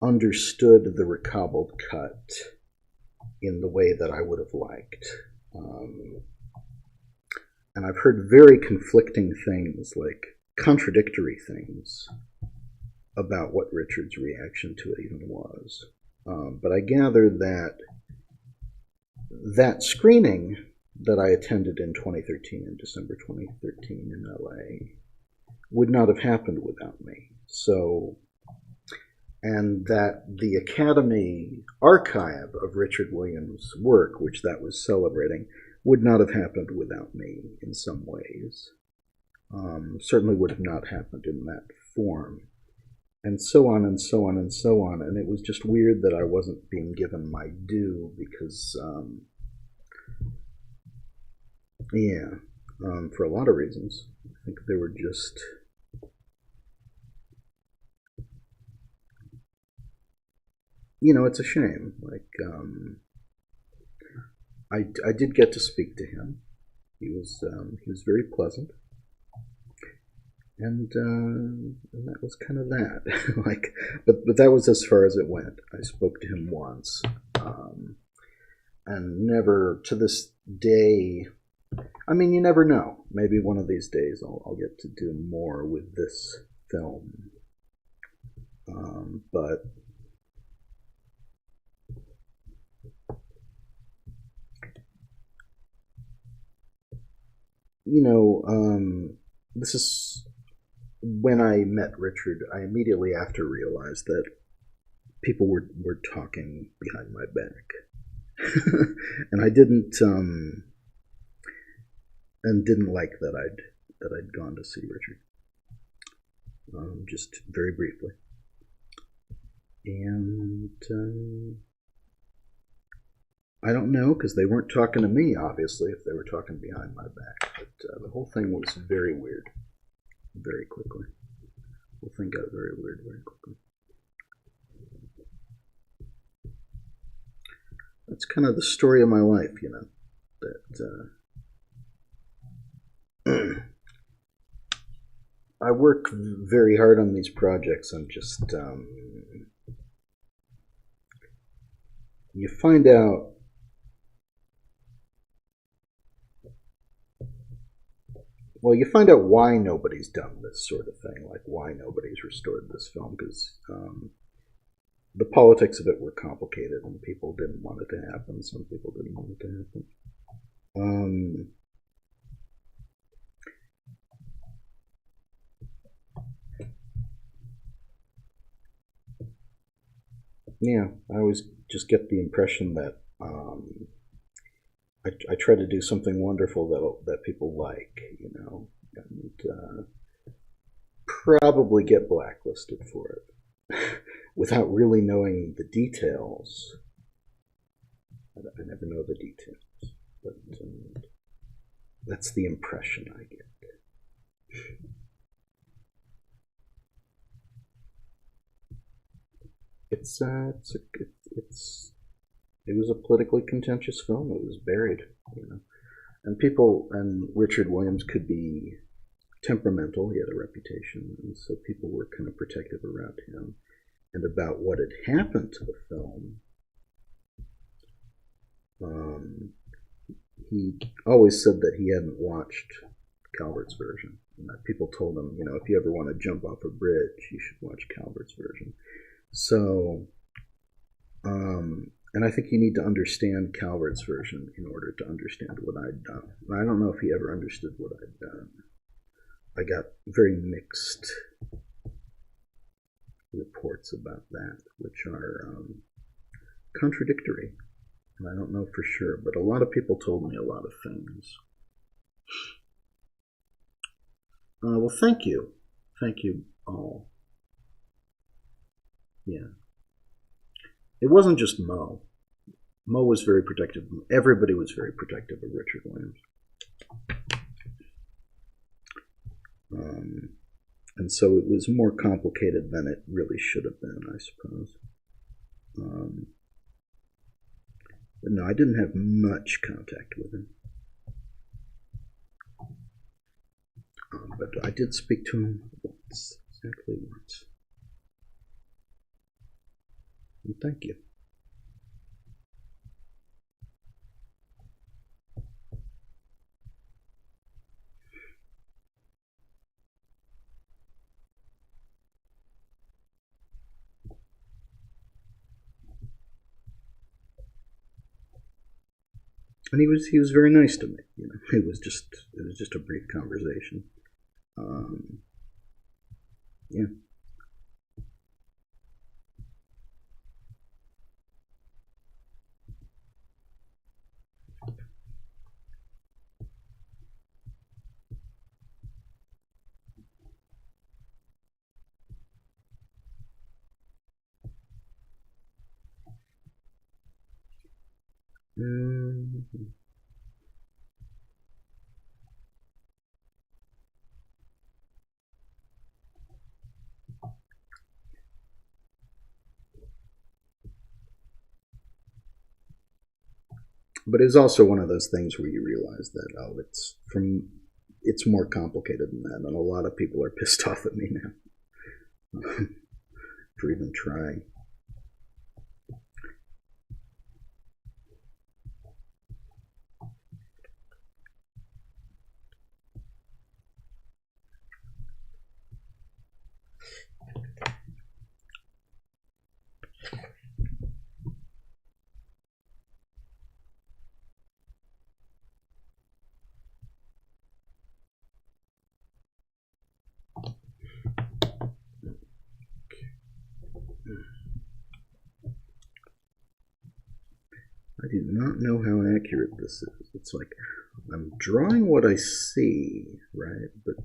understood the recobbled cut in the way that I would have liked. And I've heard very conflicting things, like contradictory things, about what Richard's reaction to it even was. But I gather that screening that I attended in 2013, in December 2013 in LA, would not have happened without me. So, and that the Academy archive of Richard Williams' work, which that was celebrating, would not have happened without me in some ways. Certainly would have not happened in that form. And so on and so on and so on. And it was just weird that I wasn't being given my due because, for a lot of reasons. I think they were just... it's a shame. Like, I did get to speak to him. He was very pleasant, and that was kind of that. but that was as far as it went. I spoke to him once, and never to this day. I mean, you never know. Maybe one of these days I'll get to do more with this film, but. This is when I met Richard. I immediately after realized that people were talking behind my back, and I didn't like that I'd gone to see Richard. Just very briefly, and I don't know, because they weren't talking to me, obviously, if they were talking behind my back. But the whole thing was very weird, very quickly. The whole thing got very weird very quickly. That's kind of the story of my life, you know, that I work very hard on these projects. I'm just, you find out why nobody's done this sort of thing, like why nobody's restored this film, because the politics of it were complicated and people didn't want it to happen. Some people didn't want it to happen. Yeah, I always just get the impression that I try to do something wonderful that people like, you know, and probably get blacklisted for it without really knowing the details. I never know the details, but that's the impression I get. It was a politically contentious film. It was buried, you know, and Richard Williams could be temperamental. He had a reputation, and so people were kind of protective around him and about what had happened to the film. He always said that he hadn't watched Calvert's version. And that people told him, you know, if you ever want to jump off a bridge, you should watch Calvert's version. So, and I think you need to understand Calvert's version in order to understand what I'd done. And I don't know if he ever understood what I'd done. I got very mixed reports about that, which are contradictory. And I don't know for sure, but a lot of people told me a lot of things. Well, thank you. Thank you all. Yeah. It wasn't just Mo. Mo was very protective. Everybody was very protective of Richard Williams. And so it was more complicated than it really should have been, I suppose. But no, I didn't have much contact with him. But I did speak to him once, exactly once. And thank you. And he was very nice to me. You know, it was just a brief conversation. Yeah. But it's also one of those things where you realize that, oh, it's more complicated than that, and a lot of people are pissed off at me now for even trying. I do not know how accurate this is. It's like I'm drawing what I see, right? But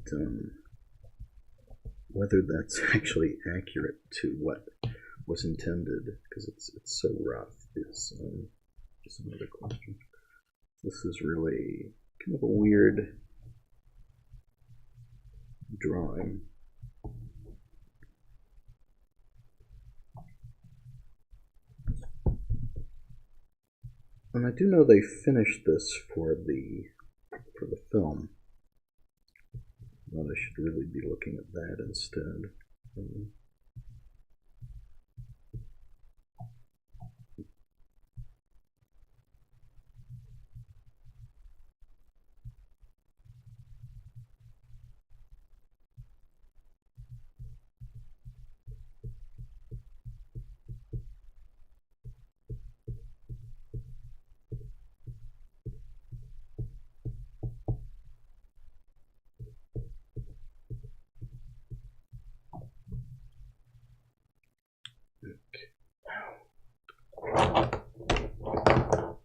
whether that's actually accurate to what was intended, because it's so rough, is Just another question. This is really kind of a weird drawing. And I do know they finished this for the film. But I should really be looking at that instead.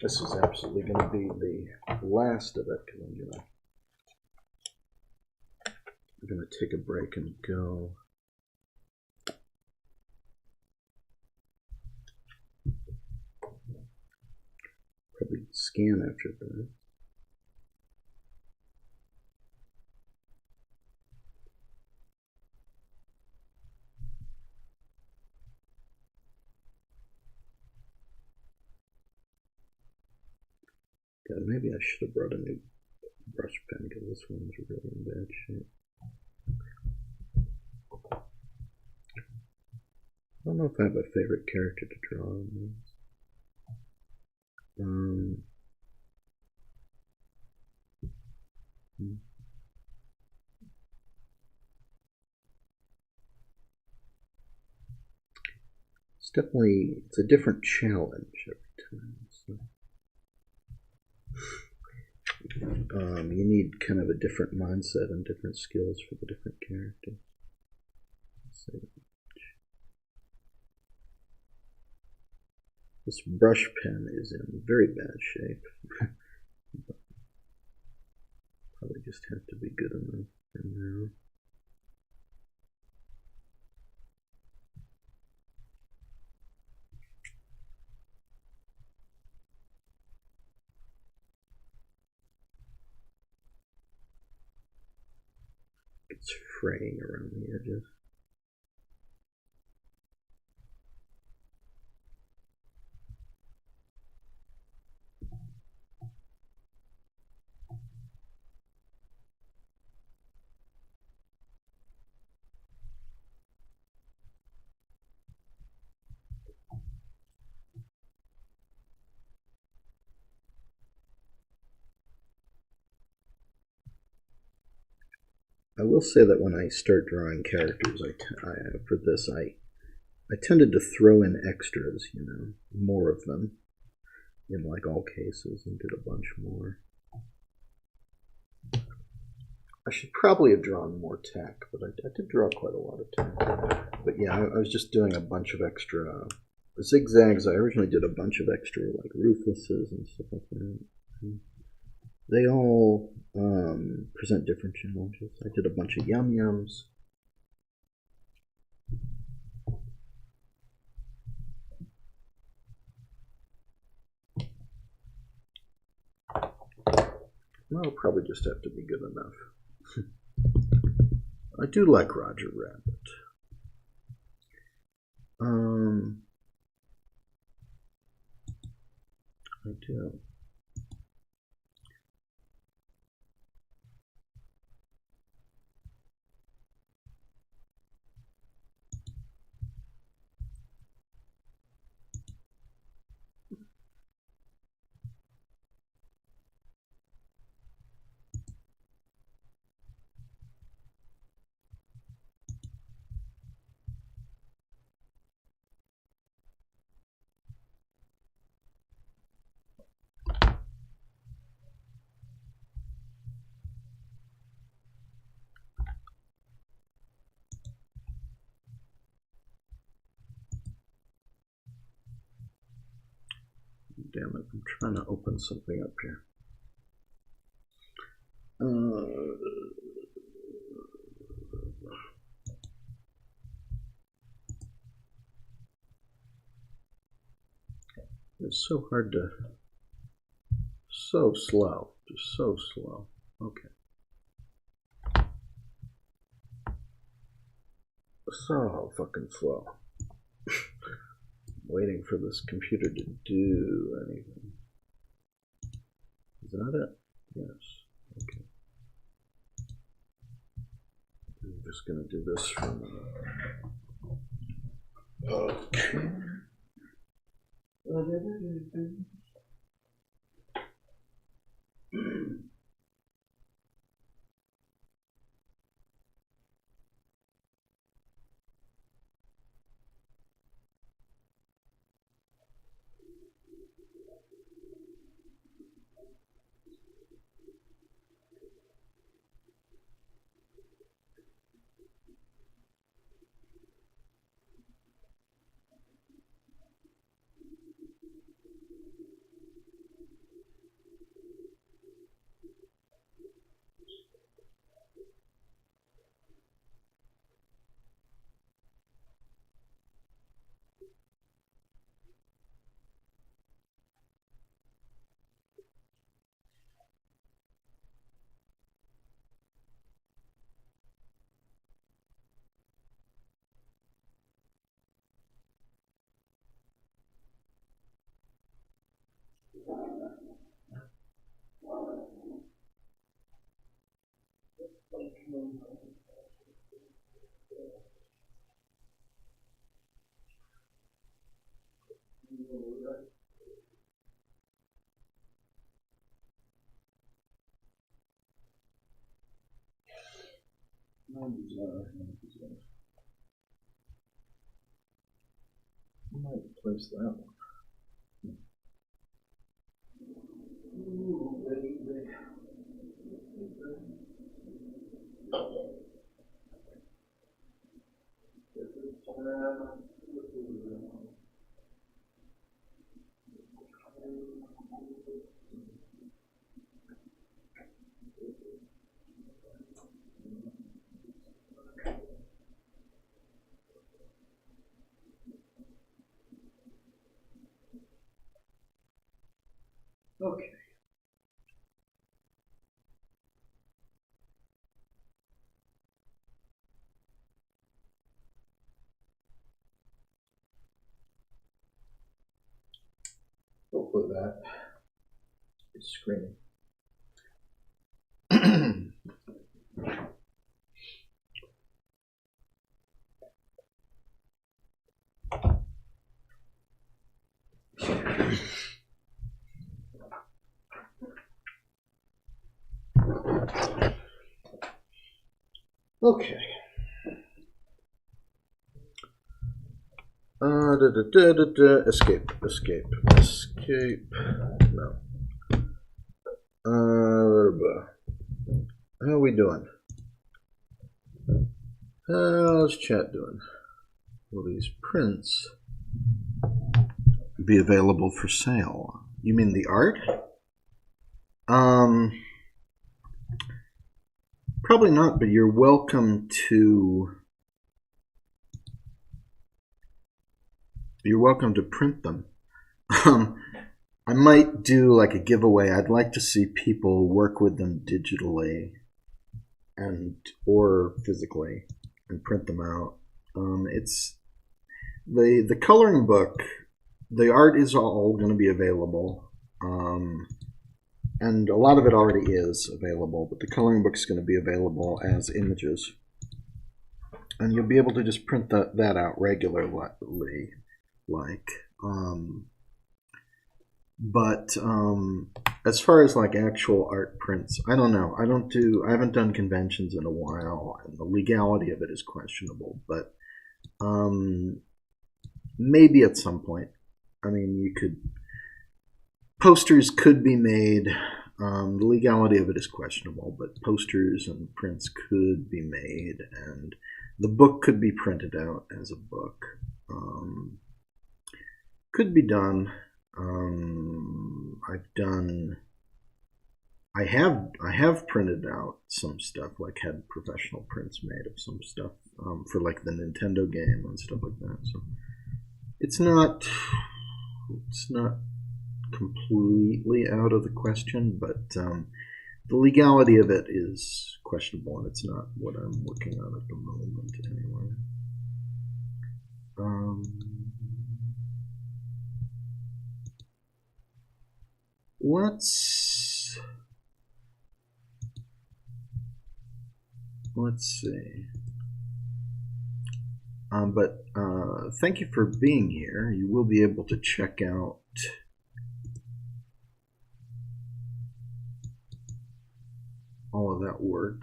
This is absolutely going to be the last of it because I'm going to take a break and go. Probably scan after that. God, maybe I should have brought a new brush pen because this one's really in bad shape. I don't know if I have a favorite character to draw on this. It's a different challenge every time. So. You need kind of a different mindset and different skills for the different characters. This brush pen is in very bad shape. Probably just have to be good enough for now. It's fraying around the edges. I will say that when I start drawing characters, for this, I tended to throw in extras, more of them, in like all cases, and did a bunch more. I should probably have drawn more tech, but I did draw quite a lot of tech. But yeah, I was just doing a bunch of extra zigzags. I originally did a bunch of extra like ruthlesses and stuff like that. They all present different challenges. I did a bunch of yum-yums. I'll probably just have to be good enough. I do like Roger Rabbit. I do. Damn it, I'm trying to open something up here. It's so hard to so slow. Just so slow. Okay. So fucking slow. Waiting for this computer to do anything. Is that it? Yes. Okay. I'm just gonna do this for a minute. Okay. I might replace that one. Ooh, baby. Okay. Hopefully that is screening. Okay. Escape. No. How are we doing? How's chat doing? Will these prints be available for sale? You mean the art? Probably not, but you're welcome to print them. I might do like a giveaway. I'd like to see people work with them digitally or physically and print them out. It's the coloring book. The art is all going to be available, and a lot of it already is available. But the coloring book is going to be available as images, and you'll be able to just print that out regularly, But as far as like actual art prints, I don't know. I haven't done conventions in a while, and the legality of it is questionable. But maybe at some point. I mean, posters could be made. The legality of it is questionable, but posters and prints could be made, and the book could be printed out as a book. Could be done. I have printed out some stuff, like had professional prints made of some stuff for like the Nintendo game and stuff like that. So it's not completely out of the question, but the legality of it is questionable, and it's not what I'm working on at the moment anyway. Let's see. But thank you for being here. You will be able to check out all of that work.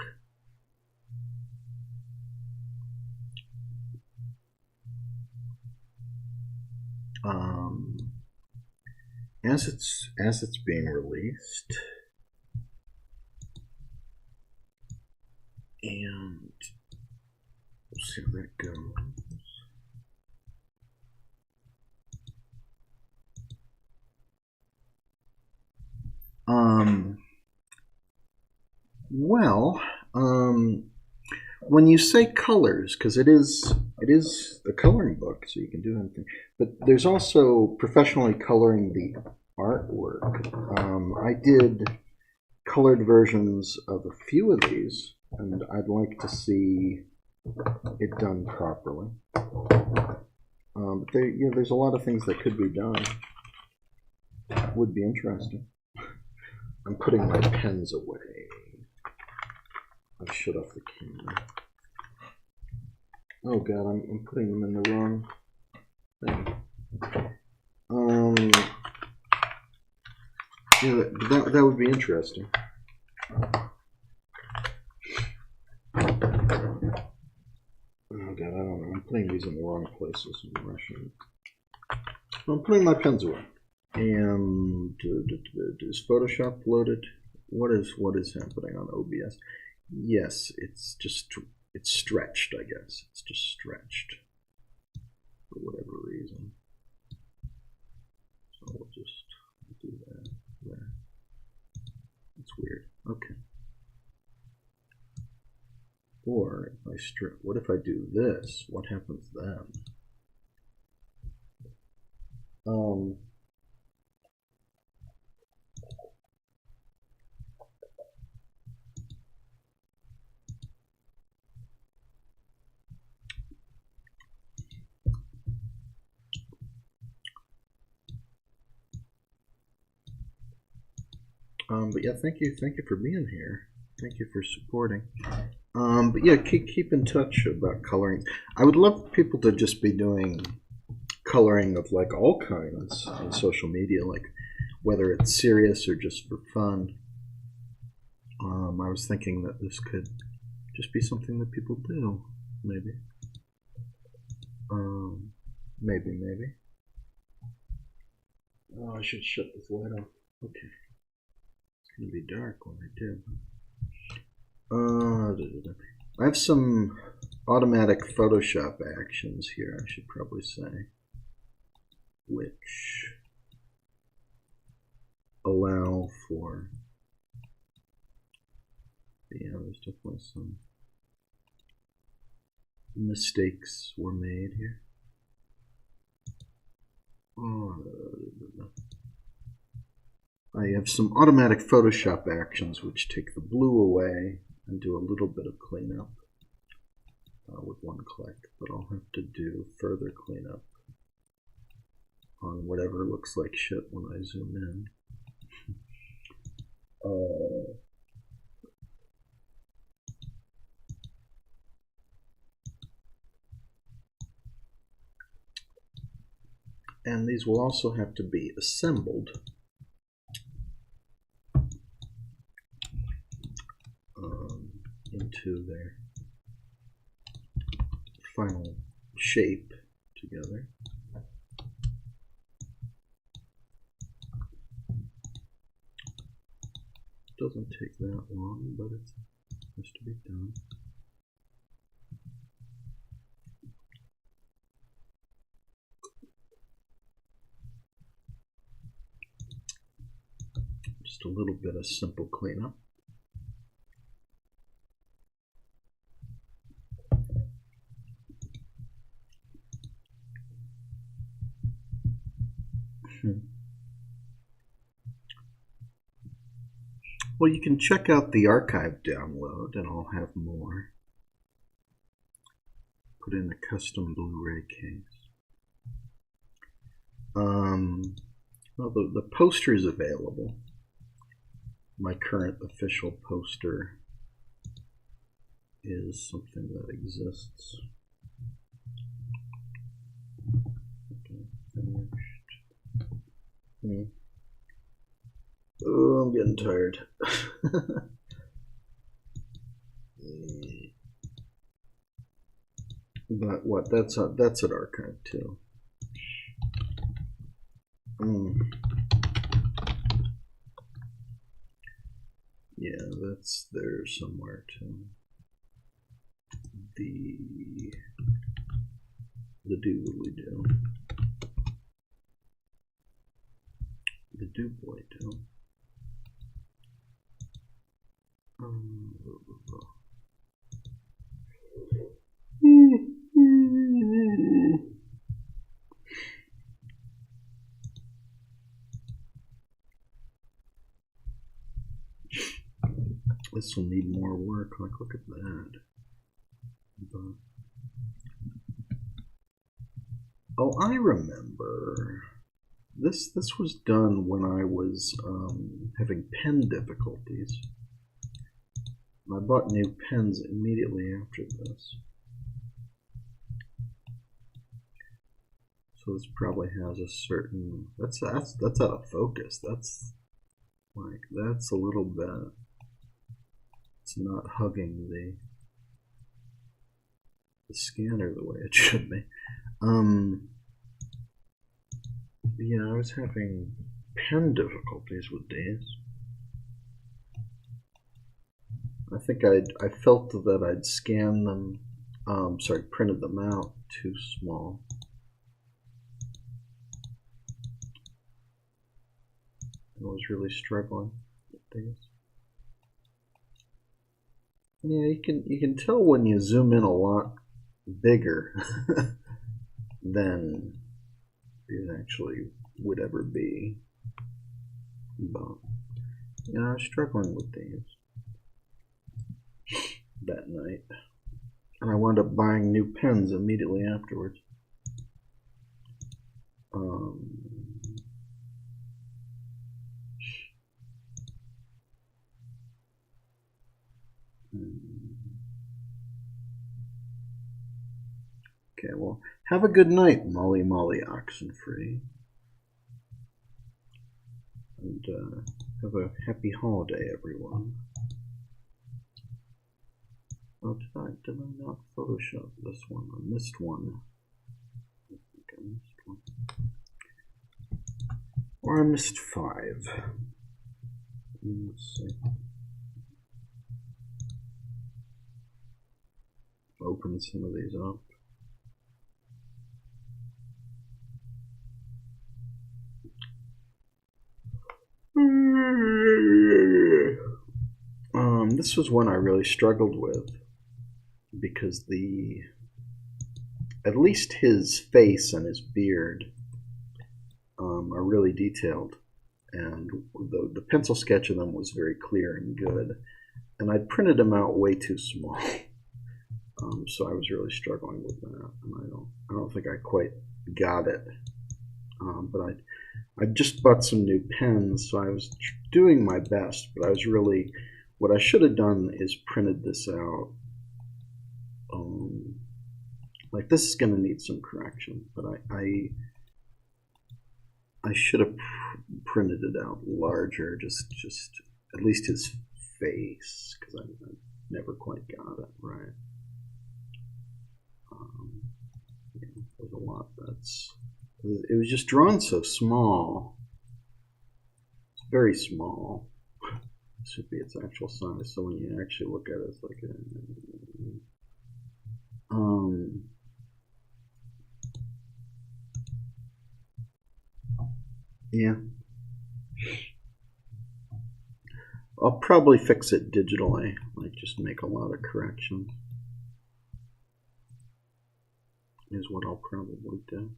As it's being released, and we'll see how that goes. When you say colors, because it is a coloring book, so you can do anything. But there's also professionally coloring the artwork. I did colored versions of a few of these, and I'd like to see it done properly. But there's a lot of things that could be done. Would be interesting. I'm putting my pens away. I'll shut off the camera. Oh god, I'm putting them in the wrong thing. Yeah, that would be interesting. Oh god, I don't know. I'm putting these in the wrong places. I'm putting my pens away. And is Photoshop loaded? What is happening on OBS? Yes, it's stretched, I guess. It's just stretched for whatever reason. So we'll just do that there. That's weird. Okay. Or if I what if I do this? What happens then? But yeah, thank you for being here. Thank you for supporting. But yeah, keep in touch about coloring. I would love people to just be doing coloring of like all kinds on social media, like whether it's serious or just for fun. I was thinking that this could just be something that people do, maybe. Maybe. Oh, I should shut this light off. Okay. It's gonna be dark when I do. I have some automatic Photoshop actions here, I should probably say, which allow for, yeah, there's definitely some mistakes were made here. I have some automatic Photoshop actions which take the blue away and do a little bit of cleanup with one click, but I'll have to do further cleanup on whatever looks like shit when I zoom in. And these will also have to be assembled into their final shape together. Doesn't take that long, but it has to be done. Just a little bit of simple cleanup. Well, you can check out the archive download, and I'll have more. Put in a custom Blu-ray case. Well, the poster is available. My current official poster is something that exists. Okay, finished. Oh, I'm getting tired. But what? That's an archive too. Yeah, that's there somewhere too. The do-we-do. The do-boy-do. This will need more work. Like, look at that. But, oh, I remember. This was done when I was having pen difficulties. I bought new pens immediately after this. So this probably has a certain, that's out of focus. That's a little bit, it's not hugging the scanner the way it should be. Yeah, I was having pen difficulties with these. I think I felt that I'd scanned them, printed them out too small. I was really struggling with these. Yeah, you can tell when you zoom in a lot bigger than it actually would ever be. But yeah, I was struggling with these that night, and I wound up buying new pens immediately afterwards. Okay, well, have a good night, Molly Oxenfree. And have a happy holiday, everyone. Oh, did I not Photoshop this one? I missed one. I think I missed one. Or I missed 5. Let's see. Open some of these up. This was one I really struggled with because at least his face and his beard are really detailed, and the pencil sketch of them was very clear and good, and I printed them out way too small. So I was really struggling with that, and I don't think I quite got it. But I just bought some new pens, so I was doing my best, but I was really, what I should have done is printed this out. Like, this is going to need some correction, but I should have printed it out larger, just at least his face, because I never quite got it right. Yeah, there's a lot it was just drawn so small. It's very small. This should be its actual size. So when you actually look at it, it's like yeah. I'll probably fix it digitally, like just make a lot of corrections. Is what I'll probably do.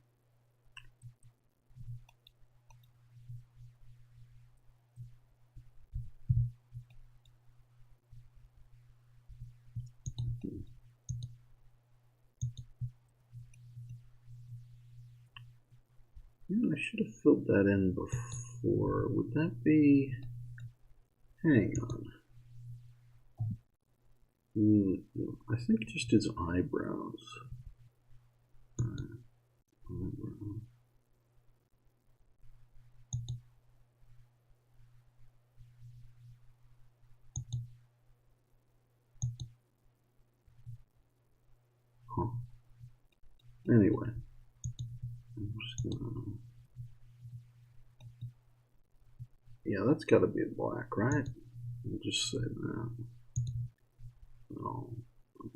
Yeah, I should have filled that in before. Would that be... Hang on. I think just his eyebrows. Eyebrow. Huh. Anyway, I'm just gonna... Yeah, that's got to be black, right? We'll just say that. No, I'll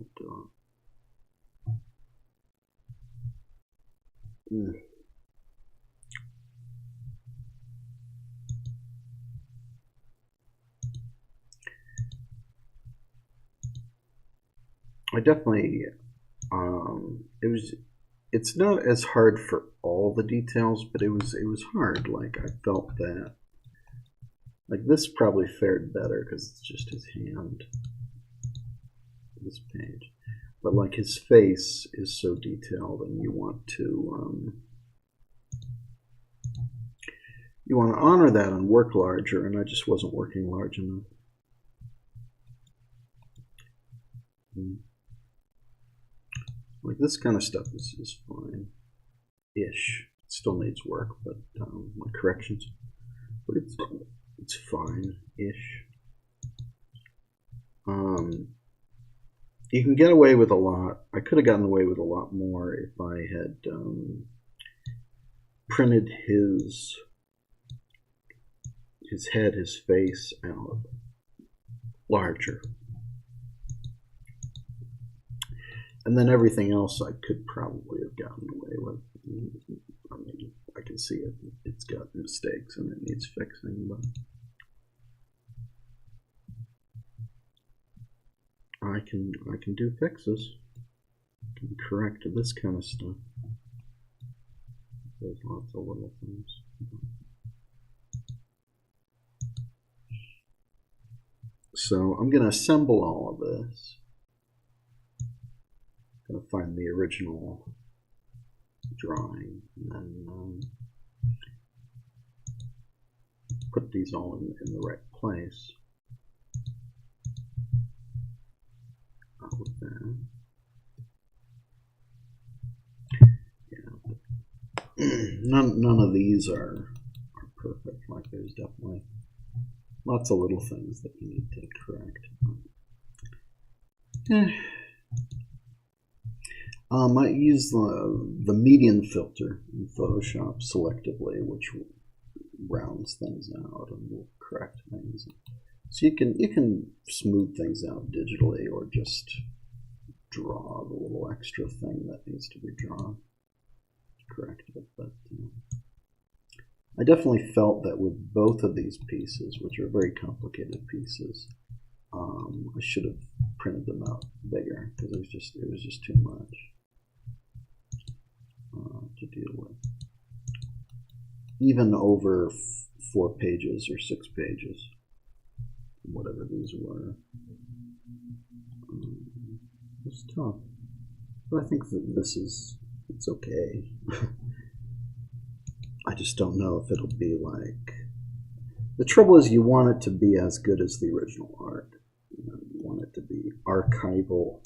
do it. I definitely, it's not as hard for all the details, but it was hard. Like, I felt that, like, this probably fared better because it's just his hand, this page. But like, his face is so detailed, and you want to honor that and work larger, and I just wasn't working large enough. Like, this kind of stuff is fine-ish. It still needs work, but my corrections, but it's fine-ish. You can get away with a lot. I could have gotten away with a lot more if I had printed his head, his face out larger. And then everything else I could probably have gotten away with. I mean, I can see it. It's got mistakes and it needs fixing, but I can do fixes. I can correct this kind of stuff. There's lots of little things. So I'm going to assemble all of this. I'm going to find the original drawing and then put these all in the right place. With that. Yeah, none of these are perfect. Like, there's definitely lots of little things that you need to correct. I use the median filter in Photoshop selectively, which rounds things out and will correct things. So you can smooth things out digitally, or just draw the little extra thing that needs to be drawn to correct it. But I definitely felt that with both of these pieces, which are very complicated pieces, I should have printed them out bigger because it was just too much to deal with. Even over 4 pages or 6 pages. Whatever these were. It's tough. But I think that it's okay. I just don't know if it'll be like... The trouble is you want it to be as good as the original art. You want it to be archival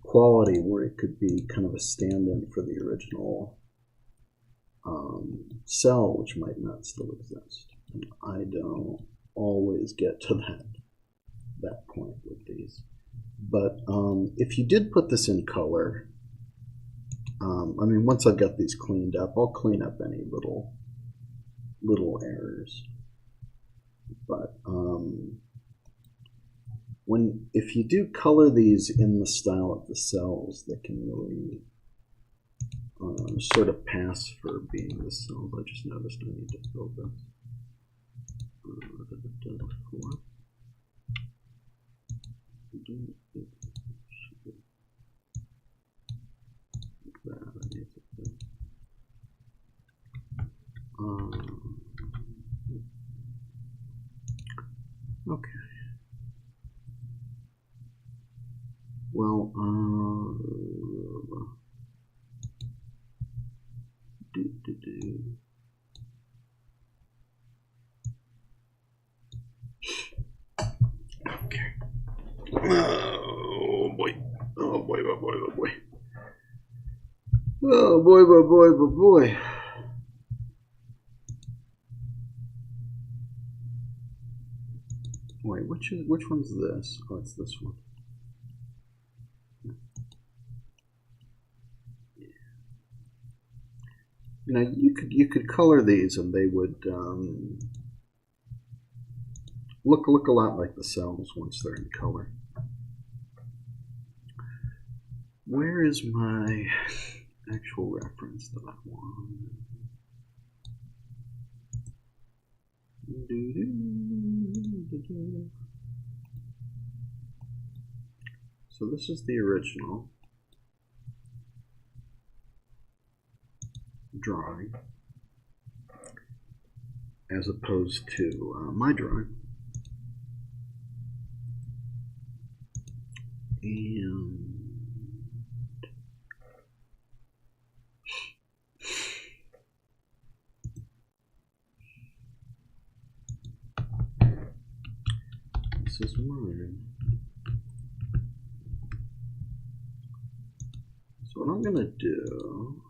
quality where it could be kind of a stand-in for the original cell, which might not still exist. And I don't always get to that point with these. But if you did put this in color, I mean, once I've got these cleaned up, I'll clean up any little errors. But if you do color these in the style of the cells, they can really sort of pass for being the cells. I just noticed I need to fill this. Okay. Well, Okay. Oh boy. Oh boy, oh boy, oh boy. Oh boy, oh boy, oh boy. Wait, which one's this? Oh, it's this one. You know, you could color these, and they would look a lot like the cells once they're in color. Where is my actual reference that I want? So this is the original drawing, as opposed to my drawing. And this is mine. So what I'm going to do,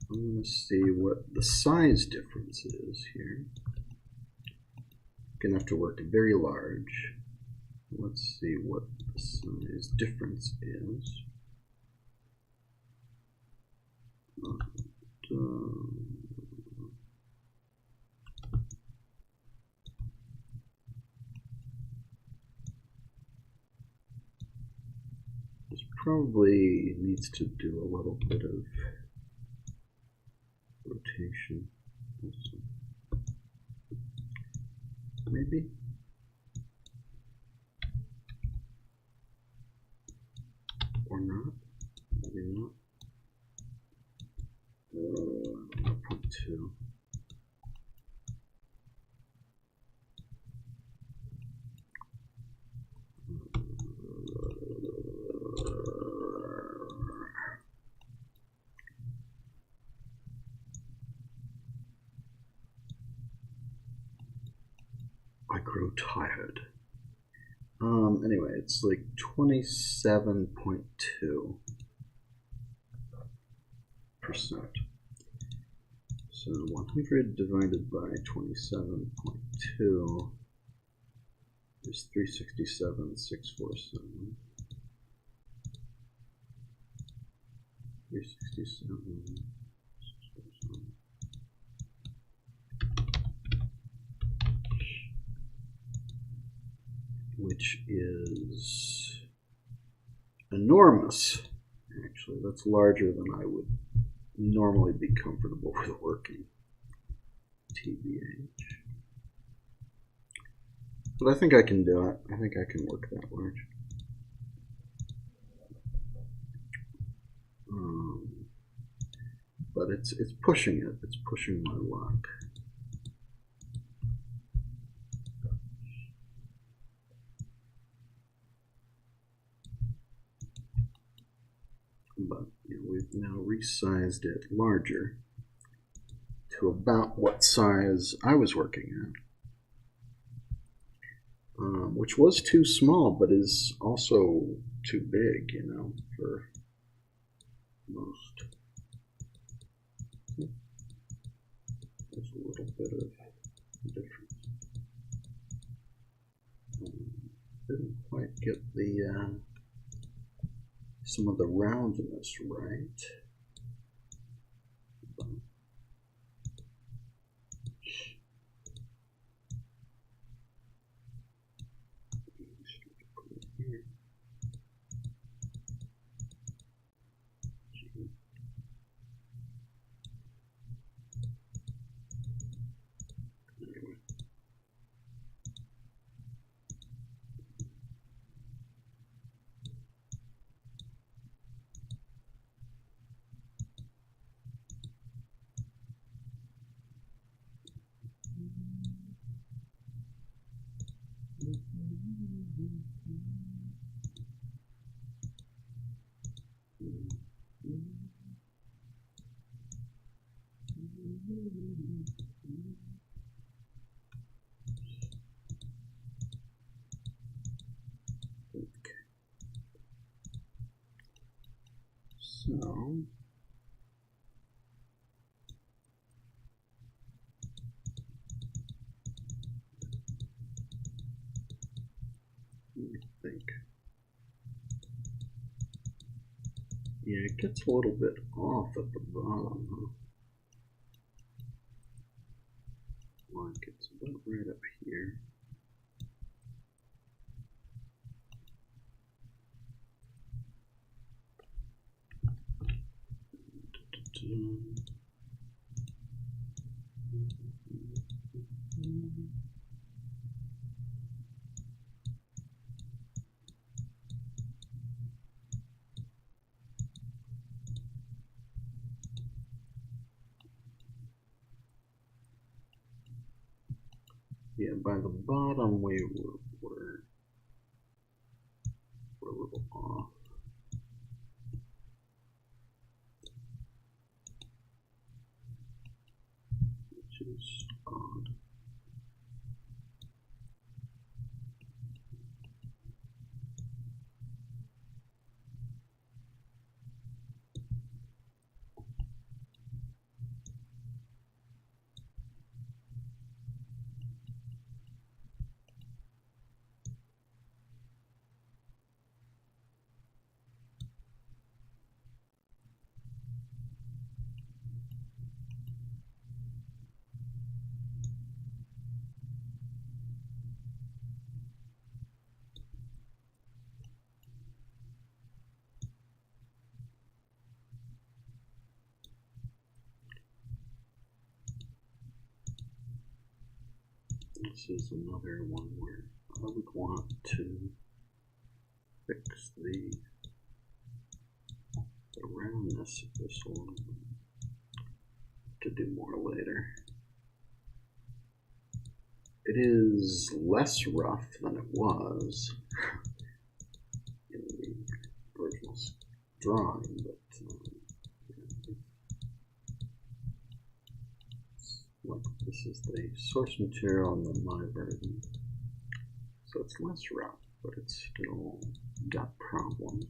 I'm going to see what the size difference is here. I'm going to have to work very large. Let's see what the size difference is. This probably needs to do a little bit of rotation also. Maybe. Or not. Maybe not. 0.2. I grow tired. Anyway, it's like 27.2%. So 100 divided by 27.2 is 367,647. 367,647. Which is enormous. Actually, that's larger than I would normally be comfortable with working. TBH. But I think I can do it. I think I can work that large. But it's pushing it. It's pushing my luck. But you know, we've now resized it larger to about what size I was working at, which was too small, but is also too big, you know, for most. There's a little bit of difference. Didn't quite get the some of the roundness right. think. Yeah, it gets a little bit off at the bottom, huh? Like it's about right up here. Yeah, by the bottom we were a little off. Which is odd. This is another one where I would want to fix the roundness of this one to do more later. It is less rough than it was in the original drawing, but like this is the source material and then my version, so it's less rough, but it's still got problems.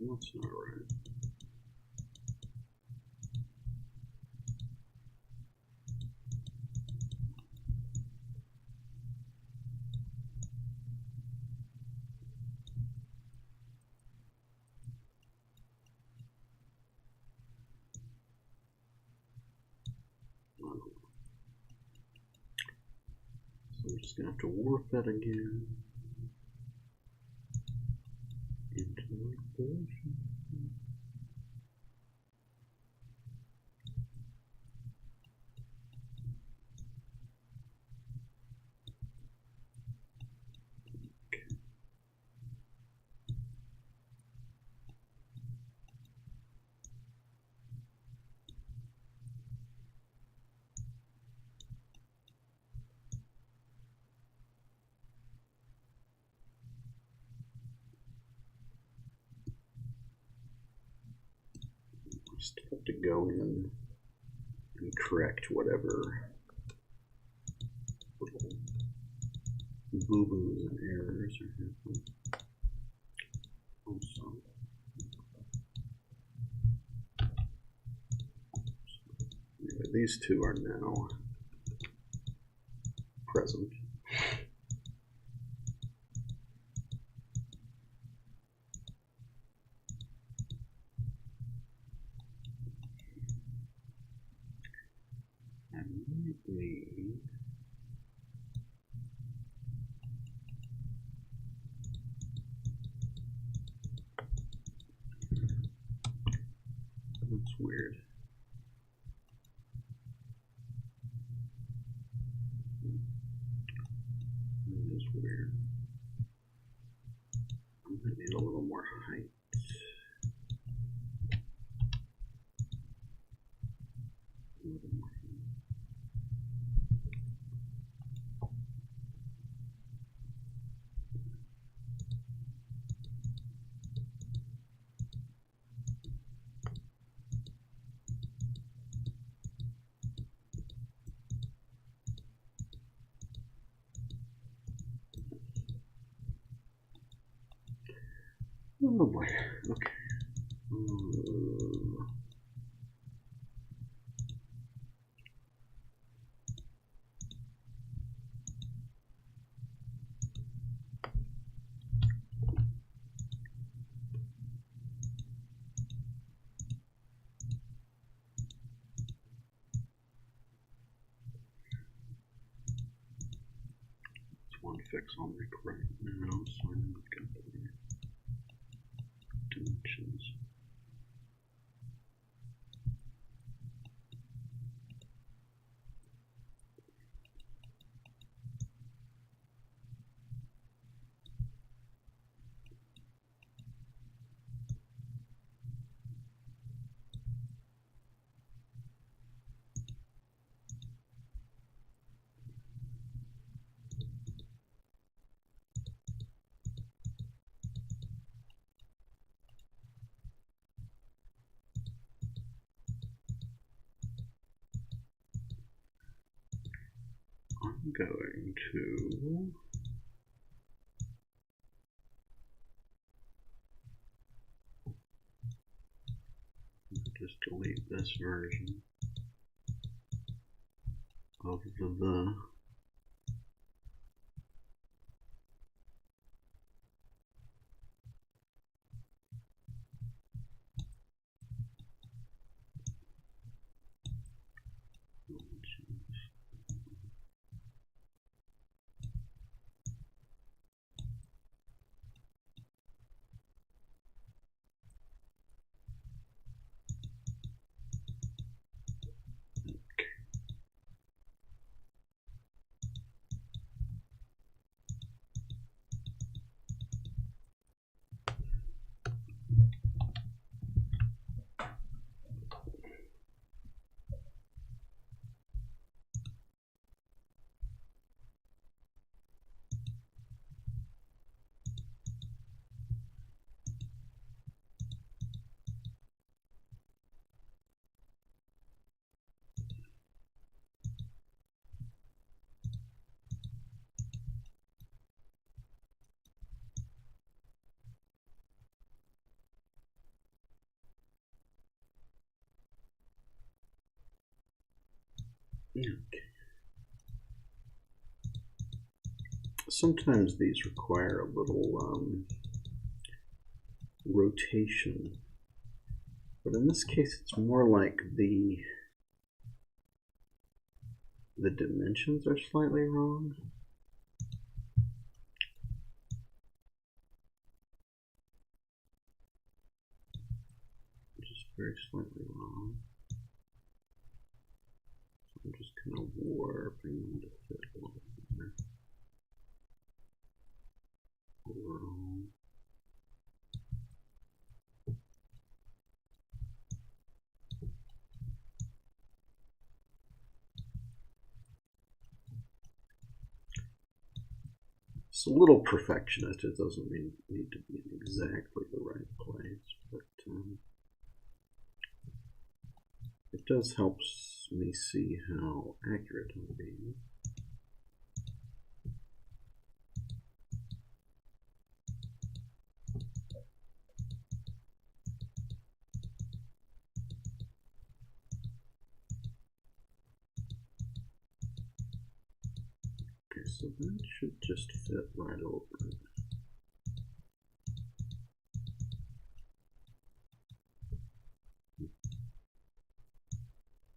That's not right. So I'm just going to have to warp that again into the position. Just have to go in and correct whatever little boo-boos and errors are happening. Also, anyway, these two are now present. me. That's weird. That is weird. I'm going to need a little more height. A little more height. Oh boy, okay. It's one fix I'll make right now, so I'm not going to do dimensions. I'm going to just delete this version of the okay. Sometimes these require a little rotation, but in this case it's more like the dimensions are slightly wrong. Just very slightly wrong. So I'm just kind of warping them to fit a little bit there. Overall. It's a little perfectionist. It doesn't need to be in exactly the right place, but it does help me see how accurate I'm being. Okay, so that should just fit right over it.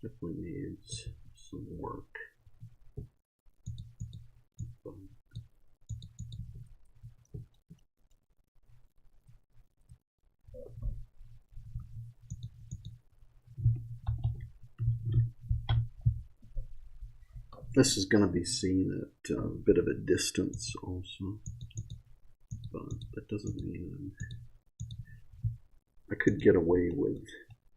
Definitely needs some work. This is going to be seen at a bit of a distance also, but that doesn't mean I could get away with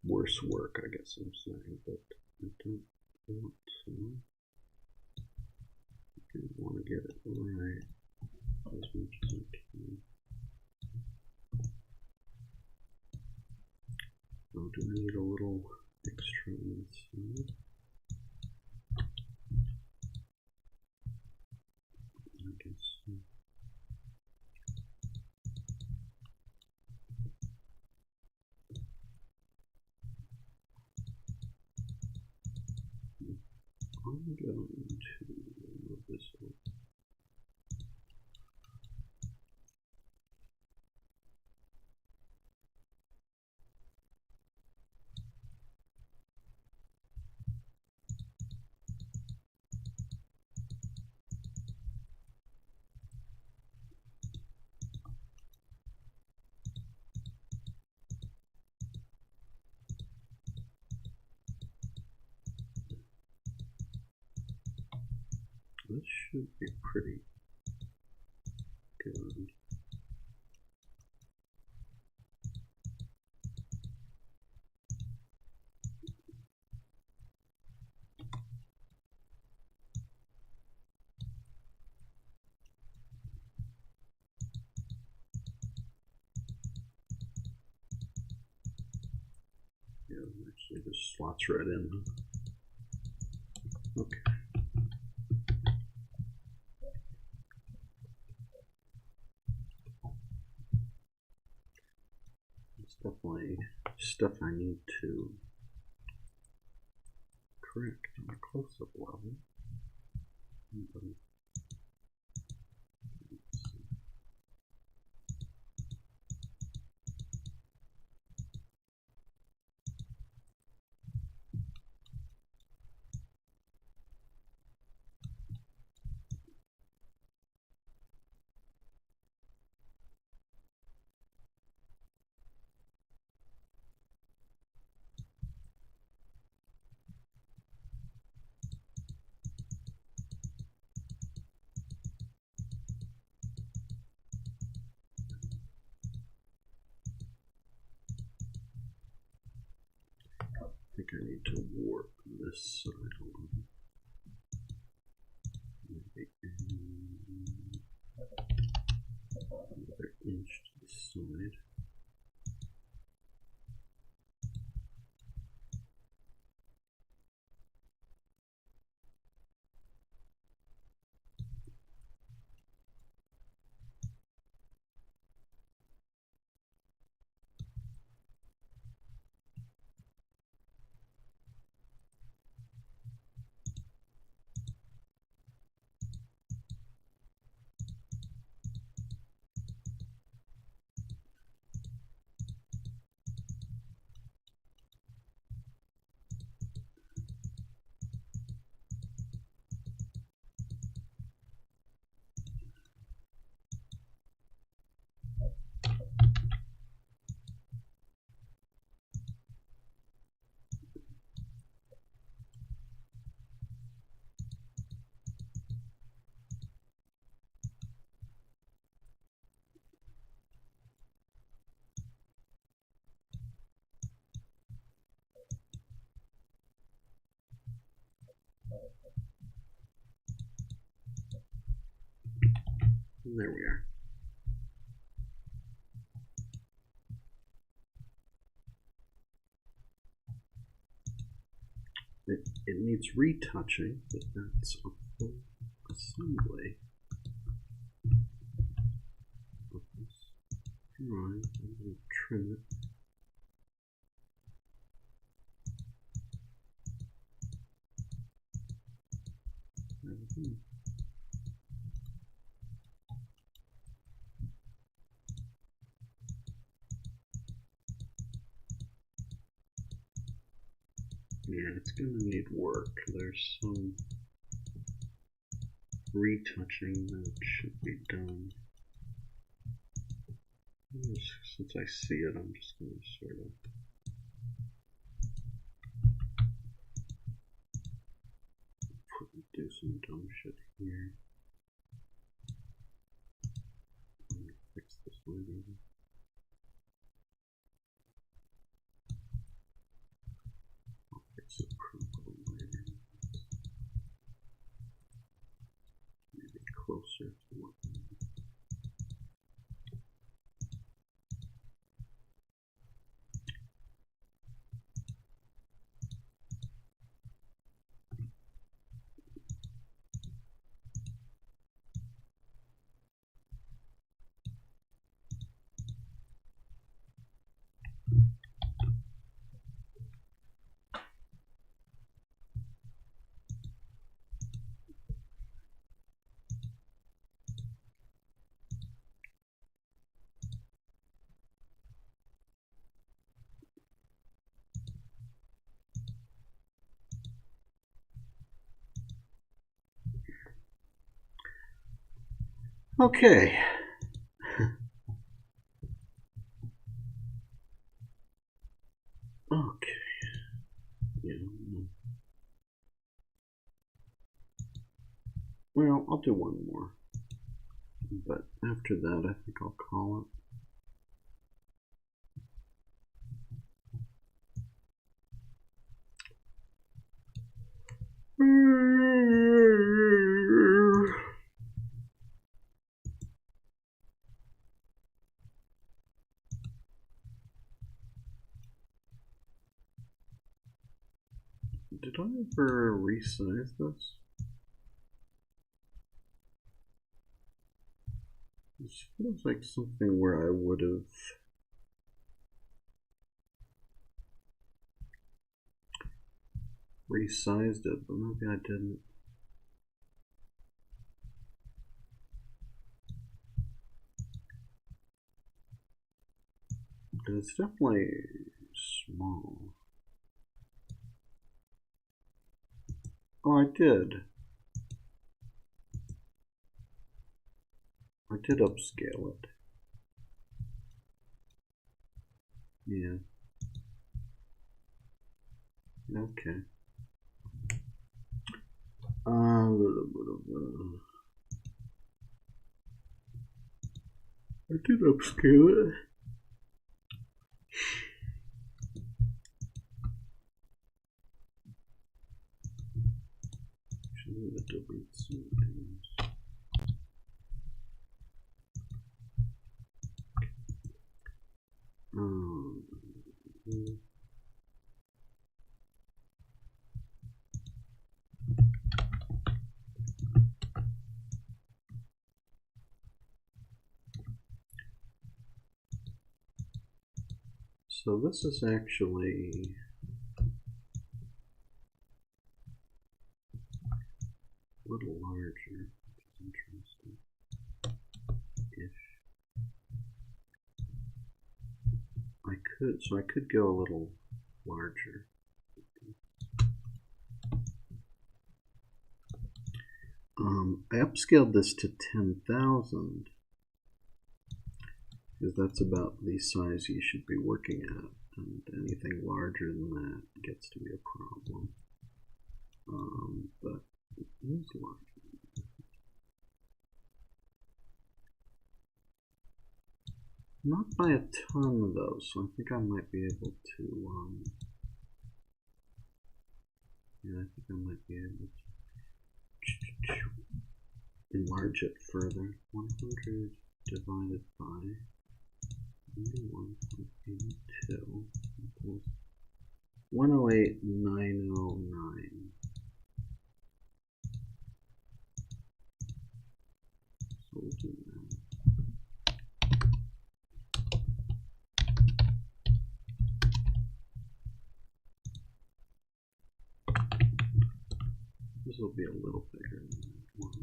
worse work, I guess I'm saying, but I don't want to. I want to get it right as much as I can. Oh, do I need a little extra on this side? I guess so. I'm going to remove this one. This should be pretty good. Yeah, actually this slots right in. Okay. It's definitely stuff I need to correct on a close-up level. I think I need to warp this side a little. Maybe another inch to the side. And there we are. It needs retouching, but that's a full assembly of this drawing. I'm going to trim it. Yeah, it's going to need work. There's some retouching that should be done. Since I see it, I'm just going to sort of do do some dumb shit here. Fix this later. I'll fix it properly later. Maybe closer to what. Okay. Okay. Yeah. Well, I'll do one more. But after that, I think I'll call it. Did I ever resize this? This feels like something where I would have resized it, but maybe I didn't. It's definitely small. Oh, I did. I did upscale it. Yeah. Okay. I did upscale it. Actually, I'm gonna delete some things. So this is actually a little larger, which is interesting. So I could go a little larger. I upscaled this to 10,000 because that's about the size you should be working at, and anything larger than that gets to be a problem. But it is larger than that. Not by a ton though, so I think I might be able to, yeah, I think I might be able to enlarge it further. 100 divided by 91.82 equals 108,909. So we'll do that. This will be a little bigger than that was.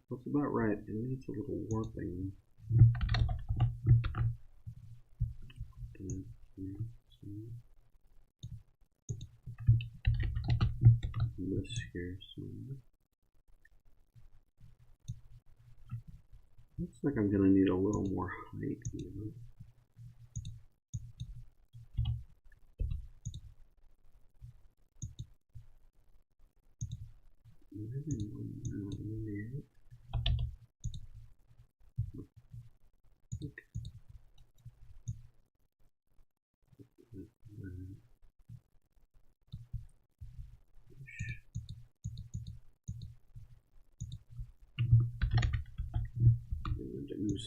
That's about right. It needs a little warping. This here somewhere. Looks like I'm going to need a little more height here.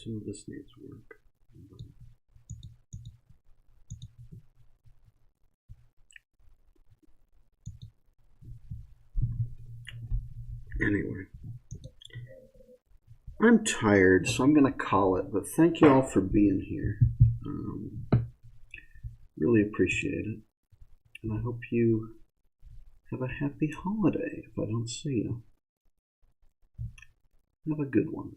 Some of this needs work. Anyway, I'm tired, so I'm going to call it, but thank you all for being here. Really appreciate it. And I hope you have a happy holiday if I don't see you. Have a good one.